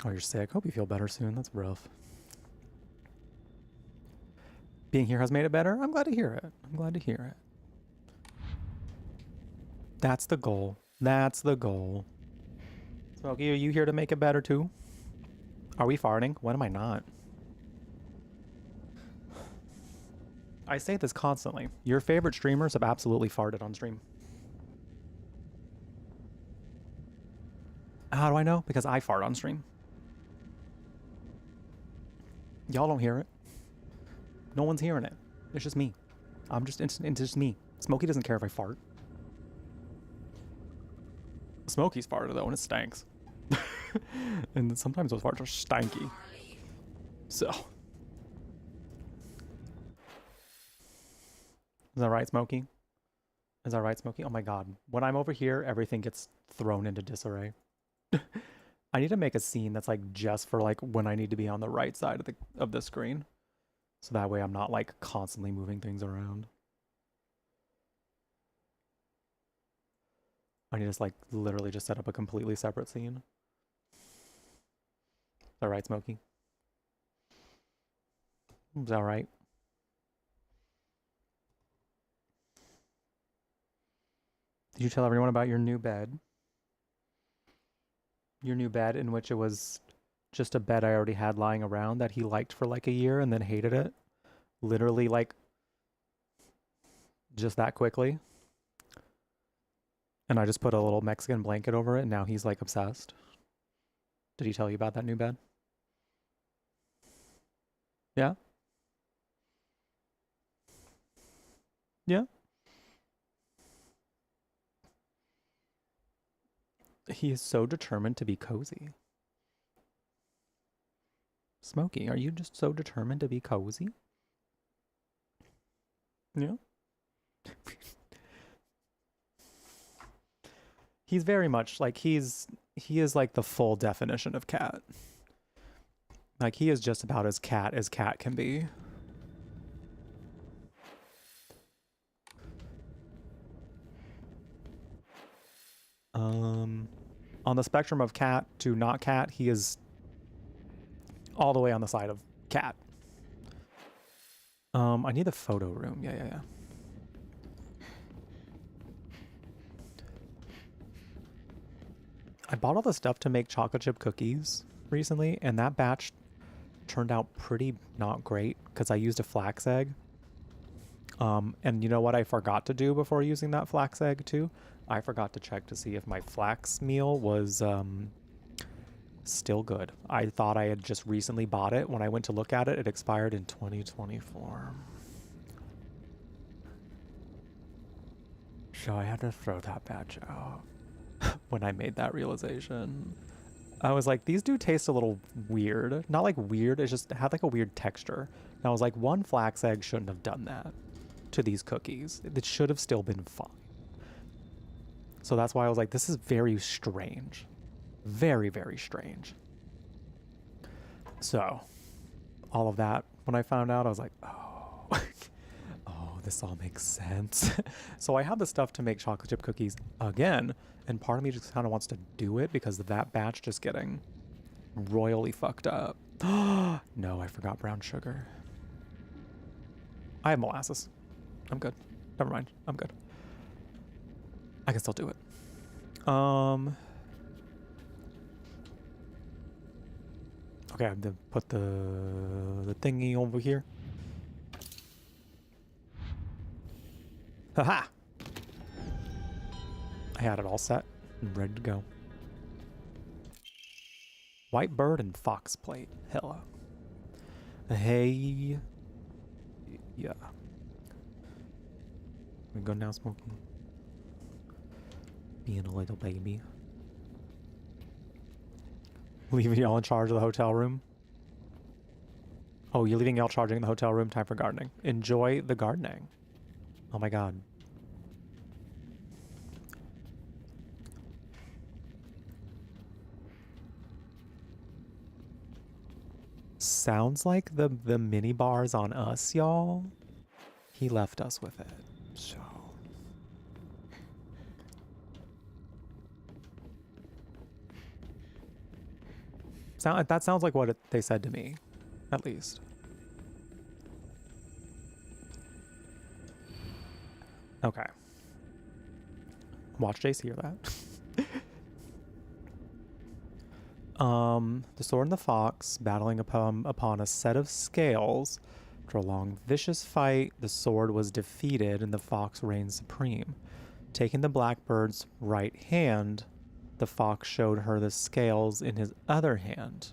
Oh, you're sick. Hope you feel better soon. That's rough. Being here has made it better. I'm glad to hear it. I'm glad to hear it. That's the goal. That's the goal. Smokey, are you here to make it better too? Are we farting? When am I not? I say this constantly. Your favorite streamers have absolutely farted on stream. How do I know? Because I fart on stream. Y'all don't hear it. No one's hearing it. It's just me. It's just me. Smokey doesn't care if I fart. Smokey's farted though, and it stanks. And sometimes those farts are stanky. So. Is that right, Smokey? Is that right, Smokey? Oh my god. When I'm over here, everything gets thrown into disarray. I need to make a scene that's like just for like when I need to be on the right side of the screen. So that way I'm not like constantly moving things around. I need to like literally just set up a completely separate scene. Is that right, Smokey? Is that right? Did you tell everyone about your new bed? Your new bed in which it was just a bed I already had lying around that he liked for like a year and then hated it. Literally like just that quickly. And I just put a little Mexican blanket over it and now he's like obsessed. Did he tell you about that new bed? Yeah? Yeah? He is so determined to be cozy. Smokey, are you just so determined to be cozy? Yeah? He's very much like he is like the full definition of cat. Like he is just about as cat can be. On the spectrum of cat to not cat, he is all the way on the side of cat. I need the photo room. Yeah. I bought all the stuff to make chocolate chip cookies recently, and that batch turned out pretty not great because I used a flax egg. And you know what I forgot to do before using that flax egg too? I forgot to check to see if my flax meal was still good. I thought I had just recently bought it. When I went to look at it, it expired in 2024. So I had to throw that batch out when I made that realization. I was like, these do taste a little weird. Not like weird, it just had like a weird texture. And I was like, one flax egg shouldn't have done that to these cookies. It should have still been fine. So that's why I was like, this is very strange. Very, very strange. So, all of that, when I found out, I was like, oh, oh, this all makes sense. So I have the stuff to make chocolate chip cookies again, and part of me just kind of wants to do it because of that batch just getting royally fucked up. No, I forgot brown sugar. I have molasses. I'm good. Never mind. I'm good. I can still do it. Okay, I have to put the thingy over here. Haha! I had it all set and ready to go. White bird and fox plate. Hello. Hey. Yeah. We go now, Smoking. Being a little baby. Leaving y'all in charge of the hotel room. Oh, you're leaving y'all charging the hotel room. Time for gardening. Enjoy the gardening. Oh my god. Sounds like the mini bar's on us, y'all. He left us with it. So that sounds like what they said to me, at least. Okay. Watch Jace hear that. The sword and the fox battling upon a set of scales. After a long, vicious fight, the sword was defeated and the fox reigned supreme. Taking the blackbird's right hand, the fox showed her the scales in his other hand.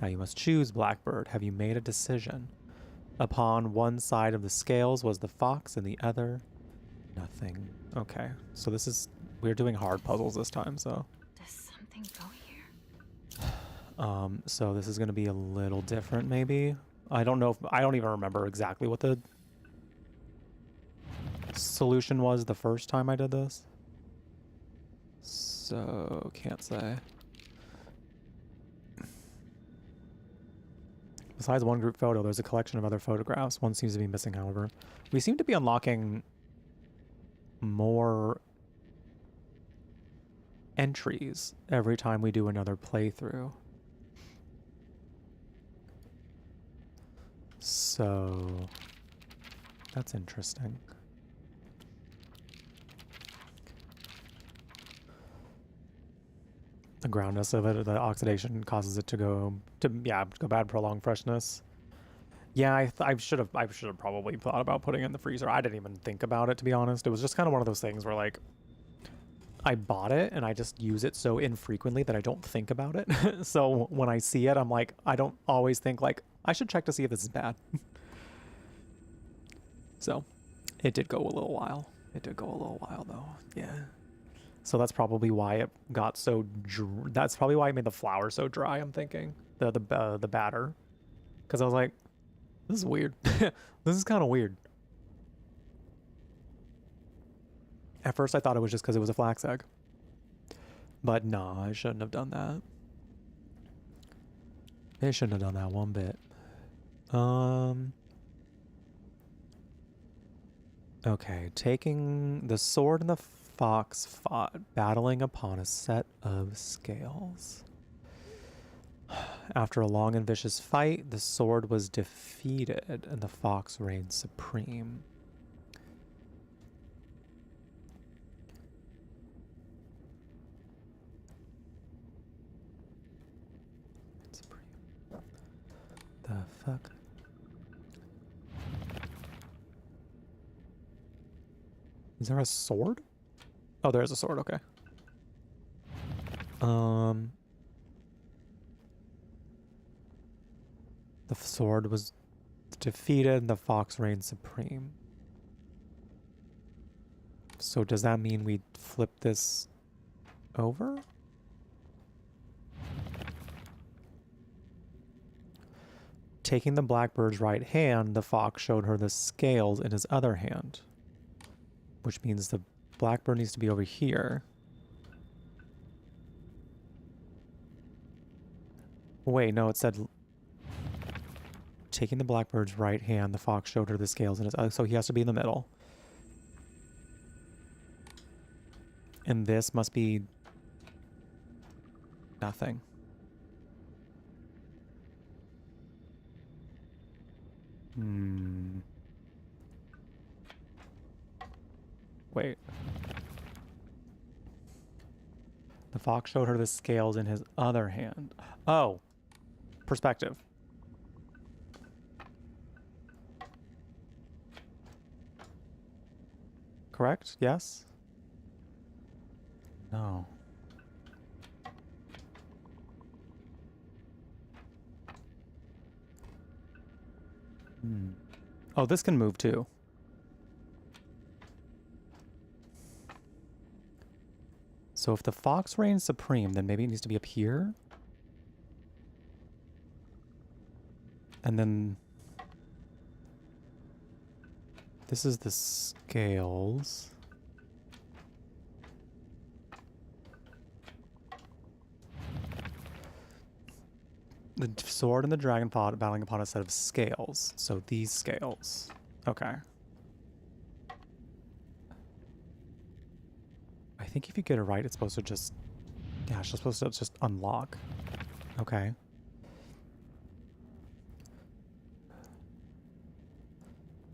Now you must choose, Blackbird. Have you made a decision? Upon one side of the scales was the fox and the other, nothing. Okay, so we're doing hard puzzles this time, so. Does something go here? So this is going to be a little different, maybe. I don't even remember exactly what the solution was the first time I did this. So, can't say. Besides one group photo, there's a collection of other photographs. One seems to be missing, however. We seem to be unlocking more entries every time we do another playthrough. So, that's interesting. The groundness of it, the oxidation causes it to go bad, prolonged freshness. Yeah, I should have probably thought about putting it in the freezer. I didn't even think about it, to be honest. It was just kind of one of those things where, like, I bought it and I just use it so infrequently that I don't think about it. So when I see it, I'm like, I don't always think, like, I should check to see if this is bad. So it did go a little while. It did go a little while, though. Yeah. So that's probably why it got so that's probably why I made the flour so dry, I'm thinking. The batter. Because I was like, this is weird. This is kind of weird. At first I thought it was just because it was a flax egg. But nah, I shouldn't have done that. They shouldn't have done that one bit. Okay, taking the sword and the fox fought, battling upon a set of scales. After a long and vicious fight, the sword was defeated and the fox reigned supreme. The fuck? Is there a sword? Oh, there's a sword, okay. The sword was defeated and the fox reigned supreme. So does that mean we flip this over? Taking the blackbird's right hand, the fox showed her the scales in his other hand. Which means the blackbird needs to be over here. Wait, no, it said... Taking the blackbird's right hand, the fox showed her the scales in his other... So he has to be in the middle. And this must be... nothing. Wait. The fox showed her the scales in his other hand. Oh. Perspective. Correct? Yes? No. Oh, this can move too. So if the fox reigns supreme, then maybe it needs to be up here. And then this is the scales. The sword and the dragon pod battling upon a set of scales. So these scales. Okay. I think if you get it right, it's supposed to just... Yeah, it's supposed to just unlock. Okay.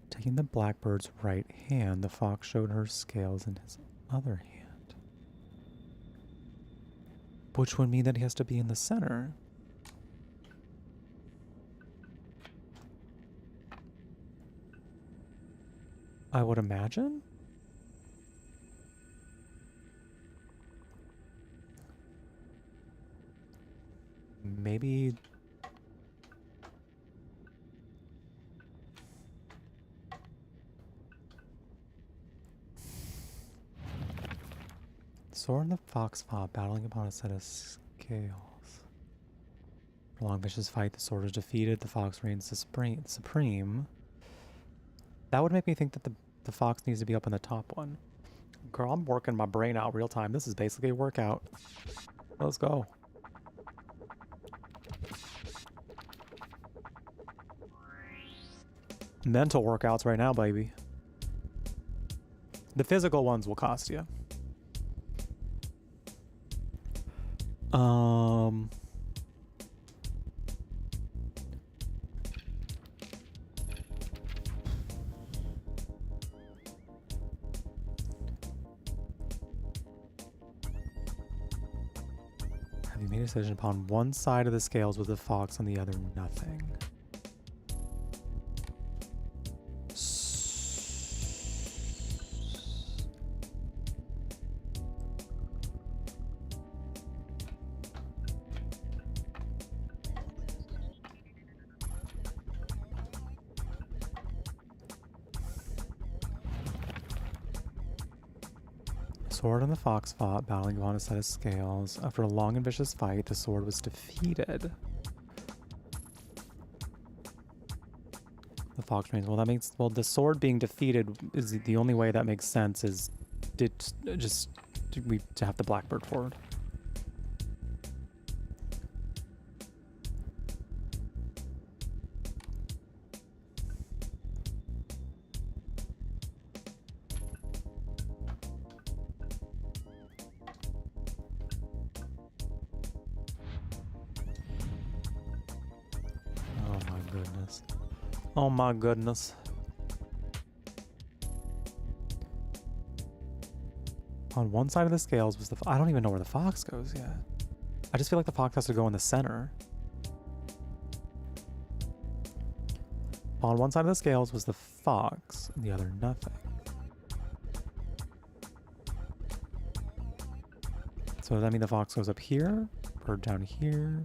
Taking the blackbird's right hand, the fox showed her scales in his other hand. Which would mean that he has to be in the center. I would imagine? Maybe... Sword and the fox fought, battling upon a set of scales. For a long vicious fight, the sword is defeated, the fox reigns supreme. That would make me think that the fox needs to be up in the top one. Girl, I'm working my brain out real time. This is basically a workout. Let's go. Mental workouts right now, baby. The physical ones will cost you. Have you made a decision upon one side of the scales with the fox, on the other nothing? Sword and the fox fought, battling upon a set of scales. After a long and vicious fight, the sword was defeated. The fox reigns. Well, that makes... Well, the sword being defeated is the only way that makes sense is we have the Blackbird forward. Oh my goodness. Oh my goodness. On one side of the scales was the... I don't even know where the fox goes yet. I just feel like the fox has to go in the center. On one side of the scales was the fox, and the other nothing. So does that mean the fox goes up here? Or down here?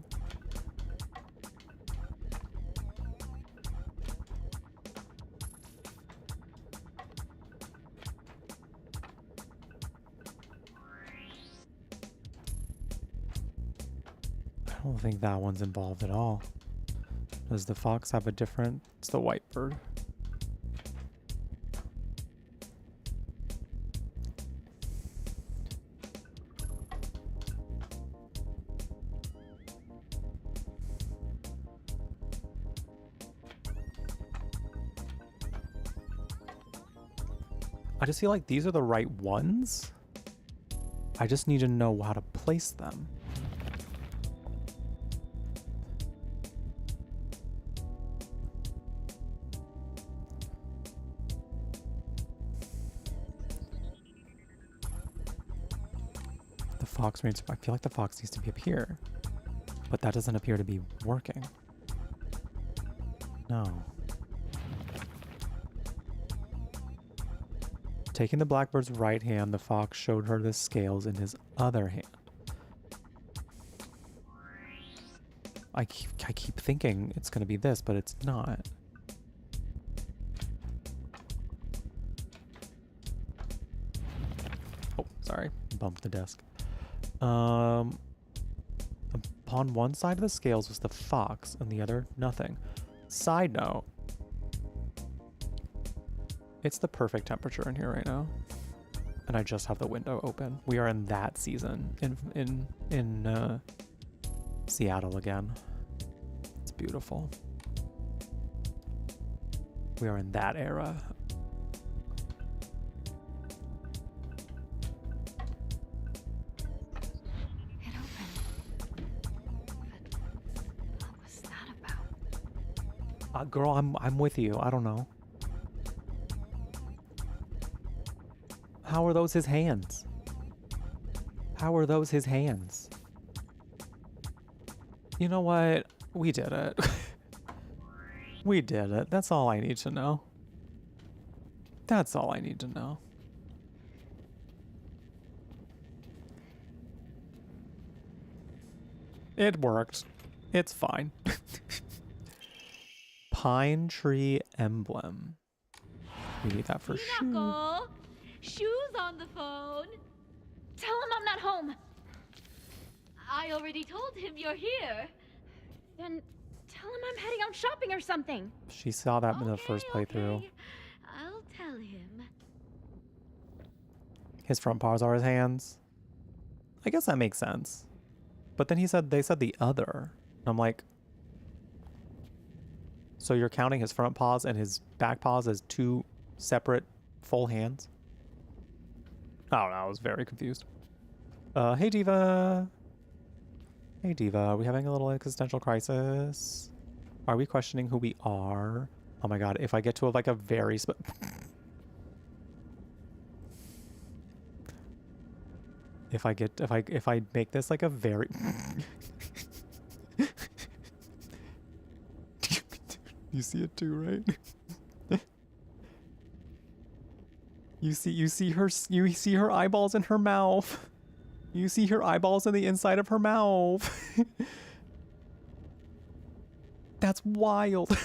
I don't think that one's involved at all. Does the fox have a different... It's the white bird. I just feel like these are the right ones. I just need to know how to place them. Fox needs, I feel like the fox needs to be up here, but that doesn't appear to be working. No. Taking the blackbird's right hand, the fox showed her the scales in his other hand. I keep thinking it's going to be this, but it's not. Oh, sorry. Bumped the desk. Upon one side of the scales was the fox, and the other nothing. Side note, it's the perfect temperature in here right now, and I just have the window open. We are in that season in Seattle again. It's beautiful. We are in that era. Girl, I'm with you. I don't know. How are those his hands? How are those his hands? You know what? We did it. We did it. That's all I need to know. That's all I need to know. It worked. It's fine. Pine tree emblem. We need that for sure. Knuckle, Shoe's on the phone. Tell him I'm not home. I already told him you're here. Then tell him I'm heading out shopping or something. She saw that in the first playthrough. Okay. I'll tell him. His front paws are his hands. I guess that makes sense. But then they said the other. I'm like, so you're counting his front paws and his back paws as two separate full hands? I don't know, I was very confused. Hey Diva. Hey Diva, are we having a little existential crisis? Are we questioning who we are? Oh my god, if I get to like a very if I make this like a very You see it too, right? You see her eyeballs in her mouth. You see her eyeballs in the inside of her mouth. That's wild.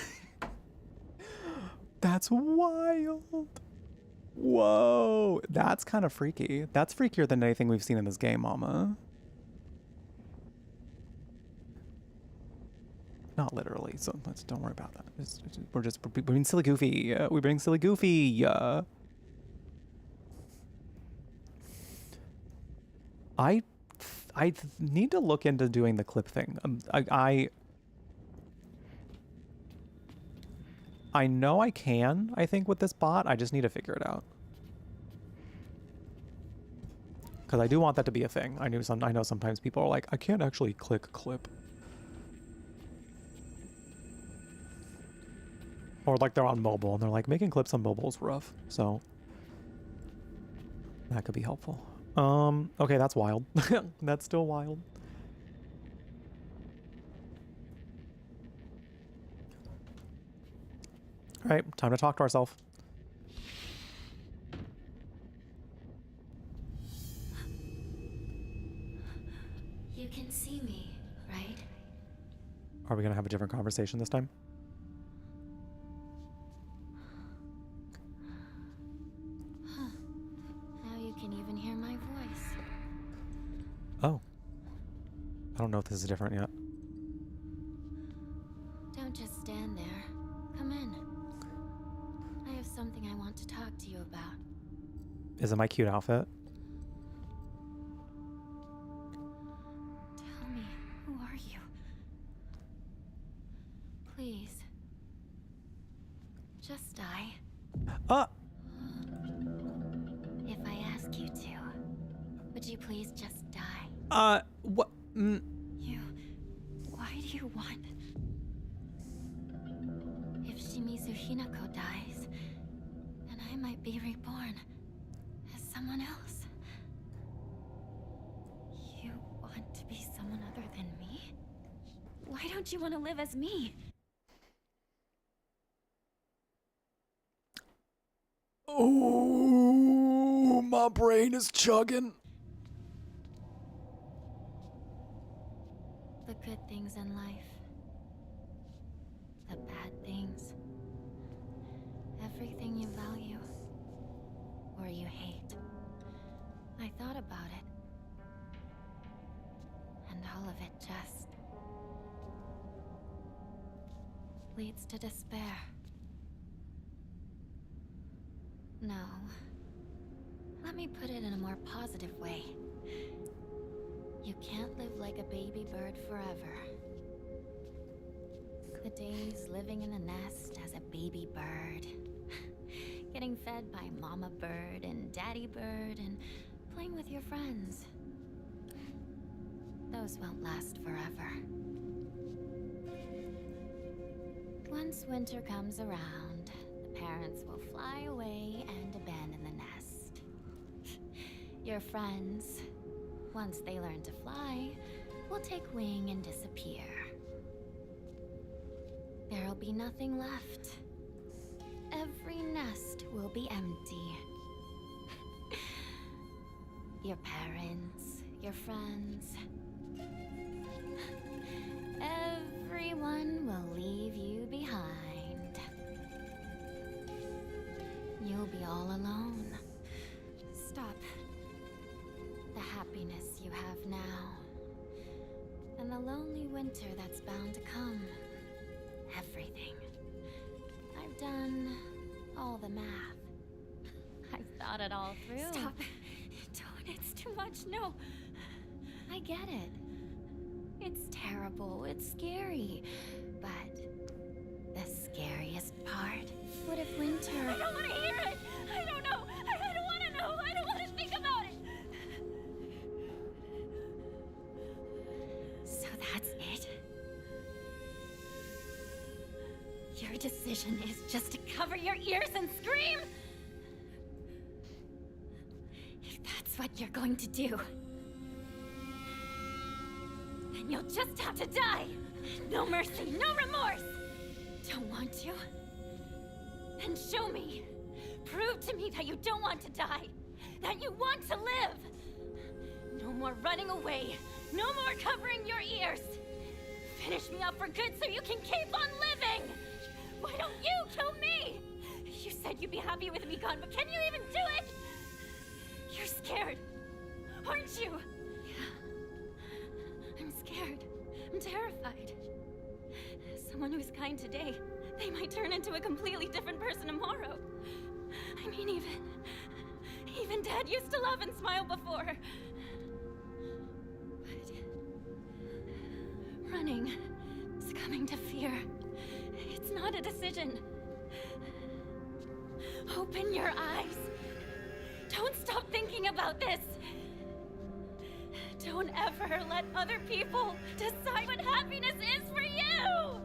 That's wild. Whoa, that's kind of freaky. That's freakier than anything we've seen in this game, Mama. Not literally, so don't worry about that. We're being silly goofy. We're being silly goofy. I need to look into doing the clip thing. I know I can, I think, with this bot. I just need to figure it out. Because I do want that to be a thing. I know sometimes people are like, I can't actually click clip. Or like they're on mobile and they're like, making clips on mobile is rough. So that could be helpful. Okay, that's wild. That's still wild. All right, time to talk to ourselves. You can see me, right? Are we gonna have a different conversation this time? Huh. Now you can even hear my voice. Oh. I don't know if this is different yet. Don't just stand there. Come in. I have something I want to talk to you about. Is it my cute outfit? Tell me, who are you? Please. Just die. If I ask you to, would you please just die? What? Why do you want? If Shimizu Hinako dies, then I might be reborn as someone else. You want to be someone other than me? Why don't you want to live as me? Oh, my brain is chugging. The good things in life. The bad things. Everything you value. Or you hate. I thought about it. And all of it just leads to despair. No. Let me put it in a more positive way. You can't live like a baby bird forever. The days living in a nest as a baby bird. Getting fed by mama bird and daddy bird and playing with your friends. Those won't last forever. Once winter comes around, the parents will fly away and abandon the nest. Your friends, once they learn to fly, will take wing and disappear. There'll be nothing left. Every nest will be empty. Your parents, your friends, everyone will leave you behind. You'll be all alone. Stop. The happiness you have now, and the lonely winter that's bound to come. Everything. I've done all the math. I've thought it all through. Stop. Don't. It's too much. No. I get it. It's terrible. It's scary. But the scariest part? What if winter... I don't want to hear it! I don't know! I don't want to know! I don't want to think about it! So that's it? Your decision is just to cover your ears and scream? If that's what you're going to do, then you'll just have to die! No mercy, no remorse! Don't want to? Then show me! Prove to me that you don't want to die! That you want to live! No more running away! No more covering your ears! Finish me up for good so you can keep on living! Why don't you kill me? You said you'd be happy with me gone, but can you even do it? You're scared, aren't you? Yeah. I'm scared. I'm terrified. Someone who's kind today, they might turn into a completely different person tomorrow. I mean, even Dad used to laugh and smile before. running, succumbing to fear. It's not a decision. Open your eyes. Don't stop thinking about this. Don't ever let other people decide what happiness is for you!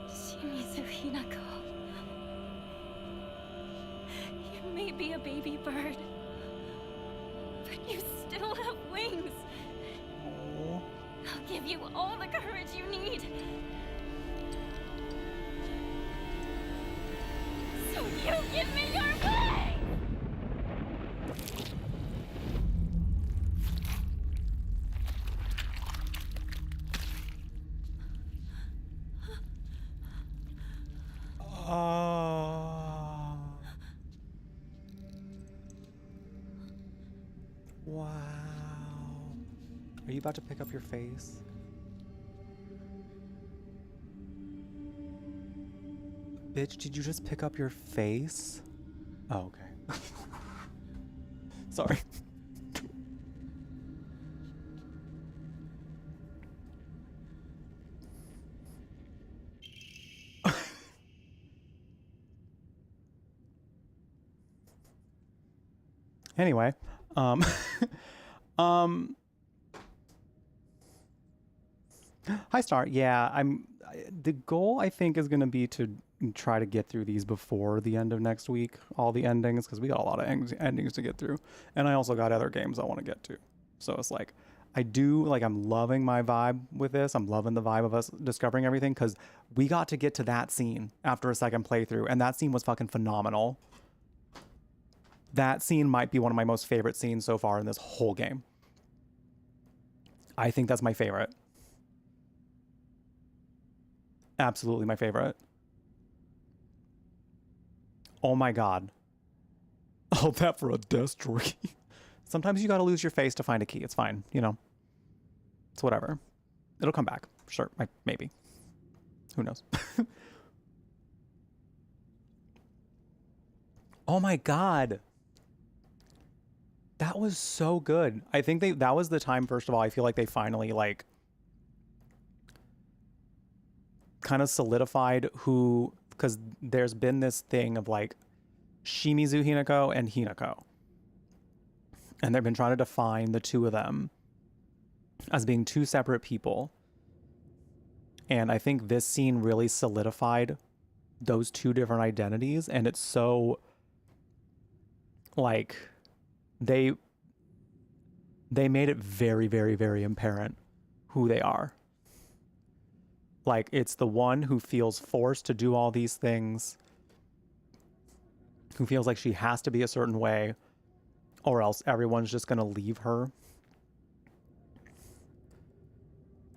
Shimizu Hinako. You may be a baby bird, but you still have wings. I'll give you all the courage you need. So you give me your way! Wow. Are you about to pick up your face? Bitch, did you just pick up your face? Oh, okay. Sorry. Anyway, hi Star. Yeah, the goal I think is going to be to try to get through these before the end of next week, all the endings, because we got a lot of endings to get through, and I also got other games I want to get to. So it's like, I'm loving my vibe with this. I'm loving the vibe of us discovering everything, because we got to get to that scene after a second playthrough, and that scene was fucking phenomenal. That scene might be one of my most favorite scenes so far in this whole game. I think that's my favorite. Absolutely my favorite. Oh my god. Oh, that for a desk drawer key. Sometimes you gotta lose your face to find a key. It's fine, you know. It's whatever. It'll come back. Sure, maybe. Who knows? Oh my god. That was so good. I think that was the time, first of all, I feel like they finally, like, kind of solidified who, because there's been this thing of, like, Shimizu Hinako and Hinako. And they've been trying to define the two of them as being two separate people. And I think this scene really solidified those two different identities. And it's so, like, they made it very, very, very apparent who they are. Like, it's the one who feels forced to do all these things, who feels like she has to be a certain way, or else everyone's just going to leave her.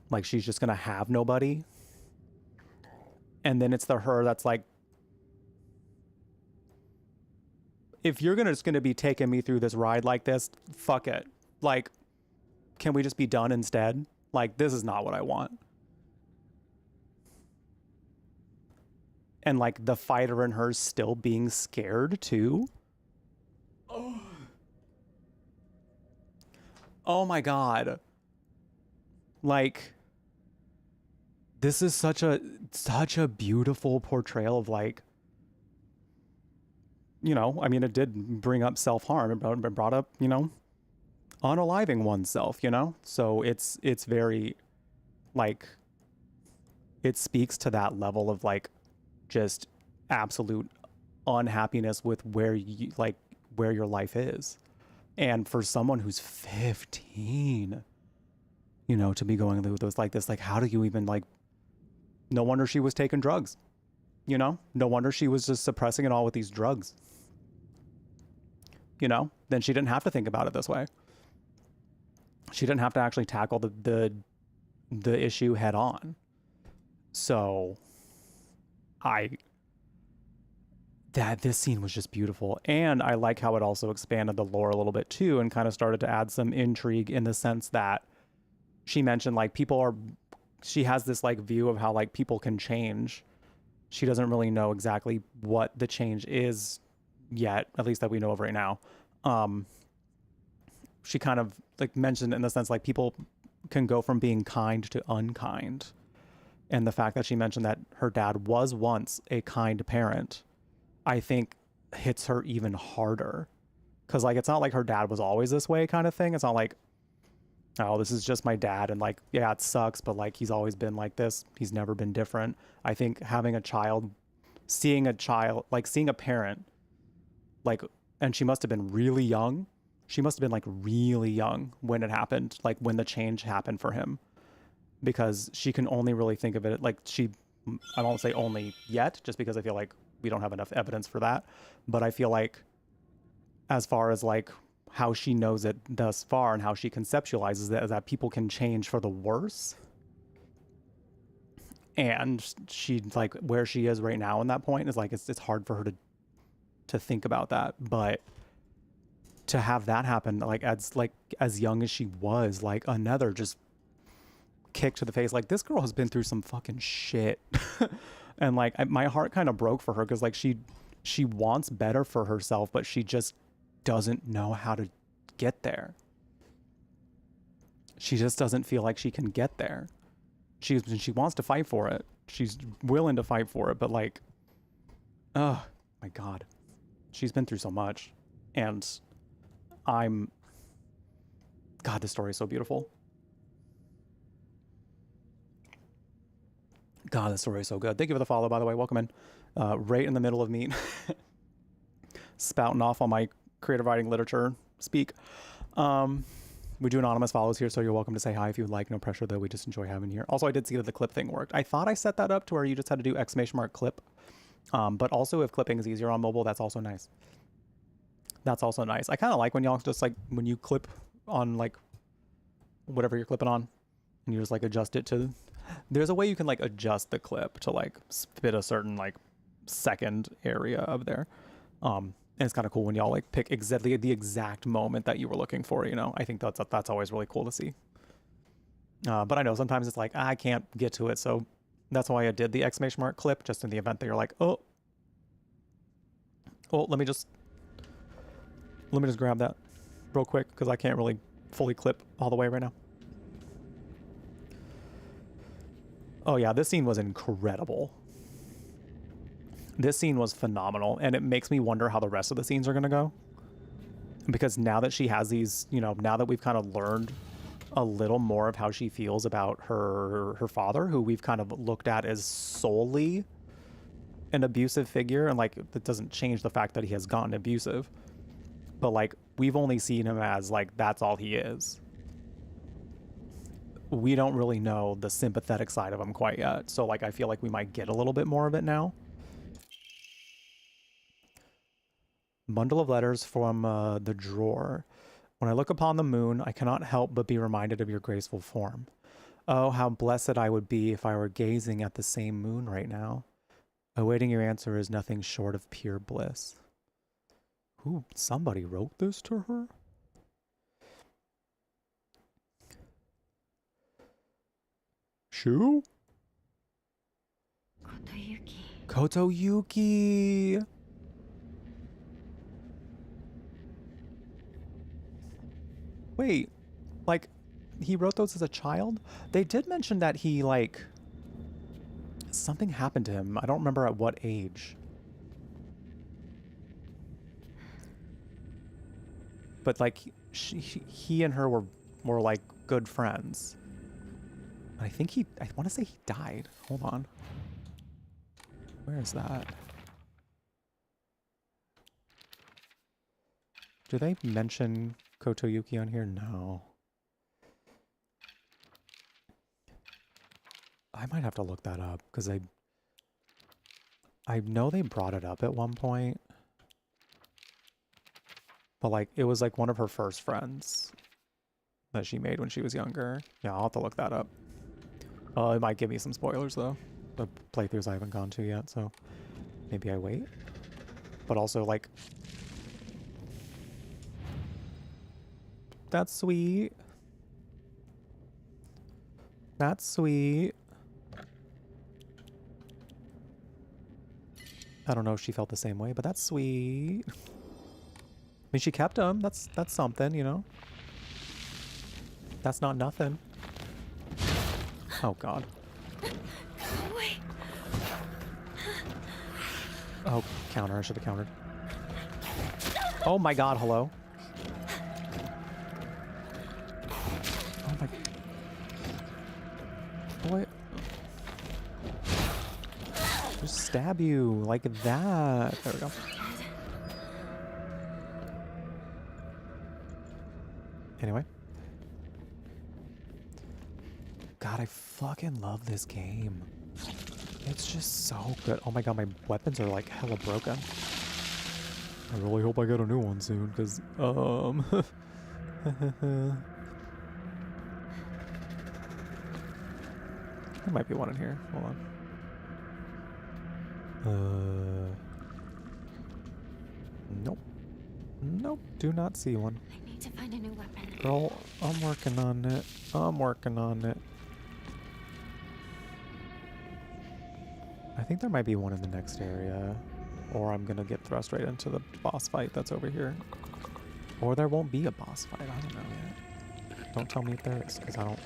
Like, she's just going to have nobody. And then it's the her that's like, if you're just going to be taking me through this ride like this, fuck it. Like, can we just be done instead? Like, this is not what I want. And, like, the fighter in her still being scared, too. Oh my god. Like, this is such a beautiful portrayal of, like, you know, I mean, it did bring up self-harm. It brought up, you know, unaliving oneself, you know? So it's very, like, it speaks to that level of, like, just absolute unhappiness with where your life is. And for someone who's 15, you know, to be going through those like this, like, how do you even, like, no wonder she was taking drugs, you know? No wonder she was just suppressing it all with these drugs. You know, then she didn't have to think about it this way. She didn't have to actually tackle the issue head on. So this scene was just beautiful. And I like how it also expanded the lore a little bit too, and kind of started to add some intrigue in the sense that she mentioned, like, she has this, like, view of how, like, people can change. She doesn't really know exactly what the change is yet, at least that we know of right now. she kind of like mentioned in the sense like people can go from being kind to unkind. And the fact that she mentioned that her dad was once a kind parent, I think hits her even harder. Cause like, it's not like her dad was always this way kind of thing. It's not like, oh, this is just my dad. And like, yeah, it sucks, but like, he's always been like this. He's never been different. I think having a child, seeing a parent, like, and she must have been really young. She must have been like really young when it happened, like when the change happened for him, because she can only really think of it like I won't say only yet, just because I feel like we don't have enough evidence for that. But I feel like as far as like how she knows it thus far and how she conceptualizes it, is that people can change for the worse. And she like where she is right now in that point is like, it's hard for her to think about that. But to have that happen, like as young as she was, like another just kick to the face. Like this girl has been through some fucking shit. And like my heart kind of broke for her, because like she wants better for herself, but she just doesn't know how to get there. She just doesn't feel like she can get there. She wants to fight for it. She's willing to fight for it, but like, oh my God, she's been through so much. And God, this story is so beautiful. God, this story is so good. Thank you for the follow, by the way. Welcome in. Right in the middle of me spouting off on my creative writing literature speak. We do anonymous follows here, so you're welcome to say hi if you would like. No pressure, though. We just enjoy having you here. Also, I did see that the clip thing worked. I thought I set that up to where you just had to do !clip. But also, if clipping is easier on mobile, that's also nice. That's also nice. I kind of like when y'all just like, when you clip on like whatever you're clipping on and you just like adjust it to, there's a way you can like adjust the clip to like fit a certain like second area of there. And it's kind of cool when y'all like pick exactly the exact moment that you were looking for, you know. I think that's always really cool to see. But I know sometimes it's like, I can't get to it. So that's why I did the ! Clip, just in the event that you're like, oh, let me just grab that real quick, because I can't really fully clip all the way right now. Oh yeah, this scene was incredible. This scene was phenomenal, and it makes me wonder how the rest of the scenes are going to go. Because now that she has these, you know, now that we've kind of learned a little more of how she feels about her father, who we've kind of looked at as solely an abusive figure, and like, that doesn't change the fact that he has gotten abusive. But like, we've only seen him as like, that's all he is. We don't really know the sympathetic side of him quite yet. So like, I feel like we might get a little bit more of it now. Bundle of letters from the drawer. When I look upon the moon, I cannot help but be reminded of your graceful form. Oh, how blessed I would be if I were gazing at the same moon right now. Awaiting your answer is nothing short of pure bliss. Ooh, somebody wrote this to her? Shu? Kotoyuki. Wait, like, he wrote those as a child? They did mention that he, like, something happened to him. I don't remember at what age. But, like, he and her were, like, good friends. I think I want to say he died. Hold on. Where is that? Do they mention Kotoyuki on here? No. I might have to look that up, because I know they brought it up at one point. But like, it was like one of her first friends that she made when she was younger. Yeah, I'll have to look that up. It might give me some spoilers though. The playthroughs I haven't gone to yet, so maybe I wait. But also like, that's sweet. That's sweet. I don't know if she felt the same way, but that's sweet. I mean, she kept him. That's something, you know? That's not nothing. Oh god. Wait. Oh, counter. I should have countered. Oh my god, hello. Oh my... What? Just stab you like that. There we go. Anyway. God, I fucking love this game. It's just so good. Oh my god, my weapons are like hella broken. I really hope I get a new one soon, because, there might be one in here. Hold on. Nope. Nope, do not see one. I need to find a new weapon. Girl, I'm working on it. I'm working on it. I think there might be one in the next area. Or I'm gonna get thrust right into the boss fight that's over here. Or there won't be a boss fight, I don't know yet. Don't tell me if there is, because I don't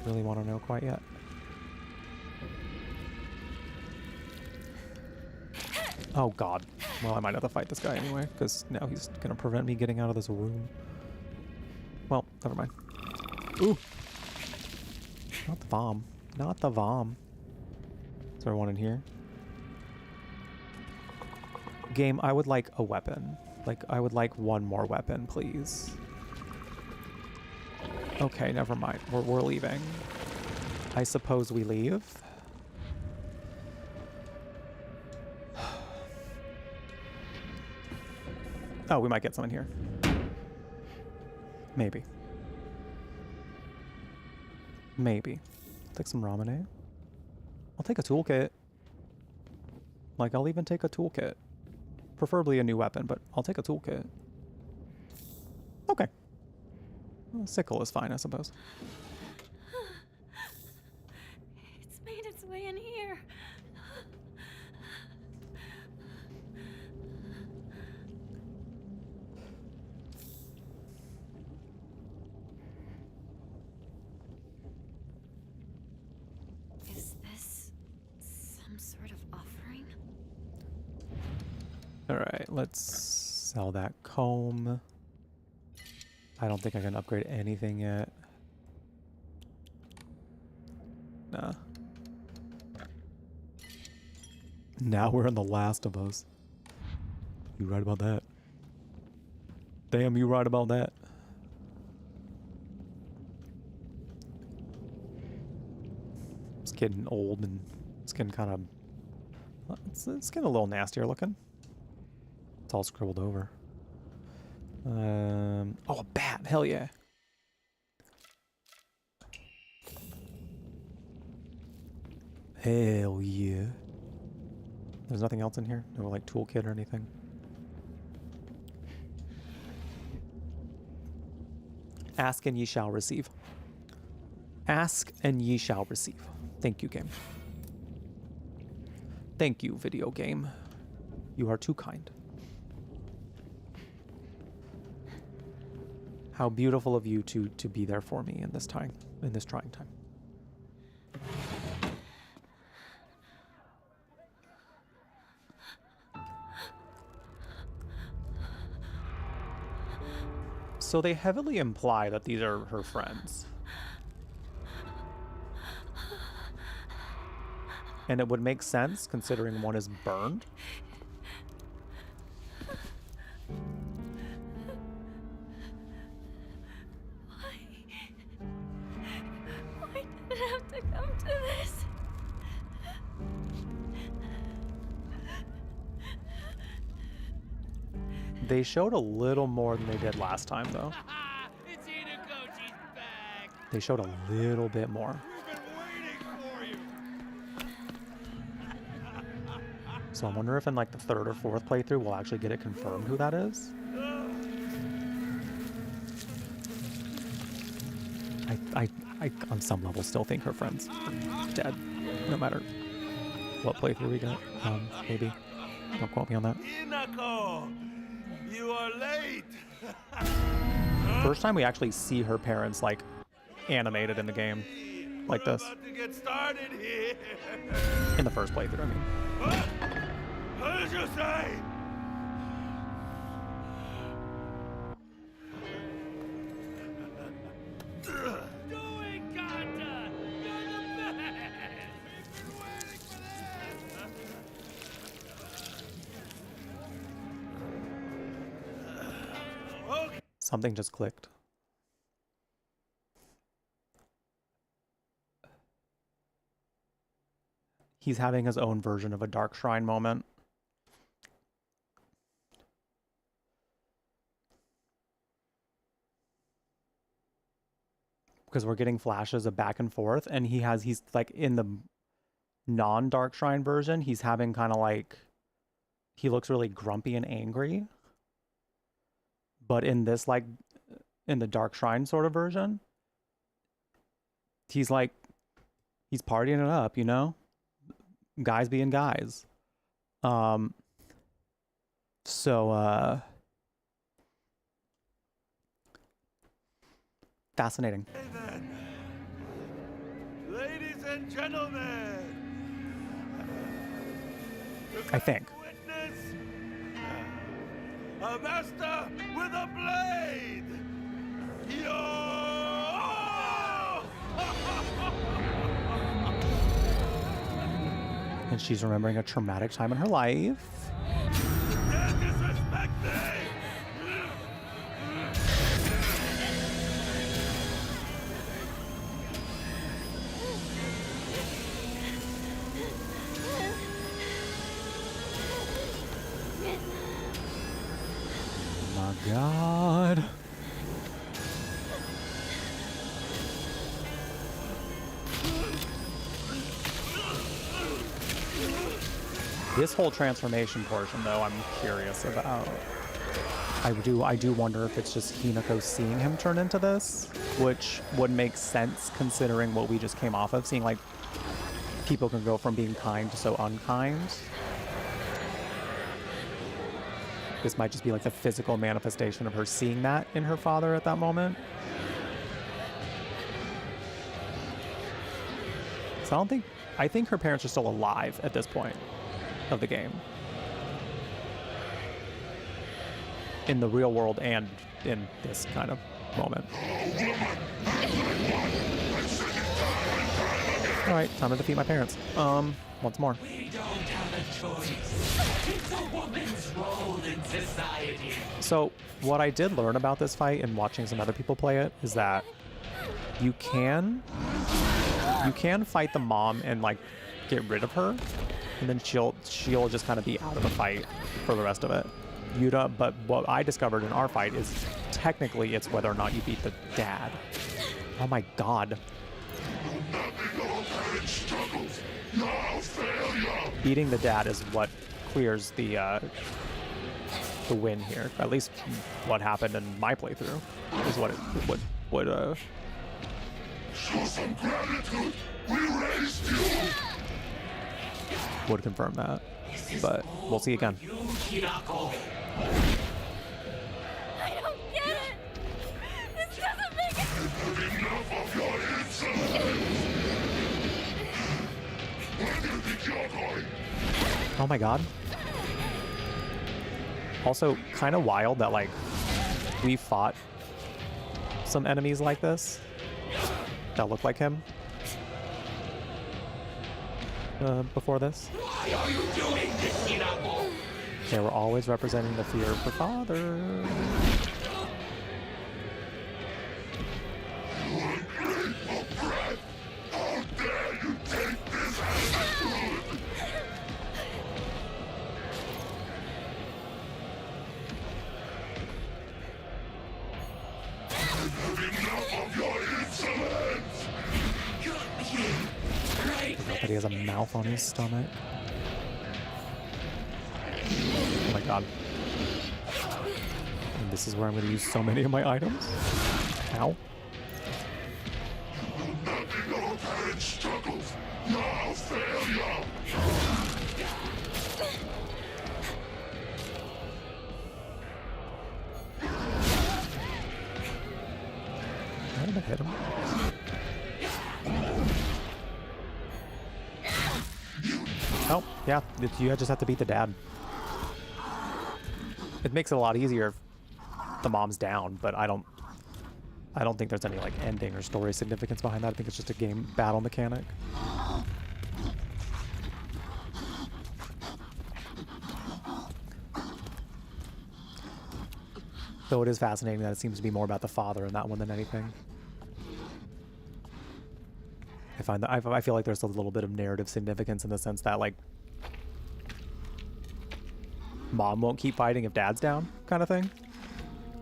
really want to know quite yet. Oh god. Well, I might have to fight this guy anyway, because now he's gonna prevent me getting out of this room. Well, never mind. Ooh! Not the bomb. Not the bomb. Is there one in here? Game, I would like a weapon. Like, I would like one more weapon, please. Okay, never mind. We're leaving. I suppose we leave. Oh, we might get some in here. Maybe. Maybe. Take some ramen. I'll take a toolkit. Like, I'll even take a toolkit. Preferably a new weapon, but I'll take a toolkit. Okay. Well, sickle is fine, I suppose. It's made its way in here. Is this some sort of offering? Alright, let's sell that comb. I don't think I can upgrade anything yet. Nah. Now we're in The Last of Us. You right about that? Damn, you right about that. It's getting old and it's getting kind of... It's getting a little nastier looking. It's all scribbled over. Oh, a bat! Hell yeah! Hell yeah! There's nothing else in here? No, like, toolkit or anything? Ask and ye shall receive. Ask and ye shall receive. Thank you, game. Thank you, video game. You are too kind. How beautiful of you to be there for me in this trying time. So they heavily imply that these are her friends. And it would make sense considering one is burned. Why did it have to come to this? They showed a little more than they did last time, though. They showed a little bit more. So I wonder if in like the third or fourth playthrough we'll actually get it confirmed who that is. I on some level still think her friend's dead, no matter what playthrough we get. Maybe. Don't quote me on that. Inako, you are late. First time we actually see her parents like animated in the game like this. About to get started here. In the first playthrough, I mean. What did you say? Doing, Gata! You're the best! We've been waiting for this! Okay. Something just clicked. He's having his own version of a Dark Shrine moment. Because we're getting flashes of back and forth, and he's like in the non-Dark Shrine version, he's having kind of like, he looks really grumpy and angry. But in this, like, in the Dark Shrine sort of version, he's like, he's partying it up, you know? Guys being guys. Fascinating. Hey then, ladies and gentlemen, I think. witness a master with a blade. Yo! And she's remembering a traumatic time in her life. Can't disrespect me! Oh my God. This whole transformation portion, though, I'm curious about. I do wonder if it's just Hinako seeing him turn into this, which would make sense considering what we just came off of, seeing like people can go from being kind to so unkind. This might just be like the physical manifestation of her seeing that in her father at that moment. So I think her parents are still alive at this point of the game. In the real world and in this kind of moment. All right, time to defeat my parents. Once more. We don't have a choice. It's a woman's role in society. So what I did learn about this fight and watching some other people play it is that you can fight the mom and like get rid of her, and then she'll just kind of be out of the fight for the rest of it. But what I discovered in our fight is technically it's whether or not you beat the dad. Oh my God. Beating the dad is what clears the win here. At least what happened in my playthrough is what it would Show some gratitude. We raised you. would confirm that. But we'll see again. You, Hinako. I don't get it! This doesn't make it— Enough of your insolence! Where did you go? Oh my God. Also, kind of wild that like we fought some enemies like this that look like him before this. Why are you doing this, Hinako? They were always representing the fear of her father. How dare you take this attitude? Enough of your insolence! I forgot that he has a mouth on his stomach. Oh my God. And this is where I'm going to use so many of my items. Ow. Your parents' struggles, now failure! that hit him? Oh, yeah, you just have to beat the dad. It makes it a lot easier if the mom's down, but I don't think there's any like ending or story significance behind that. I think it's just a game battle mechanic. Though it is fascinating that it seems to be more about the father in that one than anything. I feel like there's a little bit of narrative significance in the sense that like mom won't keep fighting if dad's down, kind of thing.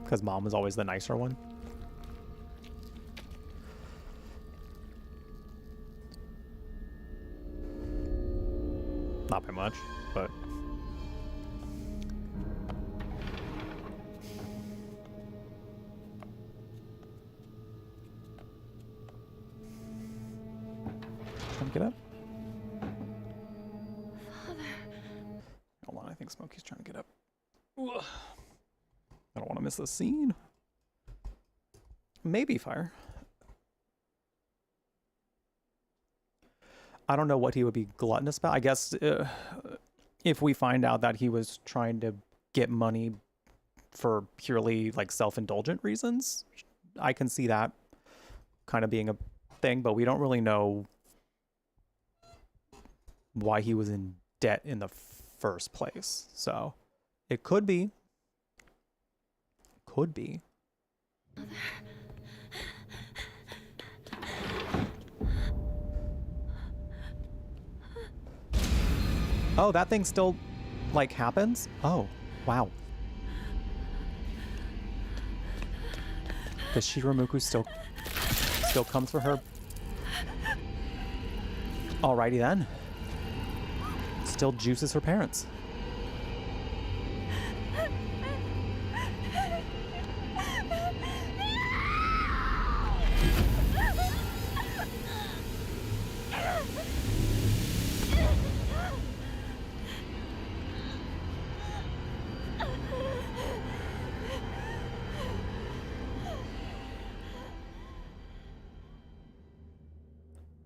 Because mom was always the nicer one. Not by much, but... Trying to get up? Father. Hold on, I think Smokey's trying to get up. Ugh. I don't want to miss this scene. Maybe fire. I don't know what he would be gluttonous about. I guess if we find out that he was trying to get money for purely like self-indulgent reasons, I can see that kind of being a thing, but we don't really know why he was in debt in the first place. So it could be. Could be. Oh, that thing still, like, happens? Oh, wow. Does Shiramuku still comes for her? Alrighty then. Still juices her parents.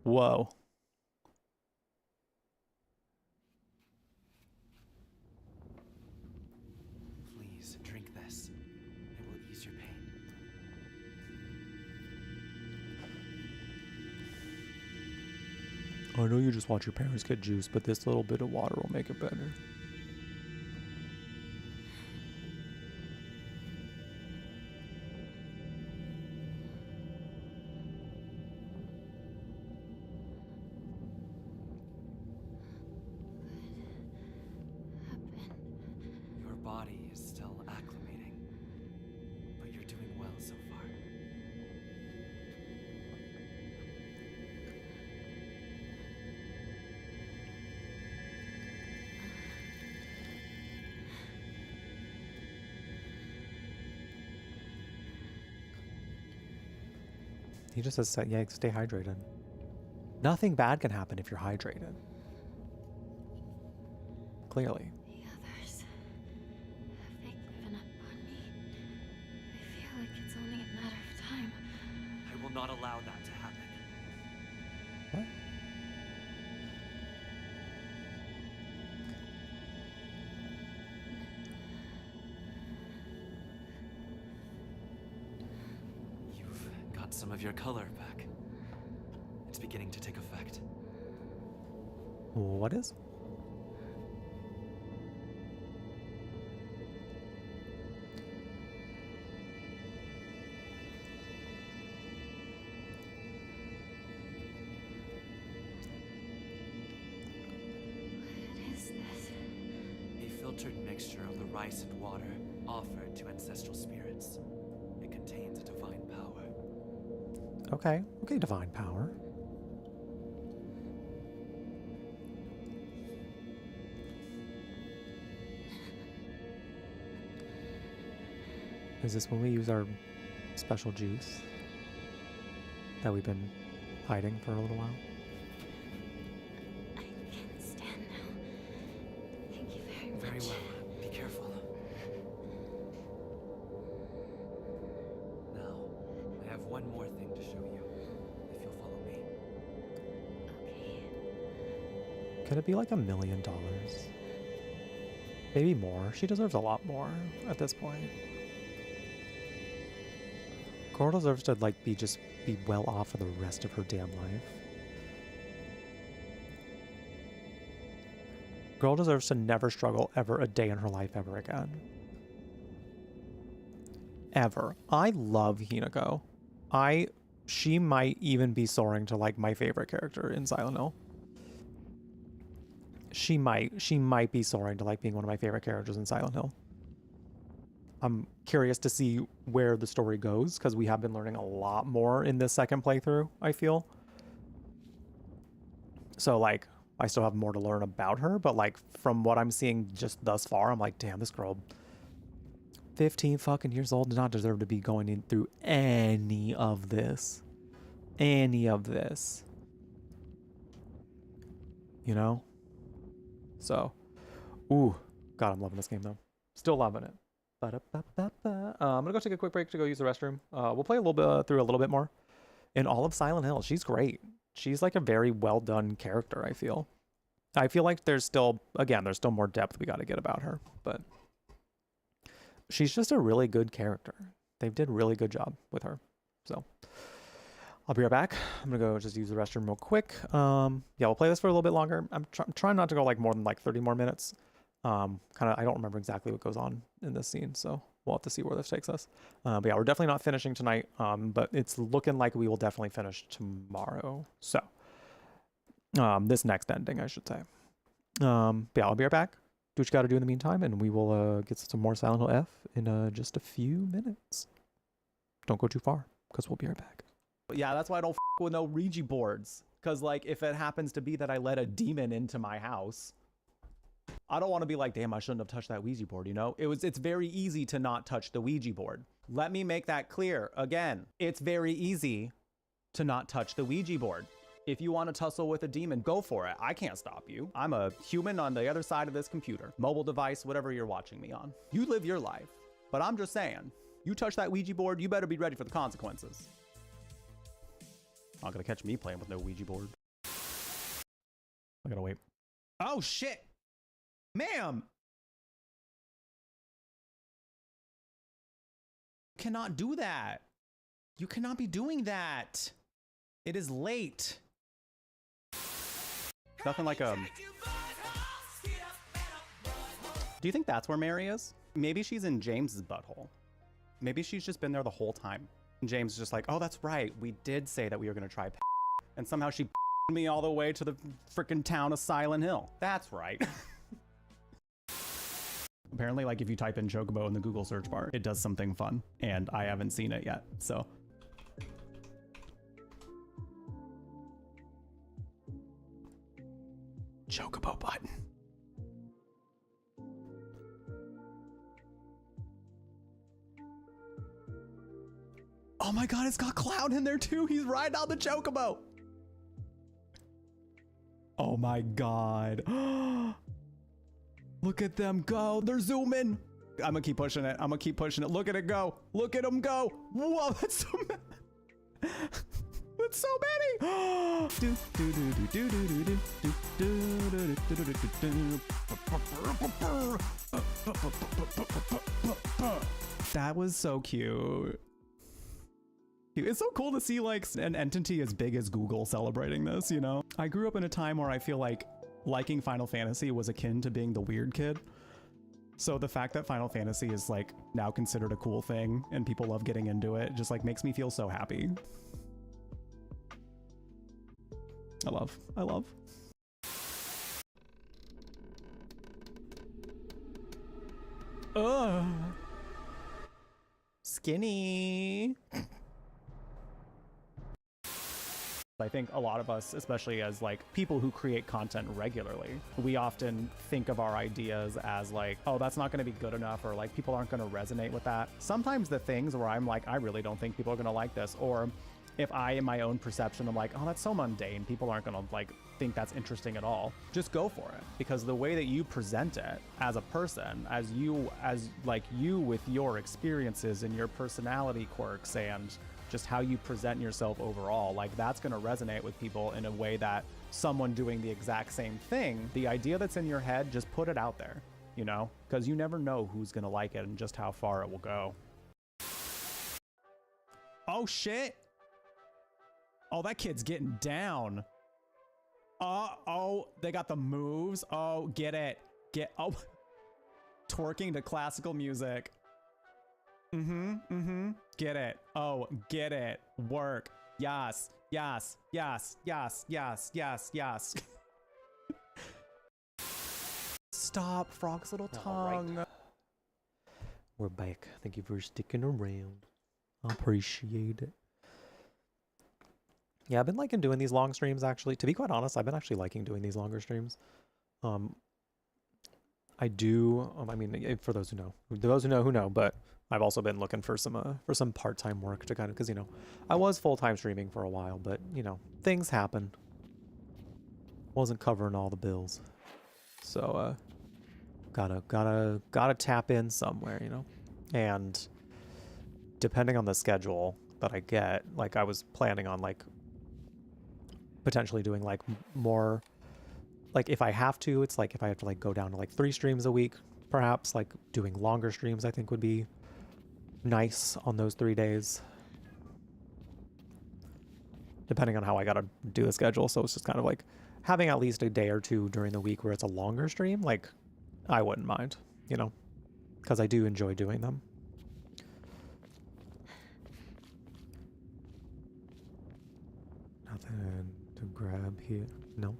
Whoa. Please drink this. It will ease your pain. I know you just watch your parents get juice, but this little bit of water will make it better. Your body is still acclimating, but you're doing well so far. He just says, yeah, stay hydrated. Nothing bad can happen if you're hydrated. Clearly. The others, have they given up on me? I feel like it's only a matter of time. I will not allow that to happen. What? You've got some of your color back. It's beginning to take effect. What is? What is this? A filtered mixture of the rice and water offered to ancestral spirits. It contains a divine power. Okay. Okay, divine power. Is this when we use our special juice that we've been hiding for a little while? I can stand now. Thank you very much. Very well. Be careful. Now, I have one more thing to show you, if you'll follow me. Could it be like $1 million? Maybe more. She deserves a lot more at this point. Girl deserves to like be well off for the rest of her damn life. Girl deserves to never struggle ever a day in her life ever again. Ever. I love Hinako. She might even be soaring to like my favorite character in Silent Hill. She might be soaring to like being one of my favorite characters in Silent Hill. I'm curious to see where the story goes because we have been learning a lot more in this second playthrough, I feel. So like I still have more to learn about her, but like from what I'm seeing just thus far, I'm like, damn, this girl 15 fucking years old does not deserve to be going in through any of this. Any of this. You know? So, ooh, God, I'm loving this game though. Still loving it. I'm gonna go take a quick break to go use the restroom. We'll play a little bit through a little bit more. In all of Silent Hill, she's great. She's like a very well done character, I feel. I feel like there's still more depth we got to get about her, but she's just a really good character. They did a really good job with her. So I'll be right back. I'm gonna go just use the restroom real quick. Yeah, we'll play this for a little bit longer. I'm trying not to go like more than like 30 more minutes. I don't remember exactly what goes on in this scene, so we'll have to see where this takes us. But yeah, we're definitely not finishing tonight, but it's looking like we will definitely finish tomorrow. So this next ending, I should say. But yeah, I'll be right back. Do what you got to do in the meantime, and we will get some more Silent Hill F in just a few minutes. Don't go too far, because we'll be right back. But yeah, that's why I don't with no Ouija boards, because like if it happens to be that I let a demon into my house, I don't want to be like, damn, I shouldn't have touched that Ouija board, you know? It's very easy to not touch the Ouija board. Let me make that clear again. It's very easy to not touch the Ouija board. If you want to tussle with a demon, go for it. I can't stop you. I'm a human on the other side of this computer, mobile device, whatever you're watching me on. You live your life. But I'm just saying, you touch that Ouija board, you better be ready for the consequences. Not gonna catch me playing with no Ouija board. I gotta wait. Oh shit! Ma'am! You cannot do that. You cannot be doing that. It is late. Nothing like Do you think that's where Mary is? Maybe she's in James's butthole. Maybe she's just been there the whole time. And James is just like, oh, that's right. We did say that we were gonna try and somehow she me all the way to the freaking town of Silent Hill. That's right. Apparently, like if you type in Chocobo in the Google search bar, it does something fun, and I haven't seen it yet, so. Chocobo button. Oh my God, it's got Cloud in there too. He's riding on the Chocobo. Oh my God. Look at them go. They're zooming. I'm gonna keep pushing it. I'm gonna keep pushing it. Look at it go. Look at him go. Whoa, that's so many. That's so many. That was so cute. It's so cool to see like an entity as big as Google celebrating this, you know? I grew up in a time where I feel like liking Final Fantasy was akin to being the weird kid. So the fact that Final Fantasy is like now considered a cool thing and people love getting into it just like makes me feel so happy. I love. Ugh. Skinny. I think a lot of us, especially as like people who create content regularly, we often think of our ideas as like, oh, that's not going to be good enough, or like people aren't going to resonate with that. Sometimes the things where I'm like, I really don't think people are going to like this, or if I, in my own perception, I'm like, oh, that's so mundane, people aren't going to like think that's interesting at all, just go for it. Because the way that you present it as a person, as you with your experiences and your personality quirks and just how you present yourself overall. Like, that's going to resonate with people in a way that someone doing the exact same thing, the idea that's in your head, just put it out there, you know, because you never know who's going to like it and just how far it will go. Oh shit. Oh, that kid's getting down. Oh, they got the moves. Oh, get it. Oh, twerking to classical music. Get it. Oh, get it. Work. Yes. Yes. Yes. Yes. Yes. Yes. Yes. Stop, Frog's little tongue. Right. We're back. Thank you for sticking around. I appreciate it. Yeah, I've been liking doing these long streams, actually. To be quite honest, I've been actually liking doing these longer streams. I do, I mean, for those who know, but I've also been looking for some part-time work to kind of, because, you know, I was full-time streaming for a while, but, you know, things happen. Wasn't covering all the bills. So, gotta tap in somewhere, you know? And depending on the schedule that I get, like, I was planning on, like, potentially doing, like, more, like, if I have to, it's like if I have to, like, go down to, like, 3 streams a week, perhaps, like, doing longer streams I think would be nice on those 3 days. Depending on how I gotta do the schedule, so it's just kind of like having at least a day or two during the week where it's a longer stream, like, I wouldn't mind, you know, because I do enjoy doing them. Nothing to grab here. No.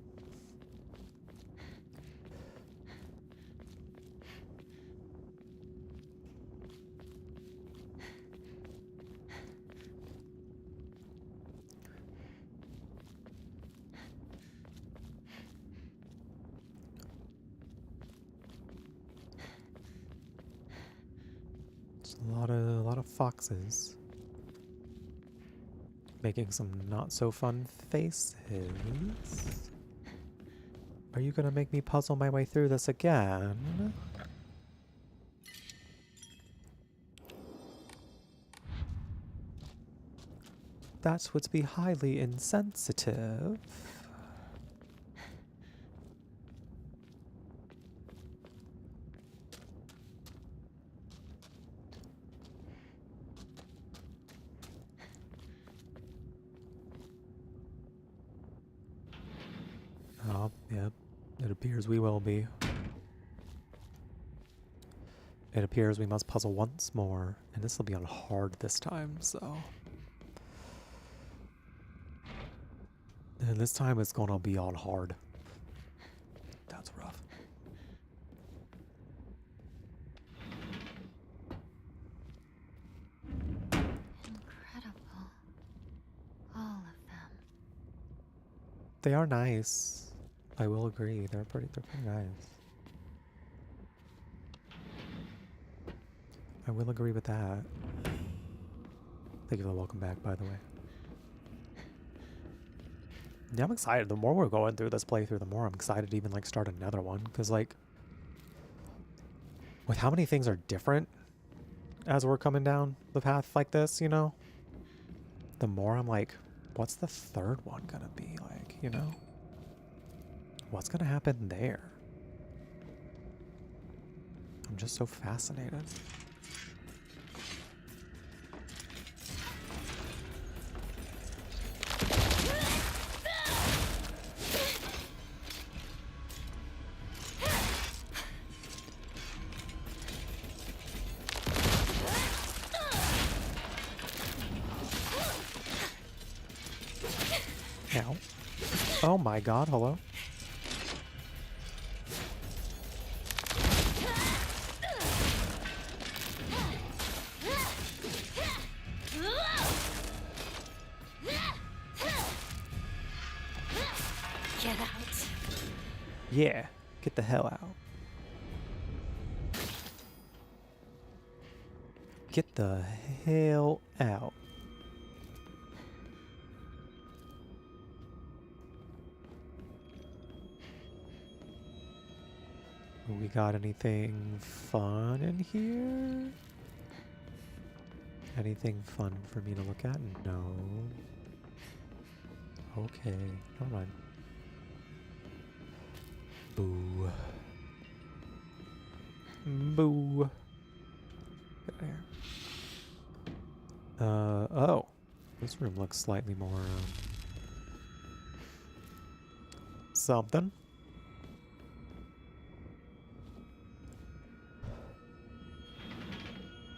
It's a lot of foxes. Making some not so fun faces. Are you gonna make me puzzle my way through this again? That would be highly insensitive. Oh, yep. It appears we will be. It appears we must puzzle once more, and this will be on hard this time, so... And this time it's gonna be on hard. That's rough. Incredible. All of them. They are nice. I will agree. They're pretty nice. I will agree with that. Thank you for the welcome back, by the way. Yeah, I'm excited. The more we're going through this playthrough, the more I'm excited to even, like, start another one. Because, like, with how many things are different as we're coming down the path like this, you know? The more I'm like, what's the third one gonna be like, you know? What's gonna happen there? I'm just so fascinated. Ow. Oh my god, hello? Get out. Yeah, get the hell out. Get the hell out. We got anything fun in here? Anything fun for me to look at? No. Okay, never mind. Boo. Boo. Get out of here. Oh. This room looks slightly more, something.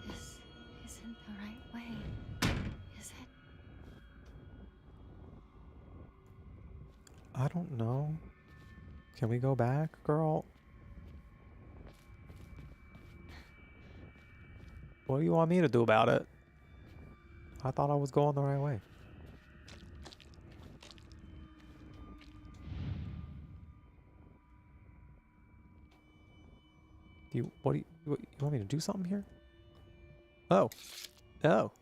This isn't the right way, is it? I don't know. Can we go back, girl? What do you want me to do about it? I thought I was going the right way. You want me to do something here? Oh. Oh.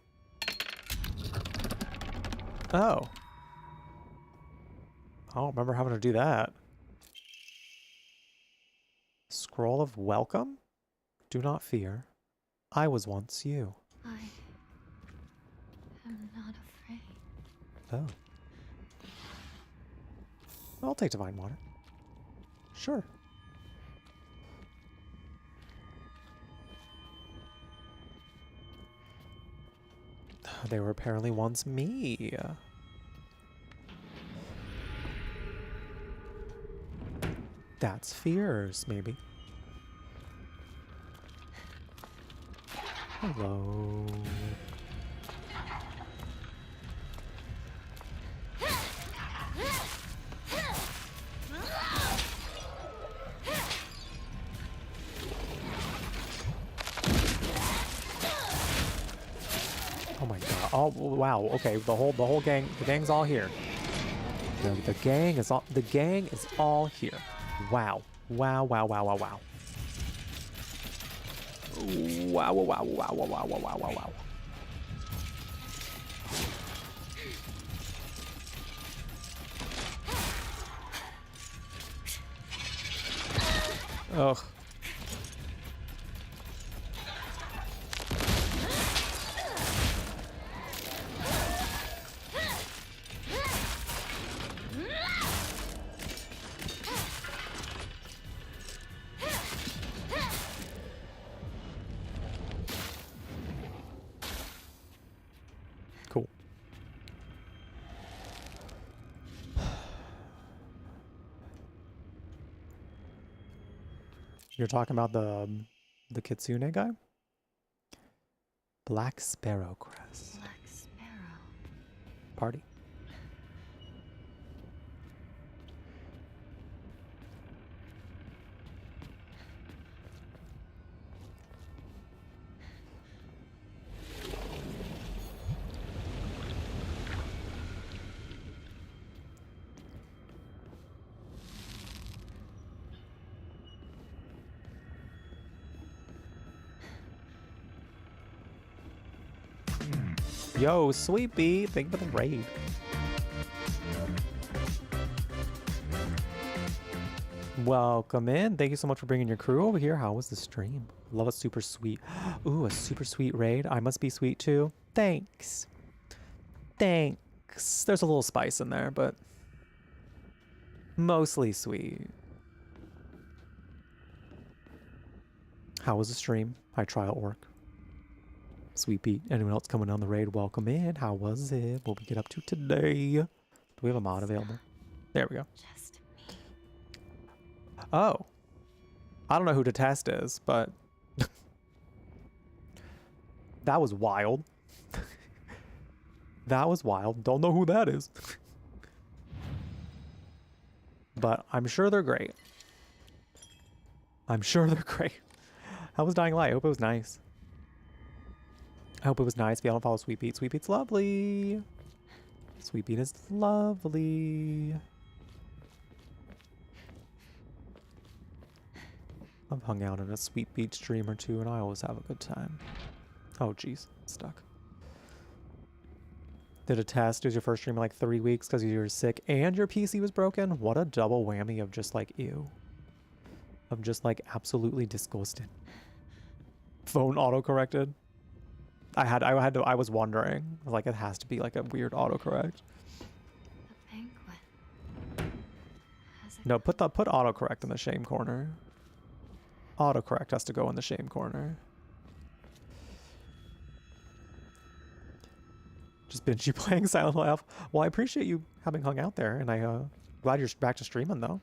Oh. I don't remember having to do that. Scroll of welcome? Do not fear. I was once you. I am not afraid. Oh. I'll take divine water. Sure. They were apparently once me. That's fears, maybe. Hello. Oh my god. Oh wow. Okay, the whole gang's all here. The gang is all here. Wow. Wow, wow, wow, wow, wow. Wow, wow, wow, wow, wow, wow, wow, wow, wow. Ugh. Cool. You're talking about the Kitsune guy? Black Sparrow Crest. Black Sparrow. Party. Yo, Sweet Bee, thank you for the raid. Welcome in. Thank you so much for bringing your crew over here. How was the stream? Love a super sweet. Ooh, a super sweet raid. I must be sweet too. Thanks. Thanks. There's a little spice in there, but mostly sweet. How was the stream? High trial work. Sweet Pete. Anyone else coming on the raid? Welcome in. How was it? What we get up to today? Do we have a mod available? There we go. Just me. Oh. I don't know who to test is, but that was wild. That was wild. Don't know who that is. But I'm sure they're great. I'm sure they're great. How was Dying Light? I hope it was nice. I hope it was nice. If you don't follow Sweet Pete, Sweet Pete's lovely. Sweet Pete is lovely. I've hung out in a Sweet Pete stream or two, and I always have a good time. Oh, jeez. Stuck. Did a test. It was your first stream in like 3 weeks because you were sick and your PC was broken. What a double whammy of just like, ew. Of just like absolutely disgusted. Phone auto-corrected. I was wondering. Like, it has to be like a weird autocorrect. No, put autocorrect in the shame corner. Autocorrect has to go in the shame corner. Just been you playing Silent Hill Alpha. Well, I appreciate you having hung out there, and I glad you're back to streaming though.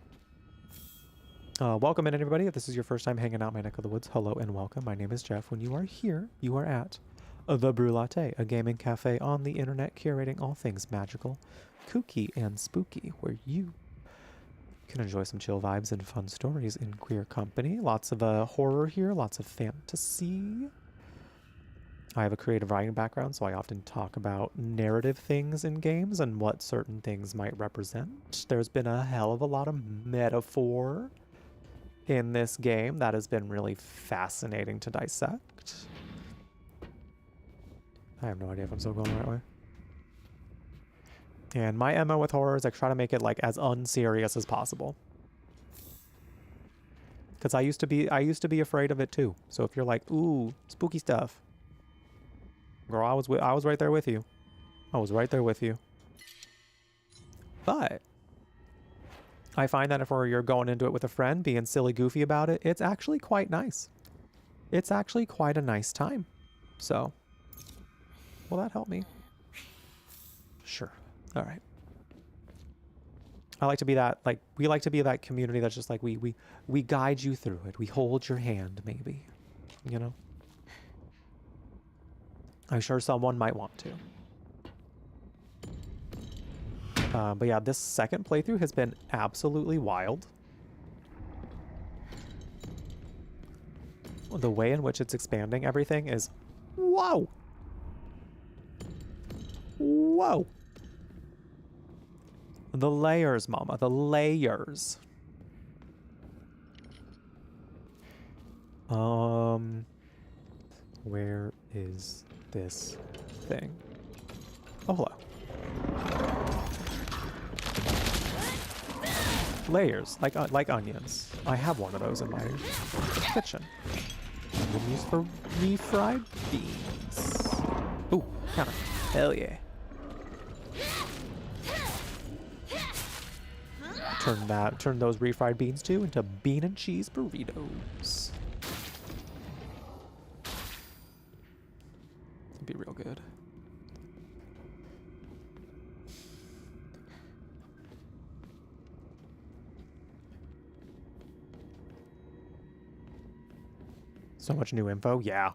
Welcome in everybody. If this is your first time hanging out my neck of the woods, hello and welcome. My name is Jeff. When you are here, you are at The Brew Latte, a gaming cafe on the internet curating all things magical, kooky, and spooky, where you can enjoy some chill vibes and fun stories in queer company. Lots of horror here, lots of fantasy. I have a creative writing background, so I often talk about narrative things in games and what certain things might represent. There's been a hell of a lot of metaphor in this game that has been really fascinating to dissect. I have no idea if I'm still going the right way. And my MO with horror is I try to make it like as unserious as possible. Because I used to be afraid of it too. So if you're like, ooh, spooky stuff, girl, I was right there with you. I was right there with you. But I find that if you're going into it with a friend, being silly goofy about it, it's actually quite nice. It's actually quite a nice time. So, will that help me? Sure. All right. I like to be that, like, we like to be that community that's just like, we guide you through it. We hold your hand, maybe. You know? I'm sure someone might want to. But yeah, this second playthrough has been absolutely wild. The way in which it's expanding everything is... Whoa! Whoa! The layers, mama. The layers. Where is this thing? Oh, hello. Layers, like onions. I have one of those in my kitchen. I'm gonna use for refried beans. Ooh, counter. Hell yeah. Turn those refried beans too into bean and cheese burritos. It'd be real good. So much new info, yeah.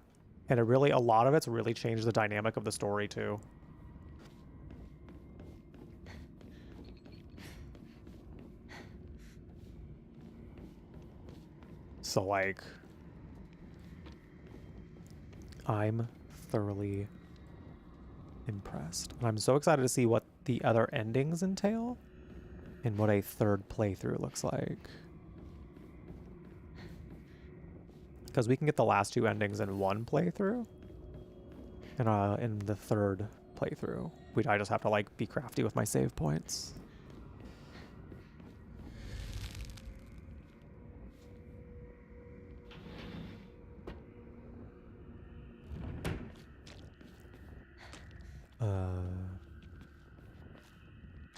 And a lot of it's really changed the dynamic of the story too. So like, I'm thoroughly impressed. And I'm so excited to see what the other endings entail and what a third playthrough looks like. Because we can get the last two endings in one playthrough. And in the third playthrough, I just have to like be crafty with my save points.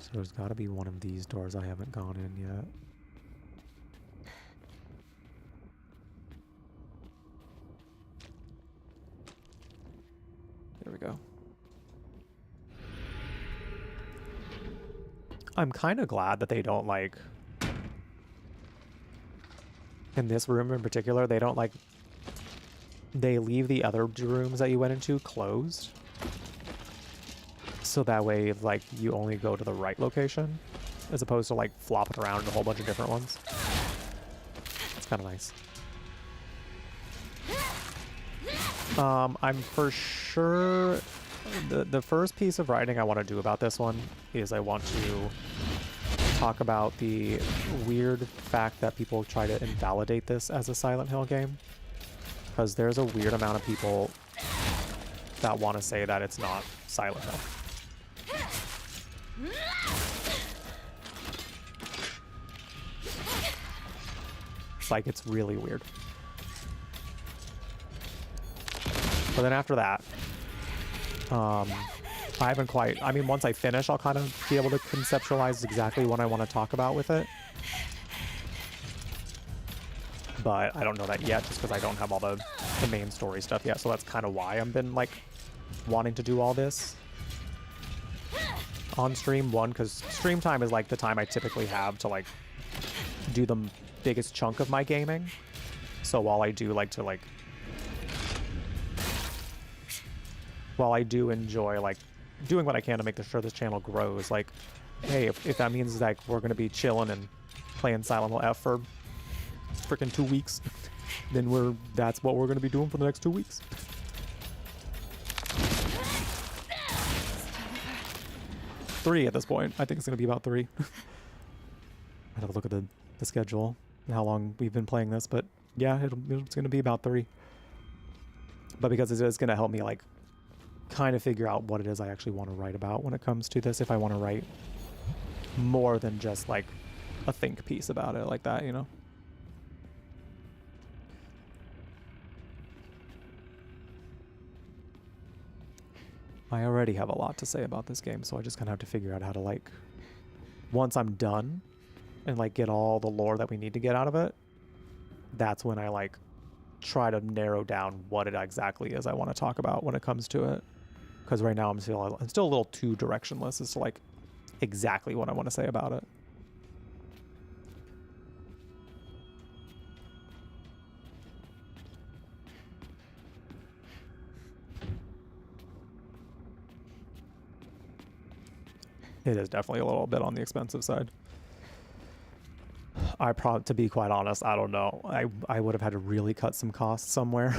So there's got to be one of these doors I haven't gone in yet. There we go. I'm kind of glad that they don't like, in this room in particular, they don't like, they leave the other rooms that you went into closed. So that way, like, you only go to the right location, as opposed to, like, flopping around in a whole bunch of different ones. It's kind of nice. I'm for sure... The first piece of writing I want to do about this one is I want to talk about the weird fact that people try to invalidate this as a Silent Hill game. Because there's a weird amount of people that want to say that it's not Silent Hill. Like, it's really weird. But then after that, I haven't quite, I mean, once I finish, I'll kind of be able to conceptualize exactly what I want to talk about with it. But I don't know that yet, just because I don't have all the main story stuff yet. So that's kind of why I've been, like, wanting to do all this on stream. One, because stream time is, like, the time I typically have to, like, do the biggest chunk of my gaming. So while I do like to, like, while I do enjoy, like, doing what I can to make sure this channel grows, like, hey, if that means, like, we're going to be chilling and playing Silent Hill F for freaking 2 weeks, then that's what we're going to be doing for the next 2 weeks. Three at this point. I think it's going to be about 3. I'd have to look at the schedule and how long we've been playing this, but yeah, it's going to be about 3. But because it is going to help me, like, kind of figure out what it is I actually want to write about when it comes to this, if I want to write more than just, like, a think piece about it like that, you know? I already have a lot to say about this game, so I just kind of have to figure out how to, like, once I'm done and, like, get all the lore that we need to get out of it, that's when I, like, try to narrow down what it exactly is I want to talk about when it comes to it. Because right now I'm still a little too directionless as to, like, exactly what I want to say about it. It is definitely a little bit on the expensive side. To be quite honest, I don't know. I would have had to really cut some costs somewhere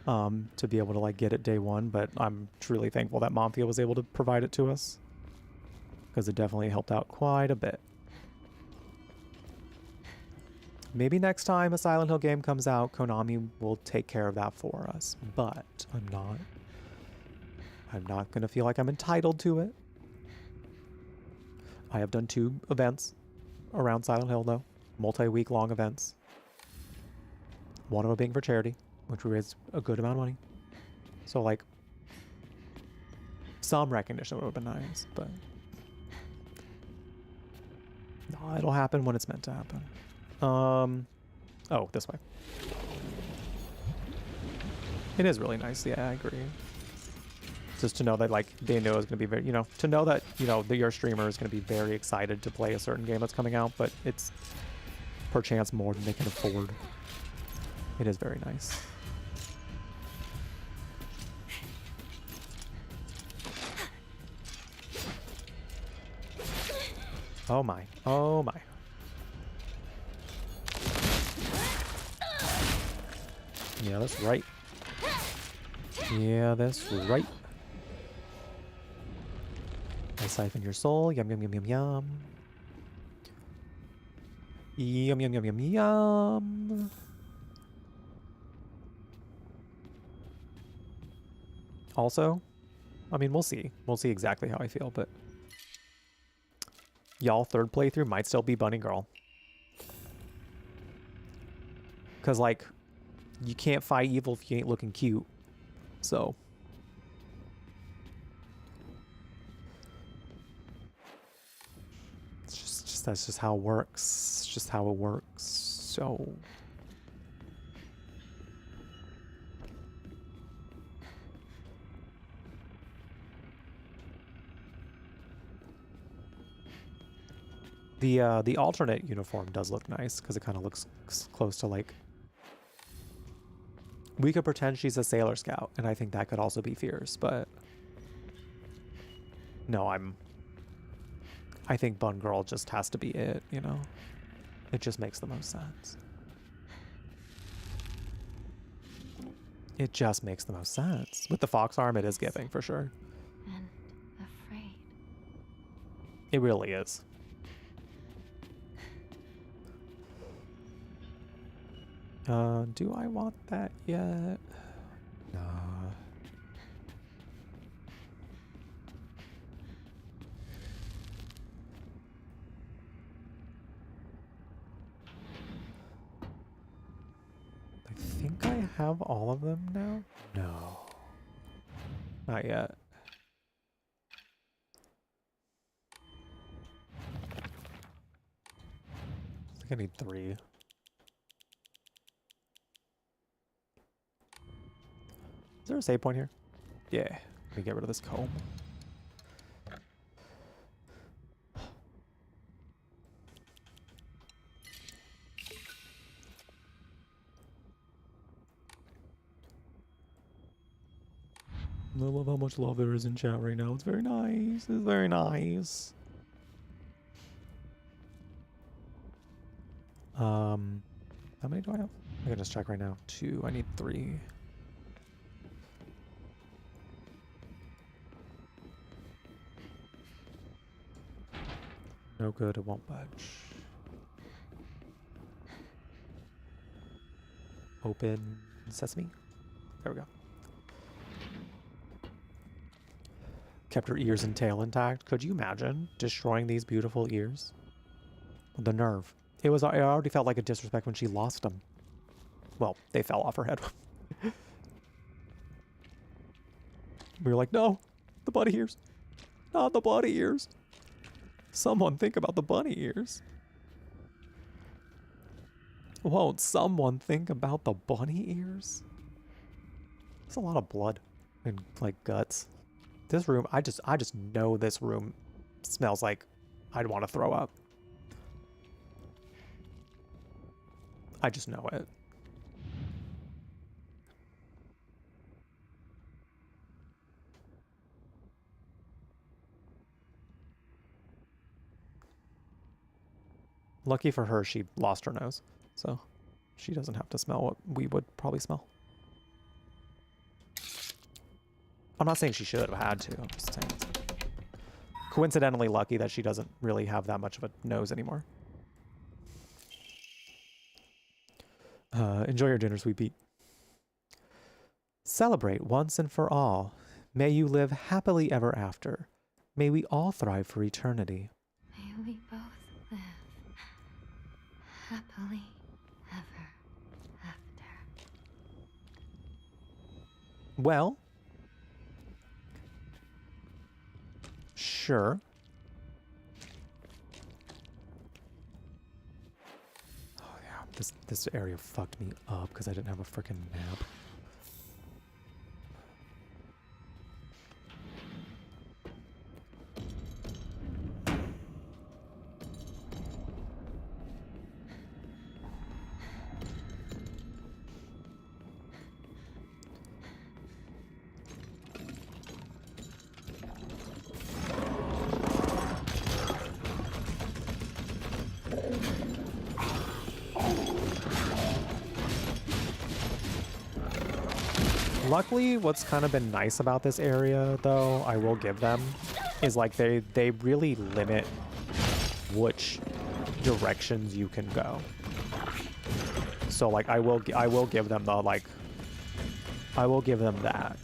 to be able to, like, get it day one, but I'm truly thankful that Mafia was able to provide it to us, because it definitely helped out quite a bit. Maybe next time a Silent Hill game comes out, Konami will take care of that for us, but I'm not going to feel like I'm entitled to it. I have done 2 events around Silent Hill, though. Multi-week long events. One of them being for charity, which we raised a good amount of money. So, like, some recognition would have been nice, but no, it'll happen when it's meant to happen. Oh, this way. It is really nice. Yeah, I agree. Just to know that, like, they know it's going to be very, you know, to know that, you know, your streamer is going to be very excited to play a certain game that's coming out, but it's perchance more than they can afford. It is very nice. Oh my. Oh my. Yeah, that's right. Yeah, that's right. I siphon your soul. Yum, yum, yum, yum, yum. Yum, yum, yum, yum, yum. Also, I mean, we'll see. We'll see exactly how I feel, but y'all, third playthrough might still be Bunny Girl. Because, like, you can't fight evil if you ain't looking cute. So it's just that's just how it works. It's just how it works. So the alternate uniform does look nice because it kind of looks close to, like, we could pretend she's a Sailor Scout, and I think that could also be fierce, but no, I think Bun Girl just has to be it, you know? It just makes the most sense. It just makes the most sense. With the fox arm, it is giving, for sure. And afraid. It really is. Do I want that yet? Nah. I think I have all of them now? No. Not yet. I think I need 3. Is there a save point here? Yeah. Let me get rid of this comb. I love how much love there is in chat right now. It's very nice. It's very nice. How many do I have? I can just check right now. 2. I need 3. No good. It won't budge. Open sesame. There we go. Kept her ears and tail intact. Could you imagine destroying these beautiful ears? The nerve. It already felt like a disrespect when she lost them. Well, they fell off her head. We were like, no, the bunny ears. Not the bunny ears. Someone think about the bunny ears. Won't someone think about the bunny ears? There's a lot of blood and like guts. This room, I just know this room smells like I'd want to throw up. I just know it. Lucky for her, she lost her nose, so she doesn't have to smell what we would probably smell. I'm not saying she should have had to. I'm just saying it's coincidentally lucky that she doesn't really have that much of a nose anymore. Enjoy your dinner, sweet Pete. Celebrate once and for all. May you live happily ever after. May we all thrive for eternity. May we both live happily ever after. Well, sure. Oh yeah, this area fucked me up because I didn't have a freaking map. Luckily, what's kind of been nice about this area, though, I will give them, is like they really limit which directions you can go. So like I will give them the like I will give them that.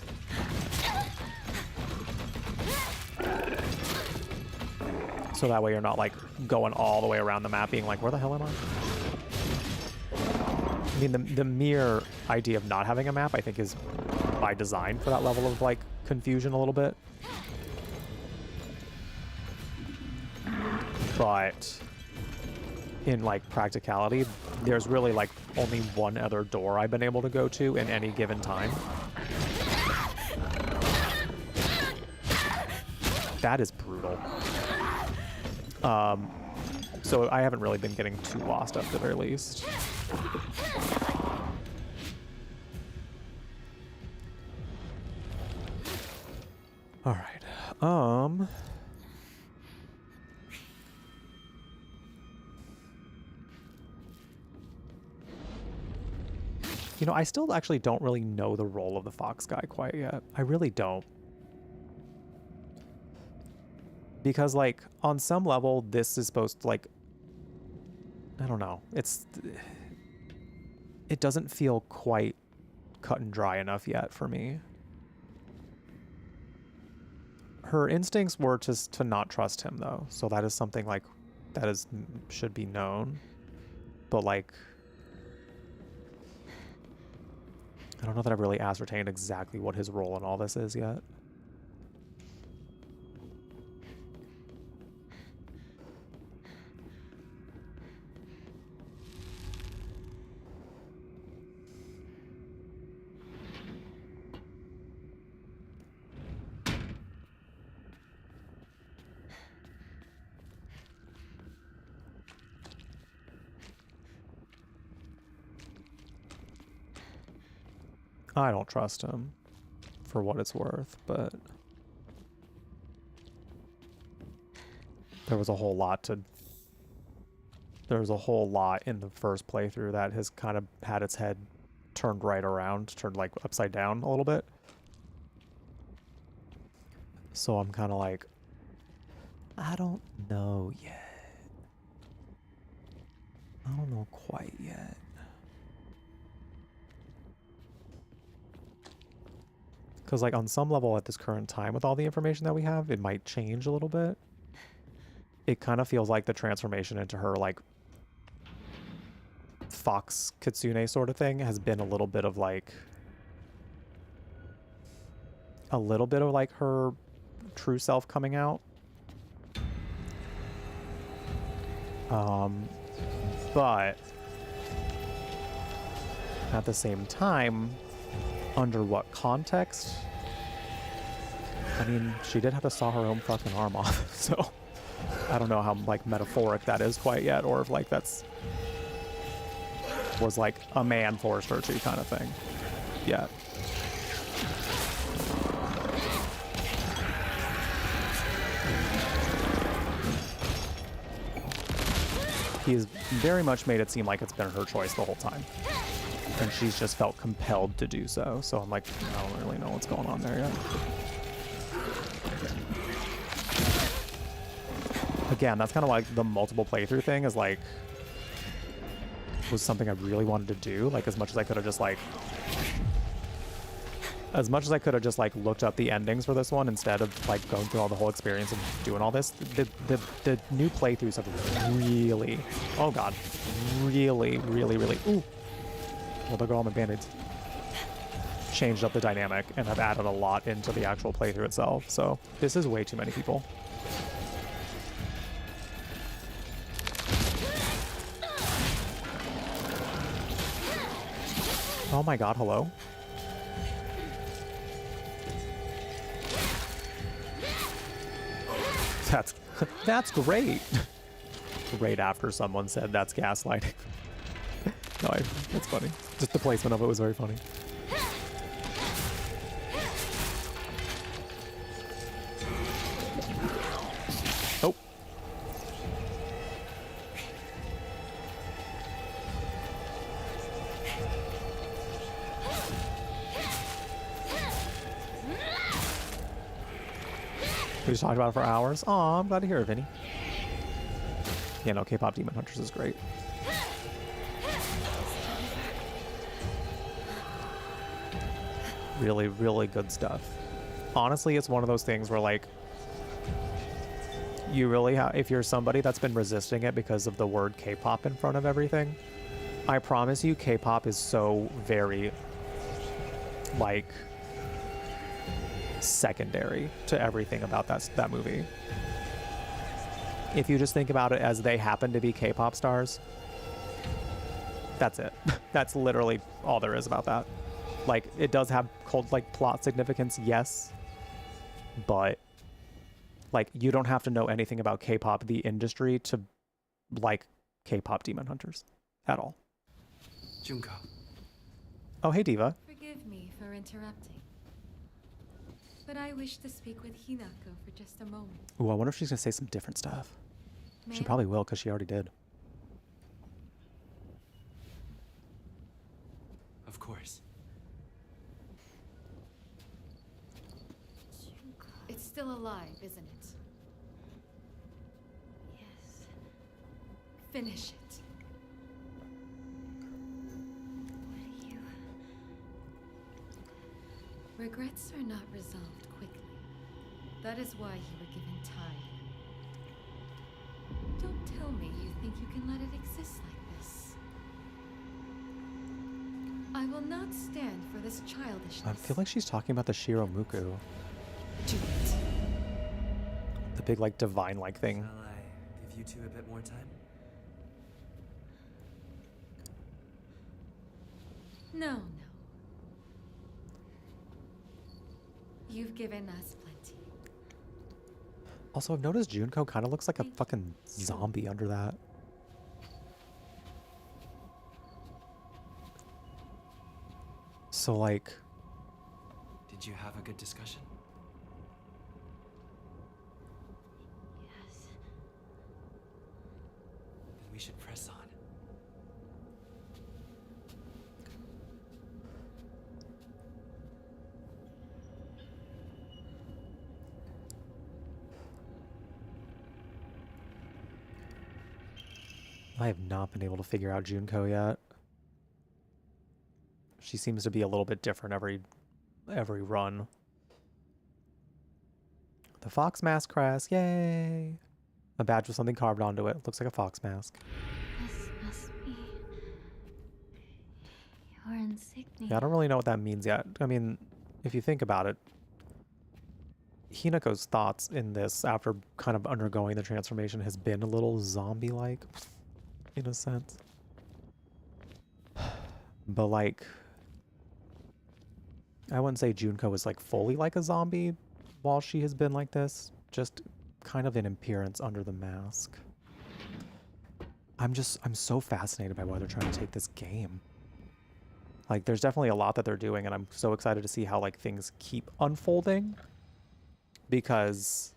So that way you're not like going all the way around the map being like, where the hell am I? I mean, the mere idea of not having a map, I think, is by design for that level of like confusion a little bit. But in like practicality, there's really like only one other door I've been able to go to in any given time. That is brutal. So I haven't really been getting too lost at the very least. All right. You know, I still actually don't really know the role of the fox guy quite yet. I really don't. Because, like, on some level, this is supposed to, like, I don't know. It doesn't feel quite cut and dry enough yet for me. Her instincts were to not trust him, though. So that is something, like, that should be known. But, like, I don't know that I've really ascertained exactly what his role in all this is yet. I don't trust him for what it's worth, but there was a whole lot in the first playthrough that has kind of had its head turned right around, turned like upside down a little bit. So I'm kind of like, I don't know yet. I don't know quite yet. Because like on some level at this current time with all the information that we have, it might change a little bit. It kind of feels like the transformation into her like fox kitsune sort of thing has been a little bit of like her true self coming out. But at the same time, under what context? I mean, she did have to saw her own fucking arm off, so I don't know how like metaphoric that is quite yet, or if like was like a man forced her to kind of thing yet. He's very much made it seem like it's been her choice the whole time. And she's just felt compelled to do so. So I'm like, I don't really know what's going on there yet. Again, that's kind of like the multiple playthrough thing is like, was something I really wanted to do. Like as much as I could have just like looked up the endings for this one instead of like going through all the whole experience and doing all this. The new playthroughs have really, oh god, really, ooh, well there go all my band-aids. Changed up the dynamic and have added a lot into the actual playthrough itself. So this is way too many people. Oh my god, hello? That's great. Right after someone said that's gaslighting. No, that's funny. Just the placement of it was very funny. Oh. We just talked about it for hours. Aw, I'm glad to hear it, Vinny. Yeah, no, K-pop Demon Hunters is great. Really, really good stuff. Honestly, it's one of those things where, like, you really have, if you're somebody that's been resisting it because of the word K-pop in front of everything, I promise you K-pop is so very, like, secondary to everything about that movie. If you just think about it as they happen to be K-pop stars, that's it. That's literally all there is about that. Like, it does have cold, like, plot significance, yes, but like, you don't have to know anything about K-pop, the industry, to like K-pop Demon Hunters at all. Junko. Oh, hey, Diva. Forgive me for interrupting, but I wish to speak with Hinako for just a moment. Ooh, I wonder if she's gonna say some different stuff. May She I? probably will, because she already did. Of course. It's still alive, isn't it? Yes. Finish it. What do you... Regrets are not resolved quickly. That is why you were given time. Don't tell me you think you can let it exist like this. I will not stand for this childishness. I feel like she's talking about the Shiromuku. Do it. The big, like, divine-like thing. Shall I give you two a bit more time? No. You've given us plenty. Also, I've noticed Junko kind of looks like a fucking zombie under that. So, like... Did you have a good discussion? Yes. Then we should press on. I have not been able to figure out Junko yet. She seems to be a little bit different every run. The fox mask crest, yay! A badge with something carved onto it. Looks like a fox mask. This must be your insignia. Yeah, I don't really know what that means yet. I mean, if you think about it, Hinako's thoughts in this, after kind of undergoing the transformation, has been a little zombie-like, in a sense. But, like, I wouldn't say Junko is, like, fully like a zombie while she has been like this. Just kind of in appearance under the mask. I'm so fascinated by why they're trying to take this game. Like, there's definitely a lot that they're doing, and I'm so excited to see how, like, things keep unfolding. Because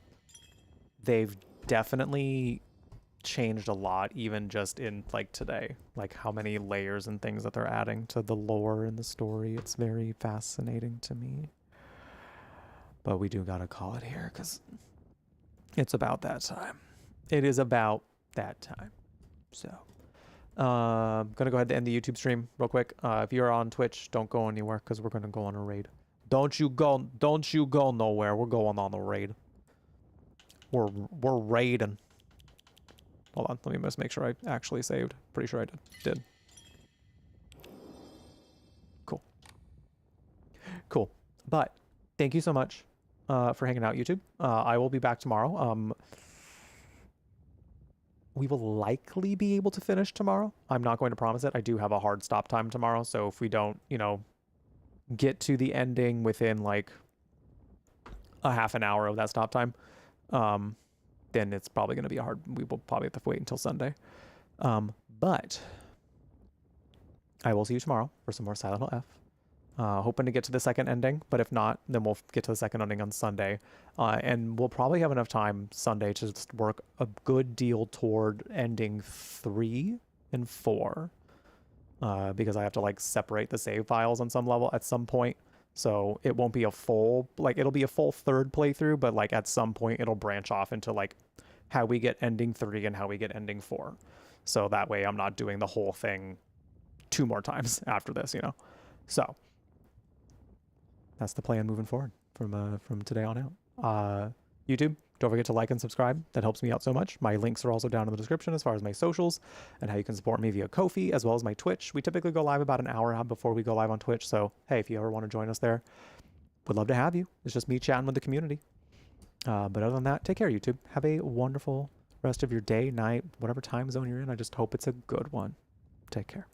they've definitely changed a lot, even just in, like, today. Like, how many layers and things that they're adding to the lore and the story. It's very fascinating to me. But we do gotta call it here, because it's about that time. It is about that time. So, I'm gonna go ahead and end the YouTube stream real quick. If you're on Twitch, don't go anywhere, because we're gonna go on a raid. Don't you go nowhere. We're going on the raid. We're raiding. Hold on, let me just make sure I actually saved. Pretty sure I did. Cool. But thank you so much for hanging out, YouTube. I will be back tomorrow. We will likely be able to finish tomorrow. I'm not going to promise it. I do have a hard stop time tomorrow, so if we don't, you know, get to the ending within like a half an hour of that stop time, then it's probably going to be we will probably have to wait until Sunday. But I will see you tomorrow for some more Silent Hill F. Hoping to get to the second ending, but if not, then we'll get to the second ending on Sunday. And we'll probably have enough time Sunday to just work a good deal toward ending 3 and 4. Because I have to like separate the save files on some level at some point. So it won't be a full, like it'll be a full third playthrough, but like at some point it'll branch off into like how we get ending 3 and how we get ending 4. So that way I'm not doing the whole thing 2 more times after this, you know? So that's the plan moving forward from today on out. YouTube, don't forget to like and subscribe. That helps me out so much. My links are also down in the description as far as my socials and how you can support me via Ko-fi, as well as my Twitch. We typically go live about an hour before we go live on Twitch. So, hey, if you ever want to join us there, would love to have you. It's just me chatting with the community. But other than that, take care, YouTube. Have a wonderful rest of your day, night, whatever time zone you're in. I just hope it's a good one. Take care.